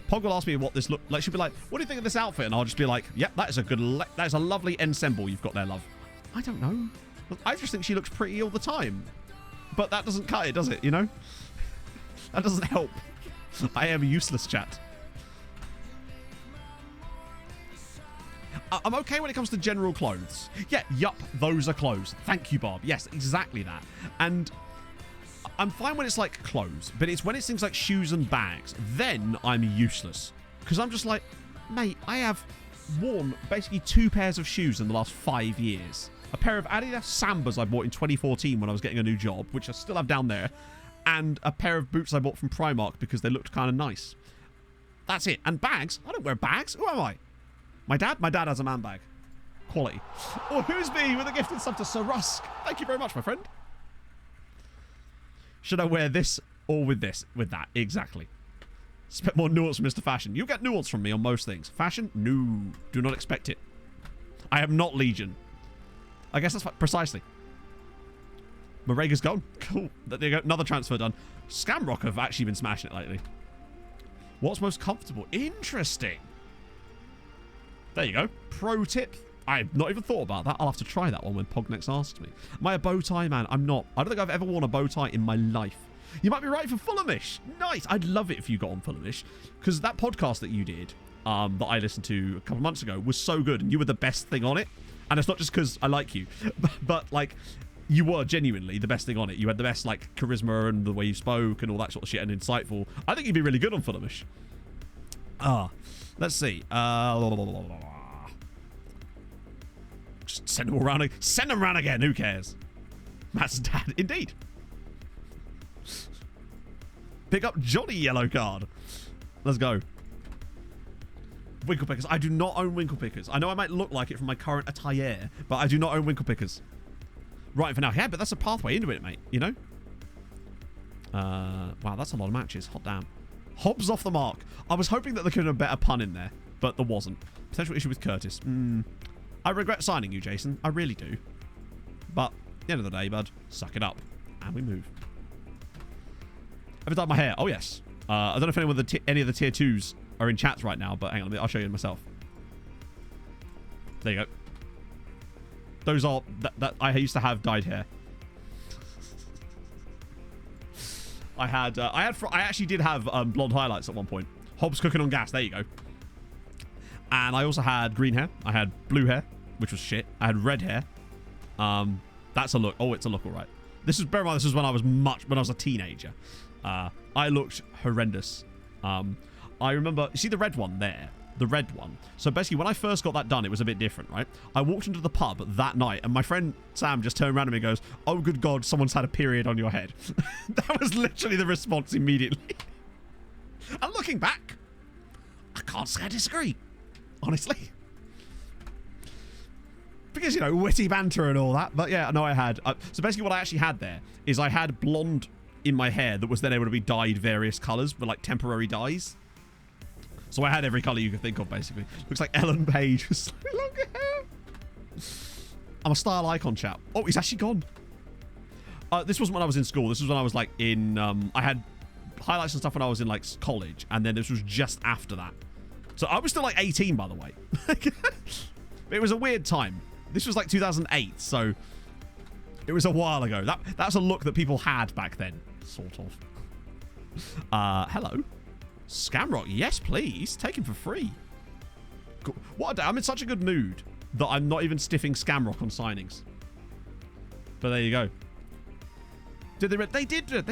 Pog will ask me what this look like. She'll be like, what do you think of this outfit? And I'll just be like, yep, that is a good, that is a lovely ensemble you've got there, love. I don't know. I just think she looks pretty all the time. But that doesn't cut it, does it? You know? That doesn't help. I am useless, chat. I'm okay when it comes to general clothes. Yeah, yup, those are clothes. Thank you, Bob. Yes, exactly that. And I'm fine when it's like clothes, but it's when it's things like shoes and bags, then I'm useless. Because I'm just like, mate, I have worn basically 2 pairs of shoes in the last 5 years. A pair of Adidas Sambas I bought in 2014 when I was getting a new job, which I still have down there, and a pair of boots I bought from Primark because they looked kind of nice. That's it. And bags? I don't wear bags. Who am I? My dad? My dad has a man bag. Quality. Oh, who's me with a gifted sub to Sir Rusk? Thank you very much, my friend. Should I wear this or with this? With that. Exactly. Expect more nuance from Mr. Fashion. You get nuance from me on most things. Fashion? No. Do not expect it. I am not Legion. I guess that's precisely. Morega's gone. Cool. There you go. Another transfer done. Scamrock have actually been smashing it lately. What's most comfortable? Interesting. There you go. Pro tip. I've not even thought about that. I'll have to try that one when Pog next asks me. Am I a bow tie man? I'm not. I don't think I've ever worn a bow tie in my life. You might be right for Fulhamish. Nice. I'd love it if you got on Fulhamish. Because that podcast that you did, that I listened to a couple months ago was so good, and you were the best thing on it. And it's not just because I like you, but like, you were genuinely the best thing on it. You had the best, like, charisma and the way you spoke and all that sort of shit, and insightful. I think you'd be really good on Fulhamish. Let's see. Just send them all around. Send them around again. Who cares? Matt's dad. Indeed. Pick up Johnny Yellow Card. Let's go. Winkle pickers. I do not own winkle pickers. I know I might look like it from my current attire, but I do not own winkle pickers. Right for now. Yeah, but that's a pathway into it, mate. You know? Wow, that's a lot of matches. Hot damn. Hobbs off the mark. I was hoping that there could have been a better pun in there, but there wasn't. Potential issue with Curtis. I regret signing you, Jason. I really do. But at the end of the day, bud, suck it up. And we move. Ever dyed my hair? Oh, yes. I don't know if anyone any of the tier 2s are in chats right now, but hang on a minute. I'll show you myself. There you go. Those are... I used to have dyed hair. I actually did have blonde highlights at one point. Hobbs cooking on gas. There you go. And I also had green hair. I had blue hair, which was shit. I had red hair. That's a look. Oh, it's a look, all right. This is, bear in mind, this was when I was a teenager. I looked horrendous. I remember, you see the red one there? The red one. So basically, when I first got that done, it was a bit different, right? I walked into the pub that night, and my friend Sam just turned around to me and goes, "Oh, good God, someone's had a period on your head." That was literally the response immediately. And looking back, I can't say I disagree, honestly. Because, you know, witty banter and all that. But yeah, no, I had. So basically what I actually had there is I had blonde in my hair that was then able to be dyed various colours with, like, temporary dyes. So I had every colour you could think of, basically. Looks like Ellen Page with slightly longer hair. I'm a style icon, chap. Oh, he's actually gone. This wasn't when I was in school. This was when I was, like, in... I had highlights and stuff when I was in, like, college. And then this was just after that. So I was still, like, 18, by the way. It was a weird time. This was, like, 2008, so... It was a while ago. That's a look that people had back then. Sort of. Hello. Scamrock, yes, please. Take him for free. What a day. I'm in such a good mood that I'm not even stiffing Scamrock on signings. But there you go. Did they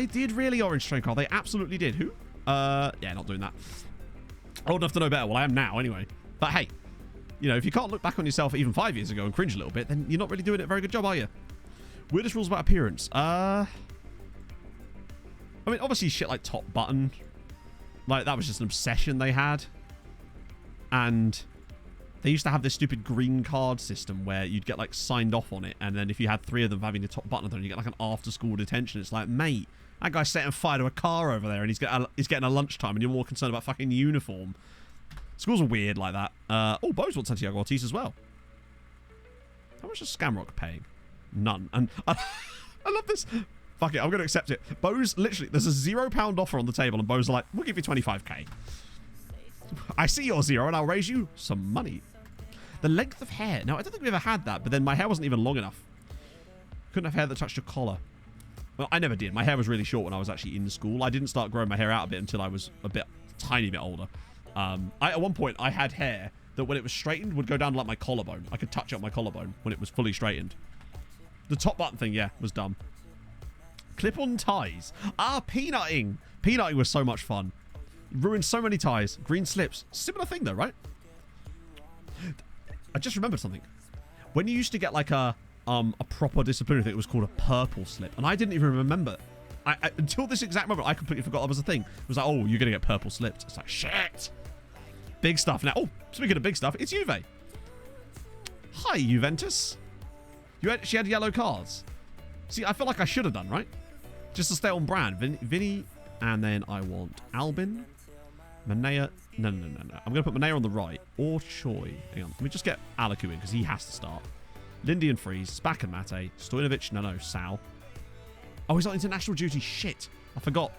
did really Orange Train Car. They absolutely did. Who? Yeah, not doing that. Old enough to know better. Well, I am now anyway. But hey, you know, if you can't look back on yourself even 5 years ago and cringe a little bit, then you're not really doing a very good job, are you? Weirdest rules about appearance. I mean, obviously shit like top button. Like, that was just an obsession they had. And they used to have this stupid green card system where you'd get, like, signed off on it. And then if you had 3 of them having the top button, then you get, like, an after-school detention. It's like, mate, that guy's setting fire to a car over there and he's getting a lunchtime and you're more concerned about fucking uniform. Schools are weird like that. Oh, Bose wants Santiago Ortiz as well. How much is Scamrock paying? None. And I love this. Fuck it, I'm going to accept it. Bose, literally, there's a £0 offer on the table, and Bose are like, we'll give you 25k. I see your 0, and I'll raise you some money. The length of hair. Now, I don't think we ever had that, but then my hair wasn't even long enough. Couldn't have hair that touched your collar. Well, I never did. My hair was really short when I was actually in school. I didn't start growing my hair out a bit until I was tiny bit older. At one point, I had hair that when it was straightened would go down to, like, my collarbone. I could touch up my collarbone when it was fully straightened. The top button thing, yeah, was dumb. Clip-on ties. Peanutting. Peanutting was so much fun. Ruined so many ties. Green slips. Similar thing, though, right? I just remembered something. When you used to get, like, a proper disciplinary thing, it was called a purple slip. And I didn't even remember. Until this exact moment, I completely forgot that was a thing. It was like, oh, you're going to get purple slipped. It's like, shit. Big stuff. Now, oh, speaking of big stuff, it's Juve. Hi, Juventus. She had yellow cards. See, I feel like I should have done, right? Just to stay on brand. Vinny, and then I want Albin, Manea. No. I'm going to put Manea on the right. Or Choi. Hang on. Let me just get Alaku in, because he has to start. Lindy and Freeze. Spack and Mate. Stojanovic. No. Sal. Oh, he's on international duty. Shit. I forgot.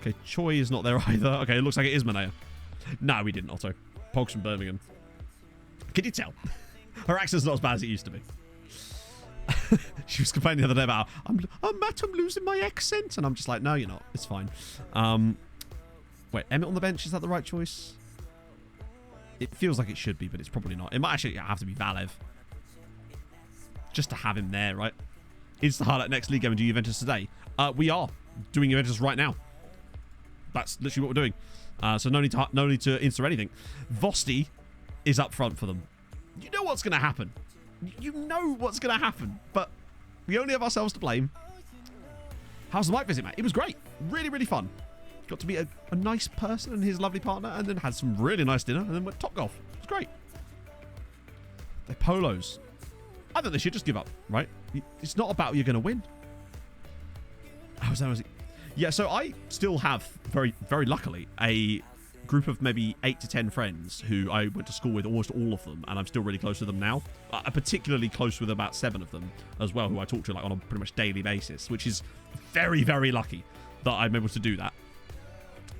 Okay, Choi is not there either. Okay, it looks like it is Manea. No, we didn't, Otto. Pogs from Birmingham. Can you tell? Her accent's not as bad as it used to be. She was complaining the other day about, Matt, I'm losing my accent. And I'm just like, no, you're not. It's fine. Wait, Emmett on the bench, is that the right choice? It feels like it should be, but it's probably not. It might actually have to be Valev. Just to have him there, right? Is the highlight next league game and do Juventus today? We are doing Juventus right now. That's literally what we're doing. So no need to insert anything. Vosti is up front for them. You know what's going to happen. You know what's going to happen. But we only have ourselves to blame. How's the mic visit, mate? It was great. Really, really fun. Got to meet a nice person and his lovely partner, and then had some really nice dinner, and then went top golf. It was great. They're polos. I think they should just give up, right? It's not about you're going to win. How was that? Yeah, so I still have, very, very luckily, a group of maybe 8 to 10 friends who I went to school with, almost all of them, and I'm still really close to them now. I'm particularly close with about 7 of them as well, who I talk to like on a pretty much daily basis, which is very, very lucky that I'm able to do that.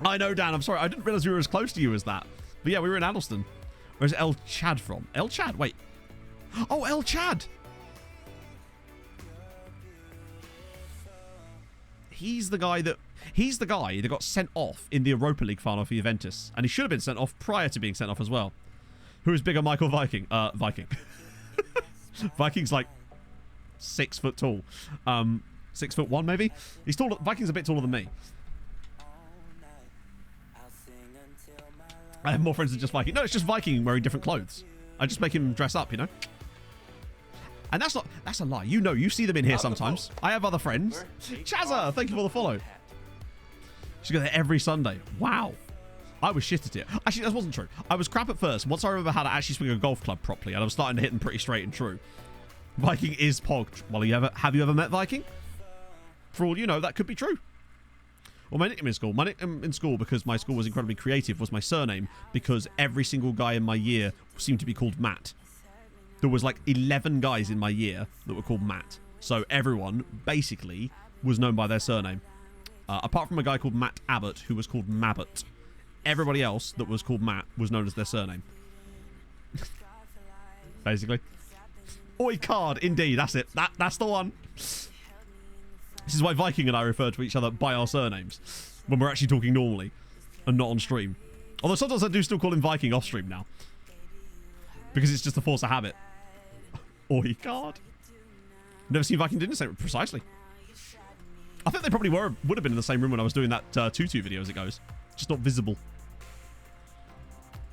I know, Dan, I'm sorry. I didn't realize we were as close to you as that. But yeah, we were in Addleston. Where's El Chad from? El Chad? Wait. Oh, El Chad! He's the guy that got sent off in the Europa League final for Juventus. And he should have been sent off prior to being sent off as well. Who is bigger, Michael Viking? Viking. Viking's like 6 foot tall. 6'1" maybe? He's taller. Viking's a bit taller than me. I have more friends than just Viking. No, it's just Viking wearing different clothes. I just make him dress up, you know? And that's a lie. You know, you see them in here sometimes. I have other friends. Chazza, thank you for the follow. She go there every Sunday. Wow. I was shit at it. Actually, that wasn't true. I was crap at first. Once I remember how to actually swing a golf club properly, and I was starting to hit them pretty straight and true. Viking is pogged. Well, have you ever met Viking? For all you know, that could be true. Well, my nickname in school, because my school was incredibly creative, was my surname, because every single guy in my year seemed to be called Matt. There was like 11 guys in my year that were called Matt. So everyone, basically, was known by their surname. Apart from a guy called Matt Abbott, who was called Mabbott. Everybody else that was called Matt was known as their surname. Basically. Oi card, indeed, that's it. That's the one. This is why Viking and I refer to each other by our surnames when we're actually talking normally and not on stream. Although sometimes I do still call him Viking off stream now. Because it's just a force of habit. Oi card. Never seen Viking doing the same. Precisely. I think they probably would have been in the same room when I was doing that tutu video as it goes. Just not visible.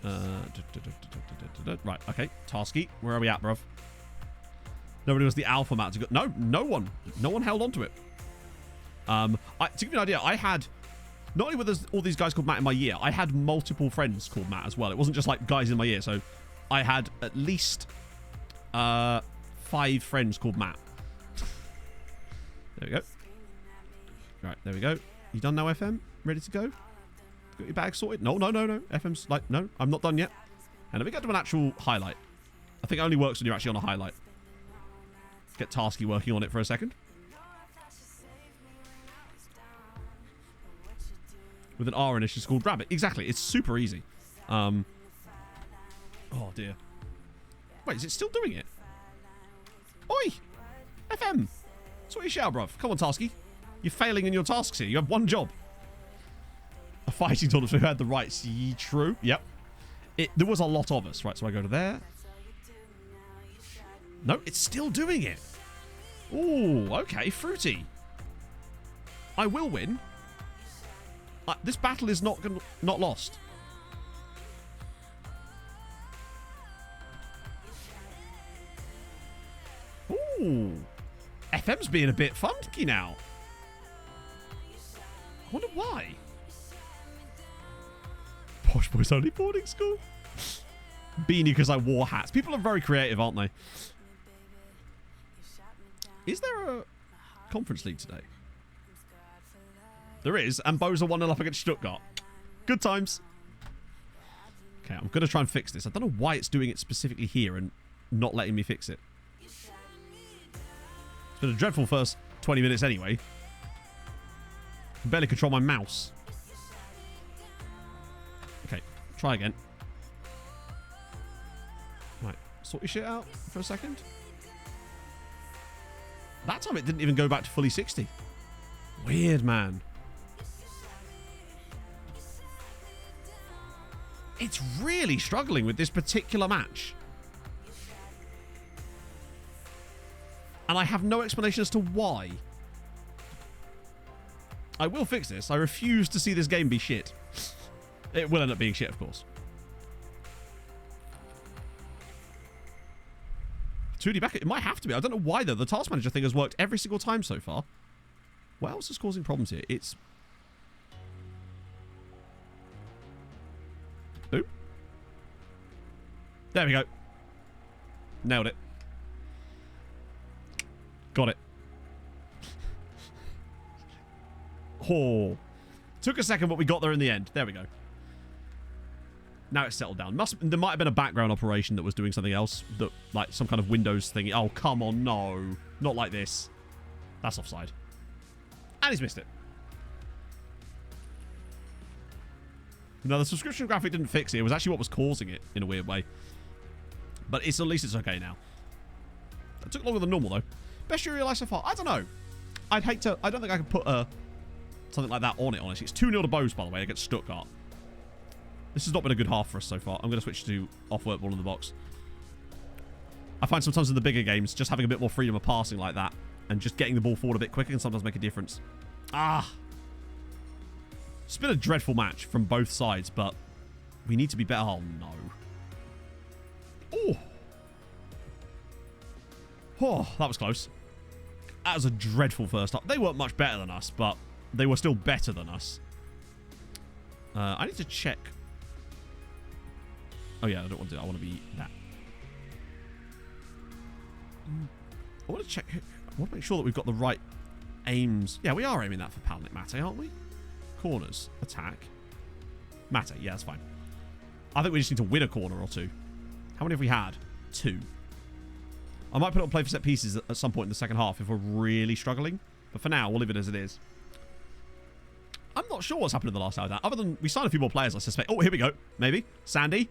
Right, okay. Tasky. Where are we at, bruv? Nobody was the alpha mat to go. No one. No one held on to it. To give you an idea, I had... Not only were there all these guys called Matt in my year, I had multiple friends called Matt as well. It wasn't just like guys in my year. So I had at least 5 friends called Matt. There we go. Right, there we go. You done now, FM? Ready to go? Got your bag sorted? No. FM's like, no, I'm not done yet. And let me get to an actual highlight. I think it only works when you're actually on a highlight. Get Tasky working on it for a second. With an R in it, she's called Rabbit. Exactly. It's super easy. Oh, dear. Wait, is it still doing it? Oi! FM! Sort your shit out, bruv. Come on, Tasky. You're failing in your tasks here. You have one job. A fighting tournament who had the rights. True. Yep. There was a lot of us. Right, so I go to there. No, it's still doing it. Ooh, okay. Fruity. I will win. This battle is not lost. Ooh. FM's being a bit funky now. I wonder why. Posh Boys Only boarding school. Beanie because I wore hats. People are very creative, aren't they? Is there a conference league today? There is, and Boza 1-0 up against Stuttgart. Good times. Okay, I'm going to try and fix this. I don't know why it's doing it specifically here and not letting me fix it. It's been a dreadful first 20 minutes anyway. I can barely control my mouse. Okay, try again. Right, sort your shit out for a second. That time it didn't even go back to fully 60. Weird, man. It's really struggling with this particular match. And I have no explanation as to why. I will fix this. I refuse to see this game be shit. It will end up being shit, of course. 2D back. It might have to be. I don't know why, though. The task manager thing has worked every single time so far. What else is causing problems here? It's... Ooh. There we go. Nailed it. Got it. Oh. Took a second, but we got there in the end. There we go. Now it's settled down. There might have been a background operation that was doing something else. That, like some kind of Windows thing. Oh, come on. No. Not like this. That's offside. And he's missed it. No, the subscription graphic didn't fix it. It was actually what was causing it in a weird way. But at least it's okay now. It took longer than normal, though. Best you realised so far? I don't know. I'd hate to... I don't think I could put something like that on it, honestly. It's 2-0 to Bose, by the way, against Stuttgart. This has not been a good half for us so far. I'm going to switch to off-work ball in the box. I find sometimes in the bigger games, just having a bit more freedom of passing like that and just getting the ball forward a bit quicker can sometimes make a difference. Ah! It's been a dreadful match from both sides, but we need to be better. Oh, no. Oh! Oh, that was close. That was a dreadful first half. They weren't much better than us, but they were still better than us. I need to check. Oh, yeah, I don't want to do that. I want to be that. I want to check. I want to make sure that we've got the right aims. Yeah, we are aiming that for Palnik Mate, aren't we? Corners. Attack. Mate. Yeah, that's fine. I think we just need to win a corner or two. How many have we had? 2. I might put it on play for set pieces at some point in the second half if we're really struggling. But for now, we'll leave it as it is. I'm not sure what's happened in the last hour. Other than we signed a few more players, I suspect. Oh, here we go. Maybe. Sandy.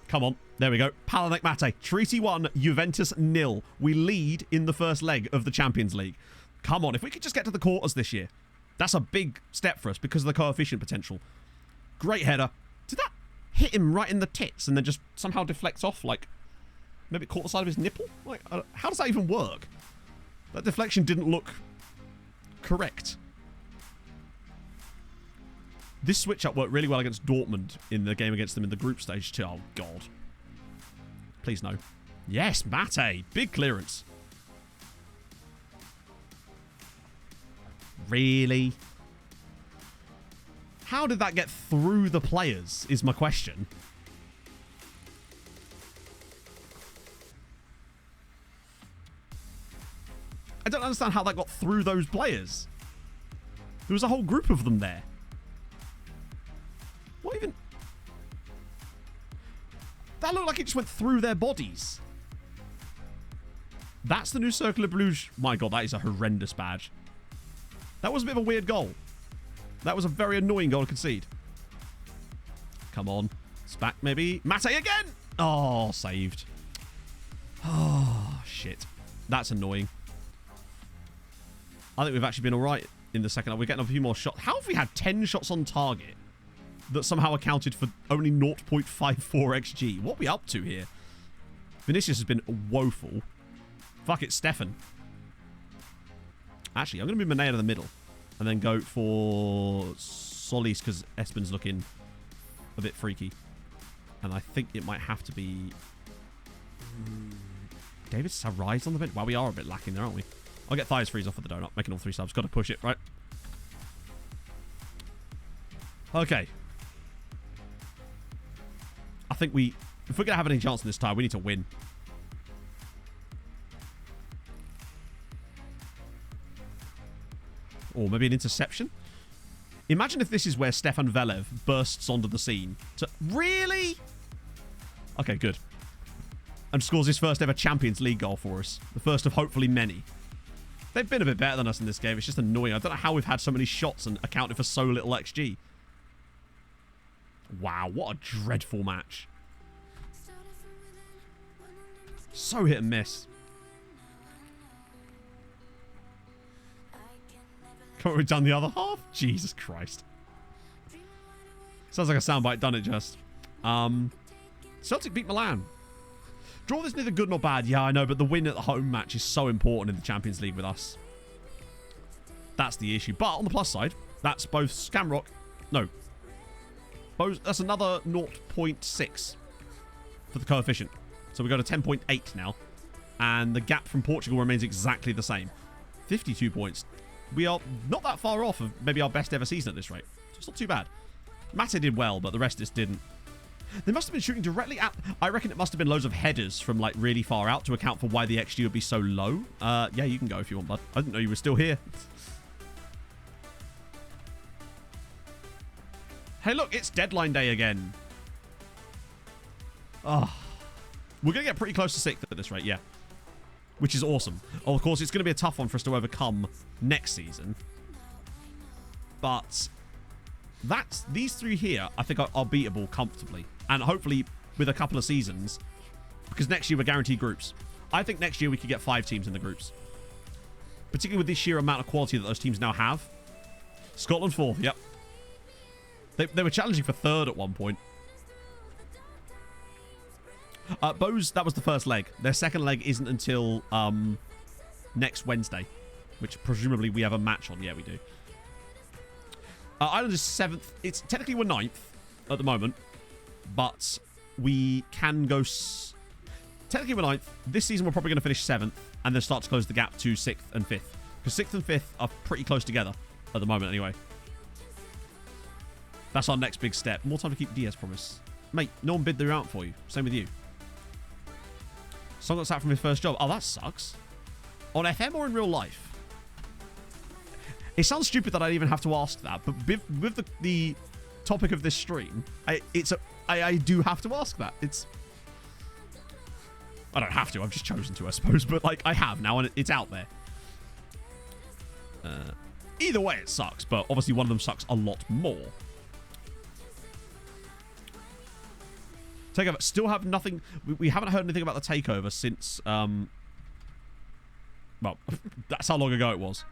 Come on. There we go. Palnik Mate. Treaty 1, Juventus 0. We lead in the first leg of the Champions League. Come on. If we could just get to the quarters this year. That's a big step for us because of the coefficient potential. Great header. Did that hit him right in the tits and then just somehow deflects off? Like, maybe it caught the side of his nipple? Like, how does that even work? That deflection didn't look correct. This switch-up worked really well against Dortmund in the game against them in the group stage too. Oh, God. Please, no. Yes, Mate. Big clearance. Really? How did that get through the players, is my question. I don't understand how that got through those players. There was a whole group of them there. What even? That looked like it just went through their bodies. That's the new Cercle Bruges. My God, that is a horrendous badge. That was a bit of a weird goal. That was a very annoying goal to concede. Come on. It's back, maybe. Mate again! Oh, saved. Oh, shit. That's annoying. I think we've actually been all right in the second half. We're getting a few more shots. How have we had 10 shots on target that somehow accounted for only 0.54 XG? What are we up to here? Vinicius has been woeful. Fuck it, Stefan. Actually, I'm going to move Manea to the middle and then go for Solis because Espen's looking a bit freaky. And I think it might have to be David Sarai's on the bench. Wow, we are a bit lacking there, aren't we? I'll get Thighs Freeze off of the donut. Making all 3 subs. Got to push it, right? Okay. I think if we're going to have any chance in this tie, we need to win. Or maybe an interception. Imagine if this is where Stefan Velev bursts onto the scene. Really? Okay, good. And scores his first ever Champions League goal for us. The first of hopefully many. They've been a bit better than us in this game. It's just annoying. I don't know how we've had so many shots and accounted for so little XG. Wow, what a dreadful match. So hit and miss. Probably done the other half. Jesus Christ. Sounds like a soundbite, done it just. Celtic beat Milan. Draw this neither good nor bad. Yeah, I know, but the win at the home match is so important in the Champions League with us. That's the issue. But on the plus side, that's both Scamrock. No. That's another 0.6 for the coefficient. So we go to 10.8 now. And the gap from Portugal remains exactly the same. 52 points. We are not that far off of maybe our best ever season at this rate. So it's not too bad. Mate did well, but the rest just didn't. They must have been shooting directly at... I reckon it must have been loads of headers from, like, really far out to account for why the XG would be so low. Yeah, you can go if you want, bud. I didn't know you were still here. Hey, look, it's deadline day again. Oh. We're going to get pretty close to 6th at this rate, yeah. Which is awesome. Oh, of course, it's going to be a tough one for us to overcome next season. But these 3 here, I think, are beatable comfortably. And hopefully with a couple of seasons. Because next year we're guaranteed groups. I think next year we could get 5 teams in the groups. Particularly with this sheer amount of quality that those teams now have. Scotland 4th, yep. They were challenging for 3rd at one point. Bose, that was the first leg. Their second leg isn't until next Wednesday. Which presumably we have a match on. Yeah, we do. Ireland is 7th. It's technically we're 9th at the moment. But we can go... Technically we're 9th. This season we're probably going to finish 7th. And then start to close the gap to 6th and 5th. Because 6th and 5th are pretty close together. At the moment anyway. That's our next big step. More time to keep Diaz promise. Mate, no one bid their out for you. Same with you. Son got sacked from his first job. Oh, that sucks. On FM or in real life? It sounds stupid that I even have to ask that, but with the topic of this stream, I do have to ask that. I don't have to. I've just chosen to, I suppose, but like I have now, and it's out there. Either way, it sucks, but obviously one of them sucks a lot more. Takeover. Still have nothing. We haven't heard anything about the takeover since. Well, that's how long ago it was.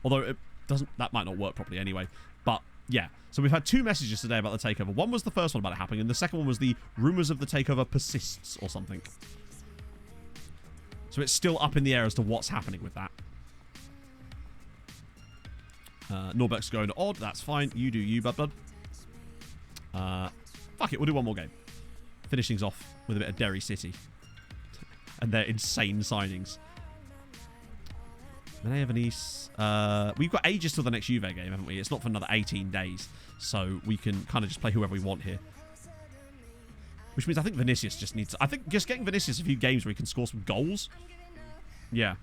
Although it doesn't. That might not work properly anyway. But yeah. So we've had 2 messages today about the takeover. One was the first one about it happening, and the second one was the rumors of the takeover persists or something. So it's still up in the air as to what's happening with that. Norbeck's going to odd. That's fine. You do you, bud. Fuck it. We'll do one more game. Finish things off with a bit of Derry City. And their insane signings. Manea Venice. We've got ages till the next Juve game, haven't we? It's not for another 18 days. So we can kind of just play whoever we want here. Which means I think Vinicius just needs... I think just getting Vinicius a few games where he can score some goals. Yeah.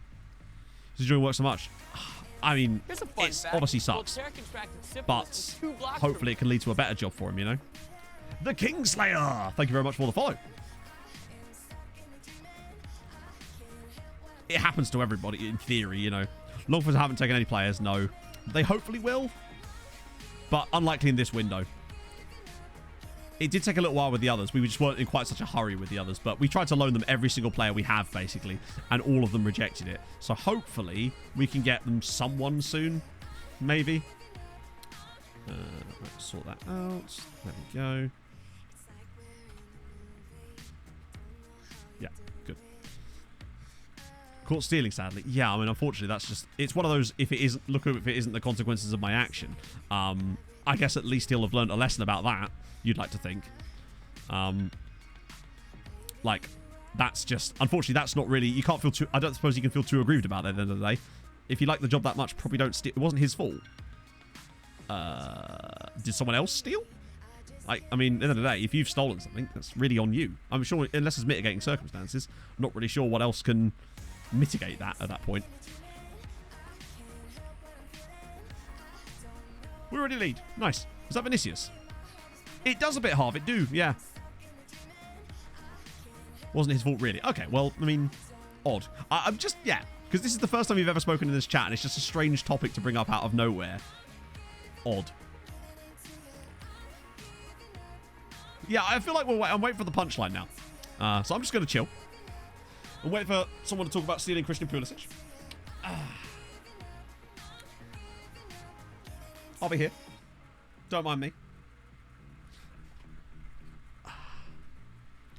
He's doing work so much. I mean, it obviously sucks. But hopefully it can lead to a better job for him, you know? The Kingslayer! Thank you very much for the follow. It happens to everybody, in theory, you know. Longford haven't taken any players, no. They hopefully will. But unlikely in this window. It did take a little while with the others. We just weren't in quite such a hurry with the others. But we tried to loan them every single player we have, basically. And all of them rejected it. So hopefully we can get them someone soon. Maybe. Let's sort that out. There we go. Yeah, good. Caught stealing, sadly. Yeah, I mean, unfortunately, that's just... It's one of those, if it isn't... Look, if it isn't the consequences of my action. I guess at least he'll have learned a lesson about that, you'd like to think. Like, that's just... Unfortunately, that's not really... You can't feel too... I don't suppose you can feel too aggrieved about it at the end of the day. If you like the job that much, probably don't steal... It wasn't his fault. Did someone else steal? I mean, at the end of the day, if you've stolen something, that's really on you. I'm sure, unless it's mitigating circumstances, I'm not really sure what else can mitigate that at that point. We already lead. Nice. Is that Vinicius? It does a bit half. It do, yeah. Wasn't his fault, really. Okay, well, I mean, odd. I'm just, yeah. Because this is the first time you've ever spoken in this chat, and it's just a strange topic to bring up out of nowhere. Odd. Yeah, I feel like I'm waiting for the punchline now. So I'm just going to chill. And wait for someone to talk about stealing Christian Pulisic. I'll be here. Don't mind me.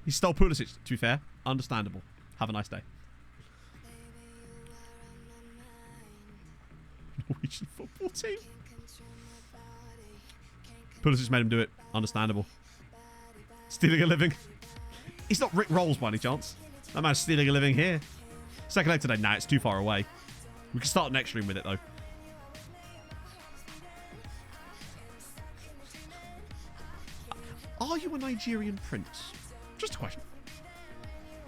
He stole Pulisic, to be fair. Understandable. Have a nice day. Norwegian football team. Pulisic made him do it. Understandable. Stealing a living. He's not Rick Rolls by any chance. That man's stealing a living here. Second leg today. Nah, it's too far away. We can start next stream with it, though. Are you a Nigerian prince? Just a question.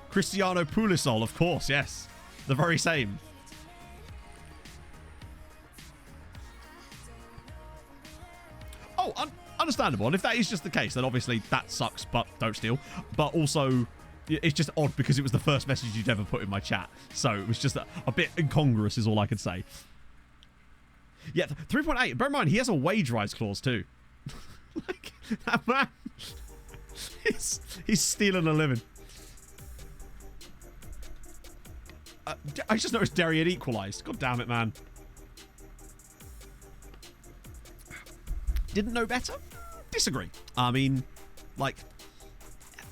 Cristiano Pulisol, of course, yes. The very same. Oh, understandable. And if that is just the case, then obviously that sucks, but don't steal. But also, it's just odd because it was the first message you'd ever put in my chat. So it was just a bit incongruous is all I could say. Yeah, 3.8. Bear in mind, he has a wage rise clause too. Like, that man... He's stealing a living. I just noticed Derry had equalised. God damn it, man. Didn't know better? Disagree. I mean, like,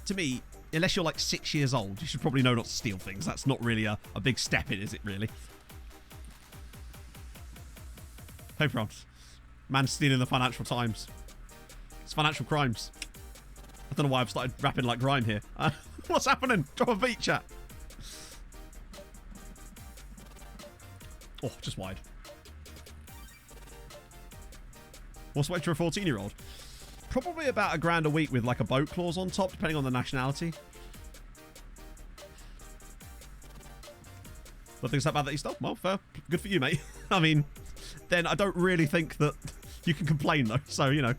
to me, unless you're like 6 years old, you should probably know not to steal things. That's not really a big step in, is it really? Hey, France. Man stealing the Financial Times. It's financial crimes. I don't know why I've started rapping like Grime here. What's happening? Drop a beat, chat. Oh, just wide. What's the wage for a 14-year-old? Probably about $1,000 a week with like a boat clause on top, depending on the nationality. Don't think it's that bad that you stole. Well, fair. Good for you, mate. I mean, then I don't really think that you can complain, though. So, you know.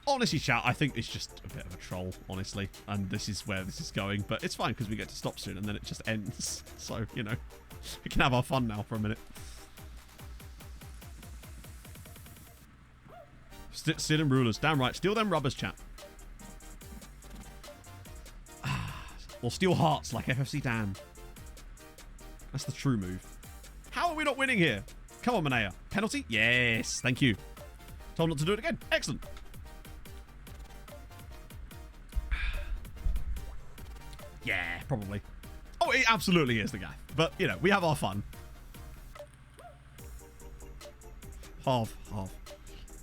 Honestly, chat, I think it's just a bit of a troll, honestly. And this is where this is going. But it's fine because we get to stop soon and then it just ends. So, you know, we can have our fun now for a minute. Stealing rulers. Damn right. Steal them rubbers, chat. Or steal hearts like FFC Dan. That's the true move. How are we not winning here? Come on, Manea. Penalty? Yes. Thank you. Told not to do it again. Excellent. Yeah, probably. Oh, it absolutely is the guy. But, you know, we have our fun. Half.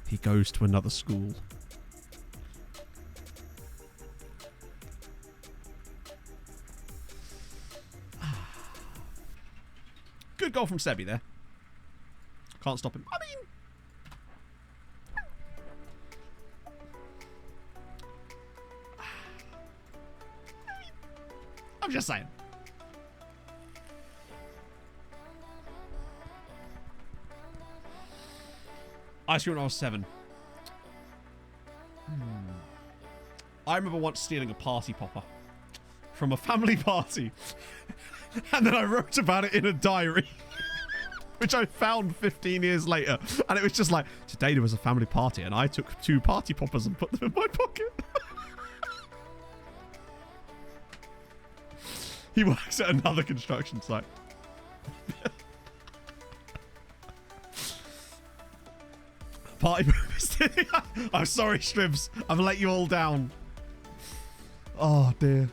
He goes to another school. Good goal from Sebi there. Can't stop him. I mean... I'm just saying. I see when I was 7. I remember once stealing a party popper from a family party. And then I wrote about it in a diary. Which I found 15 years later. And it was just like, today there was a family party and I took 2 party poppers and put them in my pocket. He works at another construction site. Party poopers. I'm sorry, Stribs. I've let you all down. Oh, dear.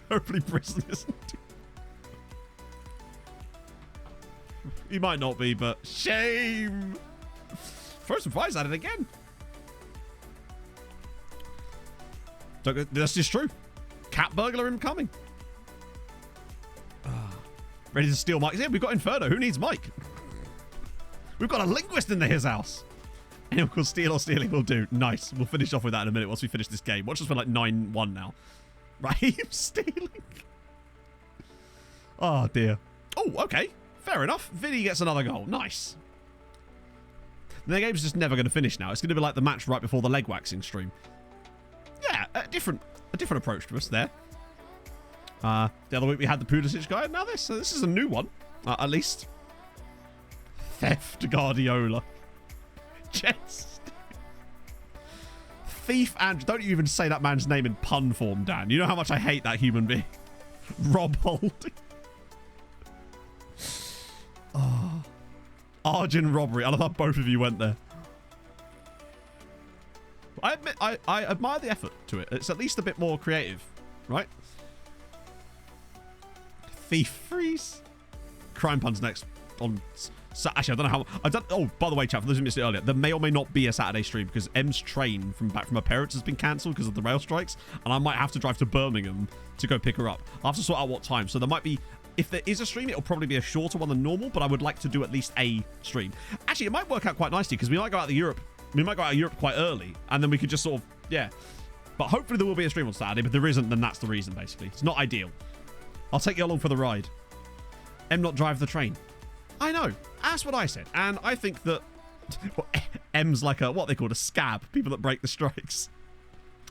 Hopefully prison isn't. He might not be, but shame. Throw some flies at it again. That's just true. Cat burglar incoming. Ready to steal Mike. Yeah, we've got Inferno. Who needs Mike? We've got a linguist in his house. Anyone called steal or stealing will do. Nice. We'll finish off with that in a minute once we finish this game. Watch us for like 9-1 now. Raheem stealing. Oh, dear. Oh, okay. Fair enough. Vinny gets another goal. Nice. The game's just never going to finish now. It's going to be like the match right before the leg waxing stream. Yeah, a different approach to us there. The other week we had the Pulisic guy, and now this. So this is a new one, at least. Theft Guardiola. Jets. Thief and... Don't you even say that man's name in pun form, Dan. You know how much I hate that human being. Rob Holding. Oh. Argent robbery. I love how both of you went there. I admit, I admire the effort to it. It's at least a bit more creative, right? Thief freeze. Crime puns next on... Actually, I don't know how... Oh, by the way, chat, for those who missed it earlier, there may or may not be a Saturday stream because M's train back from her parents has been cancelled because of the rail strikes, and I might have to drive to Birmingham to go pick her up. I'll have to sort out what time. So there might be... If there is a stream, it'll probably be a shorter one than normal, but I would like to do at least a stream. Actually, it might work out quite nicely because we might go out to Europe. We might go out of Europe quite early, and then we could just sort of... Yeah. But hopefully there will be a stream on Saturday, but there isn't, then that's the reason, basically. It's not ideal. I'll take you along for the ride. M not drive the train. I know. That's what I said. And I think that well, M's like a, what they call a scab. People that break the strikes.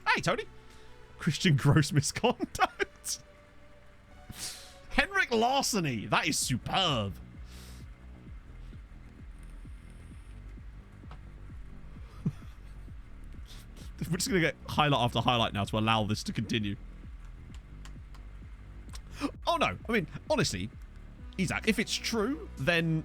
Hey, Tony. Christian gross misconduct. Henrik Larceny. That is superb. We're just going to get highlight after highlight now to allow this to continue. Oh, no. I mean, honestly, Isaac, if it's true, then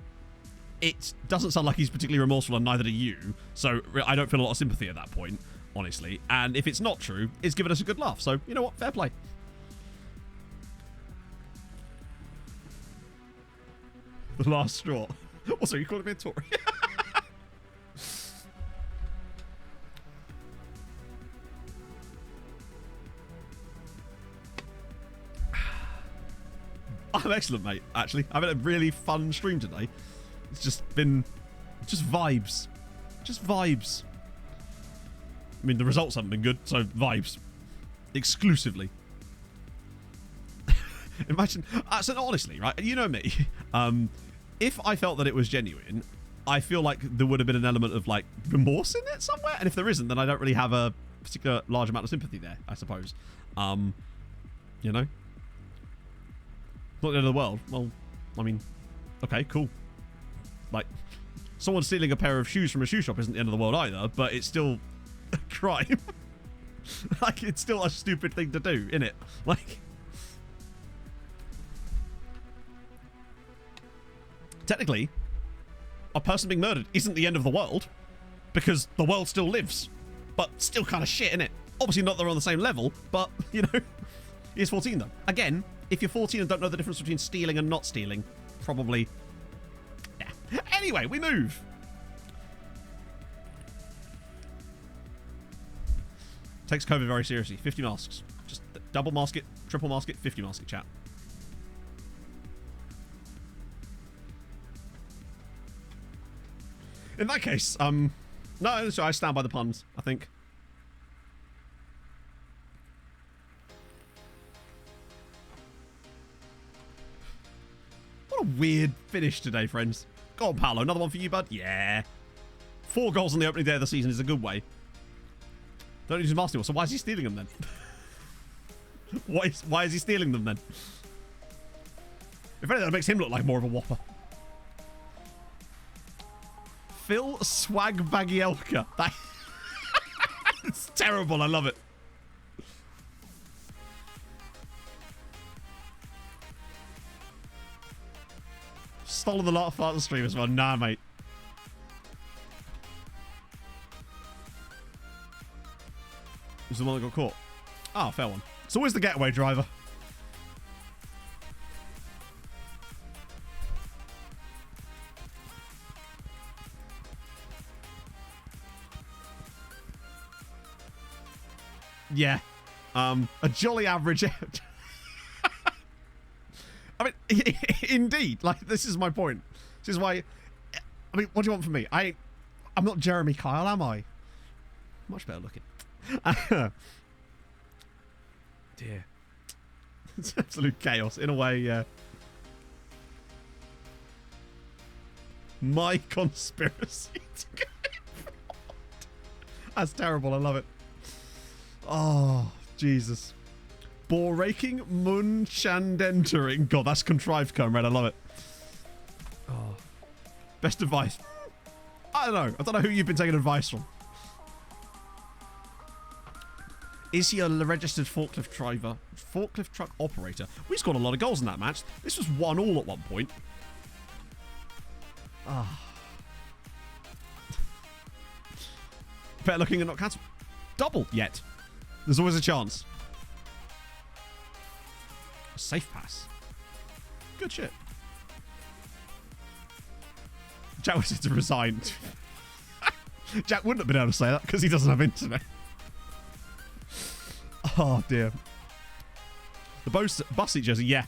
it doesn't sound like he's particularly remorseful, and neither do you. So I don't feel a lot of sympathy at that point, honestly. And if it's not true, it's given us a good laugh. So, you know what? Fair play. The last straw. Also, you calling me a Tory? I'm excellent, mate, actually. I've had a really fun stream today. It's just been... Just vibes. Just vibes. I mean, the results haven't been good, so vibes. Exclusively. Imagine... so honestly, right, you know me. If I felt that it was genuine, I feel like there would have been an element of, like, remorse in it somewhere. And if there isn't, then I don't really have a particular large amount of sympathy there, I suppose. You know? Not the end of the world. Well, I mean, okay, cool. Like, someone stealing a pair of shoes from a shoe shop isn't the end of the world either, but it's still a crime. Like, it's still a stupid thing to do, innit? Like, technically, a person being murdered isn't the end of the world because the world still lives, but still kind of shit, innit? Obviously not they're on the same level, but, you know, he's 14 though. Again, if you're 14 and don't know the difference between stealing and not stealing, probably... Yeah. Anyway, we move. Takes COVID very seriously. 50 masks. Just double mask it, triple mask it, 50 mask it, chat. In that case, no, so I stand by the puns, I think. What a weird finish today, friends. Go on, Paolo. Another one for you, bud? Yeah. 4 goals on the opening day of the season is a good way. Don't use mask anymore. So why is he stealing them then? Why is he stealing them then? If anything, that makes him look like more of a whopper. Phil Swagbagielka. That it's terrible. I love it. Stolen the lot of fart stream as well. Nah, mate. Who's the one that got caught? Oh, fair one. It's always the getaway driver. Yeah. A jolly average. I mean, indeed. Like, this is my point. This is why... I mean, what do you want from me? I'm not Jeremy Kyle, am I? Much better looking. Dear. It's absolute chaos. In a way, yeah. My conspiracy to go abroad. That's terrible. I love it. Oh, Jesus. Bore raking, mun chandentering. God, that's contrived, comrade. I love it. Oh. Best advice. I don't know. I don't know who you've been taking advice from. Is he a registered forklift driver? Forklift truck operator. We scored a lot of goals in that match. This was 1-1 at one point. Ah. Better looking and not cancel. Double yet. There's always a chance. A safe pass. Good shit. Jack was to resign. Jack wouldn't have been able to say that because he doesn't have internet. Oh dear. The Bussy jersey, yeah,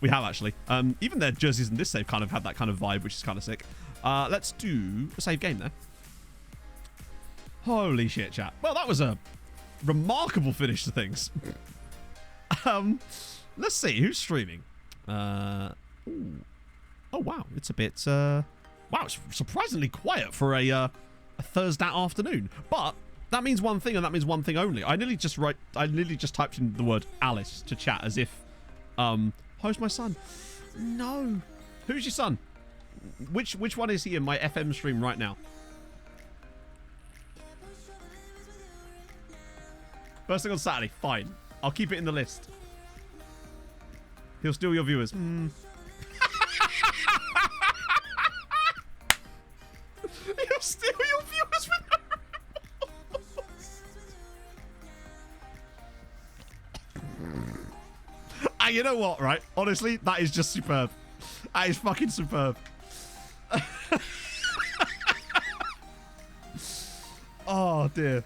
we have actually. Even their jerseys in this save kind of have that kind of vibe, which is kind of sick. Let's do a save game there. Holy shit, chat. Well, that was a remarkable finish to things. Let's see who's streaming. Oh wow, it's a bit. Wow, it's surprisingly quiet for a Thursday afternoon. But that means one thing, and that means one thing only. I nearly just typed in the word Alice to chat as if, how's my son? No. Who's your son? Which one is he in my FM stream right now? First thing on Saturday. Fine. I'll keep it in the list. He'll steal your viewers. He'll steal your viewers with you know what, right? Honestly, that is just superb. That is fucking superb. Oh, dear.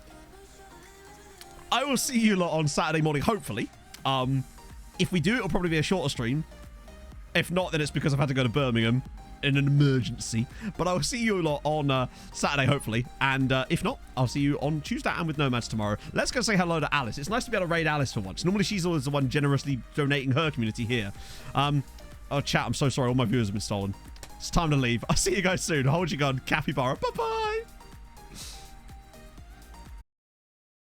I will see you lot on Saturday morning, hopefully. If we do, it'll probably be a shorter stream. If not, then it's because I've had to go to Birmingham in an emergency. But I will see you lot on Saturday, hopefully. And if not, I'll see you on Tuesday and with Nomads tomorrow. Let's go say hello to Alice. It's nice to be able to raid Alice for once. Normally, she's always the one generously donating her community here. Oh, chat, I'm so sorry. All my viewers have been stolen. It's time to leave. I'll see you guys soon. Hold your gun. Capybara. Bye-bye.